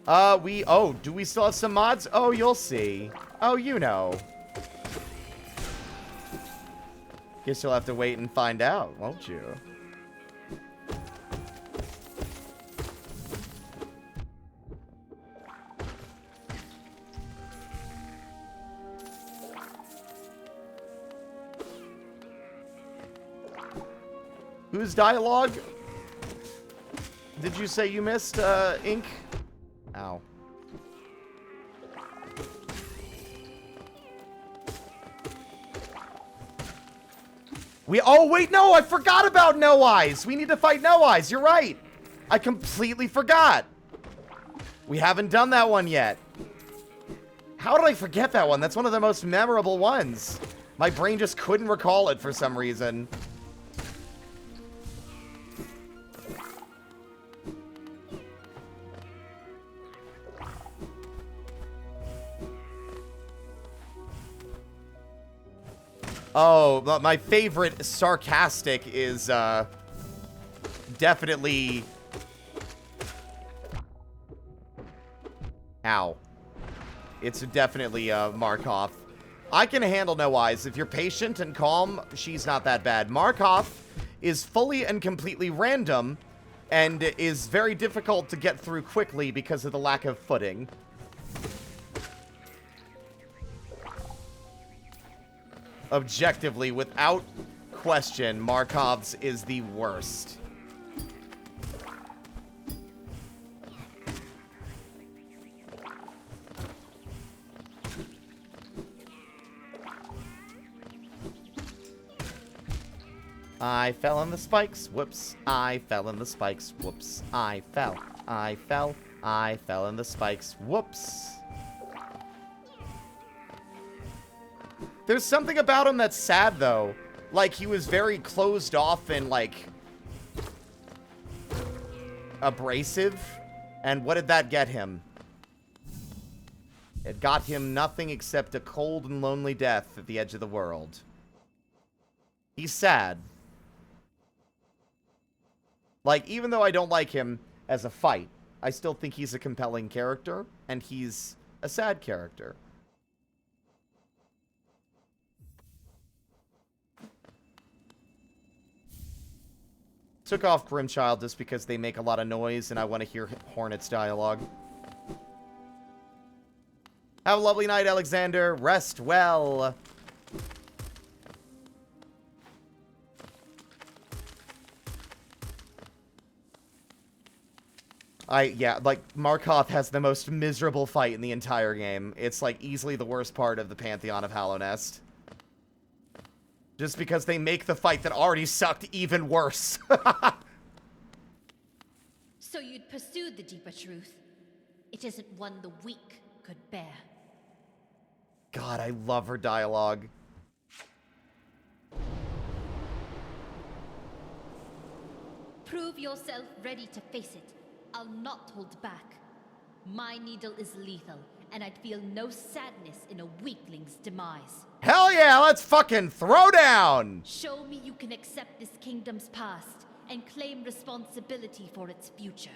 Oh, do we still have some mods? Oh, you'll see. Oh, you know. Guess you'll have to wait and find out, won't you? Whose dialogue did you say you missed, Ink? Ow. Oh, wait, no, I forgot about No Eyes. We need to fight No Eyes. You're right. I completely forgot. We haven't done that one yet. How did I forget that one? That's one of the most memorable ones. My brain just couldn't recall it for some reason. Oh, my favorite sarcastic is, definitely... Ow. It's definitely, Markov. I can handle No Eyes. If you're patient and calm, she's not that bad. Markov is fully and completely random and is very difficult to get through quickly because of the lack of footing. Objectively, without question, Markov's is the worst. I fell in the spikes, whoops. I fell in the spikes, whoops. I fell in the spikes, whoops. There's something about him that's sad, though. Like, he was very closed off and, like, abrasive. And what did that get him? It got him nothing except a cold and lonely death at the edge of the world. He's sad. Like, even though I don't like him as a fight, I still think he's a compelling character, and he's a sad character. Took off Grimchild just because they make a lot of noise and I want to hear Hornet's dialogue. Have a lovely night, Alexander. Rest well. Yeah, like, Markov has the most miserable fight in the entire game. It's, like, easily the worst part of the Pantheon of Hallownest. Just because they make the fight that already sucked even worse. So you'd pursued the deeper truth. It isn't one the weak could bear. God, I love her dialogue. Prove yourself ready to face it. I'll not hold back. My needle is lethal, and I'd feel no sadness in a weakling's demise. Hell yeah, let's fucking throw down! Show me you can accept this kingdom's past and claim responsibility for its future.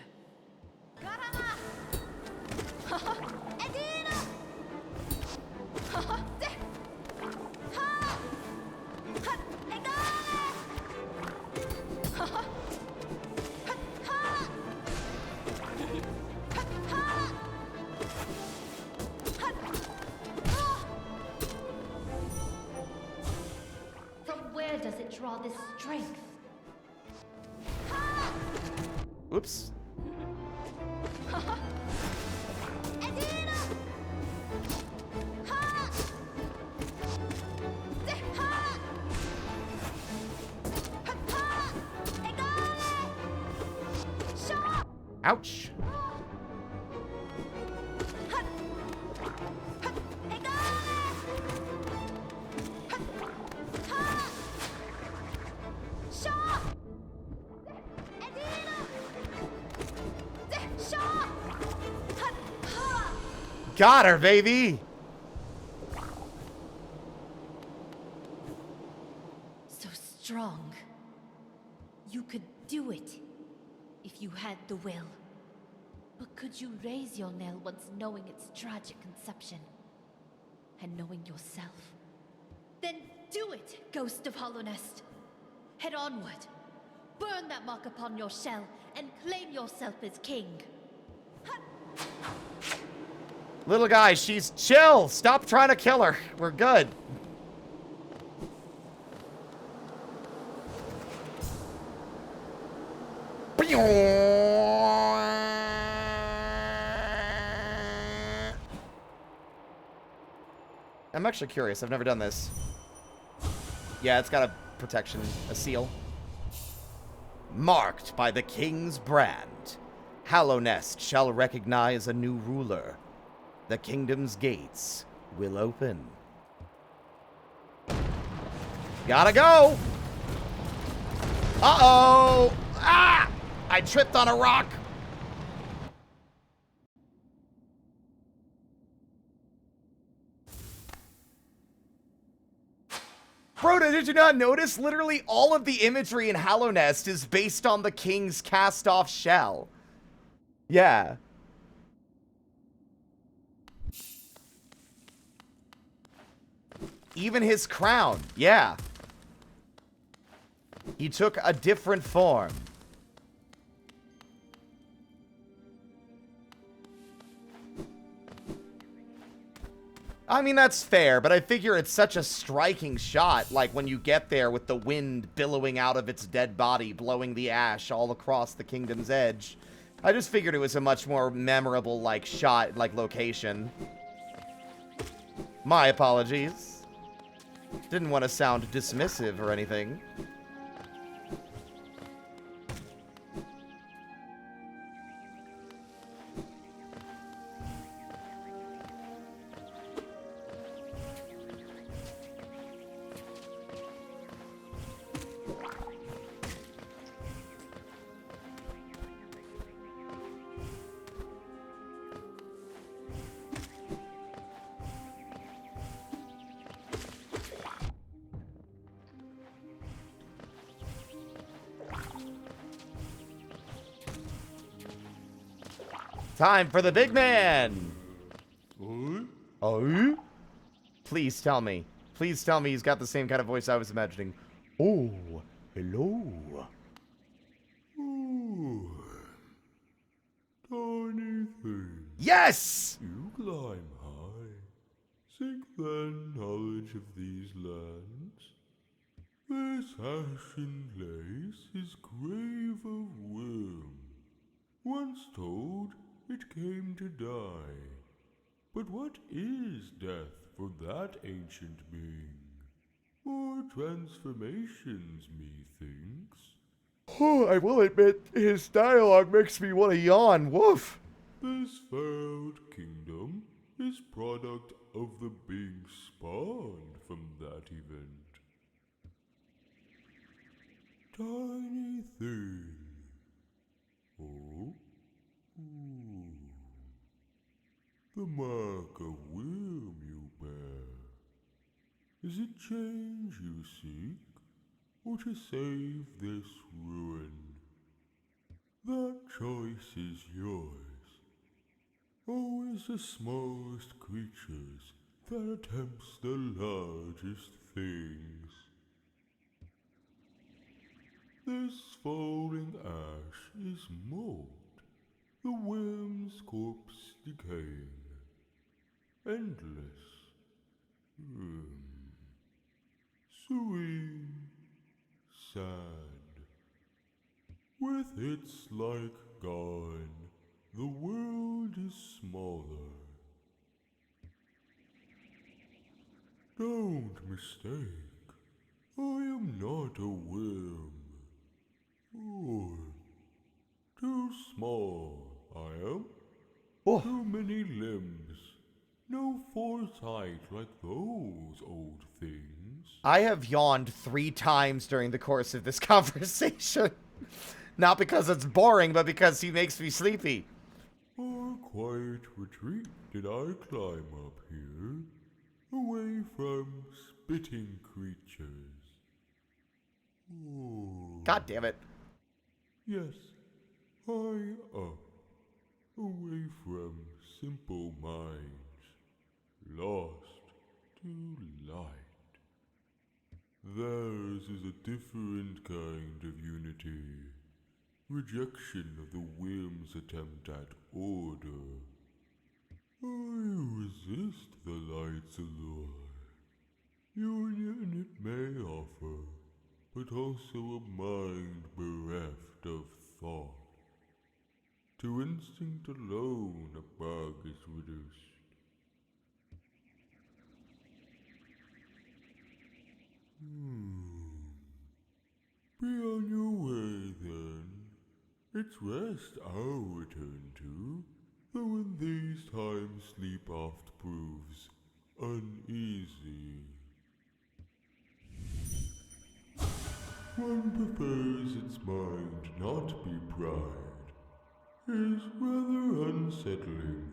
From where does it draw this strength? Oops. Ouch. Got her, baby! So strong. You could do it if you had the will. But could you raise your nail once knowing its tragic conception? And knowing yourself? Then do it, Ghost of Hallownest! Head onward. Burn that mark upon your shell and claim yourself as king. Little guy, she's chill. Stop trying to kill her. We're good. I'm actually curious. I've never done this. Yeah, it's got a protection, a seal. Marked by the king's brand, Hallownest shall recognize a new ruler. The kingdom's gates will open. Gotta go! Uh-oh! Ah! I tripped on a rock! Frodo, did you not notice? Literally all of the imagery in Hallownest is based on the king's cast-off shell. Yeah. Even his crown, yeah. He took a different form. I mean, that's fair, but I figure it's such a striking shot, like when you get there with the wind billowing out of its dead body, blowing the ash all across the kingdom's edge. I just figured it was a much more memorable, like, shot, like, location. My apologies. Didn't want to sound dismissive or anything. Time for the big man! Oh? Please tell me. Please tell me he's got the same kind of voice I was imagining. Oh, hello. Ooh. Tiny thing. Yes! You climb high. Seek then knowledge of these lands. This ashen place is grave of worm. Once told, it came to die. But what is death for that ancient being? More transformations, methinks. Oh, I will admit, his dialogue makes me want to yawn. Woof. This failed kingdom is product of the being spawned from that event. Tiny thing. Oh? Ooh. the mark of whim you bear. Is it change you seek, or to save this ruin? That choice is yours. Always the smallest creatures that attempts the largest things. This falling ash is mold, the worm's corpse decaying. Endless, serene, sad. With its like gone, the world is smaller. Don't mistake, I am not a worm. Oh, too small, I am. Too many limbs. No foresight like those old things. I have yawned 3 times during the course of this conversation. Not because it's boring, but because he makes me sleepy. Our quiet retreat did I climb up here, away from spitting creatures. Oh. God damn it. Yes, high up, away from simple minds, lost to light. Theirs is a different kind of unity, rejection of the whim's attempt at order. I resist the light's allure. Union it may offer, but also a mind bereft of thought. To instinct alone a bug is reduced. Be on your way then. It's rest I'll return to, though in these times sleep oft proves uneasy. One prefers its mind not be pride. Is rather unsettling,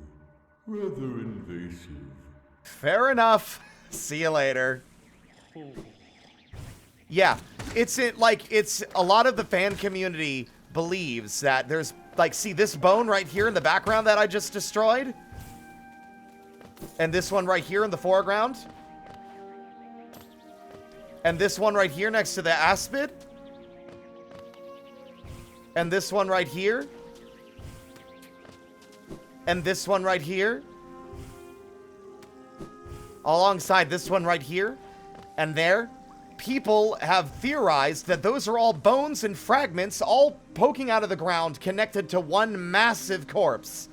rather invasive. Fair enough. See you later. Yeah, it's a lot of the fan community believes that there's, like, see this bone right here in the background that I just destroyed? And this one right here in the foreground? And this one right here next to the aspid? And this one right here? And this one right here? Alongside this one right here? And there? People have theorized that those are all bones and fragments all poking out of the ground connected to one massive corpse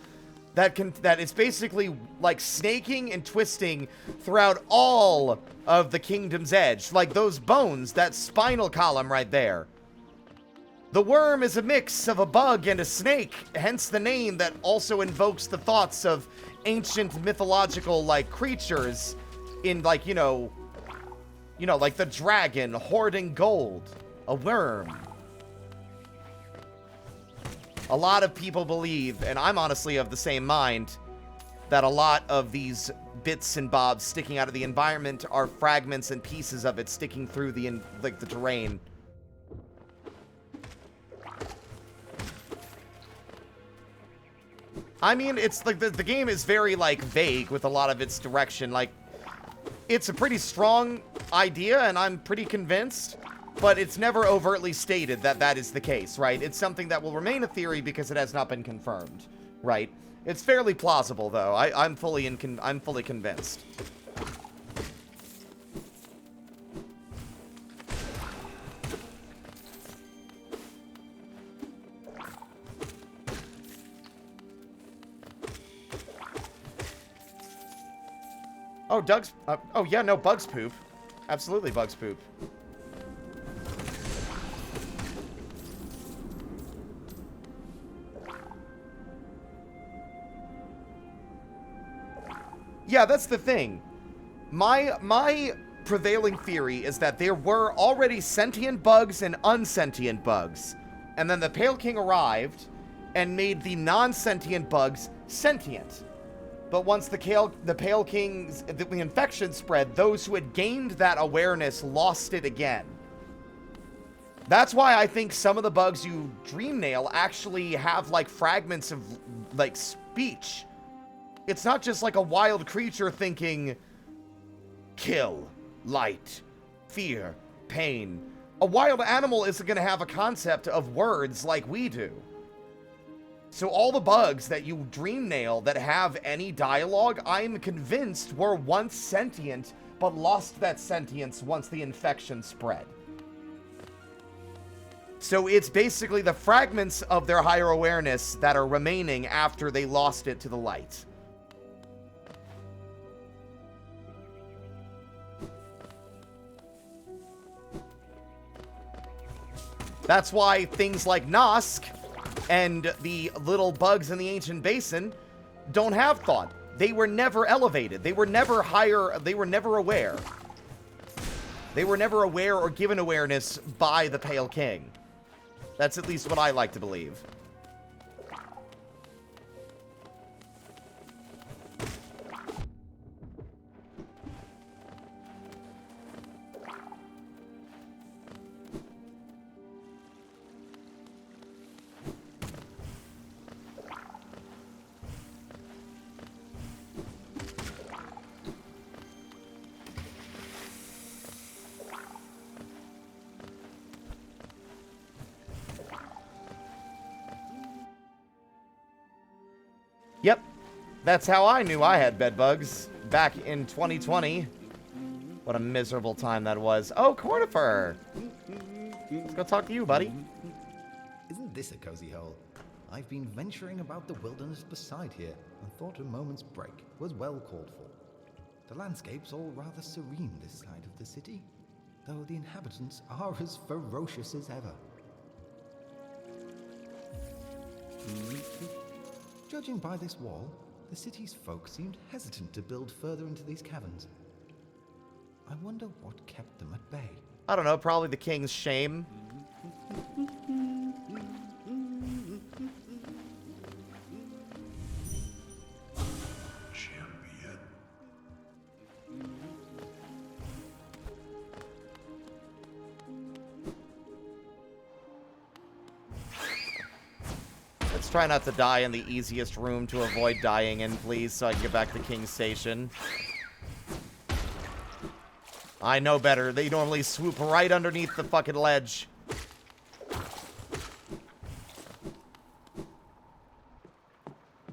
that is basically like snaking and twisting throughout all of the Kingdom's Edge, like those bones, that spinal column right there. The worm is a mix of a bug and a snake, hence the name that also invokes the thoughts of ancient mythological like creatures in like, you know, like the dragon hoarding gold, a worm. A lot of people believe, and I'm honestly of the same mind, that a lot of these bits and bobs sticking out of the environment are fragments and pieces of it sticking through the terrain. I mean, it's like the game is very like vague with a lot of its direction. Like, it's a pretty strong idea, and I'm pretty convinced, but it's never overtly stated that that is the case, right? It's something that will remain a theory because it has not been confirmed, right? It's fairly plausible, though. I'm fully convinced. Oh, Doug's... oh, yeah, no, bugs poop. Absolutely bugs poop. Yeah, that's the thing. My prevailing theory is that there were already sentient bugs and unsentient bugs. And then the Pale King arrived and made the non-sentient bugs sentient. But once the Pale King's the infection spread, those who had gained that awareness lost it again. That's why I think some of the bugs you dream nail actually have like fragments of like speech. It's not just like a wild creature thinking kill, light, fear, pain. A wild animal isn't going to have a concept of words like we do. So all the bugs that you dream nail that have any dialogue, I'm convinced were once sentient, but lost that sentience once the infection spread. So it's basically the fragments of their higher awareness that are remaining after they lost it to the light. That's why things like Nosk and the little bugs in the ancient basin don't have thought. They were never elevated. They were never higher. They were never aware. They were never aware or given awareness by the Pale King. That's at least what I like to believe. Yep, that's how I knew I had bed bugs back in 2020. What a miserable time that was. Oh, Cornifer! Let's go talk to you, buddy. Isn't this a cozy hole? I've been venturing about the wilderness beside here and thought a moment's break was well called for. The landscape's all rather serene this side of the city, though the inhabitants are as ferocious as ever. Judging by this wall, the city's folk seemed hesitant to build further into these caverns. I wonder what kept them at bay. I don't know, probably the king's shame. Champion. Let's try not to die in the easiest room to avoid dying in, please, so I can get back to King's Station. I know better. They normally swoop right underneath the fucking ledge.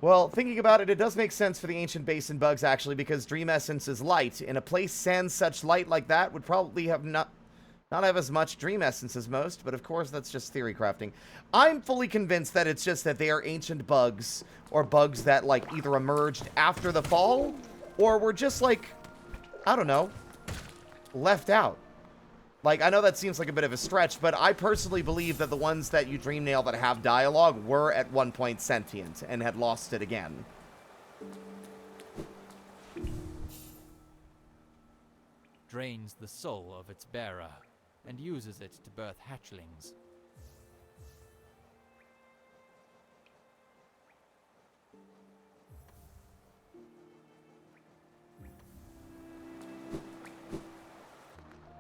Well, thinking about it, it does make sense for the ancient basin bugs, actually, because Dream Essence is light. In a place sans such light like that would probably have not have as much Dream Essence as most, but of course that's just theory crafting. I'm fully convinced that it's just that they are ancient bugs, or bugs that, like, either emerged after the fall, or were just, like, I don't know, left out. Like, I know that seems like a bit of a stretch, but I personally believe that the ones that you dream nail that have dialogue were at one point sentient and had lost it again. Drains the soul of its bearer and uses it to birth hatchlings.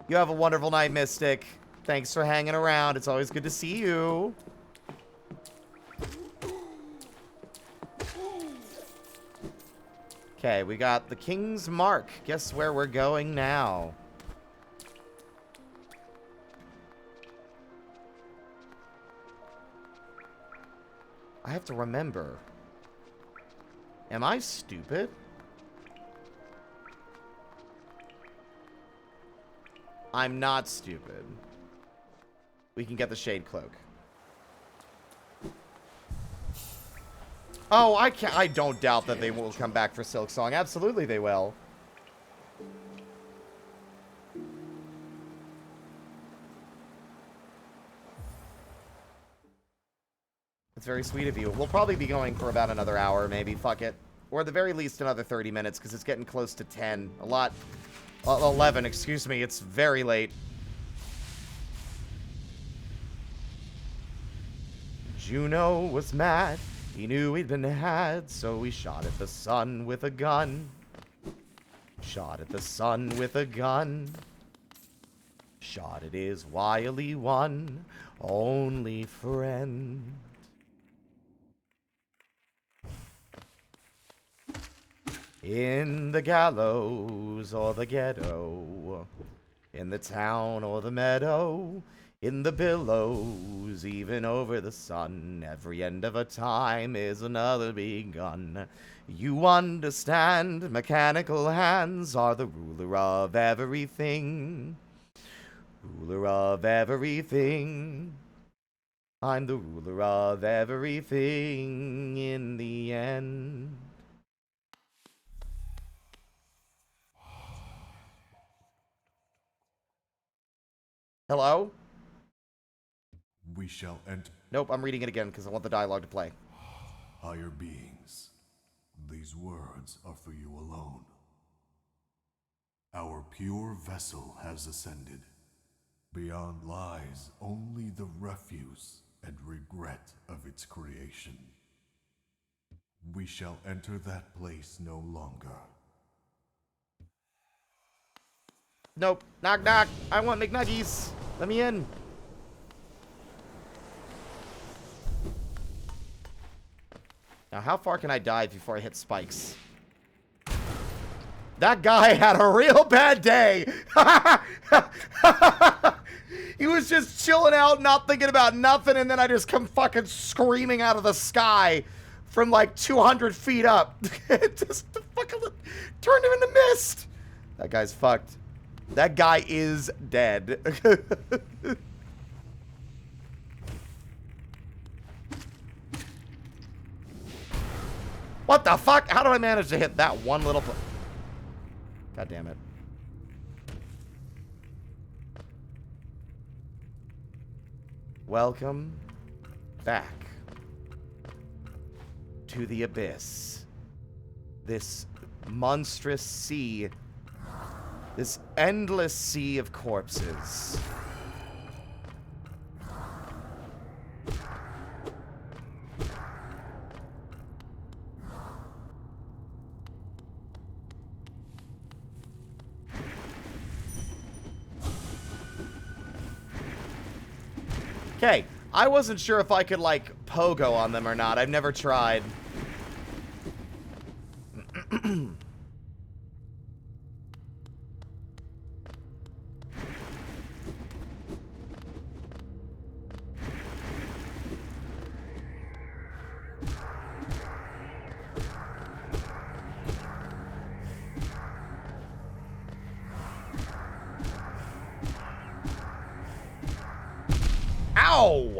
You have a wonderful night, Mystic. Thanks for hanging around. It's always good to see you. Okay, we got the King's Mark. Guess where we're going now? I have to remember. Am I stupid? I'm not stupid. We can get the Shade Cloak. Oh, I don't doubt that they will come back for Silk Song. Absolutely they will. It's very sweet of you. We'll probably be going for about another hour, maybe. Fuck it. Or at the very least another 30 minutes, because it's getting close to 10. 11, excuse me. It's very late. Juno was mad He knew he'd been had, so he shot at the sun with a gun. Shot at the sun with a gun. Shot at his wily one, only friend. In the gallows or the ghetto, in the town or the meadow, in the billows, even over the sun, every end of a time is another begun. You understand, mechanical hands are the ruler of everything. Ruler of everything. I'm the ruler of everything in the end. Hello? We shall enter. Nope, I'm reading it again because I want the dialogue to play. Higher beings, these words are for you alone. Our pure vessel has ascended. Beyond lies only the refuse and regret of its creation. We shall enter that place no longer. Nope. Knock, knock. I want McNuggies. Let me in. Now, how far can I dive before I hit spikes? That guy had a real bad day. He was just chilling out, not thinking about nothing, and then I just come fucking screaming out of the sky from like 200 feet up. It just fucking turned him into mist. That guy's fucked. That guy is dead. What the fuck? How did I manage to hit that one little... God damn it. Welcome back to the abyss. This monstrous sea. This endless sea of corpses. Okay, I wasn't sure if I could, like, pogo on them or not. I've never tried. Ow!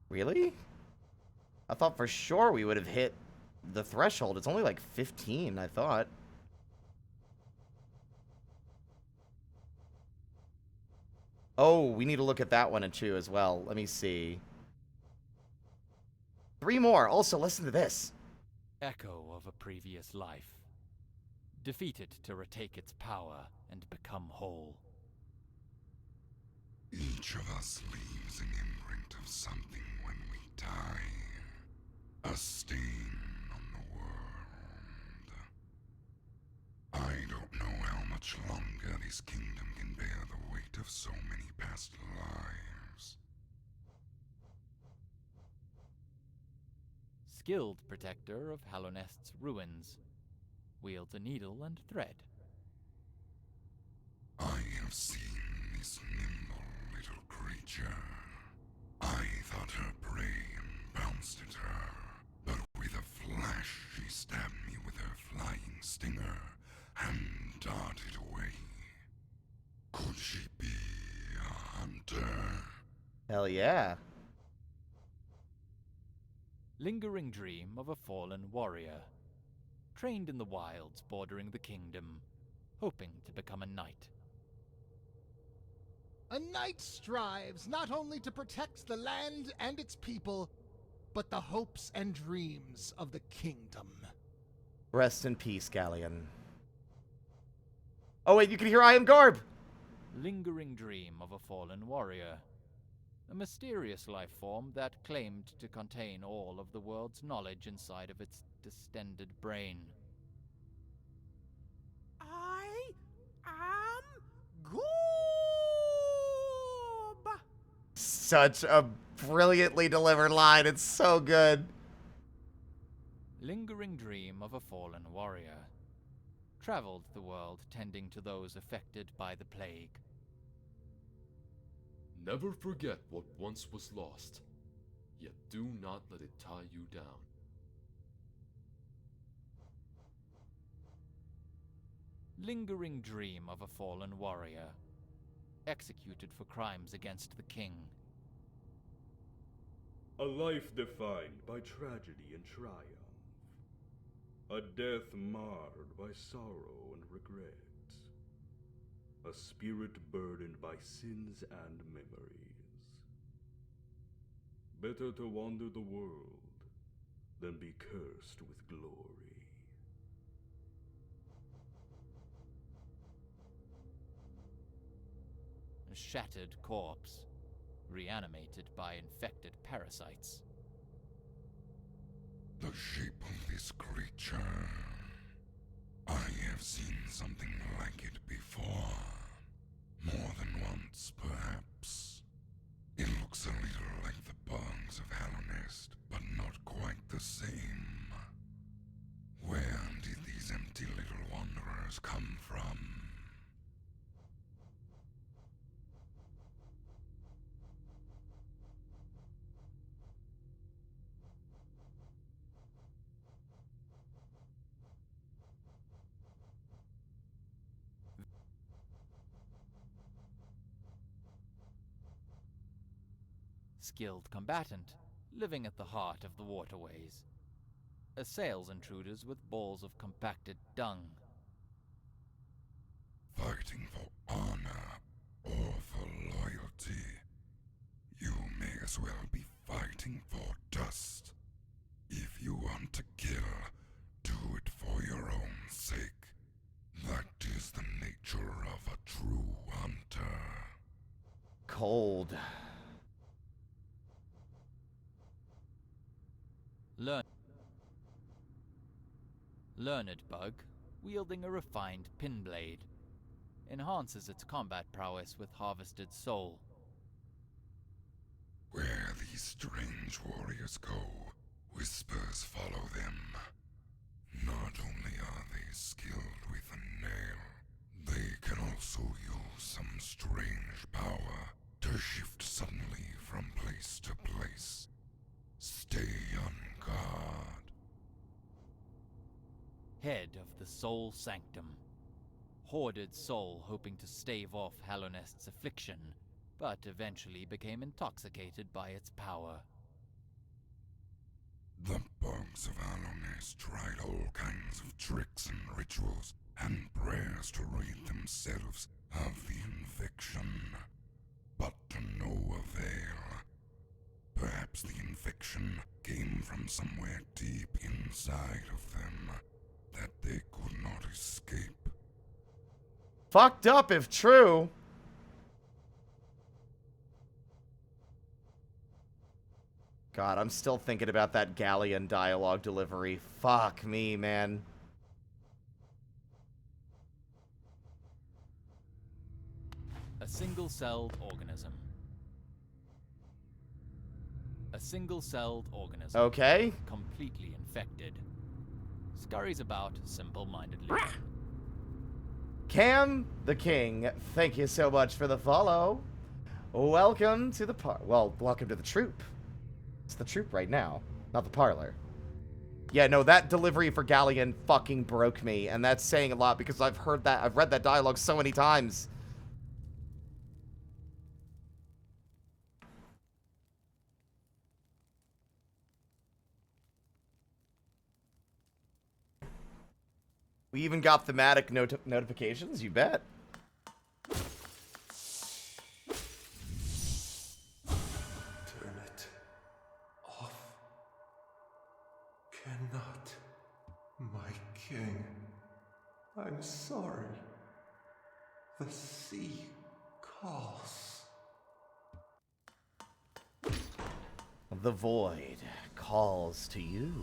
Really? I thought for sure we would have hit the threshold. It's only like 15, I thought. Oh, we need to look at that one too as well. Let me see. 3 more. Also, listen to this. Echo of a previous life. Defeated to retake its power and become whole. Each of us leaves an imprint of something when we die. A stain on the world. I don't know how much longer this kingdom can bear the weight of so many past lives. Skilled protector of Halonest's ruins. Wields a needle and thread. I have seen this nimble little creature. I thought her prey and bounced at her, but with a flash she stabbed me with her flying stinger and darted away. Hell yeah. Lingering dream of a fallen warrior. Trained in the wilds bordering the kingdom, hoping to become a knight. A knight strives not only to protect the land and its people, but the hopes and dreams of the kingdom. Rest in peace, Galleon. Oh wait, you can hear I am Garb! Lingering dream of a fallen warrior. A mysterious life form that claimed to contain all of the world's knowledge inside of its distended brain. I am Goob! Such a brilliantly delivered line. It's so good. Lingering dream of a fallen warrior. Traveled the world tending to those affected by the plague. Never forget what once was lost, yet do not let it tie you down. Lingering dream of a fallen warrior. Executed for crimes against the king. A life defined by tragedy and triumph. A death marred by sorrow and regret. A spirit burdened by sins and memories. Better to wander the world than be cursed with glory. A shattered corpse, reanimated by infected parasites. The shape of this creature. I have seen something like it before. More than once, perhaps. It looks a little like the bugs of Halonest, but not quite the same. Where did these empty little wanderers come from? Skilled combatant, living at the heart of the waterways. Assails intruders with balls of compacted dung. Fighting for honor or for loyalty. You may as well be fighting for dust. If you want to kill, do it for your own sake. That is the nature of a true hunter. Cold. Learned bug, wielding a refined pin blade. Enhances its combat prowess with harvested soul. Where these strange warriors go, whispers follow them. Not only are they skilled with a nail, they can also use some strange power to shift suddenly from place to place. Stay on guard. Head of the Soul Sanctum. Hoarded soul hoping to stave off Halonest's affliction, but eventually became intoxicated by its power. The bugs of Halonest tried all kinds of tricks and rituals and prayers to rid themselves of the infection, but to no avail. Perhaps the infection came from somewhere deep inside of them that they could not escape. Fucked up if true. God, I'm still thinking about that Galleon dialogue delivery. Fuck me, man. A single-celled organism. A single-celled organism. Okay. Completely infected. Scurries about simple-mindedly. Cam the King, thank you so much for the follow. Welcome to the welcome to the troop. It's the troop right now, not the parlor. Yeah, no, that delivery for Galleon fucking broke me, and that's saying a lot because I've read that dialogue so many times. We even got thematic notifications, you bet. Turn it off. Cannot. My king. I'm sorry. The sea calls. The void calls to you.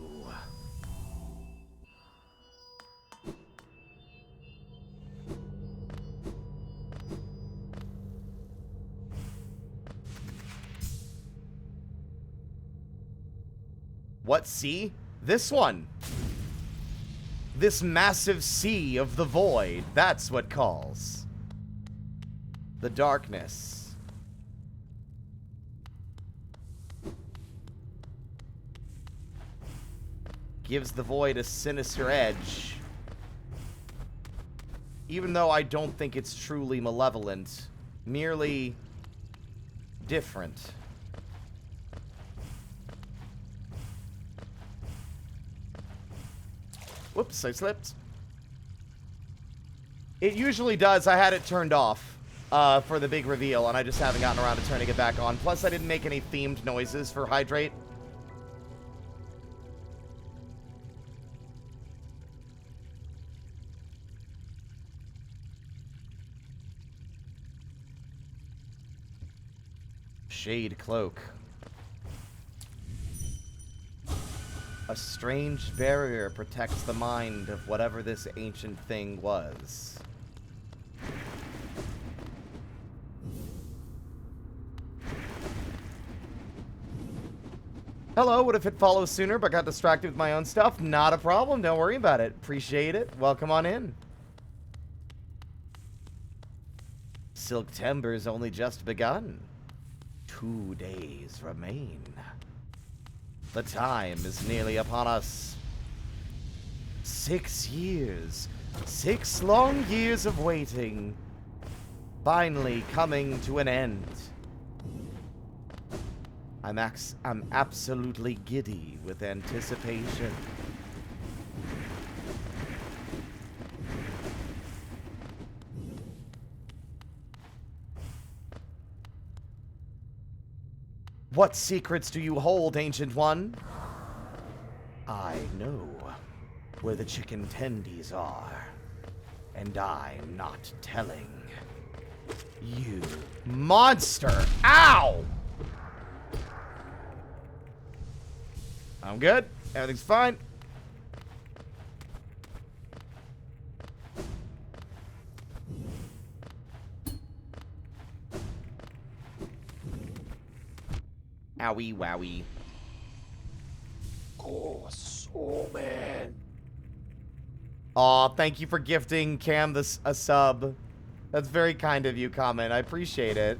What sea? This one. This massive sea of the void. That's what calls. The darkness. Gives the void a sinister edge. Even though I don't think it's truly malevolent. Merely different. Whoops, I slipped. It usually does. I had it turned off for the big reveal, and I just haven't gotten around to turning it back on. Plus, I didn't make any themed noises for Hydrate. Shade Cloak. A strange barrier protects the mind of whatever this ancient thing was. Hello, would have hit follow sooner, but got distracted with my own stuff. Not a problem, don't worry about it. Appreciate it. Welcome on in. Silktember's only just begun. 2 days remain. The time is nearly upon us. 6 years. 6 long years of waiting. Finally coming to an end. I'm absolutely giddy with anticipation. What secrets do you hold, Ancient One? I know where the chicken tendies are, and I'm not telling. You monster! Ow! I'm good. Everything's fine. Owie wowie. Oh, so man. Aw, thank you for gifting Cam a sub. That's very kind of you, Comment. I appreciate it.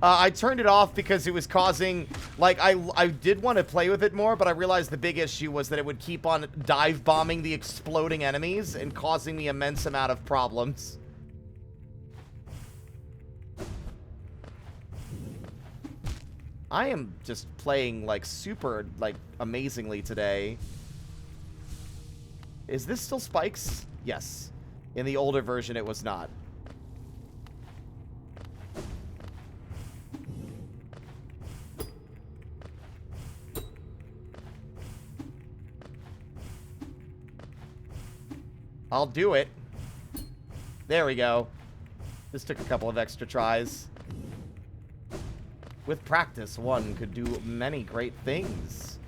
I turned it off because it was causing, like, I did want to play with it more, but I realized the big issue was that it would keep on dive bombing the exploding enemies and causing me immense amount of problems. I am just playing, like, super, like, amazingly today. Is this still spikes? Yes. In the older version, it was not. I'll do it. There we go. This took a couple of extra tries. With practice, one could do many great things.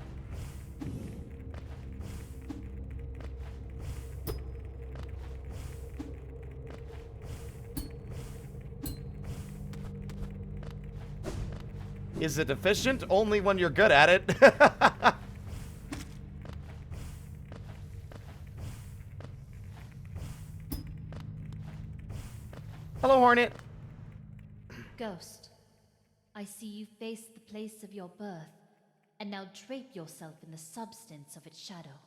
Is it efficient? Only when you're good at it. Hello, Hornet. Ghost, I see you face the place of your birth, and now drape yourself in the substance of its shadow.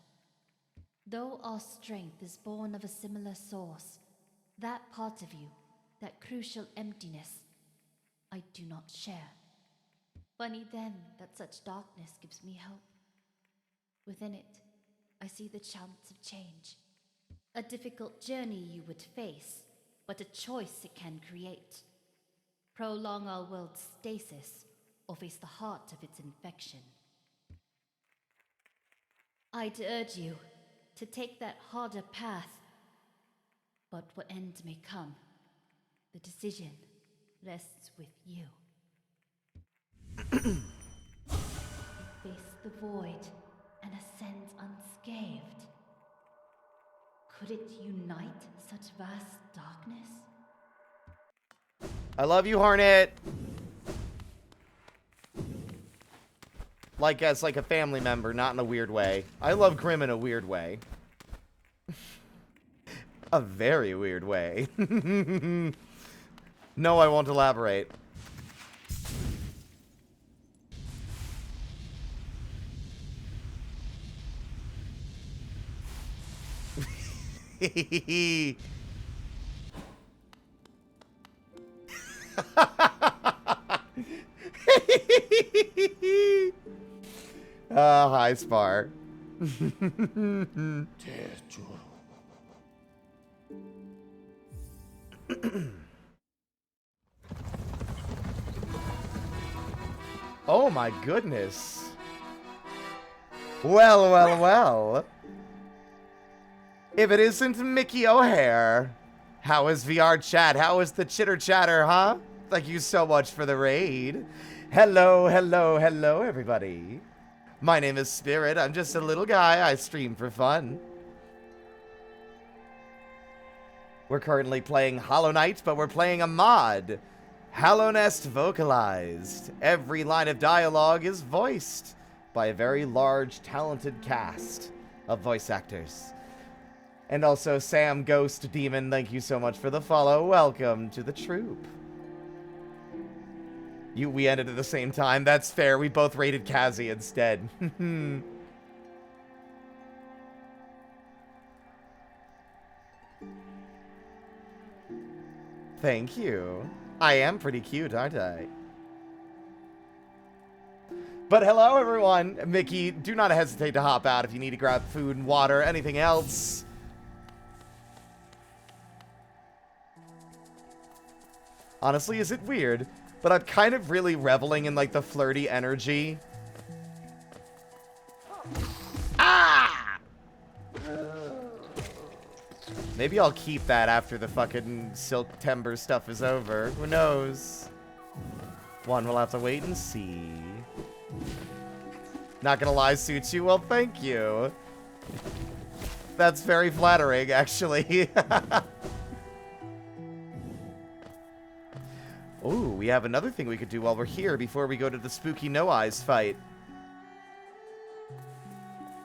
Though our strength is born of a similar source, that part of you, that crucial emptiness, I do not share. Funny then that such darkness gives me hope. Within it, I see the chance of change. A difficult journey you would face, but a choice it can create. Prolong our world's stasis, or face the heart of its infection. I'd urge you to take that harder path. But what end may come, the decision rests with you. Face the void and ascend unscathed. Could it unite such vast darkness? I love you, Hornet. Like as like a family member, not in a weird way. I love Grim in a weird way. A very weird way. No, I won't elaborate. Hi, Spar. Oh my goodness. Well, well, well. If it isn't Mickey O'Hare. How is VR chat? How is the chitter chatter, huh? Thank you so much for the raid. Hello, hello, hello, everybody. My name is Spirit. I'm just a little guy. I stream for fun. We're currently playing Hollow Knight, but we're playing a mod. Hallownest vocalized. Every line of dialogue is voiced by a very large, talented cast of voice actors. And also, Sam Ghost Demon, thank you so much for the follow. Welcome to the troop. We ended at the same time. That's fair. We both rated Kazi instead. Thank you. I am pretty cute, aren't I? But hello, everyone. Mickey, do not hesitate to hop out if you need to grab food and water, anything else. Honestly, is it weird? But I'm kind of really reveling in, like, the flirty energy. Ah! Maybe I'll keep that after the fucking Silk-Timber stuff is over. Who knows? One will have to wait and see. Not gonna lie, Suchi. Well, thank you. That's very flattering, actually. Ooh, we have another thing we could do while we're here before we go to the spooky No Eyes fight.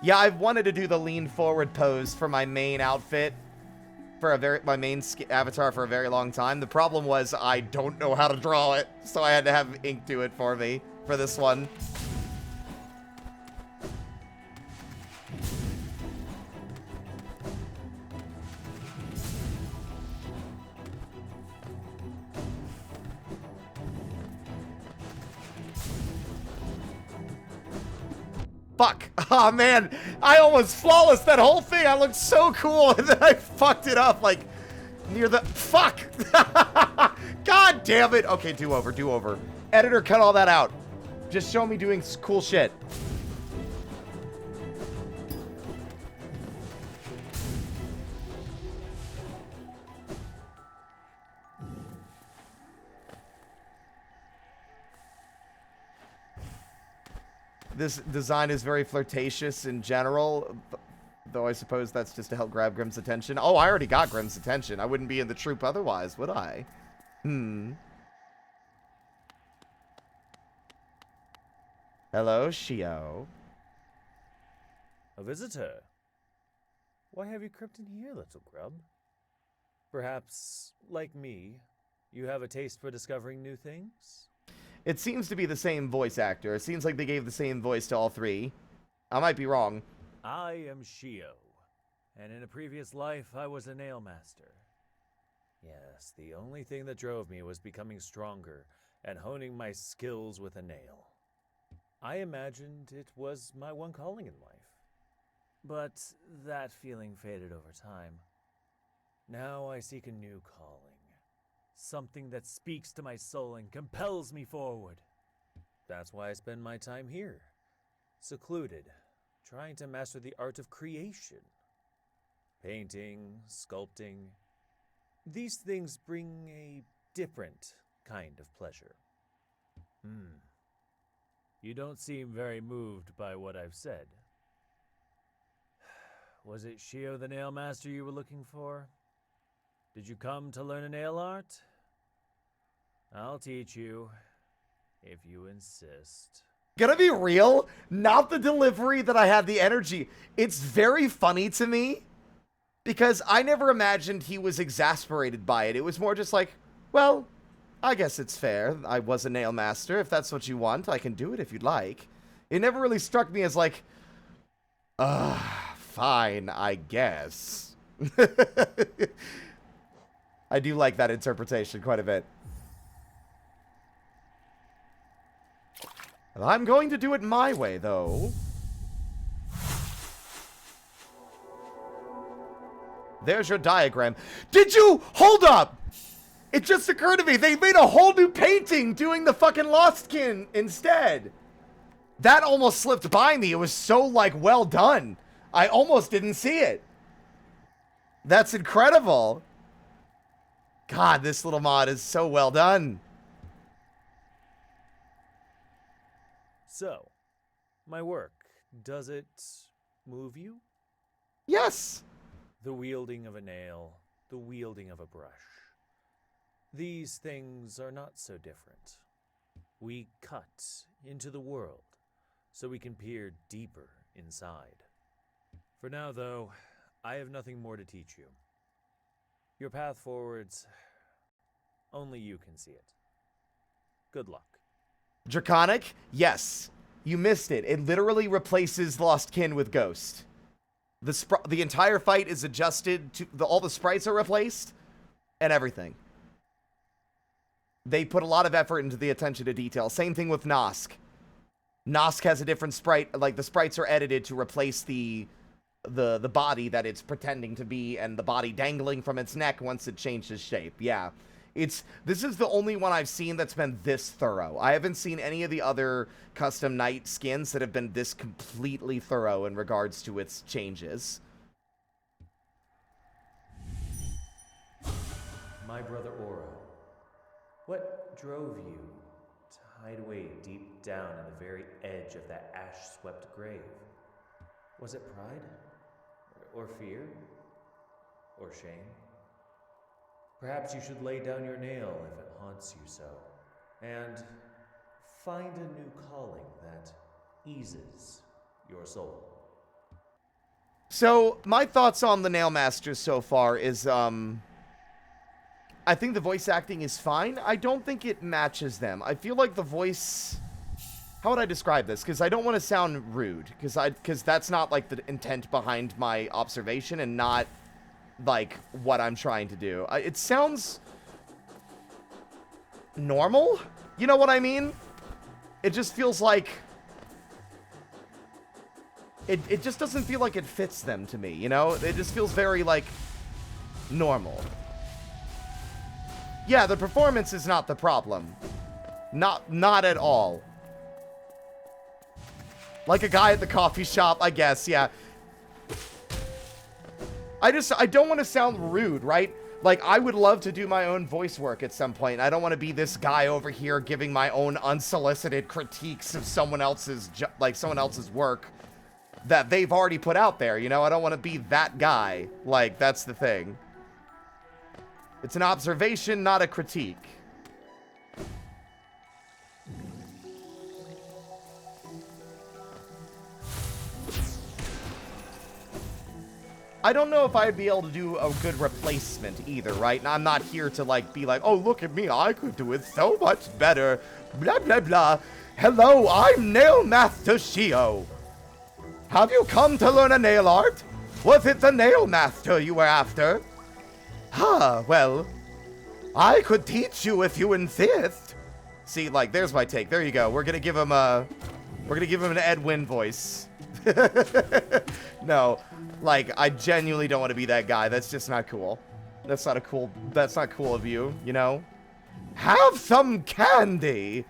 Yeah, I've wanted to do the lean forward pose for my main outfit. For my main avatar for a very long time. The problem was I don't know how to draw it, so I had to have ink do it for me for this one. Fuck. Oh, man. I almost flawless that whole thing. I looked so cool, and then I fucked it up, like, near the... Fuck! God damn it. Okay, do over, do over. Editor, cut all that out. Just show me doing cool shit. This design is very flirtatious in general, though I suppose that's just to help grab Grimm's attention. Oh, I already got Grimm's attention. I wouldn't be in the troop otherwise, would I? Hello, Shio. A visitor? Why have you crept in here, little grub? Perhaps, like me, you have a taste for discovering new things? It seems to be the same voice actor. It seems like they gave the same voice to all three. I might be wrong. I am Shio, and in a previous life I was a nail master. Yes, the only thing that drove me was becoming stronger and honing my skills with a nail. I imagined it was my one calling in life. But that feeling faded over time. Now I seek a new calling. Something that speaks to my soul and compels me forward. That's why I spend my time here, secluded, trying to master the art of creation. Painting, sculpting. These things bring a different kind of pleasure. You don't seem very moved by what I've said. Was it Shio the Nail Master you were looking for? Did you come to learn a nail art? I'll teach you, if you insist. Gonna be real, not the delivery that I had the energy. It's very funny to me, because I never imagined he was exasperated by it. It was more just like, well, I guess it's fair. I was a nail master. If that's what you want, I can do it if you'd like. It never really struck me as like, fine, I guess. I do like that interpretation quite a bit. I'm going to do it my way, though. There's your diagram. Did you? Hold up! It just occurred to me, they made a whole new painting doing the fucking Lostkin instead. That almost slipped by me. It was so, like, well done. I almost didn't see it. That's incredible. God, this little mod is so well done. So, my work, does it move you? Yes. The wielding of a nail, the wielding of a brush. These things are not so different. We cut into the world so we can peer deeper inside. For now, though, I have nothing more to teach you. Your path forwards, only you can see it. Good luck. Draconic? Yes. You missed it. It literally replaces Lost Kin with Ghost. The entire fight is adjusted to... all the sprites are replaced. And everything. They put a lot of effort into the attention to detail. Same thing with Nosk. Nosk has a different sprite. Like, the sprites are edited to replace the body that it's pretending to be and the body dangling from its neck once it changes shape. Yeah. This is the only one I've seen that's been this thorough. I haven't seen any of the other custom knight skins that have been this completely thorough in regards to its changes. My brother Oro, what drove you to hide away deep down in the very edge of that ash-swept grave? Was it pride? Or fear? Or shame? Perhaps you should lay down your nail if it haunts you so, and find a new calling that eases your soul. So, my thoughts on the Nail Masters so far is, I think the voice acting is fine. I don't think it matches them. I feel like the voice... How would I describe this? Because I don't want to sound rude, because that's not, like, the intent behind my observation and not... like, what I'm trying to do. It sounds normal? You know what I mean? It just feels like... It just doesn't feel like it fits them to me, you know? It just feels very, like, normal. Yeah, the performance is not the problem. Not at all. Like a guy at the coffee shop, I guess, yeah. I don't want to sound rude, right? Like, I would love to do my own voice work at some point. I don't want to be this guy over here giving my own unsolicited critiques of someone else's work that they've already put out there, you know? I don't want to be that guy. Like, that's the thing. It's an observation, not a critique. I don't know if I'd be able to do a good replacement either, right? And I'm not here to, like, be like, oh, look at me, I could do it so much better. Blah, blah, blah. Hello, I'm Nail Master Shio. Have you come to learn a nail art? Was it the Nail Master you were after? Well, I could teach you if you insist. See, like, there's my take. There you go. We're gonna give him a We're gonna give him an Edwin voice. No, like, I genuinely don't want to be that guy. That's just not cool. That's not cool of you, you know? Have some candy!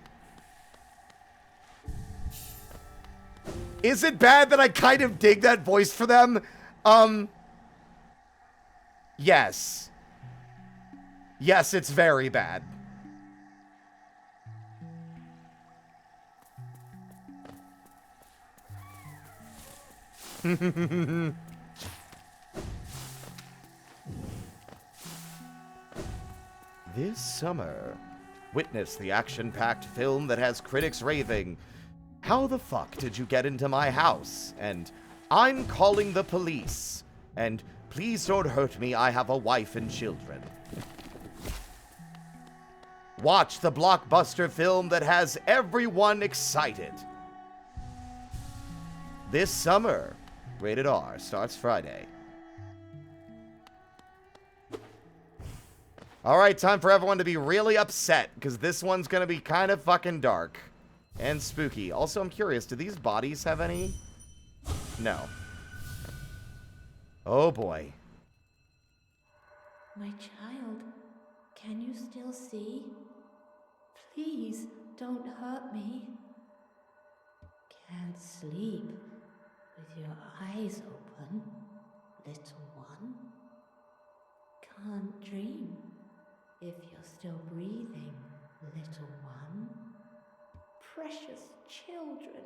Is it bad that I kind of dig that voice for them? Yes. Yes, it's very bad. This summer, witness the action-packed film that has critics raving, "How the fuck did you get into my house?" And "I'm calling the police." And "Please don't hurt me, I have a wife and children." Watch the blockbuster film that has everyone excited. This summer, Rated R, starts Friday. Alright, time for everyone to be really upset, because this one's gonna be kind of fucking dark. And spooky. Also, I'm curious, do these bodies have any? No. Oh boy. My child, can you still see? Please, don't hurt me. Can't sleep with your eyes open, little one. Can't dream if you're still breathing, little one. Precious children,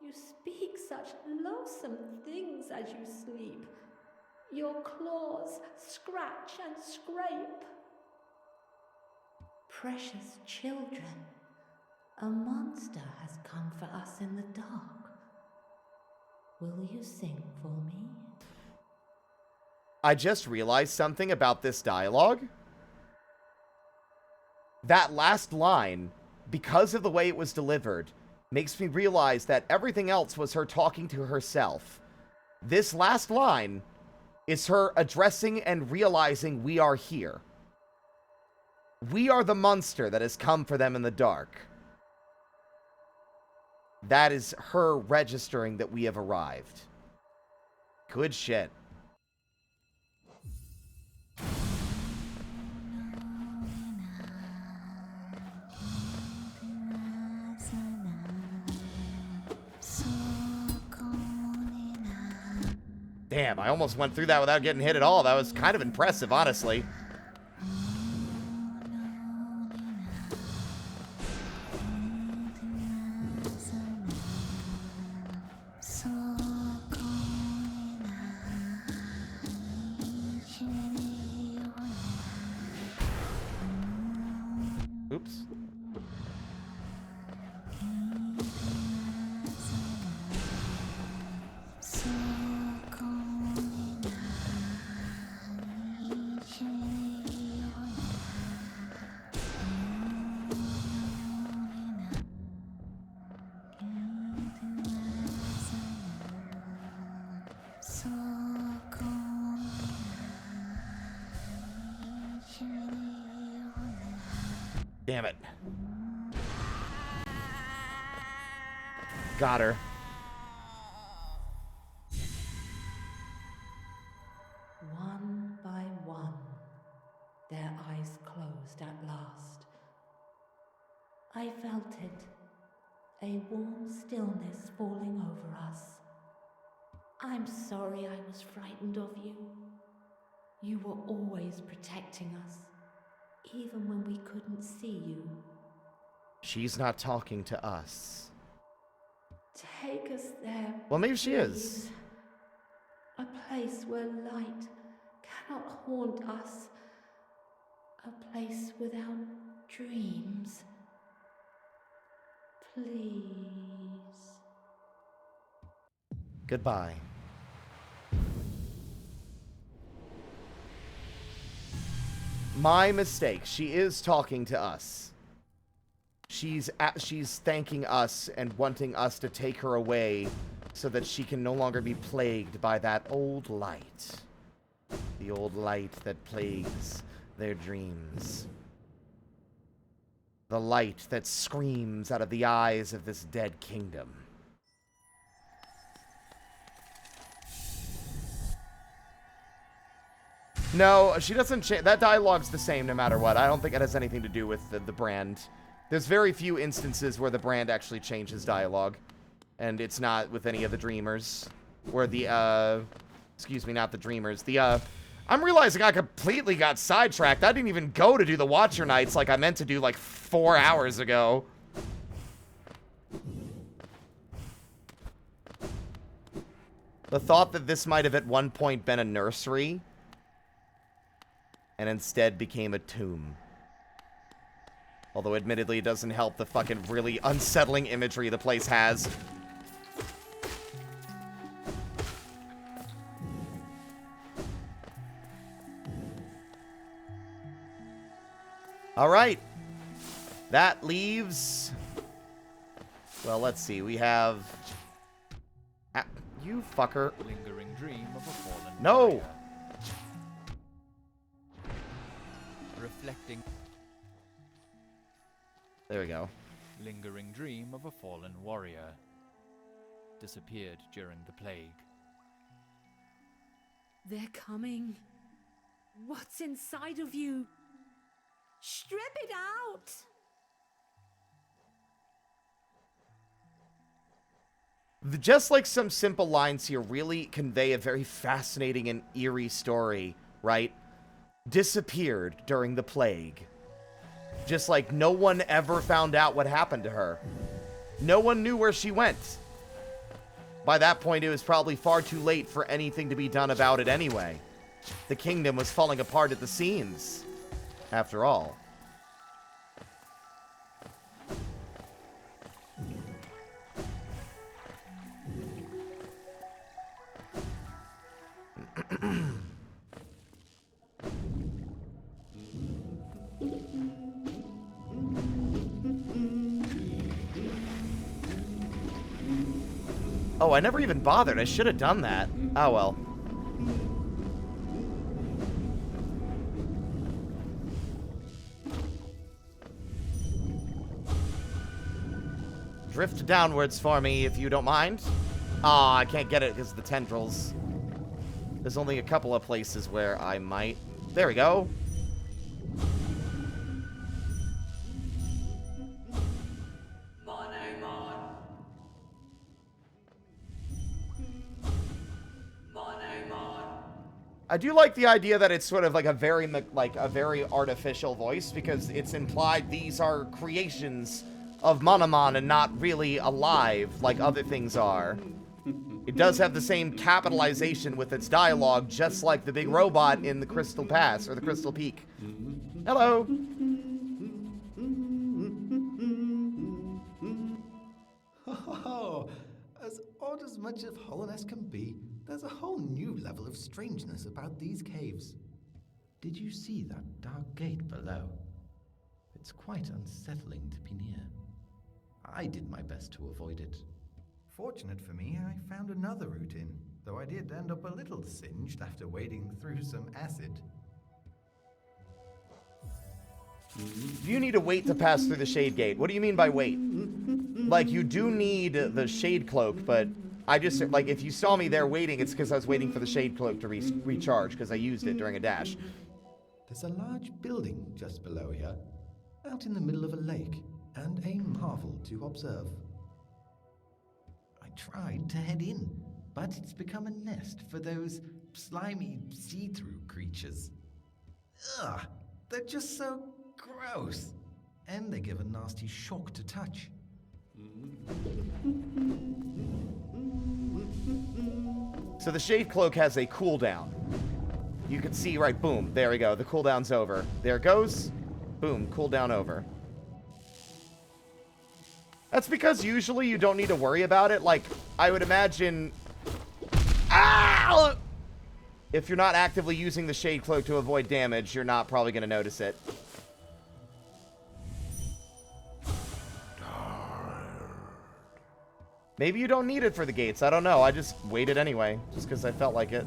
you speak such loathsome things as you sleep. Your claws scratch and scrape. Precious children, a monster has come for us in the dark. Will you sing for me? I just realized something about this dialogue. That last line, because of the way it was delivered, makes me realize that everything else was her talking to herself. This last line is her addressing and realizing we are here. We are the monster that has come for them in the dark. That is her registering that we have arrived. Good shit. Damn, I almost went through that without getting hit at all. That was kind of impressive, honestly. Oops. Damn it. Got her. One by one, their eyes closed at last. I felt it, a warm stillness falling over us. I'm sorry I was frightened of you. You were always protecting us, even when we couldn't see you. She's not talking to us. Take us there. Well, maybe she please. is. A place where light cannot haunt us. A place without dreams. Please. Goodbye. My mistake. She is talking to us. She's thanking us and wanting us to take her away so that she can no longer be plagued by that old light. The old light that plagues their dreams. The light that screams out of the eyes of this dead kingdom. No, she doesn't change. That dialogue's the same no matter what. I don't think it has anything to do with the brand. There's very few instances where the brand actually changes dialogue. And it's not with any of the Dreamers. Where the, excuse me, not the Dreamers. I'm realizing I completely got sidetracked. I didn't even go to do the Watcher Nights like I meant to do like 4 hours ago. The thought that this might have at one point been a nursery and instead became a tomb. Although admittedly it doesn't help the fucking really unsettling imagery the place has. All right. That leaves... Well, let's see. We have... you fucker. Lingering dream of a fallen No! warrior. Reflecting... There we go. Lingering dream of a fallen warrior. Disappeared during the plague. They're coming. What's inside of you? Strip it out! Just like some simple lines here really convey a very fascinating and eerie story, right? Disappeared during the plague. Just like no one ever found out what happened to her. No one knew where she went. By that point, it was probably far too late for anything to be done about it anyway. The kingdom was falling apart at the seams, after all. Oh, I never even bothered. I should have done that. Oh, well. Drift downwards for me, if you don't mind. Ah, I can't get it because of the tendrils. There's only a couple of places where I might... There we go. I do like the idea that it's sort of like a very artificial voice, because it's implied these are creations of Monomon and not really alive like other things are. It does have the same capitalization with its dialogue, just like the big robot in the Crystal Pass, or the Crystal Peak. Hello! Oh, as odd as much of Hollowness can be, there's a whole new level of strangeness about these caves. Did you see that dark gate below? It's quite unsettling to be near. I did my best to avoid it. Fortunate for me, I found another route in, though I did end up a little singed after wading through some acid. You need to wait to pass through the Shade Gate. What do you mean by wait? Like, you do need the Shade Cloak, but I just, like, if you saw me there waiting, it's because I was waiting for the Shade Cloak to recharge, because I used it during a dash. There's a large building just below here, out in the middle of a lake, and a marvel to observe. I tried to head in, but it's become a nest for those slimy, see-through creatures. Ugh, they're just so gross, and they give a nasty shock to touch. So the Shade Cloak has a cooldown. You can see, right, boom, there we go, the cooldown's over. There it goes, boom, cooldown over. That's because usually you don't need to worry about it. Like, I would imagine... Ah! If you're not actively using the Shade Cloak to avoid damage, you're not probably going to notice it. Maybe you don't need it for the gates. I don't know. I just waited anyway, just because I felt like it.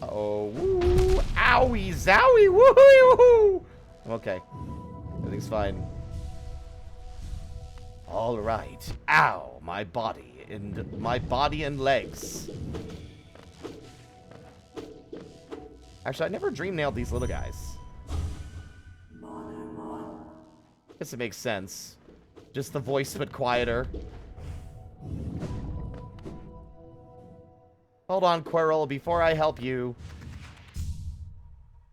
Oh, woo, owie, zowie, woohoo, woohoo. Okay, everything's fine. All right. Ow, my body and legs. Actually, I never dream nailed these little guys. Guess it makes sense. Just the voice, but quieter. Hold on, Quirrell, before I help you.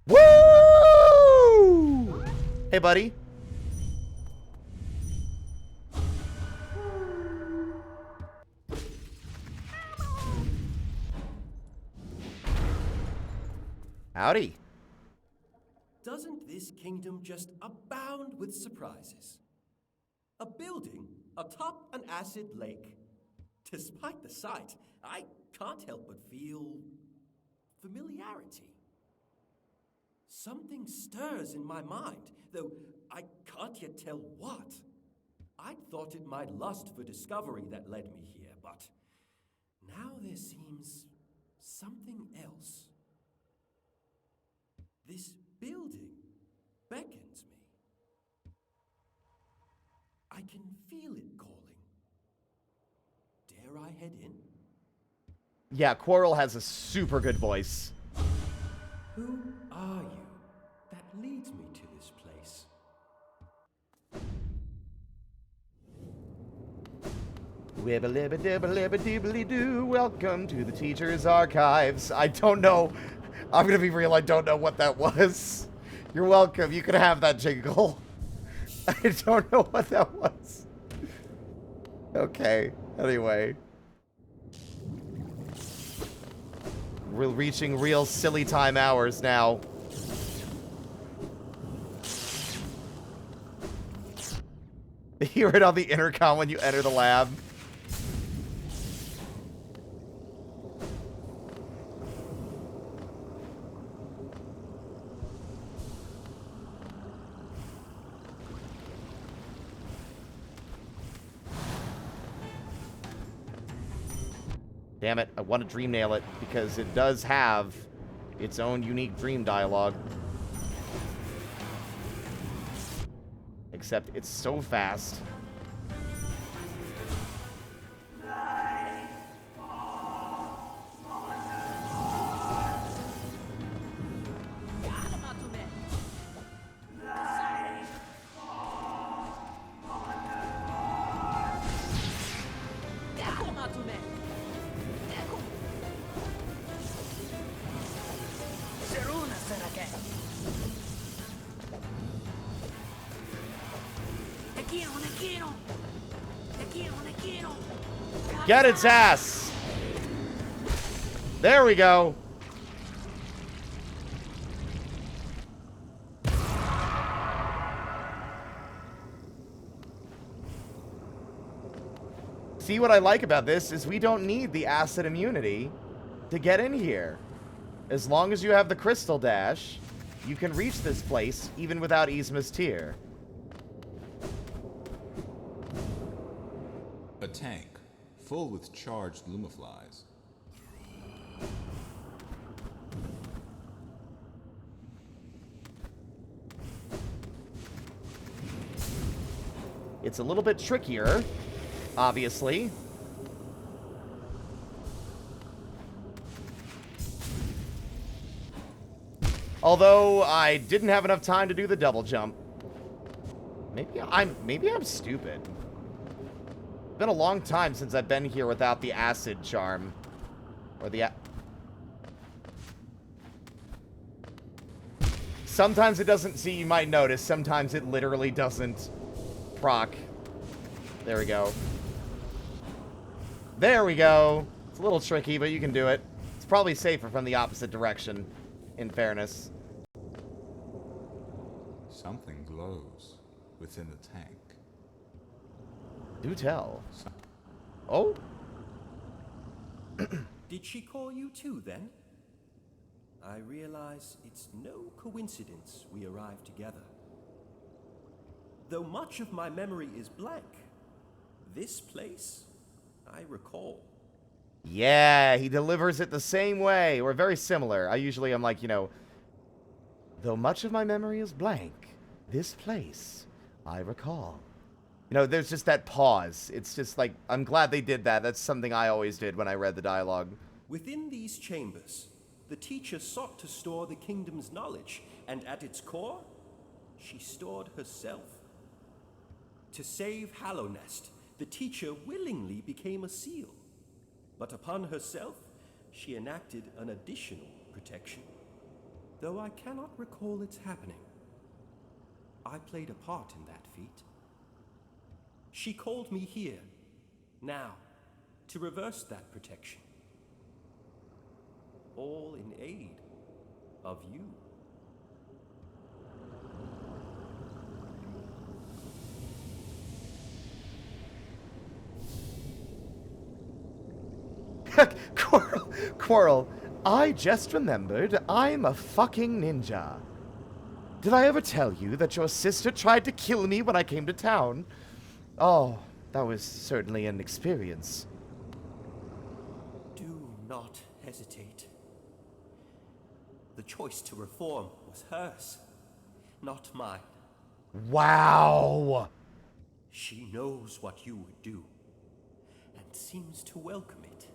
Woo! Hey, buddy. Howdy. Doesn't this kingdom just abound with surprises? A building atop an acid lake. Despite the sight, I can't help but feel familiarity. Something stirs in my mind, though I can't yet tell what. I'd thought it my lust for discovery that led me here, but now there seems something else. This building beckons me. I can feel it calling. Dare I head in? Yeah, Quirrell has a super good voice. Who are you that leads me to this place? Wibba-libba-dibba-libba-dibbly-doo. Welcome to the teacher's archives. I don't know. I'm gonna be real, I don't know what that was. You're welcome. You can have that jingle. I don't know what that was. Okay. Anyway. We're reaching real silly time hours now. Hear it on the intercom when you enter the lab. Damn it, I want to dream nail it because it does have its own unique dream dialogue. Except it's so fast. Get its ass! There we go. See, what I like about this is we don't need the acid immunity to get in here. As long as you have the crystal dash, you can reach this place even without Yzma's tear. A tank full with charged lumaflies. It's a little bit trickier, obviously. Although I didn't have enough time to do the double jump. Maybe I'm stupid. It's been a long time since I've been here without the acid charm. Or the sometimes it doesn't, see, you might notice, sometimes it literally doesn't proc. There we go. There we go. It's a little tricky, but you can do it. It's probably safer from the opposite direction, in fairness. Something glows within the tank. Do tell. Oh? Did she call you too, then? I realize it's no coincidence we arrived together. Though much of my memory is blank, this place I recall. Yeah, he delivers it the same way, or very similar. I usually am like, though much of my memory is blank, this place I recall. There's just that pause. It's just like, I'm glad they did that. That's something I always did when I read the dialogue. Within these chambers, the teacher sought to store the kingdom's knowledge, and at its core, she stored herself. To save Hallownest, the teacher willingly became a seal. But upon herself, she enacted an additional protection. Though I cannot recall its happening, I played a part in that feat. She called me here, now, to reverse that protection. All in aid of you. Quarrel, I just remembered I'm a fucking ninja. Did I ever tell you that your sister tried to kill me when I came to town? Oh, that was certainly an experience. Do not hesitate. The choice to reform was hers, not mine. Wow! She knows what you would do, and seems to welcome it.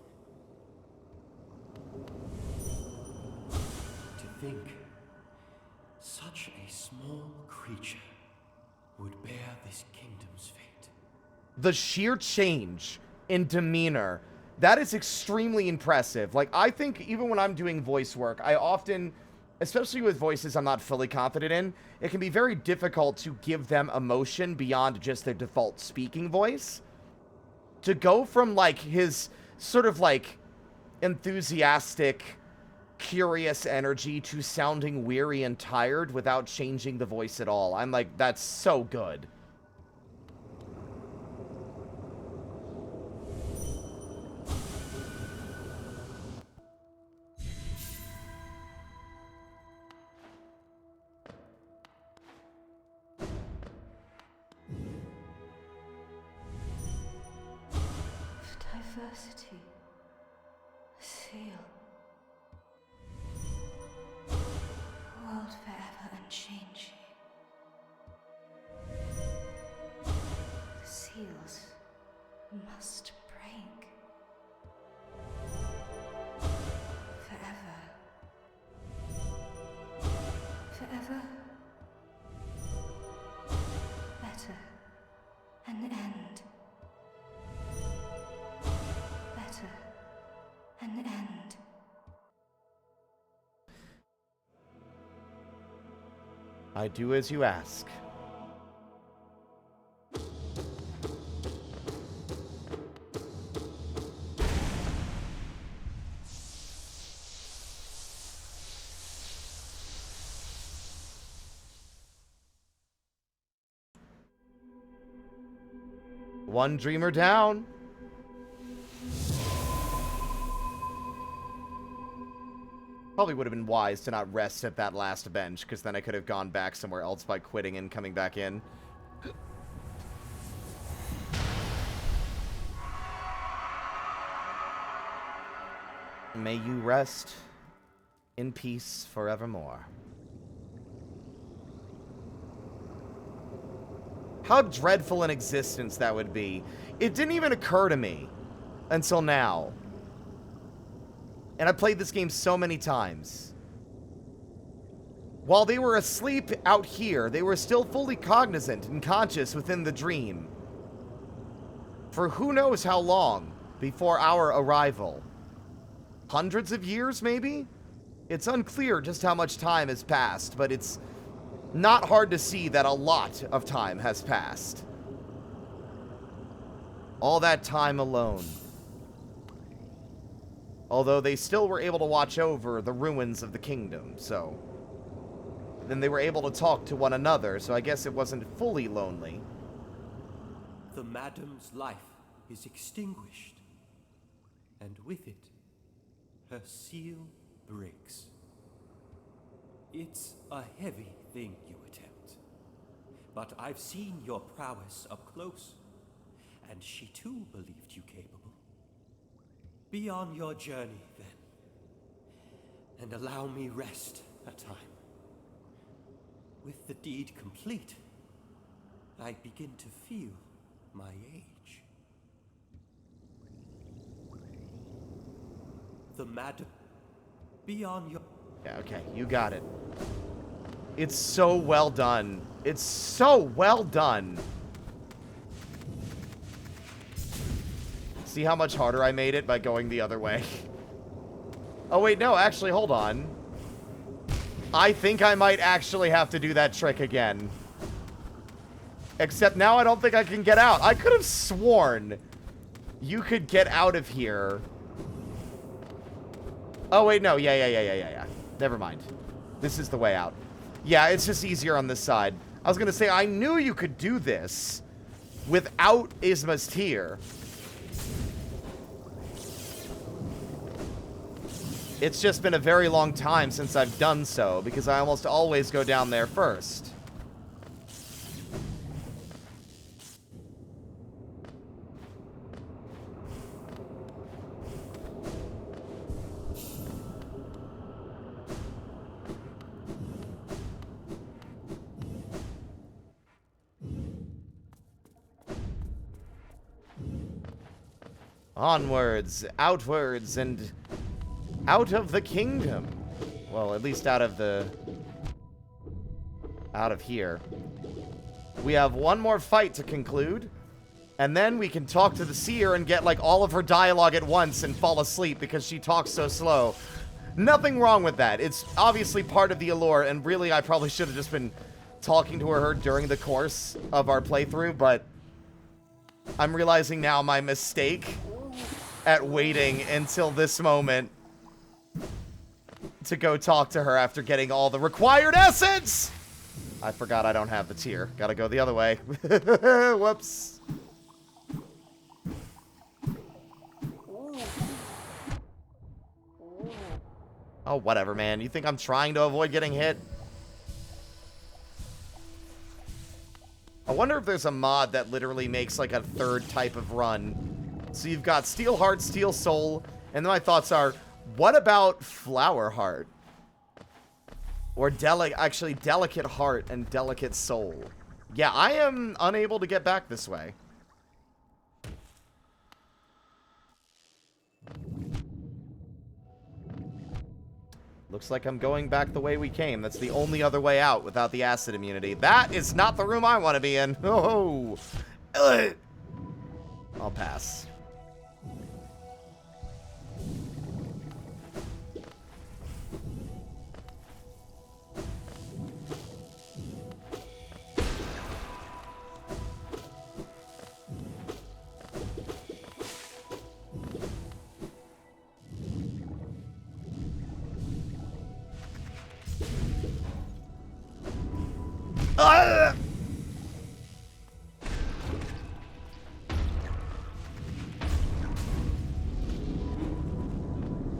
To think such a small creature would bear this kingdom's fate. The sheer change in demeanor, that is extremely impressive. Like, I think even when I'm doing voice work, I often, especially with voices I'm not fully confident in, it can be very difficult to give them emotion beyond just their default speaking voice. To go from, like, his sort of, like, enthusiastic, curious energy to sounding weary and tired without changing the voice at all. I'm like, that's so good. Diversity. Seal. World forever unchanging. The seals must break. Forever. Forever. Better. An end. Better. An end. I do as you ask. One dreamer down. Probably would have been wise to not rest at that last bench, because then I could have gone back somewhere else by quitting and coming back in. May you rest in peace forevermore. How dreadful an existence that would be. It didn't even occur to me until now. And I played this game so many times. While they were asleep out here, they were still fully cognizant and conscious within the dream. For who knows how long before our arrival. Hundreds of years, maybe? It's unclear just how much time has passed, but it's not hard to see that a lot of time has passed. All that time alone. Although they still were able to watch over the ruins of the kingdom, so... Then they were able to talk to one another, so I guess it wasn't fully lonely. The madam's life is extinguished, and with it, her seal breaks. It's a heavy thing you attempt, but I've seen your prowess up close, and she too believed you capable. Be on your journey, then, and allow me rest a time. With the deed complete, I begin to feel my age. The madam, be on your... Yeah, okay, you got it. It's so well done. It's so well done. See how much harder I made it by going the other way? Oh, wait, no, actually, hold on. I think I might actually have to do that trick again. Except now I don't think I can get out. I could have sworn you could get out of here. Oh, wait, no. Yeah. Never mind. This is the way out. Yeah, it's just easier on this side. I was going to say, I knew you could do this without Isma's tear. It's just been a very long time since I've done so, because I almost always go down there first. Onwards, outwards, and out of the kingdom. Well, at least out of here. We have one more fight to conclude, and then we can talk to the seer and get, like, all of her dialogue at once and fall asleep because she talks so slow. Nothing wrong with that. It's obviously part of the allure, and really I probably should have just been talking to her during the course of our playthrough, but I'm realizing now my mistake at waiting until this moment to go talk to her after getting all the required essence. I forgot I don't have the tier. Gotta go the other way. Whoops. Oh, whatever, man. You think I'm trying to avoid getting hit? I wonder if there's a mod that literally makes like a third type of run. So you've got Steel Heart, Steel Soul, and then my thoughts are, what about Flower Heart? Or actually Delicate Heart and Delicate Soul. Yeah, I am unable to get back this way. Looks like I'm going back the way we came. That's the only other way out without the acid immunity. That is not the room I want to be in. Oh, ugh. I'll pass.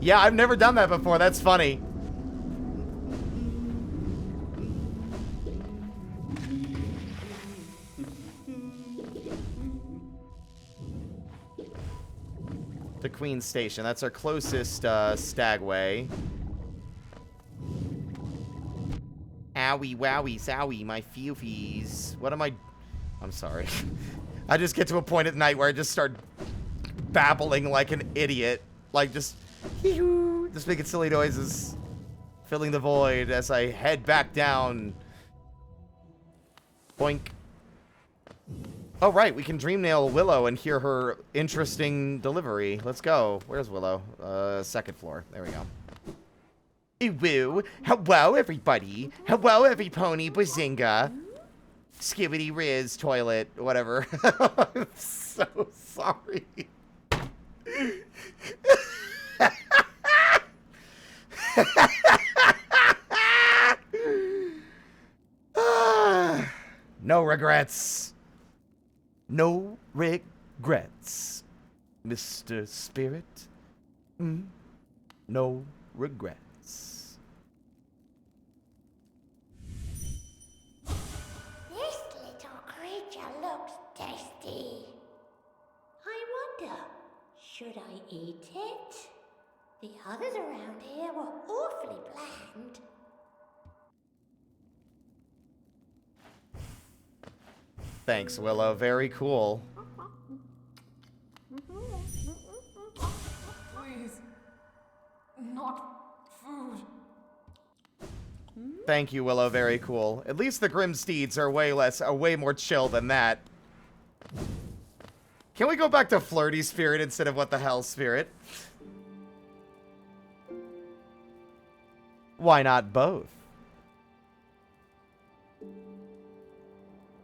Yeah, I've never done that before. That's funny. To Queen's Station. That's our closest stagway. Owie, wowie, zowie, my fewfies. What am I... I'm sorry. I just get to a point at night where I just start babbling like an idiot. Like, just making silly noises. Filling the void as I head back down. Boink. Oh, right. We can dream nail Willow and hear her interesting delivery. Let's go. Where's Willow? Second floor. There we go. Woo. Hello, everybody. Hello, every pony. Bazinga. Skibbity Riz toilet. Whatever. I'm so sorry. No regrets. No regrets. Mr. Spirit. No regrets. This little creature looks tasty. I wonder, Should I eat it? The others around here were awfully bland. Thanks, Willow. Very cool. Please. Not food. Thank you, Willow. Very cool. At least the Grim Steeds are way more chill than that. Can we go back to Flirty Spirit instead of What the Hell Spirit? Why not both?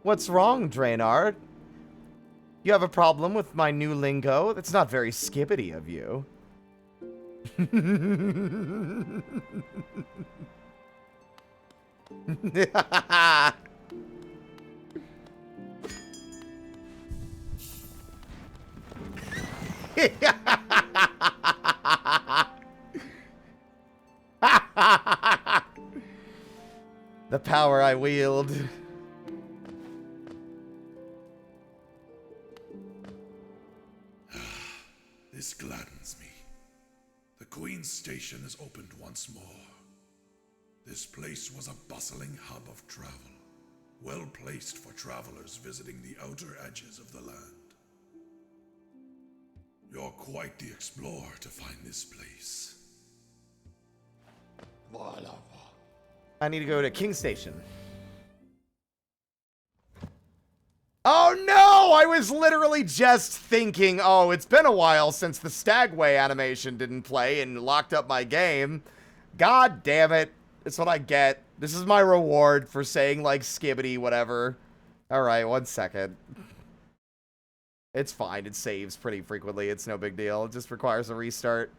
What's wrong, Draenard? You have a problem with my new lingo? That's not very skibbity of you. The power I wield. This gladdens me. The Queen's Station is opened once more. This place was a bustling hub of travel, well placed for travelers visiting the outer edges of the land. You're quite the explorer to find this place. I need to go to King Station. Oh no! I was literally just thinking, oh, it's been a while since the Stagway animation didn't play and locked up my game. God damn it. That's what I get. This is my reward for saying, like, skibbity, whatever. Alright, 1 second. It's fine. It saves pretty frequently. It's no big deal. It just requires a restart.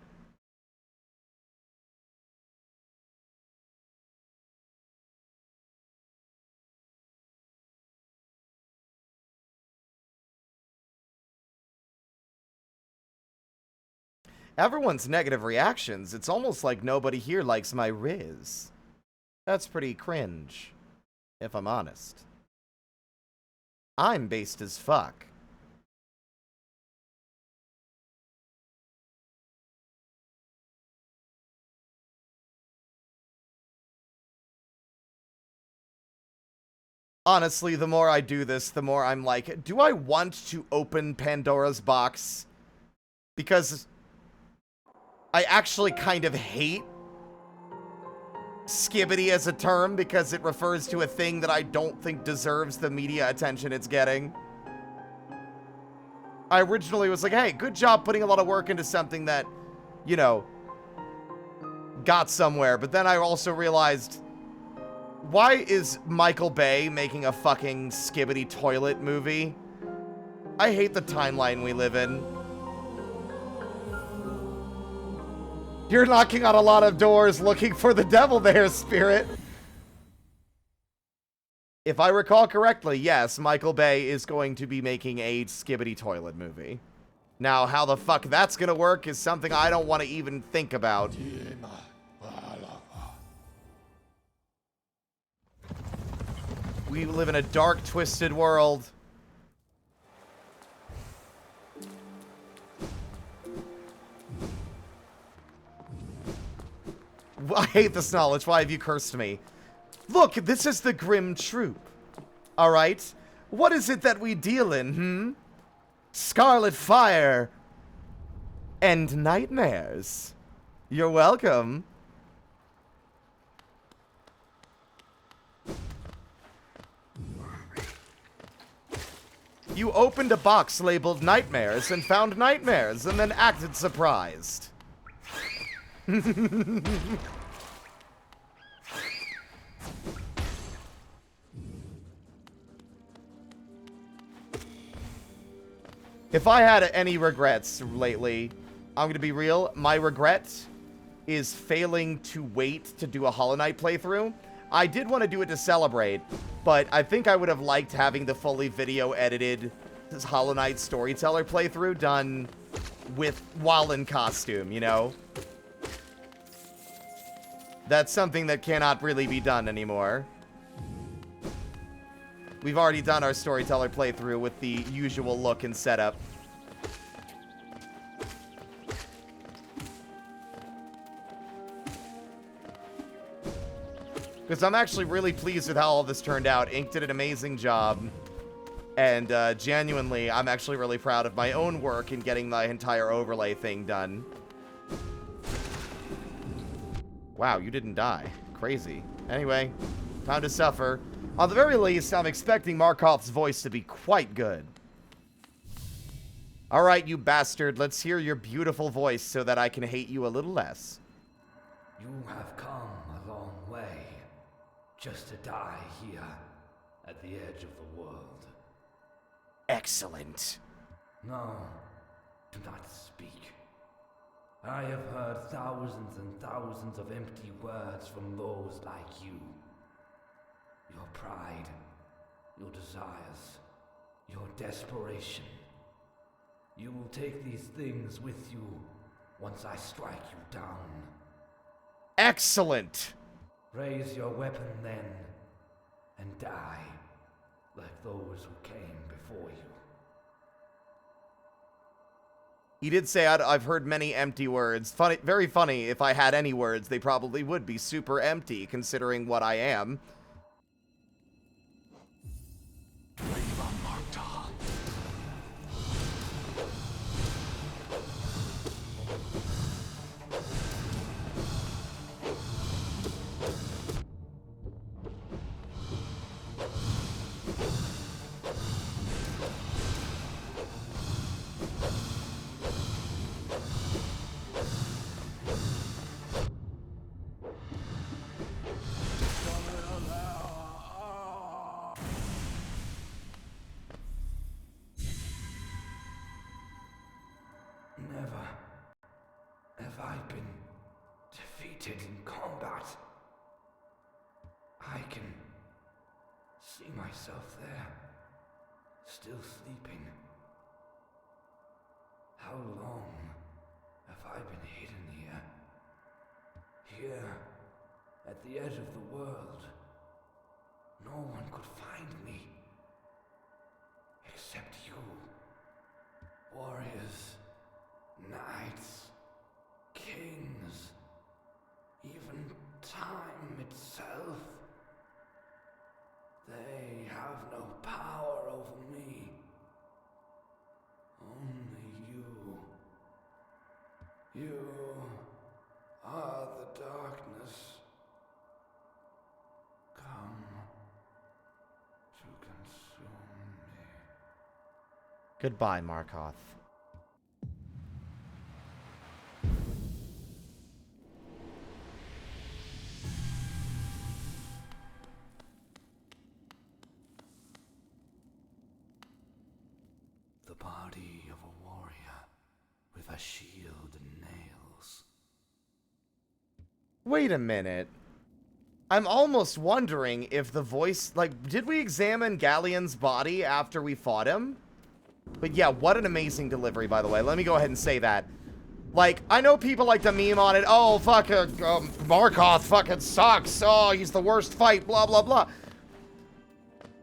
Everyone's negative reactions. It's almost like nobody here likes my Riz. That's pretty cringe, if I'm honest. I'm based as fuck. Honestly, the more I do this, the more I'm like, do I want to open Pandora's box? Because I actually kind of hate skibbity as a term because it refers to a thing that I don't think deserves the media attention it's getting. I originally was like, hey, good job putting a lot of work into something that, you know, got somewhere. But then I also realized, why is Michael Bay making a fucking skibbity toilet movie? I hate the timeline we live in. You're knocking on a lot of doors looking for the devil there, Spirit. If I recall correctly, yes, Michael Bay is going to be making a skibbity toilet movie. Now, how the fuck that's gonna work is something I don't want to even think about. We live in a dark, twisted world. I hate this knowledge. Why have you cursed me? Look, this is the Grim Troop. Alright? What is it that we deal in, Scarlet Fire and nightmares. You're welcome. You opened a box labeled nightmares and found nightmares and then acted surprised. If I had any regrets lately, I'm gonna be real, my regret is failing to wait to do a Hollow Knight playthrough. I did want to do it to celebrate, but I think I would have liked having the fully video edited Hollow Knight Storyteller playthrough done while in costume, you know? That's something that cannot really be done anymore. We've already done our Storyteller playthrough with the usual look and setup. Because I'm actually really pleased with how all this turned out. Ink did an amazing job. And genuinely, I'm actually really proud of my own work in getting my entire overlay thing done. Wow, you didn't die. Crazy. Anyway, time to suffer. On the very least, I'm expecting Markov's voice to be quite good. Alright, you bastard, let's hear your beautiful voice so that I can hate you a little less. You have come a long way, just to die here, at the edge of the world. Excellent. No, do not speak. I have heard thousands and thousands of empty words from those like you. Your pride, your desires, your desperation. You will take these things with you once I strike you down. Excellent. Raise your weapon then, and die like those who came before you. He did say, I've heard many empty words. Funny, very funny. If I had any words, they probably would be super empty, considering what I am. Never have I been defeated in combat. I can see myself there, still sleeping. How long have I been hidden here? Here, at the edge of the world. No one could find me, except you. Warriors, knights, kings, even time itself. They have no power over me. Only you. You are the darkness. Come to consume me. Goodbye, Markov. The body of a warrior with a shield and nails. Wait a minute. I'm almost wondering if the voice... Like, did we examine Galleon's body after we fought him? But yeah, what an amazing delivery, by the way. Let me go ahead and say that. Like, I know people like to meme on it. Oh, fuck, Markov fucking sucks. Oh, he's the worst fight, blah, blah, blah.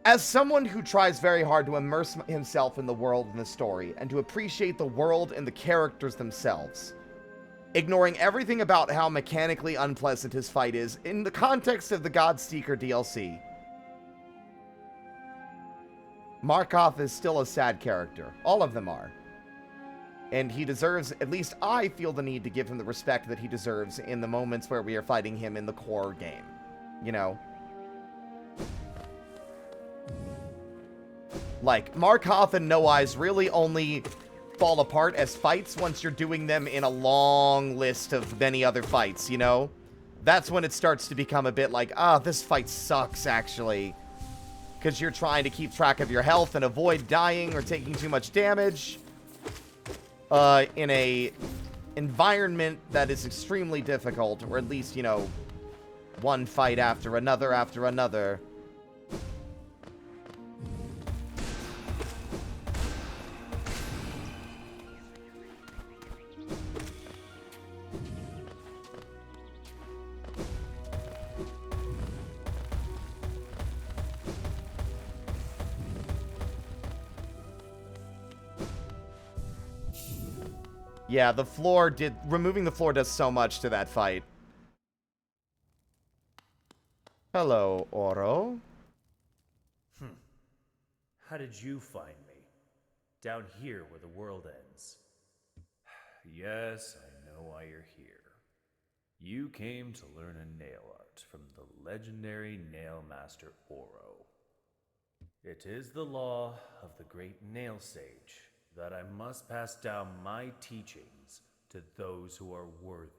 As someone who tries very hard to immerse himself in the world and the story, and to appreciate the world and the characters themselves, ignoring everything about how mechanically unpleasant his fight is in the context of the Godseeker DLC, Markov is still a sad character. All of them are. And he deserves, at least I feel the need to give him the respect that he deserves in the moments where we are fighting him in the core game. You know? Like, Markov and No Eyes really only fall apart as fights once you're doing them in a long list of many other fights, you know? That's when it starts to become a bit like, this fight sucks, actually. Because you're trying to keep track of your health and avoid dying or taking too much damage. In a environment that is extremely difficult, or at least, you know, one fight after another after another. Yeah, the floor removing the floor does so much to that fight. Hello, Oro. How did you find me? Down here where the world ends. Yes, I know why you're here. You came to learn a nail art from the legendary nail master Oro. It is the law of the great nail sage that I must pass down my teachings to those who are worthy.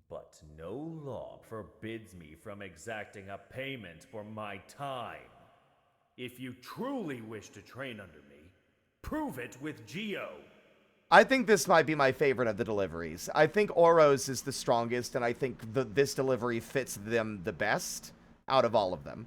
But no law forbids me from exacting a payment for my time. If you truly wish to train under me, prove it with Geo. I think this might be my favorite of the deliveries. I think Oro's is the strongest, and I think this delivery fits them the best out of all of them.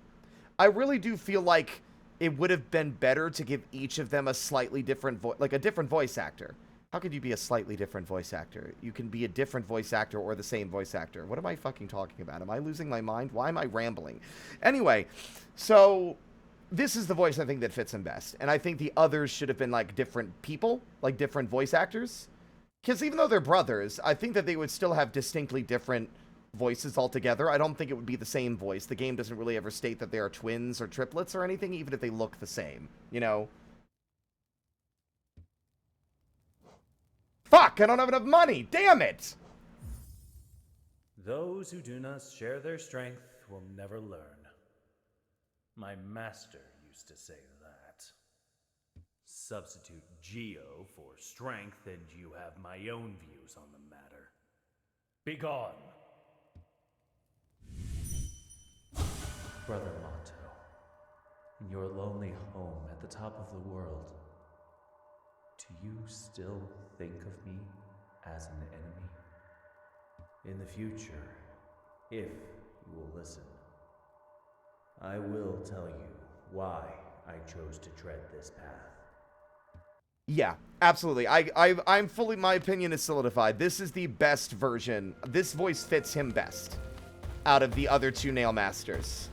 I really do feel like it would have been better to give each of them a slightly different voice, like a different voice actor. How could you be a slightly different voice actor? You can be a different voice actor or the same voice actor. What am I fucking talking about? Am I losing my mind? Why am I rambling? Anyway, so this is the voice I think that fits him best. And I think the others should have been like different people, like different voice actors. Because even though they're brothers, I think that they would still have distinctly different voices altogether. I don't think it would be the same voice. The game doesn't really ever state that they are twins or triplets or anything, even if they look the same, you know? Fuck, I don't have enough money. Damn it. Those who do not share their strength will never learn. My master used to say that. Substitute Geo for strength and you have my own views on the matter. Begone! Brother Monto, in your lonely home at the top of the world, do you still think of me as an enemy? In the future, if you will listen, I will tell you why I chose to tread this path. Yeah, absolutely. I'm fully, my opinion is solidified. This is the best version. This voice fits him best out of the other two Nail Masters.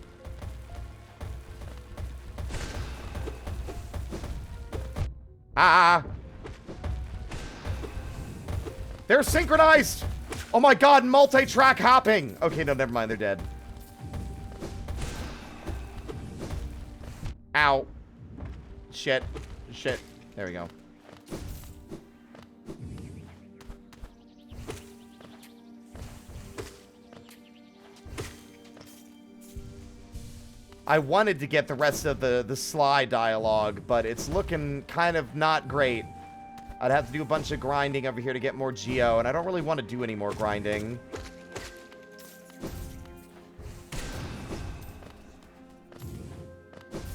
Ah! They're synchronized! Oh my god, multi-track hopping! Okay, no, never mind, they're dead. Ow. Shit. Shit. There we go. I wanted to get the rest of the Sly dialogue, but it's looking kind of not great. I'd have to do a bunch of grinding over here to get more Geo, and I don't really want to do any more grinding.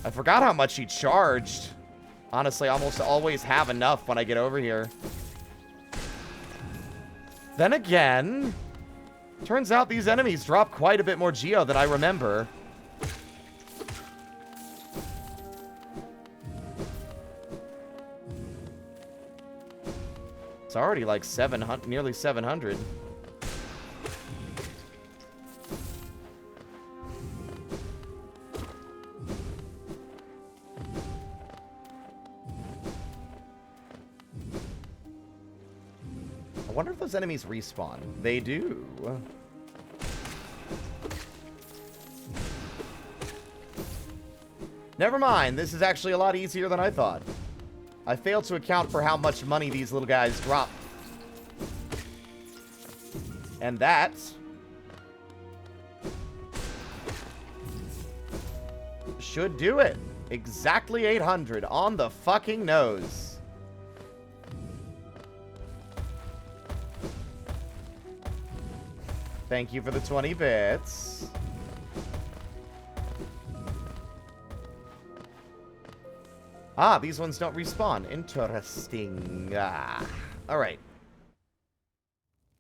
I forgot how much he charged. Honestly, I almost always have enough when I get over here. Then again, turns out these enemies drop quite a bit more Geo than I remember. It's already like 700, nearly 700. I wonder if those enemies respawn. They do. Never mind. This is actually a lot easier than I thought. I failed to account for how much money these little guys drop. And that should do it. Exactly 800 on the fucking nose. Thank you for the 20 bits. Ah, these ones don't respawn. Interesting. Alright.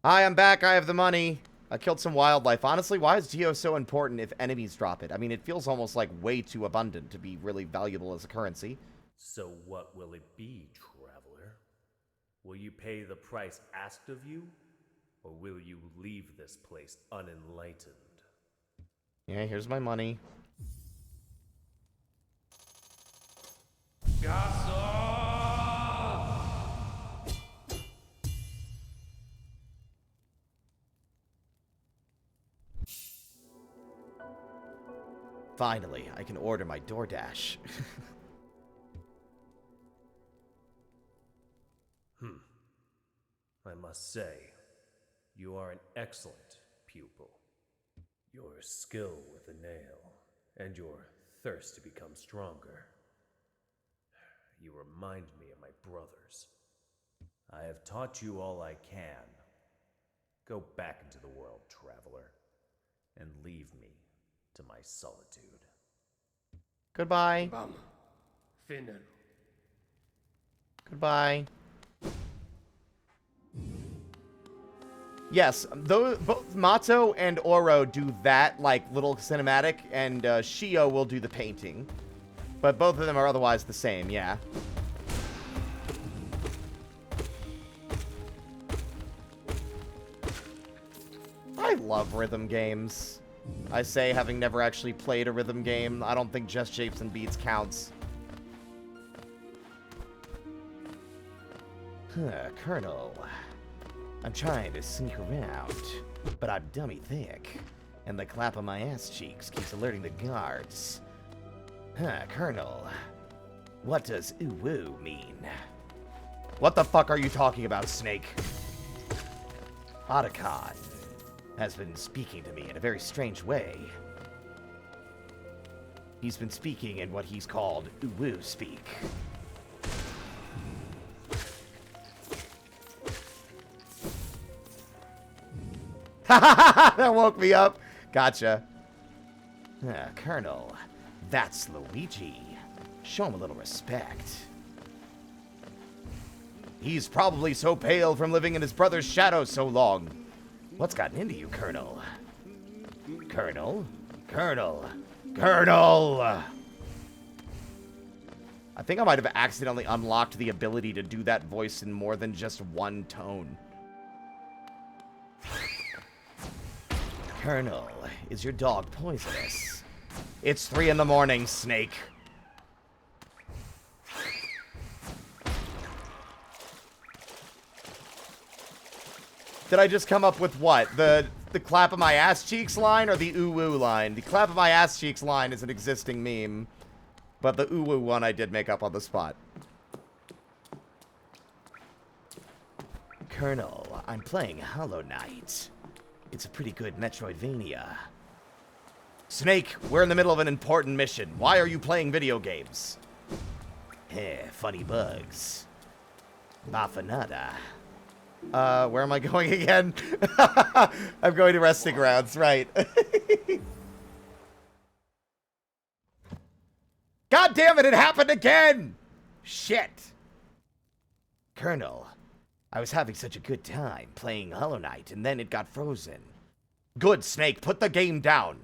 Hi, I'm back. I have the money. I killed some wildlife. Honestly, why is Geo so important if enemies drop it? I mean, it feels almost like way too abundant to be really valuable as a currency. So what will it be, traveler? Will you pay the price asked of you? Or will you leave this place unenlightened? Yeah, here's my money. Finally, I can order my DoorDash. I must say, you are an excellent pupil. Your skill with the nail, and your thirst to become stronger. You remind me of my brothers. I have taught you all I can. Go back into the world, traveler, and leave me to my solitude. Goodbye. Bum. Finnen. Goodbye. Yes, both Mato and Oro do that, like, little cinematic, and Shio will do the painting. But both of them are otherwise the same, yeah. I love rhythm games. I say, having never actually played a rhythm game, I don't think Just Shapes and Beats counts. Colonel. I'm trying to sneak around, but I'm dummy thick, and the clap of my ass cheeks keeps alerting the guards. Colonel, what does ooh-woo mean? What the fuck are you talking about, Snake? Otacon has been speaking to me in a very strange way. He's been speaking in what he's called ooh-woo speak. That woke me up. Gotcha. Colonel, that's Luigi. Show him a little respect. He's probably so pale from living in his brother's shadow so long. What's gotten into you, Colonel? Colonel? Colonel? Colonel! I think I might have accidentally unlocked the ability to do that voice in more than just one tone. Colonel, is your dog poisonous? It's 3 in the morning, Snake. Did I just come up with what? The clap of my ass cheeks line or the ooh-woo line? The clap of my ass cheeks line is an existing meme, but the ooh-woo one I did make up on the spot. Colonel, I'm playing Hollow Knight. It's a pretty good Metroidvania. Snake, we're in the middle of an important mission. Why are you playing video games? Funny bugs. Bafanada. Where am I going again? I'm going to resting grounds, right. God damn it, it happened again! Shit. Colonel, I was having such a good time playing Hollow Knight, and then it got frozen. Good, Snake, put the game down.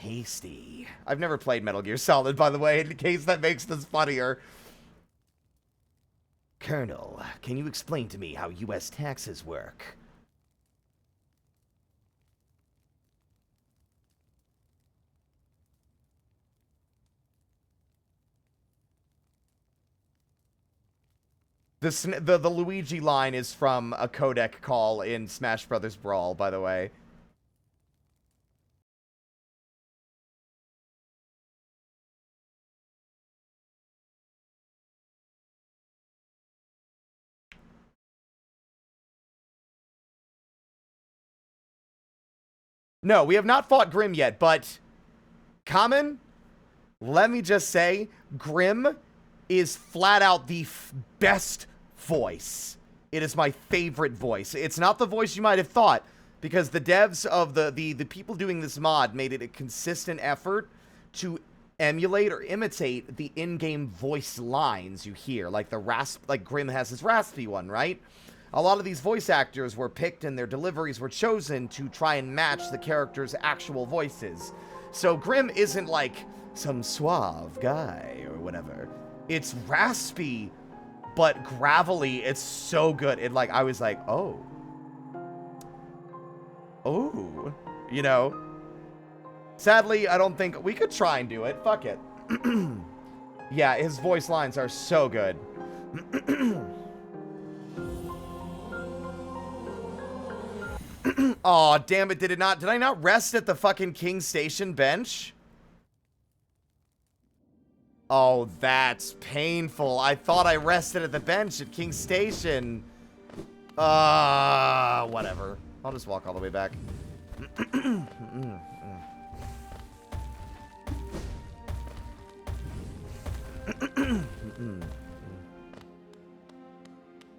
Tasty. I've never played Metal Gear Solid, by the way, in case that makes this funnier. Colonel, can you explain to me how U.S. taxes work? The Luigi line is from a codec call in Smash Brothers Brawl, by the way. No, we have not fought Grim yet, but Common, let me just say, Grim is flat out the best voice. It is my favorite voice. It's not the voice you might have thought, because the devs of the people doing this mod made it a consistent effort to emulate or imitate the in-game voice lines you hear, like like Grim has his raspy one, right? A lot of these voice actors were picked and their deliveries were chosen to try and match the characters' actual voices. So Grim isn't like some suave guy or whatever. It's raspy, but gravelly. It's so good. It I was like, oh. Oh. You know? Sadly, I don't think we could try and do it. Fuck it. Yeah, his voice lines are so good. Aw, damn it, did I not rest at the fucking King Station bench? Oh, that's painful. I thought I rested at the bench at King Station. Whatever. I'll just walk all the way back.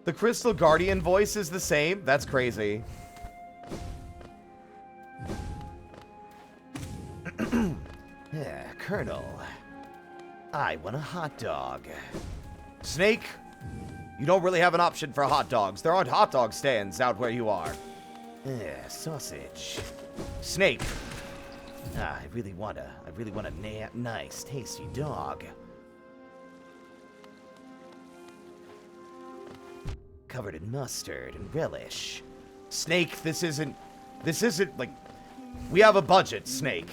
The Crystal Guardian voice is the same? That's crazy. Yeah, Colonel. I want a hot dog. Snake, you don't really have an option for hot dogs. There aren't hot dog stands out where you are. Yeah, sausage. Snake. I really want a nice, tasty dog. Covered in mustard and relish. Snake, this isn't like, we have a budget, Snake.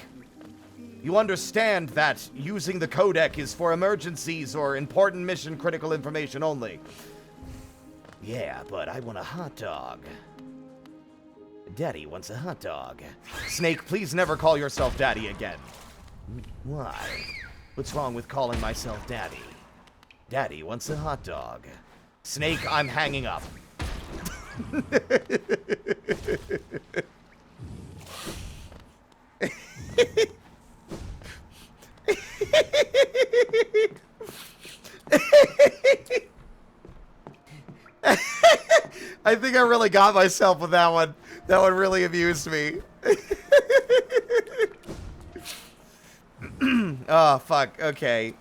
You understand that using the codec is for emergencies or important mission critical information only. Yeah, but I want a hot dog. Daddy wants a hot dog. Snake, please never call yourself Daddy again. Why? What's wrong with calling myself Daddy? Daddy wants a hot dog. Snake, I'm hanging up. I think I really got myself with that one. That one really amused me. Oh, fuck. Okay.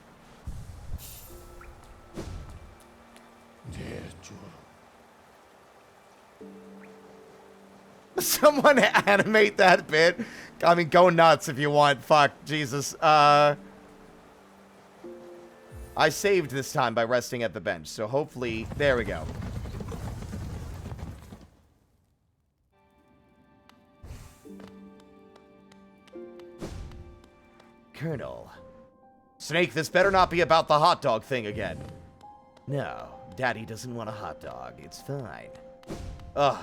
Someone animate that bit. I mean, go nuts if you want. Fuck, Jesus. I saved this time by resting at the bench, so hopefully... There we go. Colonel. Snake, this better not be about the hot dog thing again. No, Daddy doesn't want a hot dog. It's fine. Ugh.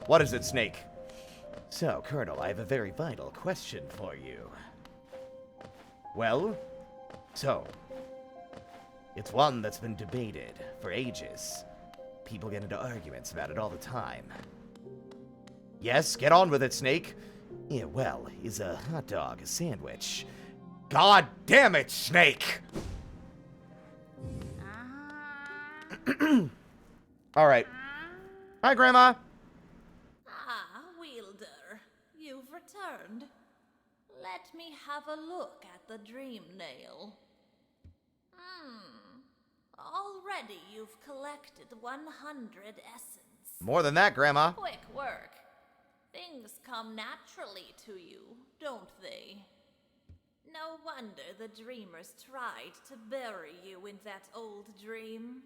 What is it, Snake? So, Colonel, I have a very vital question for you. Well? So, it's one that's been debated for ages. People get into arguments about it all the time. Yes, get on with it, Snake. Yeah, well, is a hot dog a sandwich? God damn it, Snake! Alright. Hi, Grandma! Ah, Wielder, you've returned. Let me have a look at the dream nail. Already you've collected 100 essence. More than that, Grandma. Quick work. Things come naturally to you, don't they? No wonder the dreamers tried to bury you in that old dream.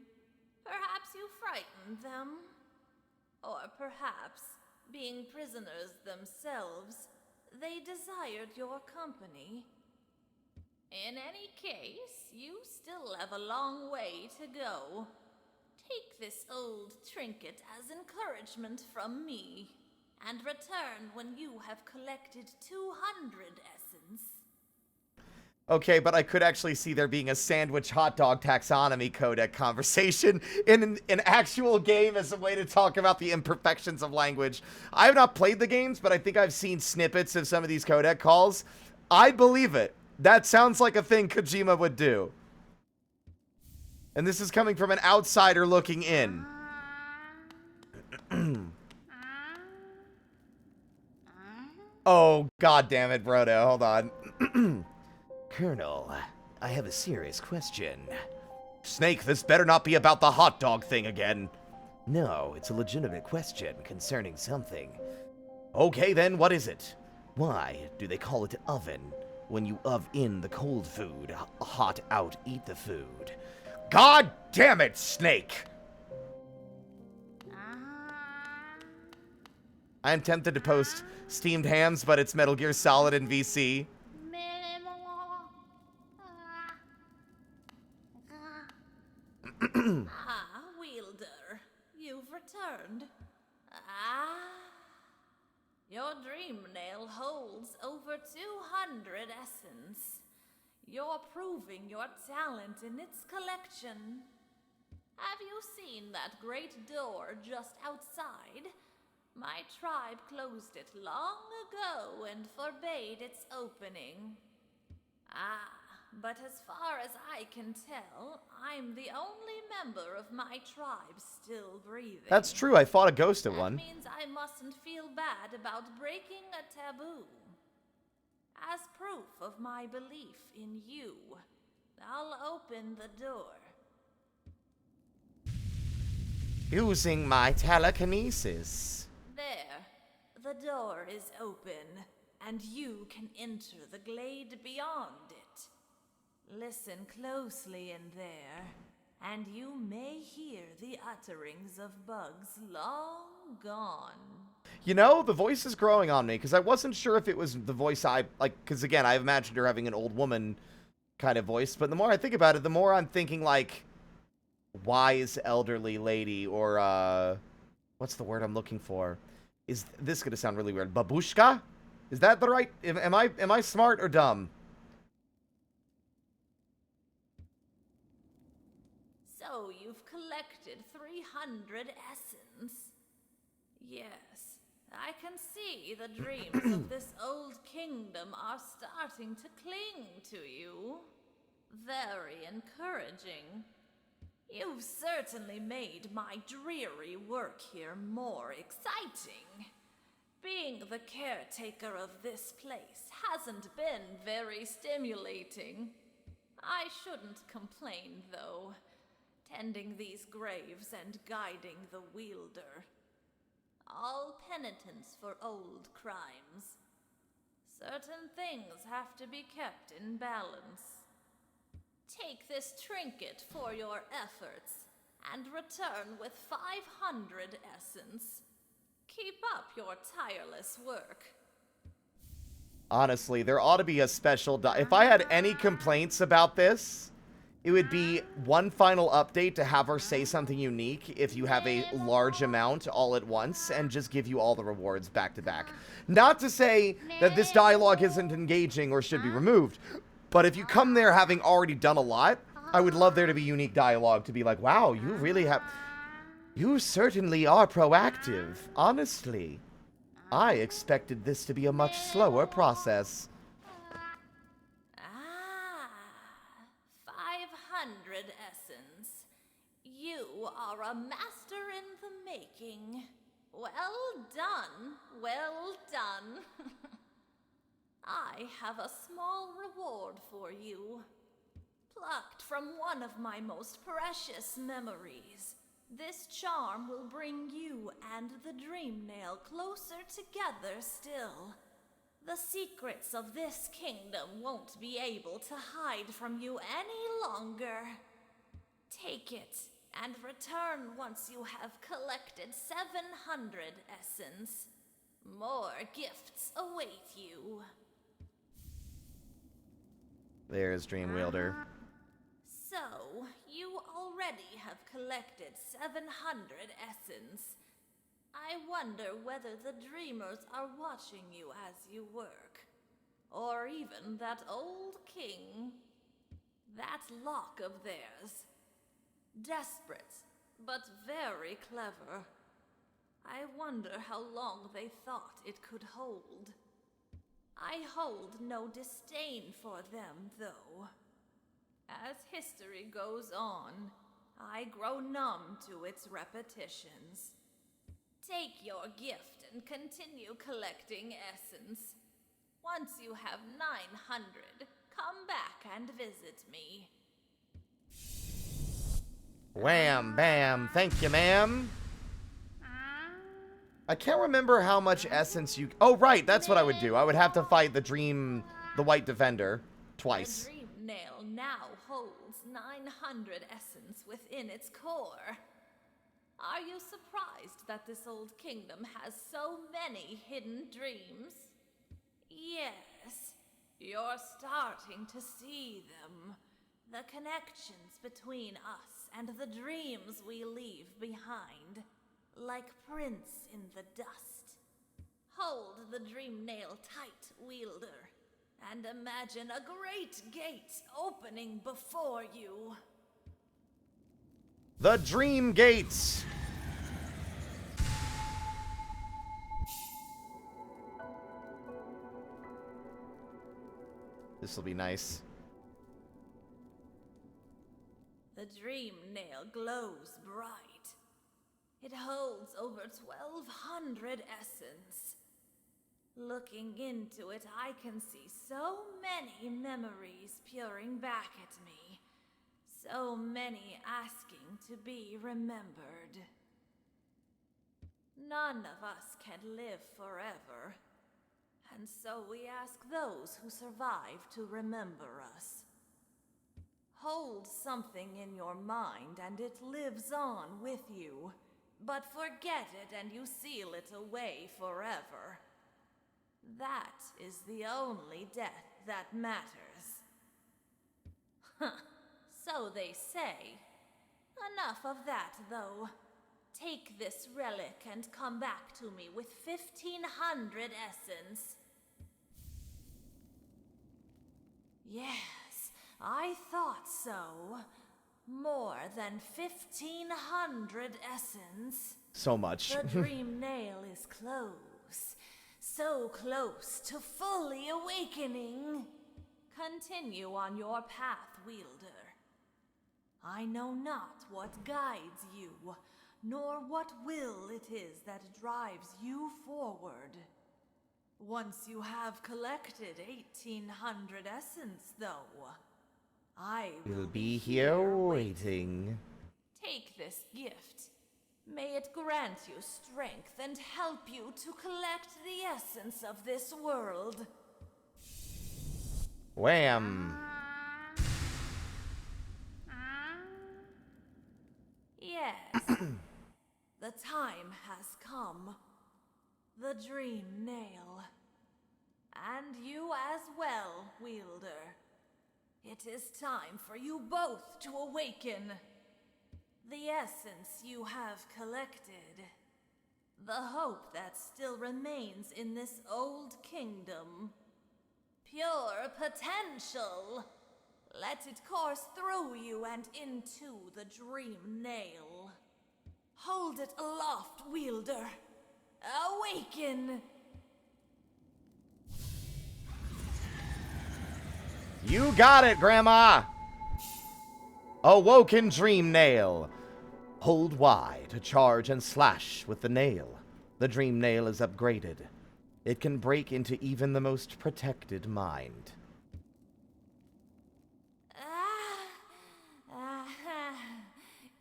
Perhaps you frightened them? Or perhaps, being prisoners themselves, they desired your company. In any case, you still have a long way to go. Take this old trinket as encouragement from me, and return when you have collected 200 essence. Okay, but I could actually see there being a sandwich hot dog taxonomy codec conversation in an actual game as a way to talk about the imperfections of language. I have not played the games, but I think I've seen snippets of some of these codec calls. I believe it. That sounds like a thing Kojima would do. And this is coming from an outsider looking in. Oh, god damn it, Brodo. Hold on. Colonel, I have a serious question. Snake, this better not be about the hot dog thing again. No, it's a legitimate question concerning something. Okay then, what is it? Why do they call it oven when you in the cold food, hot out eat the food? God damn it, Snake! I am tempted to post steamed hams, but it's Metal Gear Solid in VC. Ah, Wielder, you've returned. Your dream nail holds over 200 essence. You're proving your talent in its collection. Have you seen that great door just outside? My tribe closed it long ago and forbade its opening. Ah, but as far as I can tell, I'm the only member of my tribe still breathing. That's true, I fought a ghost at one. That means I mustn't feel bad about breaking a taboo. As proof of my belief in you, I'll open the door. Using my telekinesis. There, the door is open, and you can enter the glade beyond it. Listen closely in there, and you may hear the utterings of bugs long gone. You know, the voice is growing on me, because I wasn't sure if it was the voice because again, I imagined her having an old woman kind of voice, but the more I think about it, the more I'm thinking, like, wise elderly lady, or, what's the word I'm looking for? Is this gonna sound really weird? Babushka? Is that the right, am I smart or dumb? So you've collected 300 essence. Yes, I can see the dreams of this old kingdom are starting to cling to you. Very encouraging. You've certainly made my dreary work here more exciting. Being the caretaker of this place hasn't been very stimulating. I shouldn't complain, though. Tending these graves and guiding the wielder. All penitence for old crimes. Certain things have to be kept in balance. Take this trinket for your efforts, and return with 500 essence. Keep up your tireless work. Honestly, there ought to be a special... If I had any complaints about this, it would be one final update to have her say something unique if you have a large amount all at once, and just give you all the rewards back to back. Not to say that this dialogue isn't engaging or should be removed, but if you come there having already done a lot, I would love there to be unique dialogue to be like, wow, you really have... You certainly are proactive, honestly. I expected this to be a much slower process. 500 essence. You are a master in the making. Well done, well done. I have a small reward for you. Plucked from one of my most precious memories. This charm will bring you and the dream nail closer together still. The secrets of this kingdom won't be able to hide from you any longer. Take it and return once you have collected 700 essence. More gifts await you. There's Dream Wielder. So, you already have collected 700 essence. I wonder whether the dreamers are watching you as you work. Or even that old king. That lock of theirs. Desperate, but very clever. I wonder how long they thought it could hold. I hold no disdain for them, though. As history goes on, I grow numb to its repetitions. Take your gift and continue collecting essence. Once you have 900, come back and visit me. Wham, bam, thank you, ma'am. I can't remember how much essence you... Oh, right, that's what I would do. I would have to fight the White Defender twice. The dream nail now holds 900 essence within its core. Are you surprised that this old kingdom has so many hidden dreams? Yes, you're starting to see them. The connections between us and the dreams we leave behind. Like prints in the dust. Hold the dream nail tight, wielder, and imagine a great gate opening before you. The Dream Gates! This'll be nice. The dream nail glows bright. It holds over 1,200 essence. Looking into it, I can see so many memories pouring back at me. So many asking to be remembered. None of us can live forever. And so we ask those who survive to remember us. Hold something in your mind and it lives on with you. But forget it and you seal it away forever. That is the only death that matters. Huh, so they say. Enough of that, though. Take this relic and come back to me with 1,500 essence. Yes, I thought so. More than 1,500 essence. So much. The dream nail is close. So close to fully awakening. Continue on your path, wielder. I know not what guides you, nor what will it is that drives you forward. Once you have collected 1,800 essence, though, I will be here waiting. Take this gift. May it grant you strength and help you to collect the essence of this world. Wham! Yes. The time has come. The dream nail. And you as well, wielder. It is time for you both to awaken. The essence you have collected. The hope that still remains in this old kingdom. Pure potential. Let it course through you and into the dream nail. Hold it aloft, wielder. Awaken! You got it, Grandma! Awoken Dream Nail. Hold Y to charge and slash with the nail. The Dream Nail is upgraded. It can break into even the most protected mind.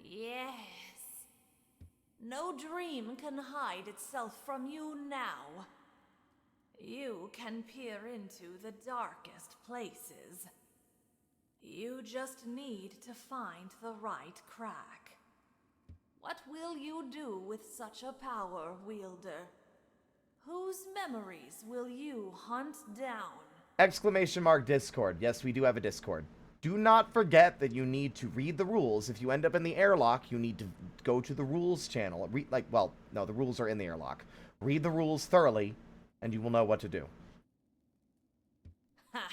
Yes. No dream can hide itself from you now. You can peer into the darkest places. You just need to find the right crack. What will you do with such a power, wielder? Whose memories will you hunt down? Exclamation mark Discord. Yes, we do have a Discord. Do not forget that you need to read the rules. If you end up in the airlock, you need to go to the rules channel. The rules are in the airlock. Read the rules thoroughly, and you will know what to do. Ha!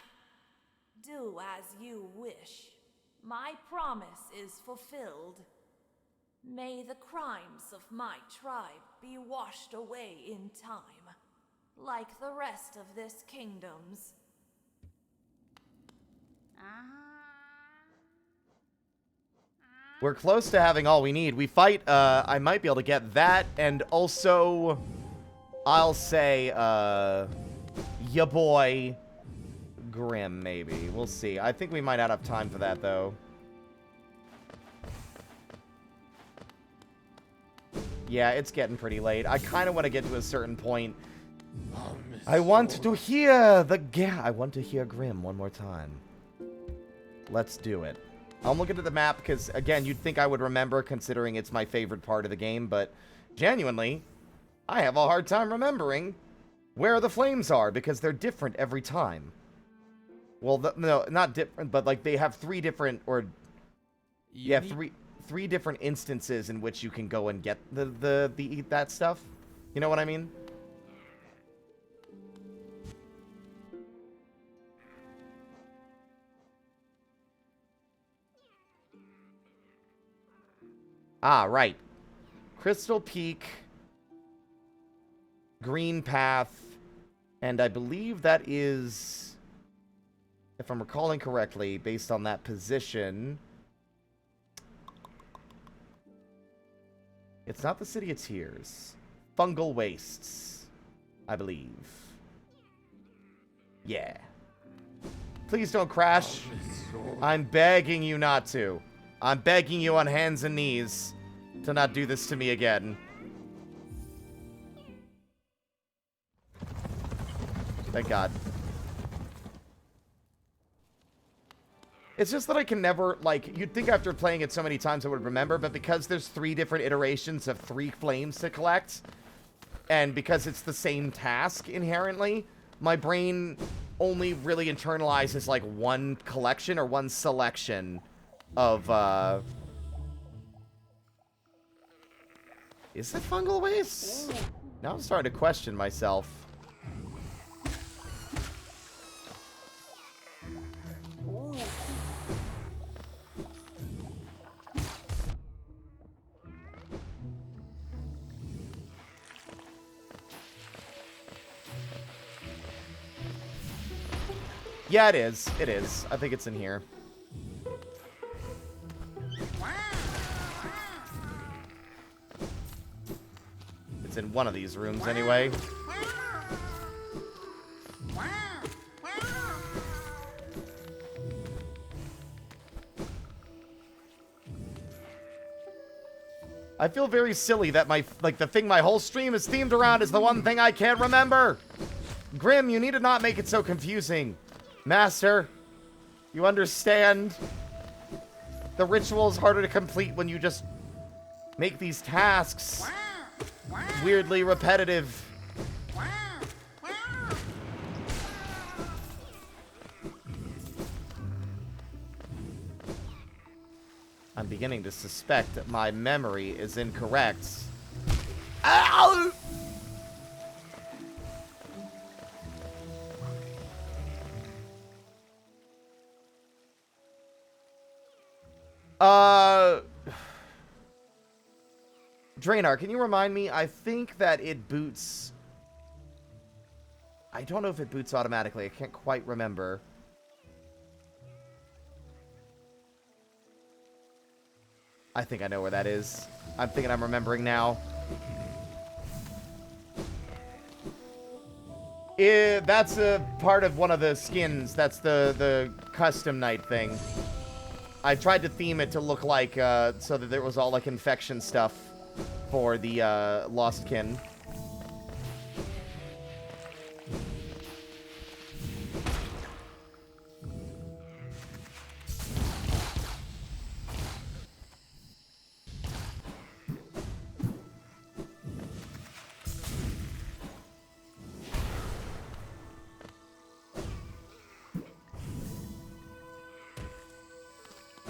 Do as you wish. My promise is fulfilled. May the crimes of my tribe be washed away in time, like the rest of this kingdom's. We're close to having all we need. We fight, I might be able to get that, and also, I'll say, ya boy, Grim, maybe. We'll see. I think we might not have time for that, though. Yeah, it's getting pretty late. I kind of want to get to a certain point. I want to hear I want to hear Grim one more time. Let's do it. I'm looking at the map because, again, you'd think I would remember considering it's my favorite part of the game, but genuinely, I have a hard time remembering where the flames are because they're different every time. Well, no, not different, but like they have three different, or yeah, three different instances in which you can go and get that stuff. You know what I mean? Ah, right. Crystal Peak, Green Path, and I believe that is, if I'm recalling correctly, based on that position, it's not the City of Tears. Fungal Wastes, I believe. Yeah. Please don't crash. I'm begging you not to. I'm begging you on hands and knees to not do this to me again. Thank God. It's just that I can never, like, you'd think after playing it so many times I would remember, but because there's 3 different iterations of 3 flames to collect, and because it's the same task inherently, my brain only really internalizes, like, one collection or one selection of, Is it fungal waste? Now I'm starting to question myself. Yeah, it is. It is. I think it's in here. It's in one of these rooms anyway. I feel very silly that the thing my whole stream is themed around is the one thing I can't remember. Grim, you need to not make it so confusing. Master, you understand? The ritual is harder to complete when you just make these tasks weirdly repetitive. I'm beginning to suspect that my memory is incorrect. Ow! Drainar, can you remind me? I think that it boots... I don't know if it boots automatically. I can't quite remember. I think I know where that is. I'm thinking I'm remembering now. That's a part of one of the skins. That's the custom night thing. I tried to theme it to look like, so that there was all, like, infection stuff for the, Lost Kin.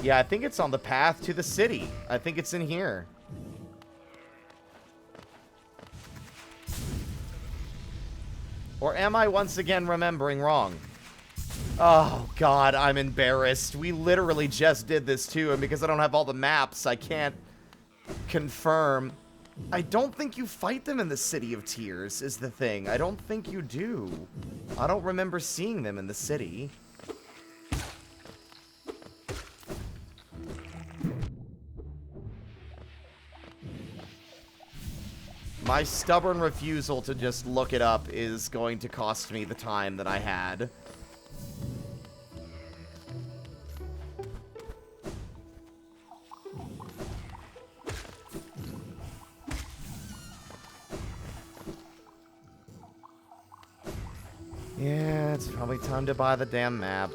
Yeah, I think it's on the path to the city. I think it's in here. Or am I once again remembering wrong? Oh, God, I'm embarrassed. We literally just did this, too, and because I don't have all the maps, I can't confirm. I don't think you fight them in the City of Tears, is the thing. I don't think you do. I don't remember seeing them in the city. My stubborn refusal to just look it up is going to cost me the time that I had. Yeah, it's probably time to buy the damn map.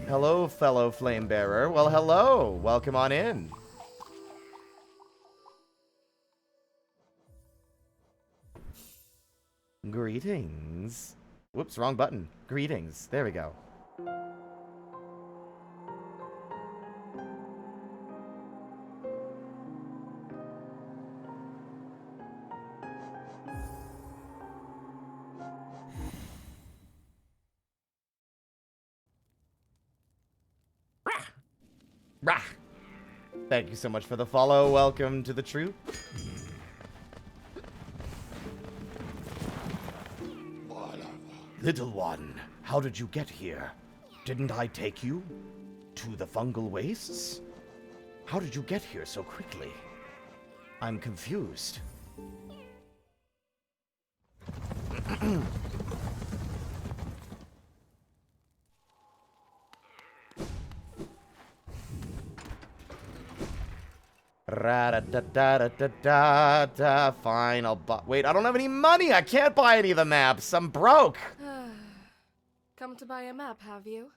Hello, fellow flame bearer. Well, hello. Welcome on in. Greetings. Whoops, wrong button. Greetings. There we go. Rah! Thank you so much for the follow. Welcome to the troop. Little one, how did you get here? Didn't I take you to the fungal wastes? How did you get here so quickly? I'm confused. Ra-da-da-da-da-da-da. Fine, I'll buy. Wait, I don't have any money. I can't buy any of the maps. I'm broke. Come to buy a map, have you?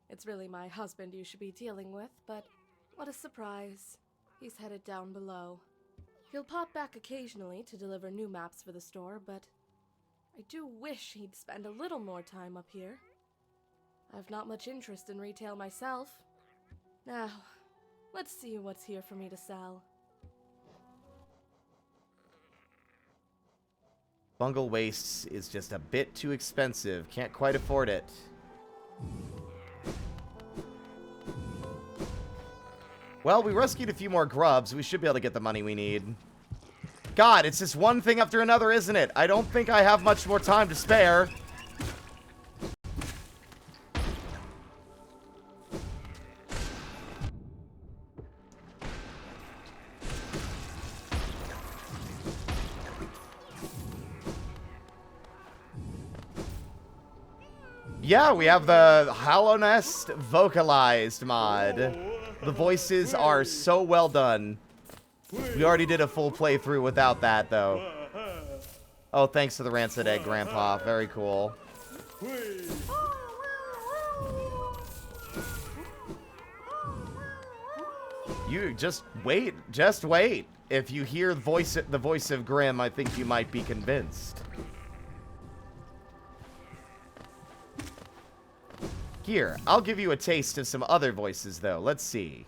It's really my husband you should be dealing with, but what a surprise. He's headed down below. He'll pop back occasionally to deliver new maps for the store, but I do wish he'd spend a little more time up here. I've not much interest in retail myself. Now, let's see what's here for me to sell. Fungal wastes is just a bit too expensive. Can't quite afford it. Well, we rescued a few more grubs. We should be able to get the money we need. God, it's just one thing after another, isn't it? I don't think I have much more time to spare. Yeah, we have the Hollow Nest vocalized mod. The voices are so well done. We already did a full playthrough without that, though. Oh, thanks to the Rancid Egg, Grandpa. Very cool. You just wait. Just wait. If you hear the voice of Grim, I think you might be convinced. Here, I'll give you a taste of some other voices, though. Let's see.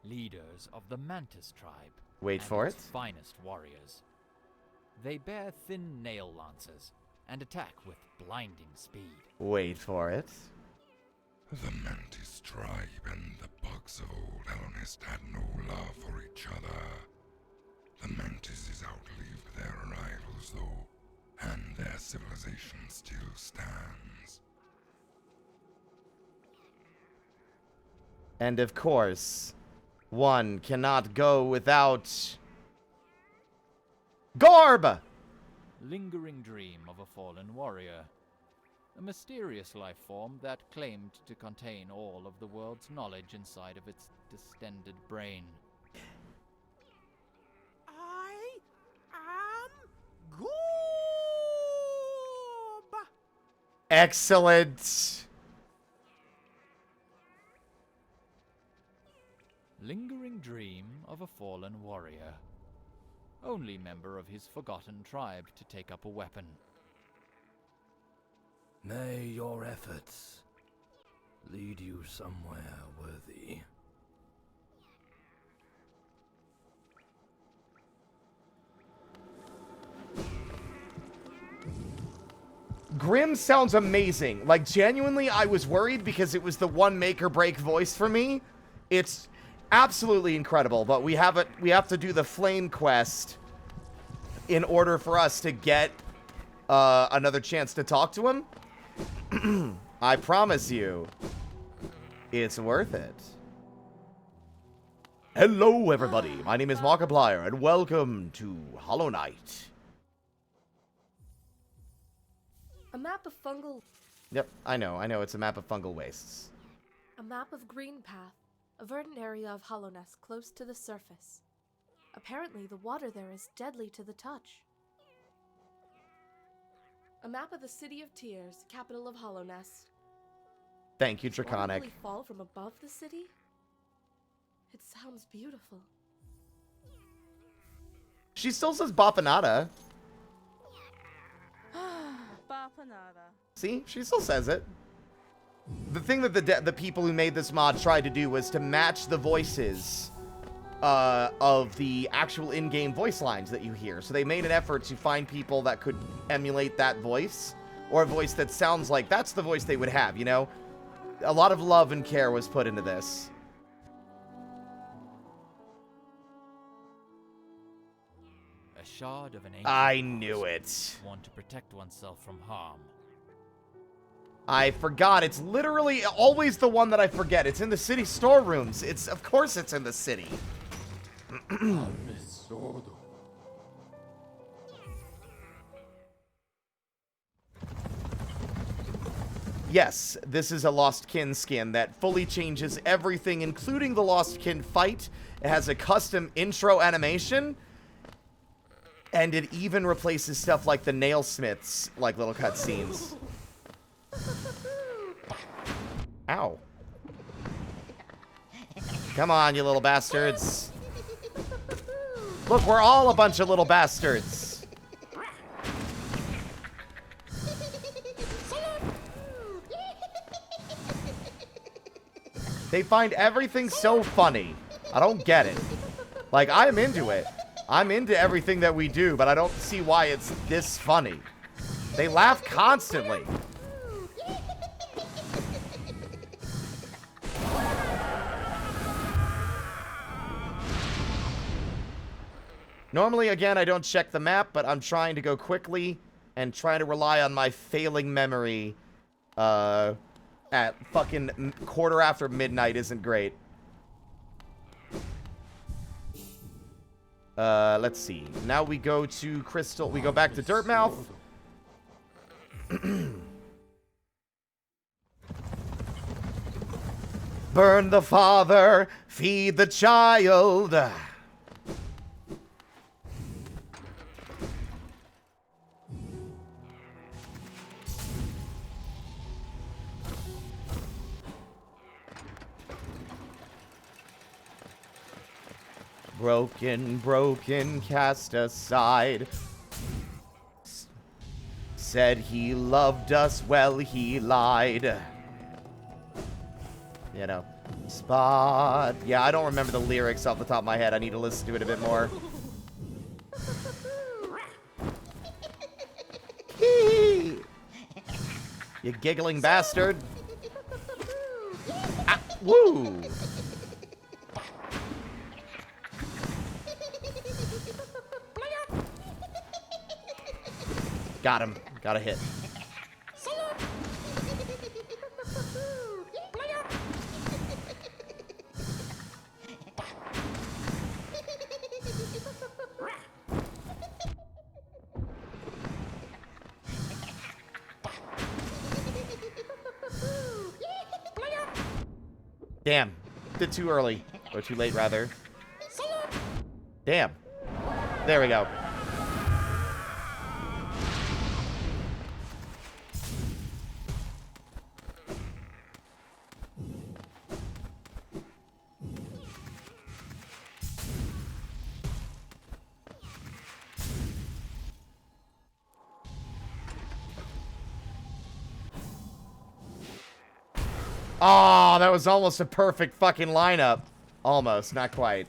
Leaders of the Mantis tribe. Wait for it. Finest warriors. They bear thin nail lances and attack with blinding speed. Wait for it. The Mantis tribe and the bugs of old Hellenist had no love for each other. The Mantises outlived their rivals, though, and their civilization still stands. And of course, one cannot go without... Gorb! Lingering dream of a fallen warrior. A mysterious life form that claimed to contain all of the world's knowledge inside of its distended brain. Excellent. Lingering dream of a fallen warrior. Only member of his forgotten tribe to take up a weapon. May your efforts lead you somewhere worthy. Grim sounds amazing. Like, genuinely, I was worried because it was the one make or break voice for me. It's absolutely incredible, but we have to do the flame quest in order for us to get another chance to talk to him. I promise you, it's worth it. Hello, everybody. My name is Markiplier, and welcome to Hollow Knight. A map of fungal... Yep, I know, it's a map of fungal wastes. A map of Green Path, a verdant area of hollowness close to the surface. Apparently, the water there is deadly to the touch. A map of the City of Tears, capital of Hollownest. Thank you, Does water Draconic. really fall from above the city? It sounds beautiful. She still says Bapanada. Bapanada. See? She still says it. The thing that the people who made this mod tried to do was to match the voices of the actual in-game voice lines that you hear. So they made an effort to find people that could emulate that voice or a voice that sounds like that's the voice they would have, you know? A lot of love and care was put into this. A shard of an ancient I knew it. one to protect oneself from harm. I forgot. It's literally always the one that I forget. It's in the city storerooms. Of course it's in the city. Yes, this is a Lost Kin skin that fully changes everything, including the Lost Kin fight. It has a custom intro animation, and it even replaces stuff like the nailsmiths, like little cutscenes. Ow. Come on, you little bastards. Look, we're all a bunch of little bastards. They find everything so funny. I don't get it. Like, I'm into it. I'm into everything that we do, but I don't see why it's this funny. They laugh constantly. Normally, again, I don't check the map, but I'm trying to go quickly and trying to rely on my failing memory at fucking quarter after midnight isn't great. Let's see. Now we go to Crystal. We go back to Dirtmouth. Burn the father, feed the child. Broken, broken, cast aside. Said he loved us, well, he lied. You know, spot. Yeah, I don't remember the lyrics off the top of my head. I need to listen to it a bit more. You giggling bastard. Ah, woo! Got him. Got a hit. Damn. Did too early. Or too late, rather. Damn. There we go. Oh, that was almost a perfect fucking lineup. Almost, not quite.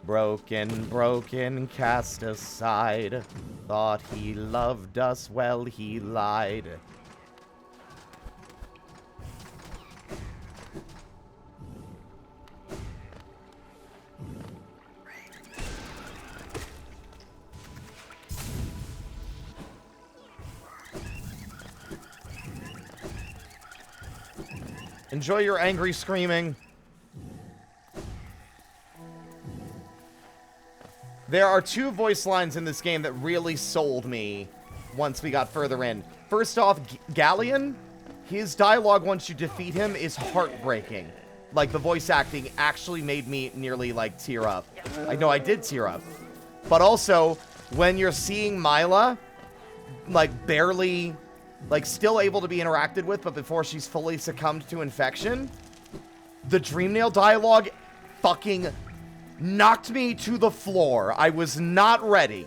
Broken, broken, cast aside. Thought he loved us, well, he lied. Enjoy your angry screaming. There are two voice lines in this game that really sold me once we got further in. First off, Galleon, his dialogue once you defeat him is heartbreaking. Like, the voice acting actually made me nearly, like, tear up. I know I did tear up. But also, when you're seeing Mila, like, barely... like, still able to be interacted with, but before she's fully succumbed to infection, the Dreamnail dialogue fucking knocked me to the floor. I was not ready.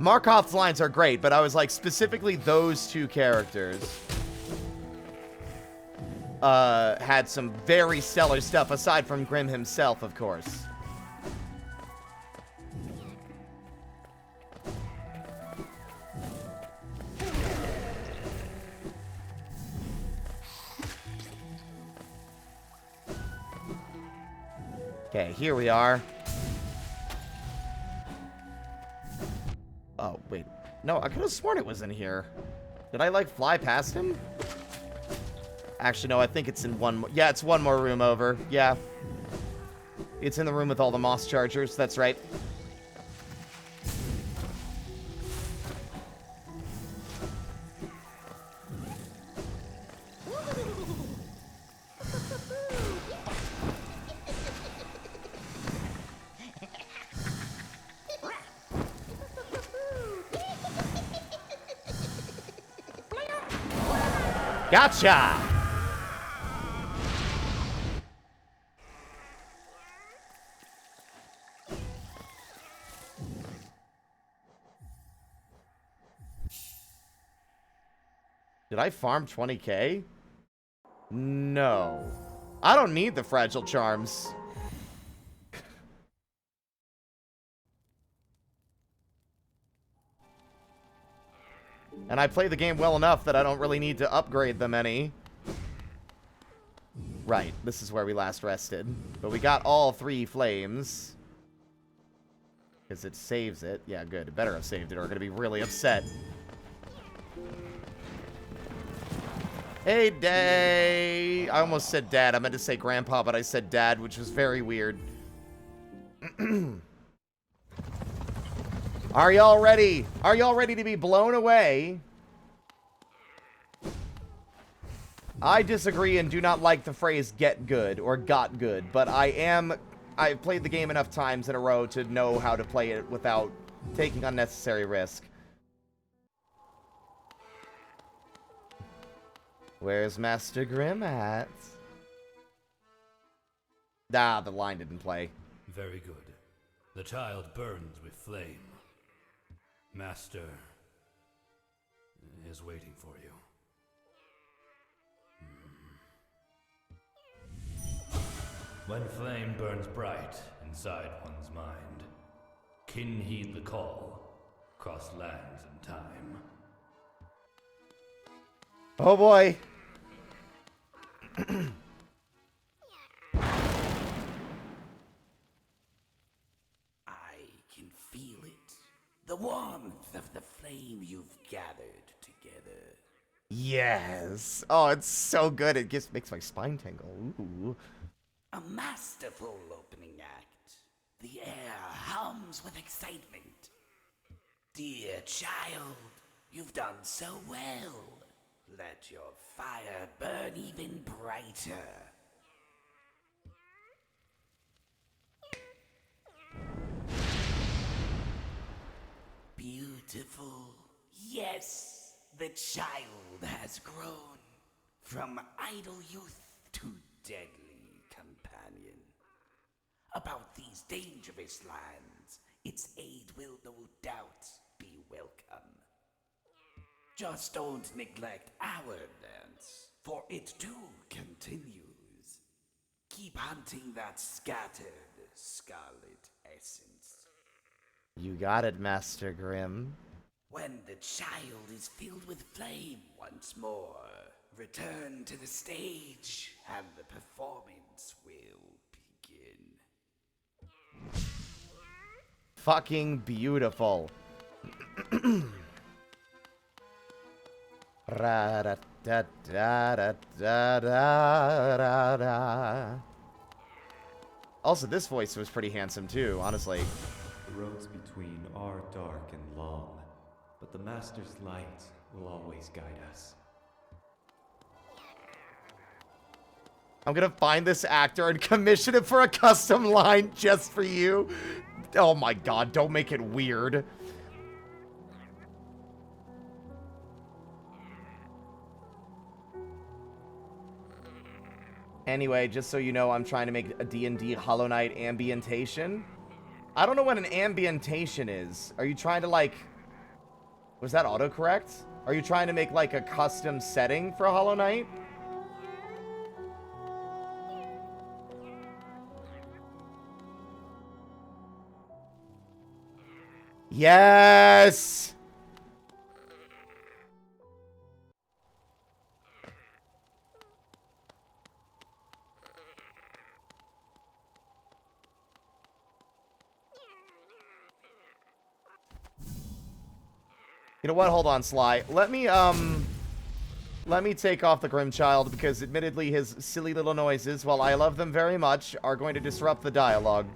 Markov's lines are great, but I was like, specifically those two characters had some very stellar stuff, aside from Grimm himself, of course. Okay, here we are. Oh, wait. No, I could have sworn it was in here. Did I, like, fly past him? Actually, no, I think it's in one more. Yeah, it's one more room over. Yeah. It's in the room with all the moss chargers. That's right. Gotcha! Did I farm 20k? No. I don't need the fragile charms. And I play the game well enough that I don't really need to upgrade them any. Right, this is where we last rested. But we got all 3 flames. Because it saves it. Yeah, good. It better have saved it or we're going to be really upset. Hey, Day! I almost said Dad. I meant to say Grandpa, but I said Dad, which was very weird. Are y'all ready? Are y'all ready to be blown away? I disagree and do not like the phrase get good or got good, but I've played the game enough times in a row to know how to play it without taking unnecessary risk. Where's Master Grimm at? Ah, the line didn't play. Very good. The child burns with flame. Master is waiting for you. When flame burns bright inside one's mind, kin heed the call, cross lands and time. Oh boy. I can feel it. The warmth of the flame you've gathered together. Yes. Oh, it's so good. It just makes my spine tingle. Ooh. A masterful opening act. The air hums with excitement. Dear child, you've done so well. Let your fire burn even brighter. Beautiful. Yes, the child has grown from idle youth to deadly companion. About these dangerous lands, its aid will no doubt be welcome. Just don't neglect our dance, for it too continues. Keep hunting that scattered scarlet essence. You got it, Master Grimm. When the child is filled with flame once more, return to the stage and the performance will begin. Fucking beautiful. Also, this voice was pretty handsome too, honestly. The roads between are dark and long, but the Master's light will always guide us. I'm gonna find this actor and commission him for a custom line just for you. Oh my god, don't make it weird. Anyway, just so you know, I'm trying to make a D&D Hollow Knight ambientation. I don't know what an ambientation is. Are you trying to, like, Was that autocorrect? Are you trying to make like a custom setting for Hollow Knight? Yes! You know what? Hold on, Sly. Let me take off the Grimchild, because admittedly his silly little noises, while I love them very much, are going to disrupt the dialogue.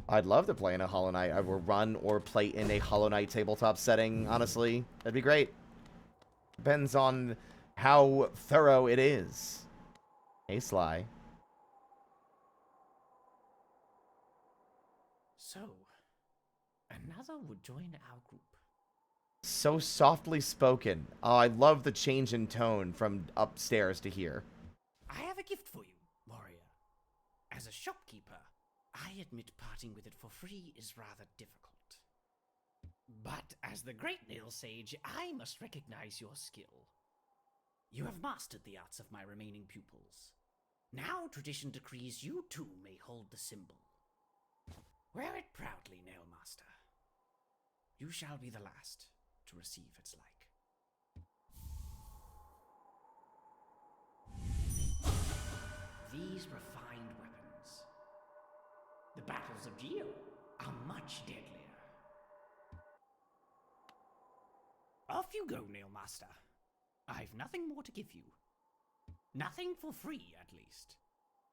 I'd love to play in a Hollow Knight. I will run or play in a Hollow Knight tabletop setting, honestly. That'd be great. Depends on how thorough it is. Hey, Sly. So, another would join our group. So softly spoken. Oh, I love the change in tone from upstairs to here. I have a gift for you, warrior. As a shopkeeper, I admit parting with it for free is rather difficult. But as the great nail sage, I must recognize your skill. You have mastered the arts of my remaining pupils. Now tradition decrees you too may hold the symbol. Wear it proudly, Nailmaster. You shall be the last to receive its like. These refined weapons. The battles of Geo are much deadlier. Off you go, Nailmaster. I've nothing more to give you. Nothing for free, at least.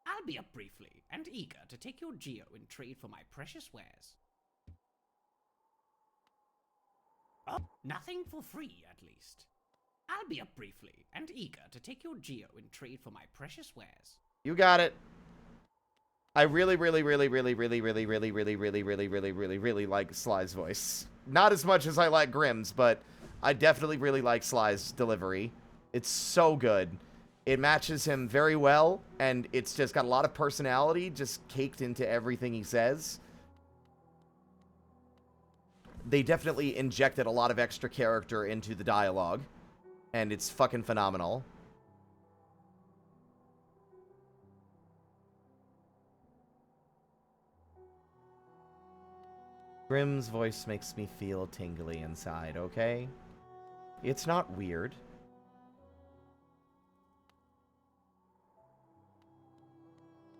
I'll be up briefly and eager to take your Geo in trade for my precious wares. Oh, nothing for free, at least. I'll be up briefly and eager to take your Geo in trade for my precious wares. You got it. I really like Sly's voice. Not as much as I like Grimm's, but I definitely really like Sly's delivery. It's so good. It matches him very well, and it's just got a lot of personality just caked into everything he says. They definitely injected a lot of extra character into the dialogue, and it's fucking phenomenal. Grimm's voice makes me feel tingly inside, okay? It's not weird.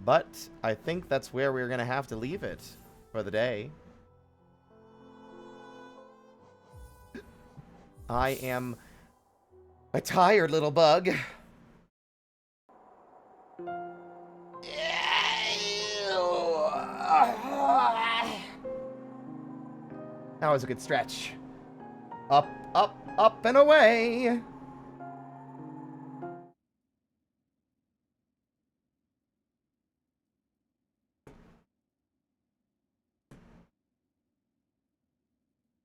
But I think that's where we're going to have to leave it for the day. I am a tired little bug. That was a good stretch. Up, up, up and away.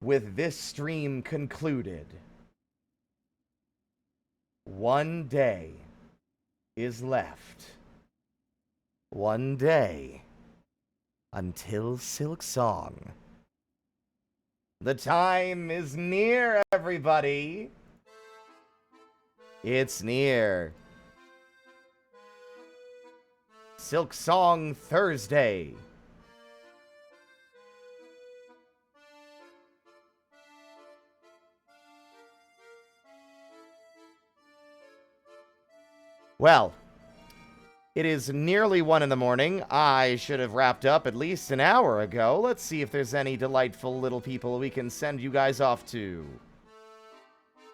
With this stream concluded, one day is left. One day until Silk Song. The time is near, everybody. It's near. Silk Song Thursday. Well, it is nearly 1 in the morning. I should have wrapped up at least an hour ago. Let's see if there's any delightful little people we can send you guys off to.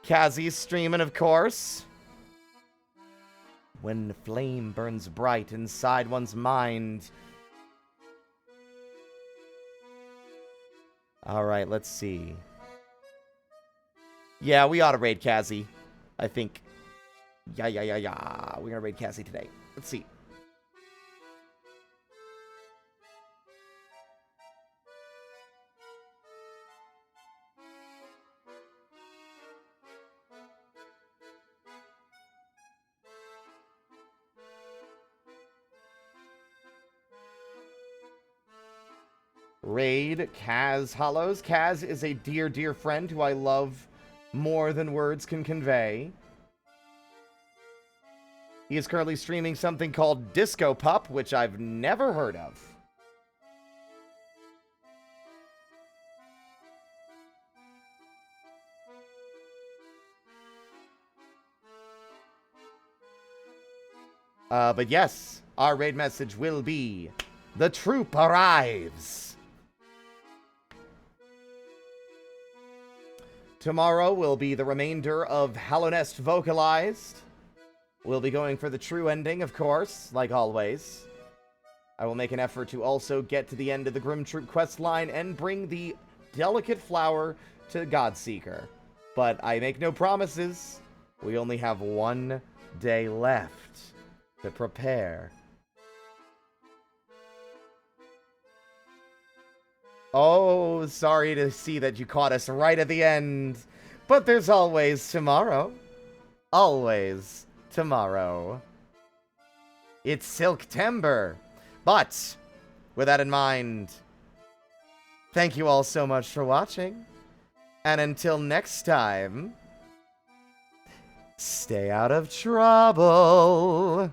Kazi's streaming, of course. When the flame burns bright inside one's mind. Alright, let's see. Yeah, we ought to raid Kazi, I think. Yeah. We're gonna raid Cassie today. Let's see. Raid Kaz Hollows. Kaz is a dear, dear friend who I love more than words can convey. He is currently streaming something called Disco Pup, which I've never heard of. But yes, our raid message will be, the troop arrives. Tomorrow will be the remainder of Hallownest Vocalized. We'll be going for the true ending, of course, like always. I will make an effort to also get to the end of the Grim Troop quest line and bring the delicate flower to Godseeker. But I make no promises. We only have 1 day left to prepare. Oh, sorry to see that you caught us right at the end. But there's always tomorrow. Always tomorrow. It's Silktember. But, with that in mind, thank you all so much for watching. And until next time, stay out of trouble.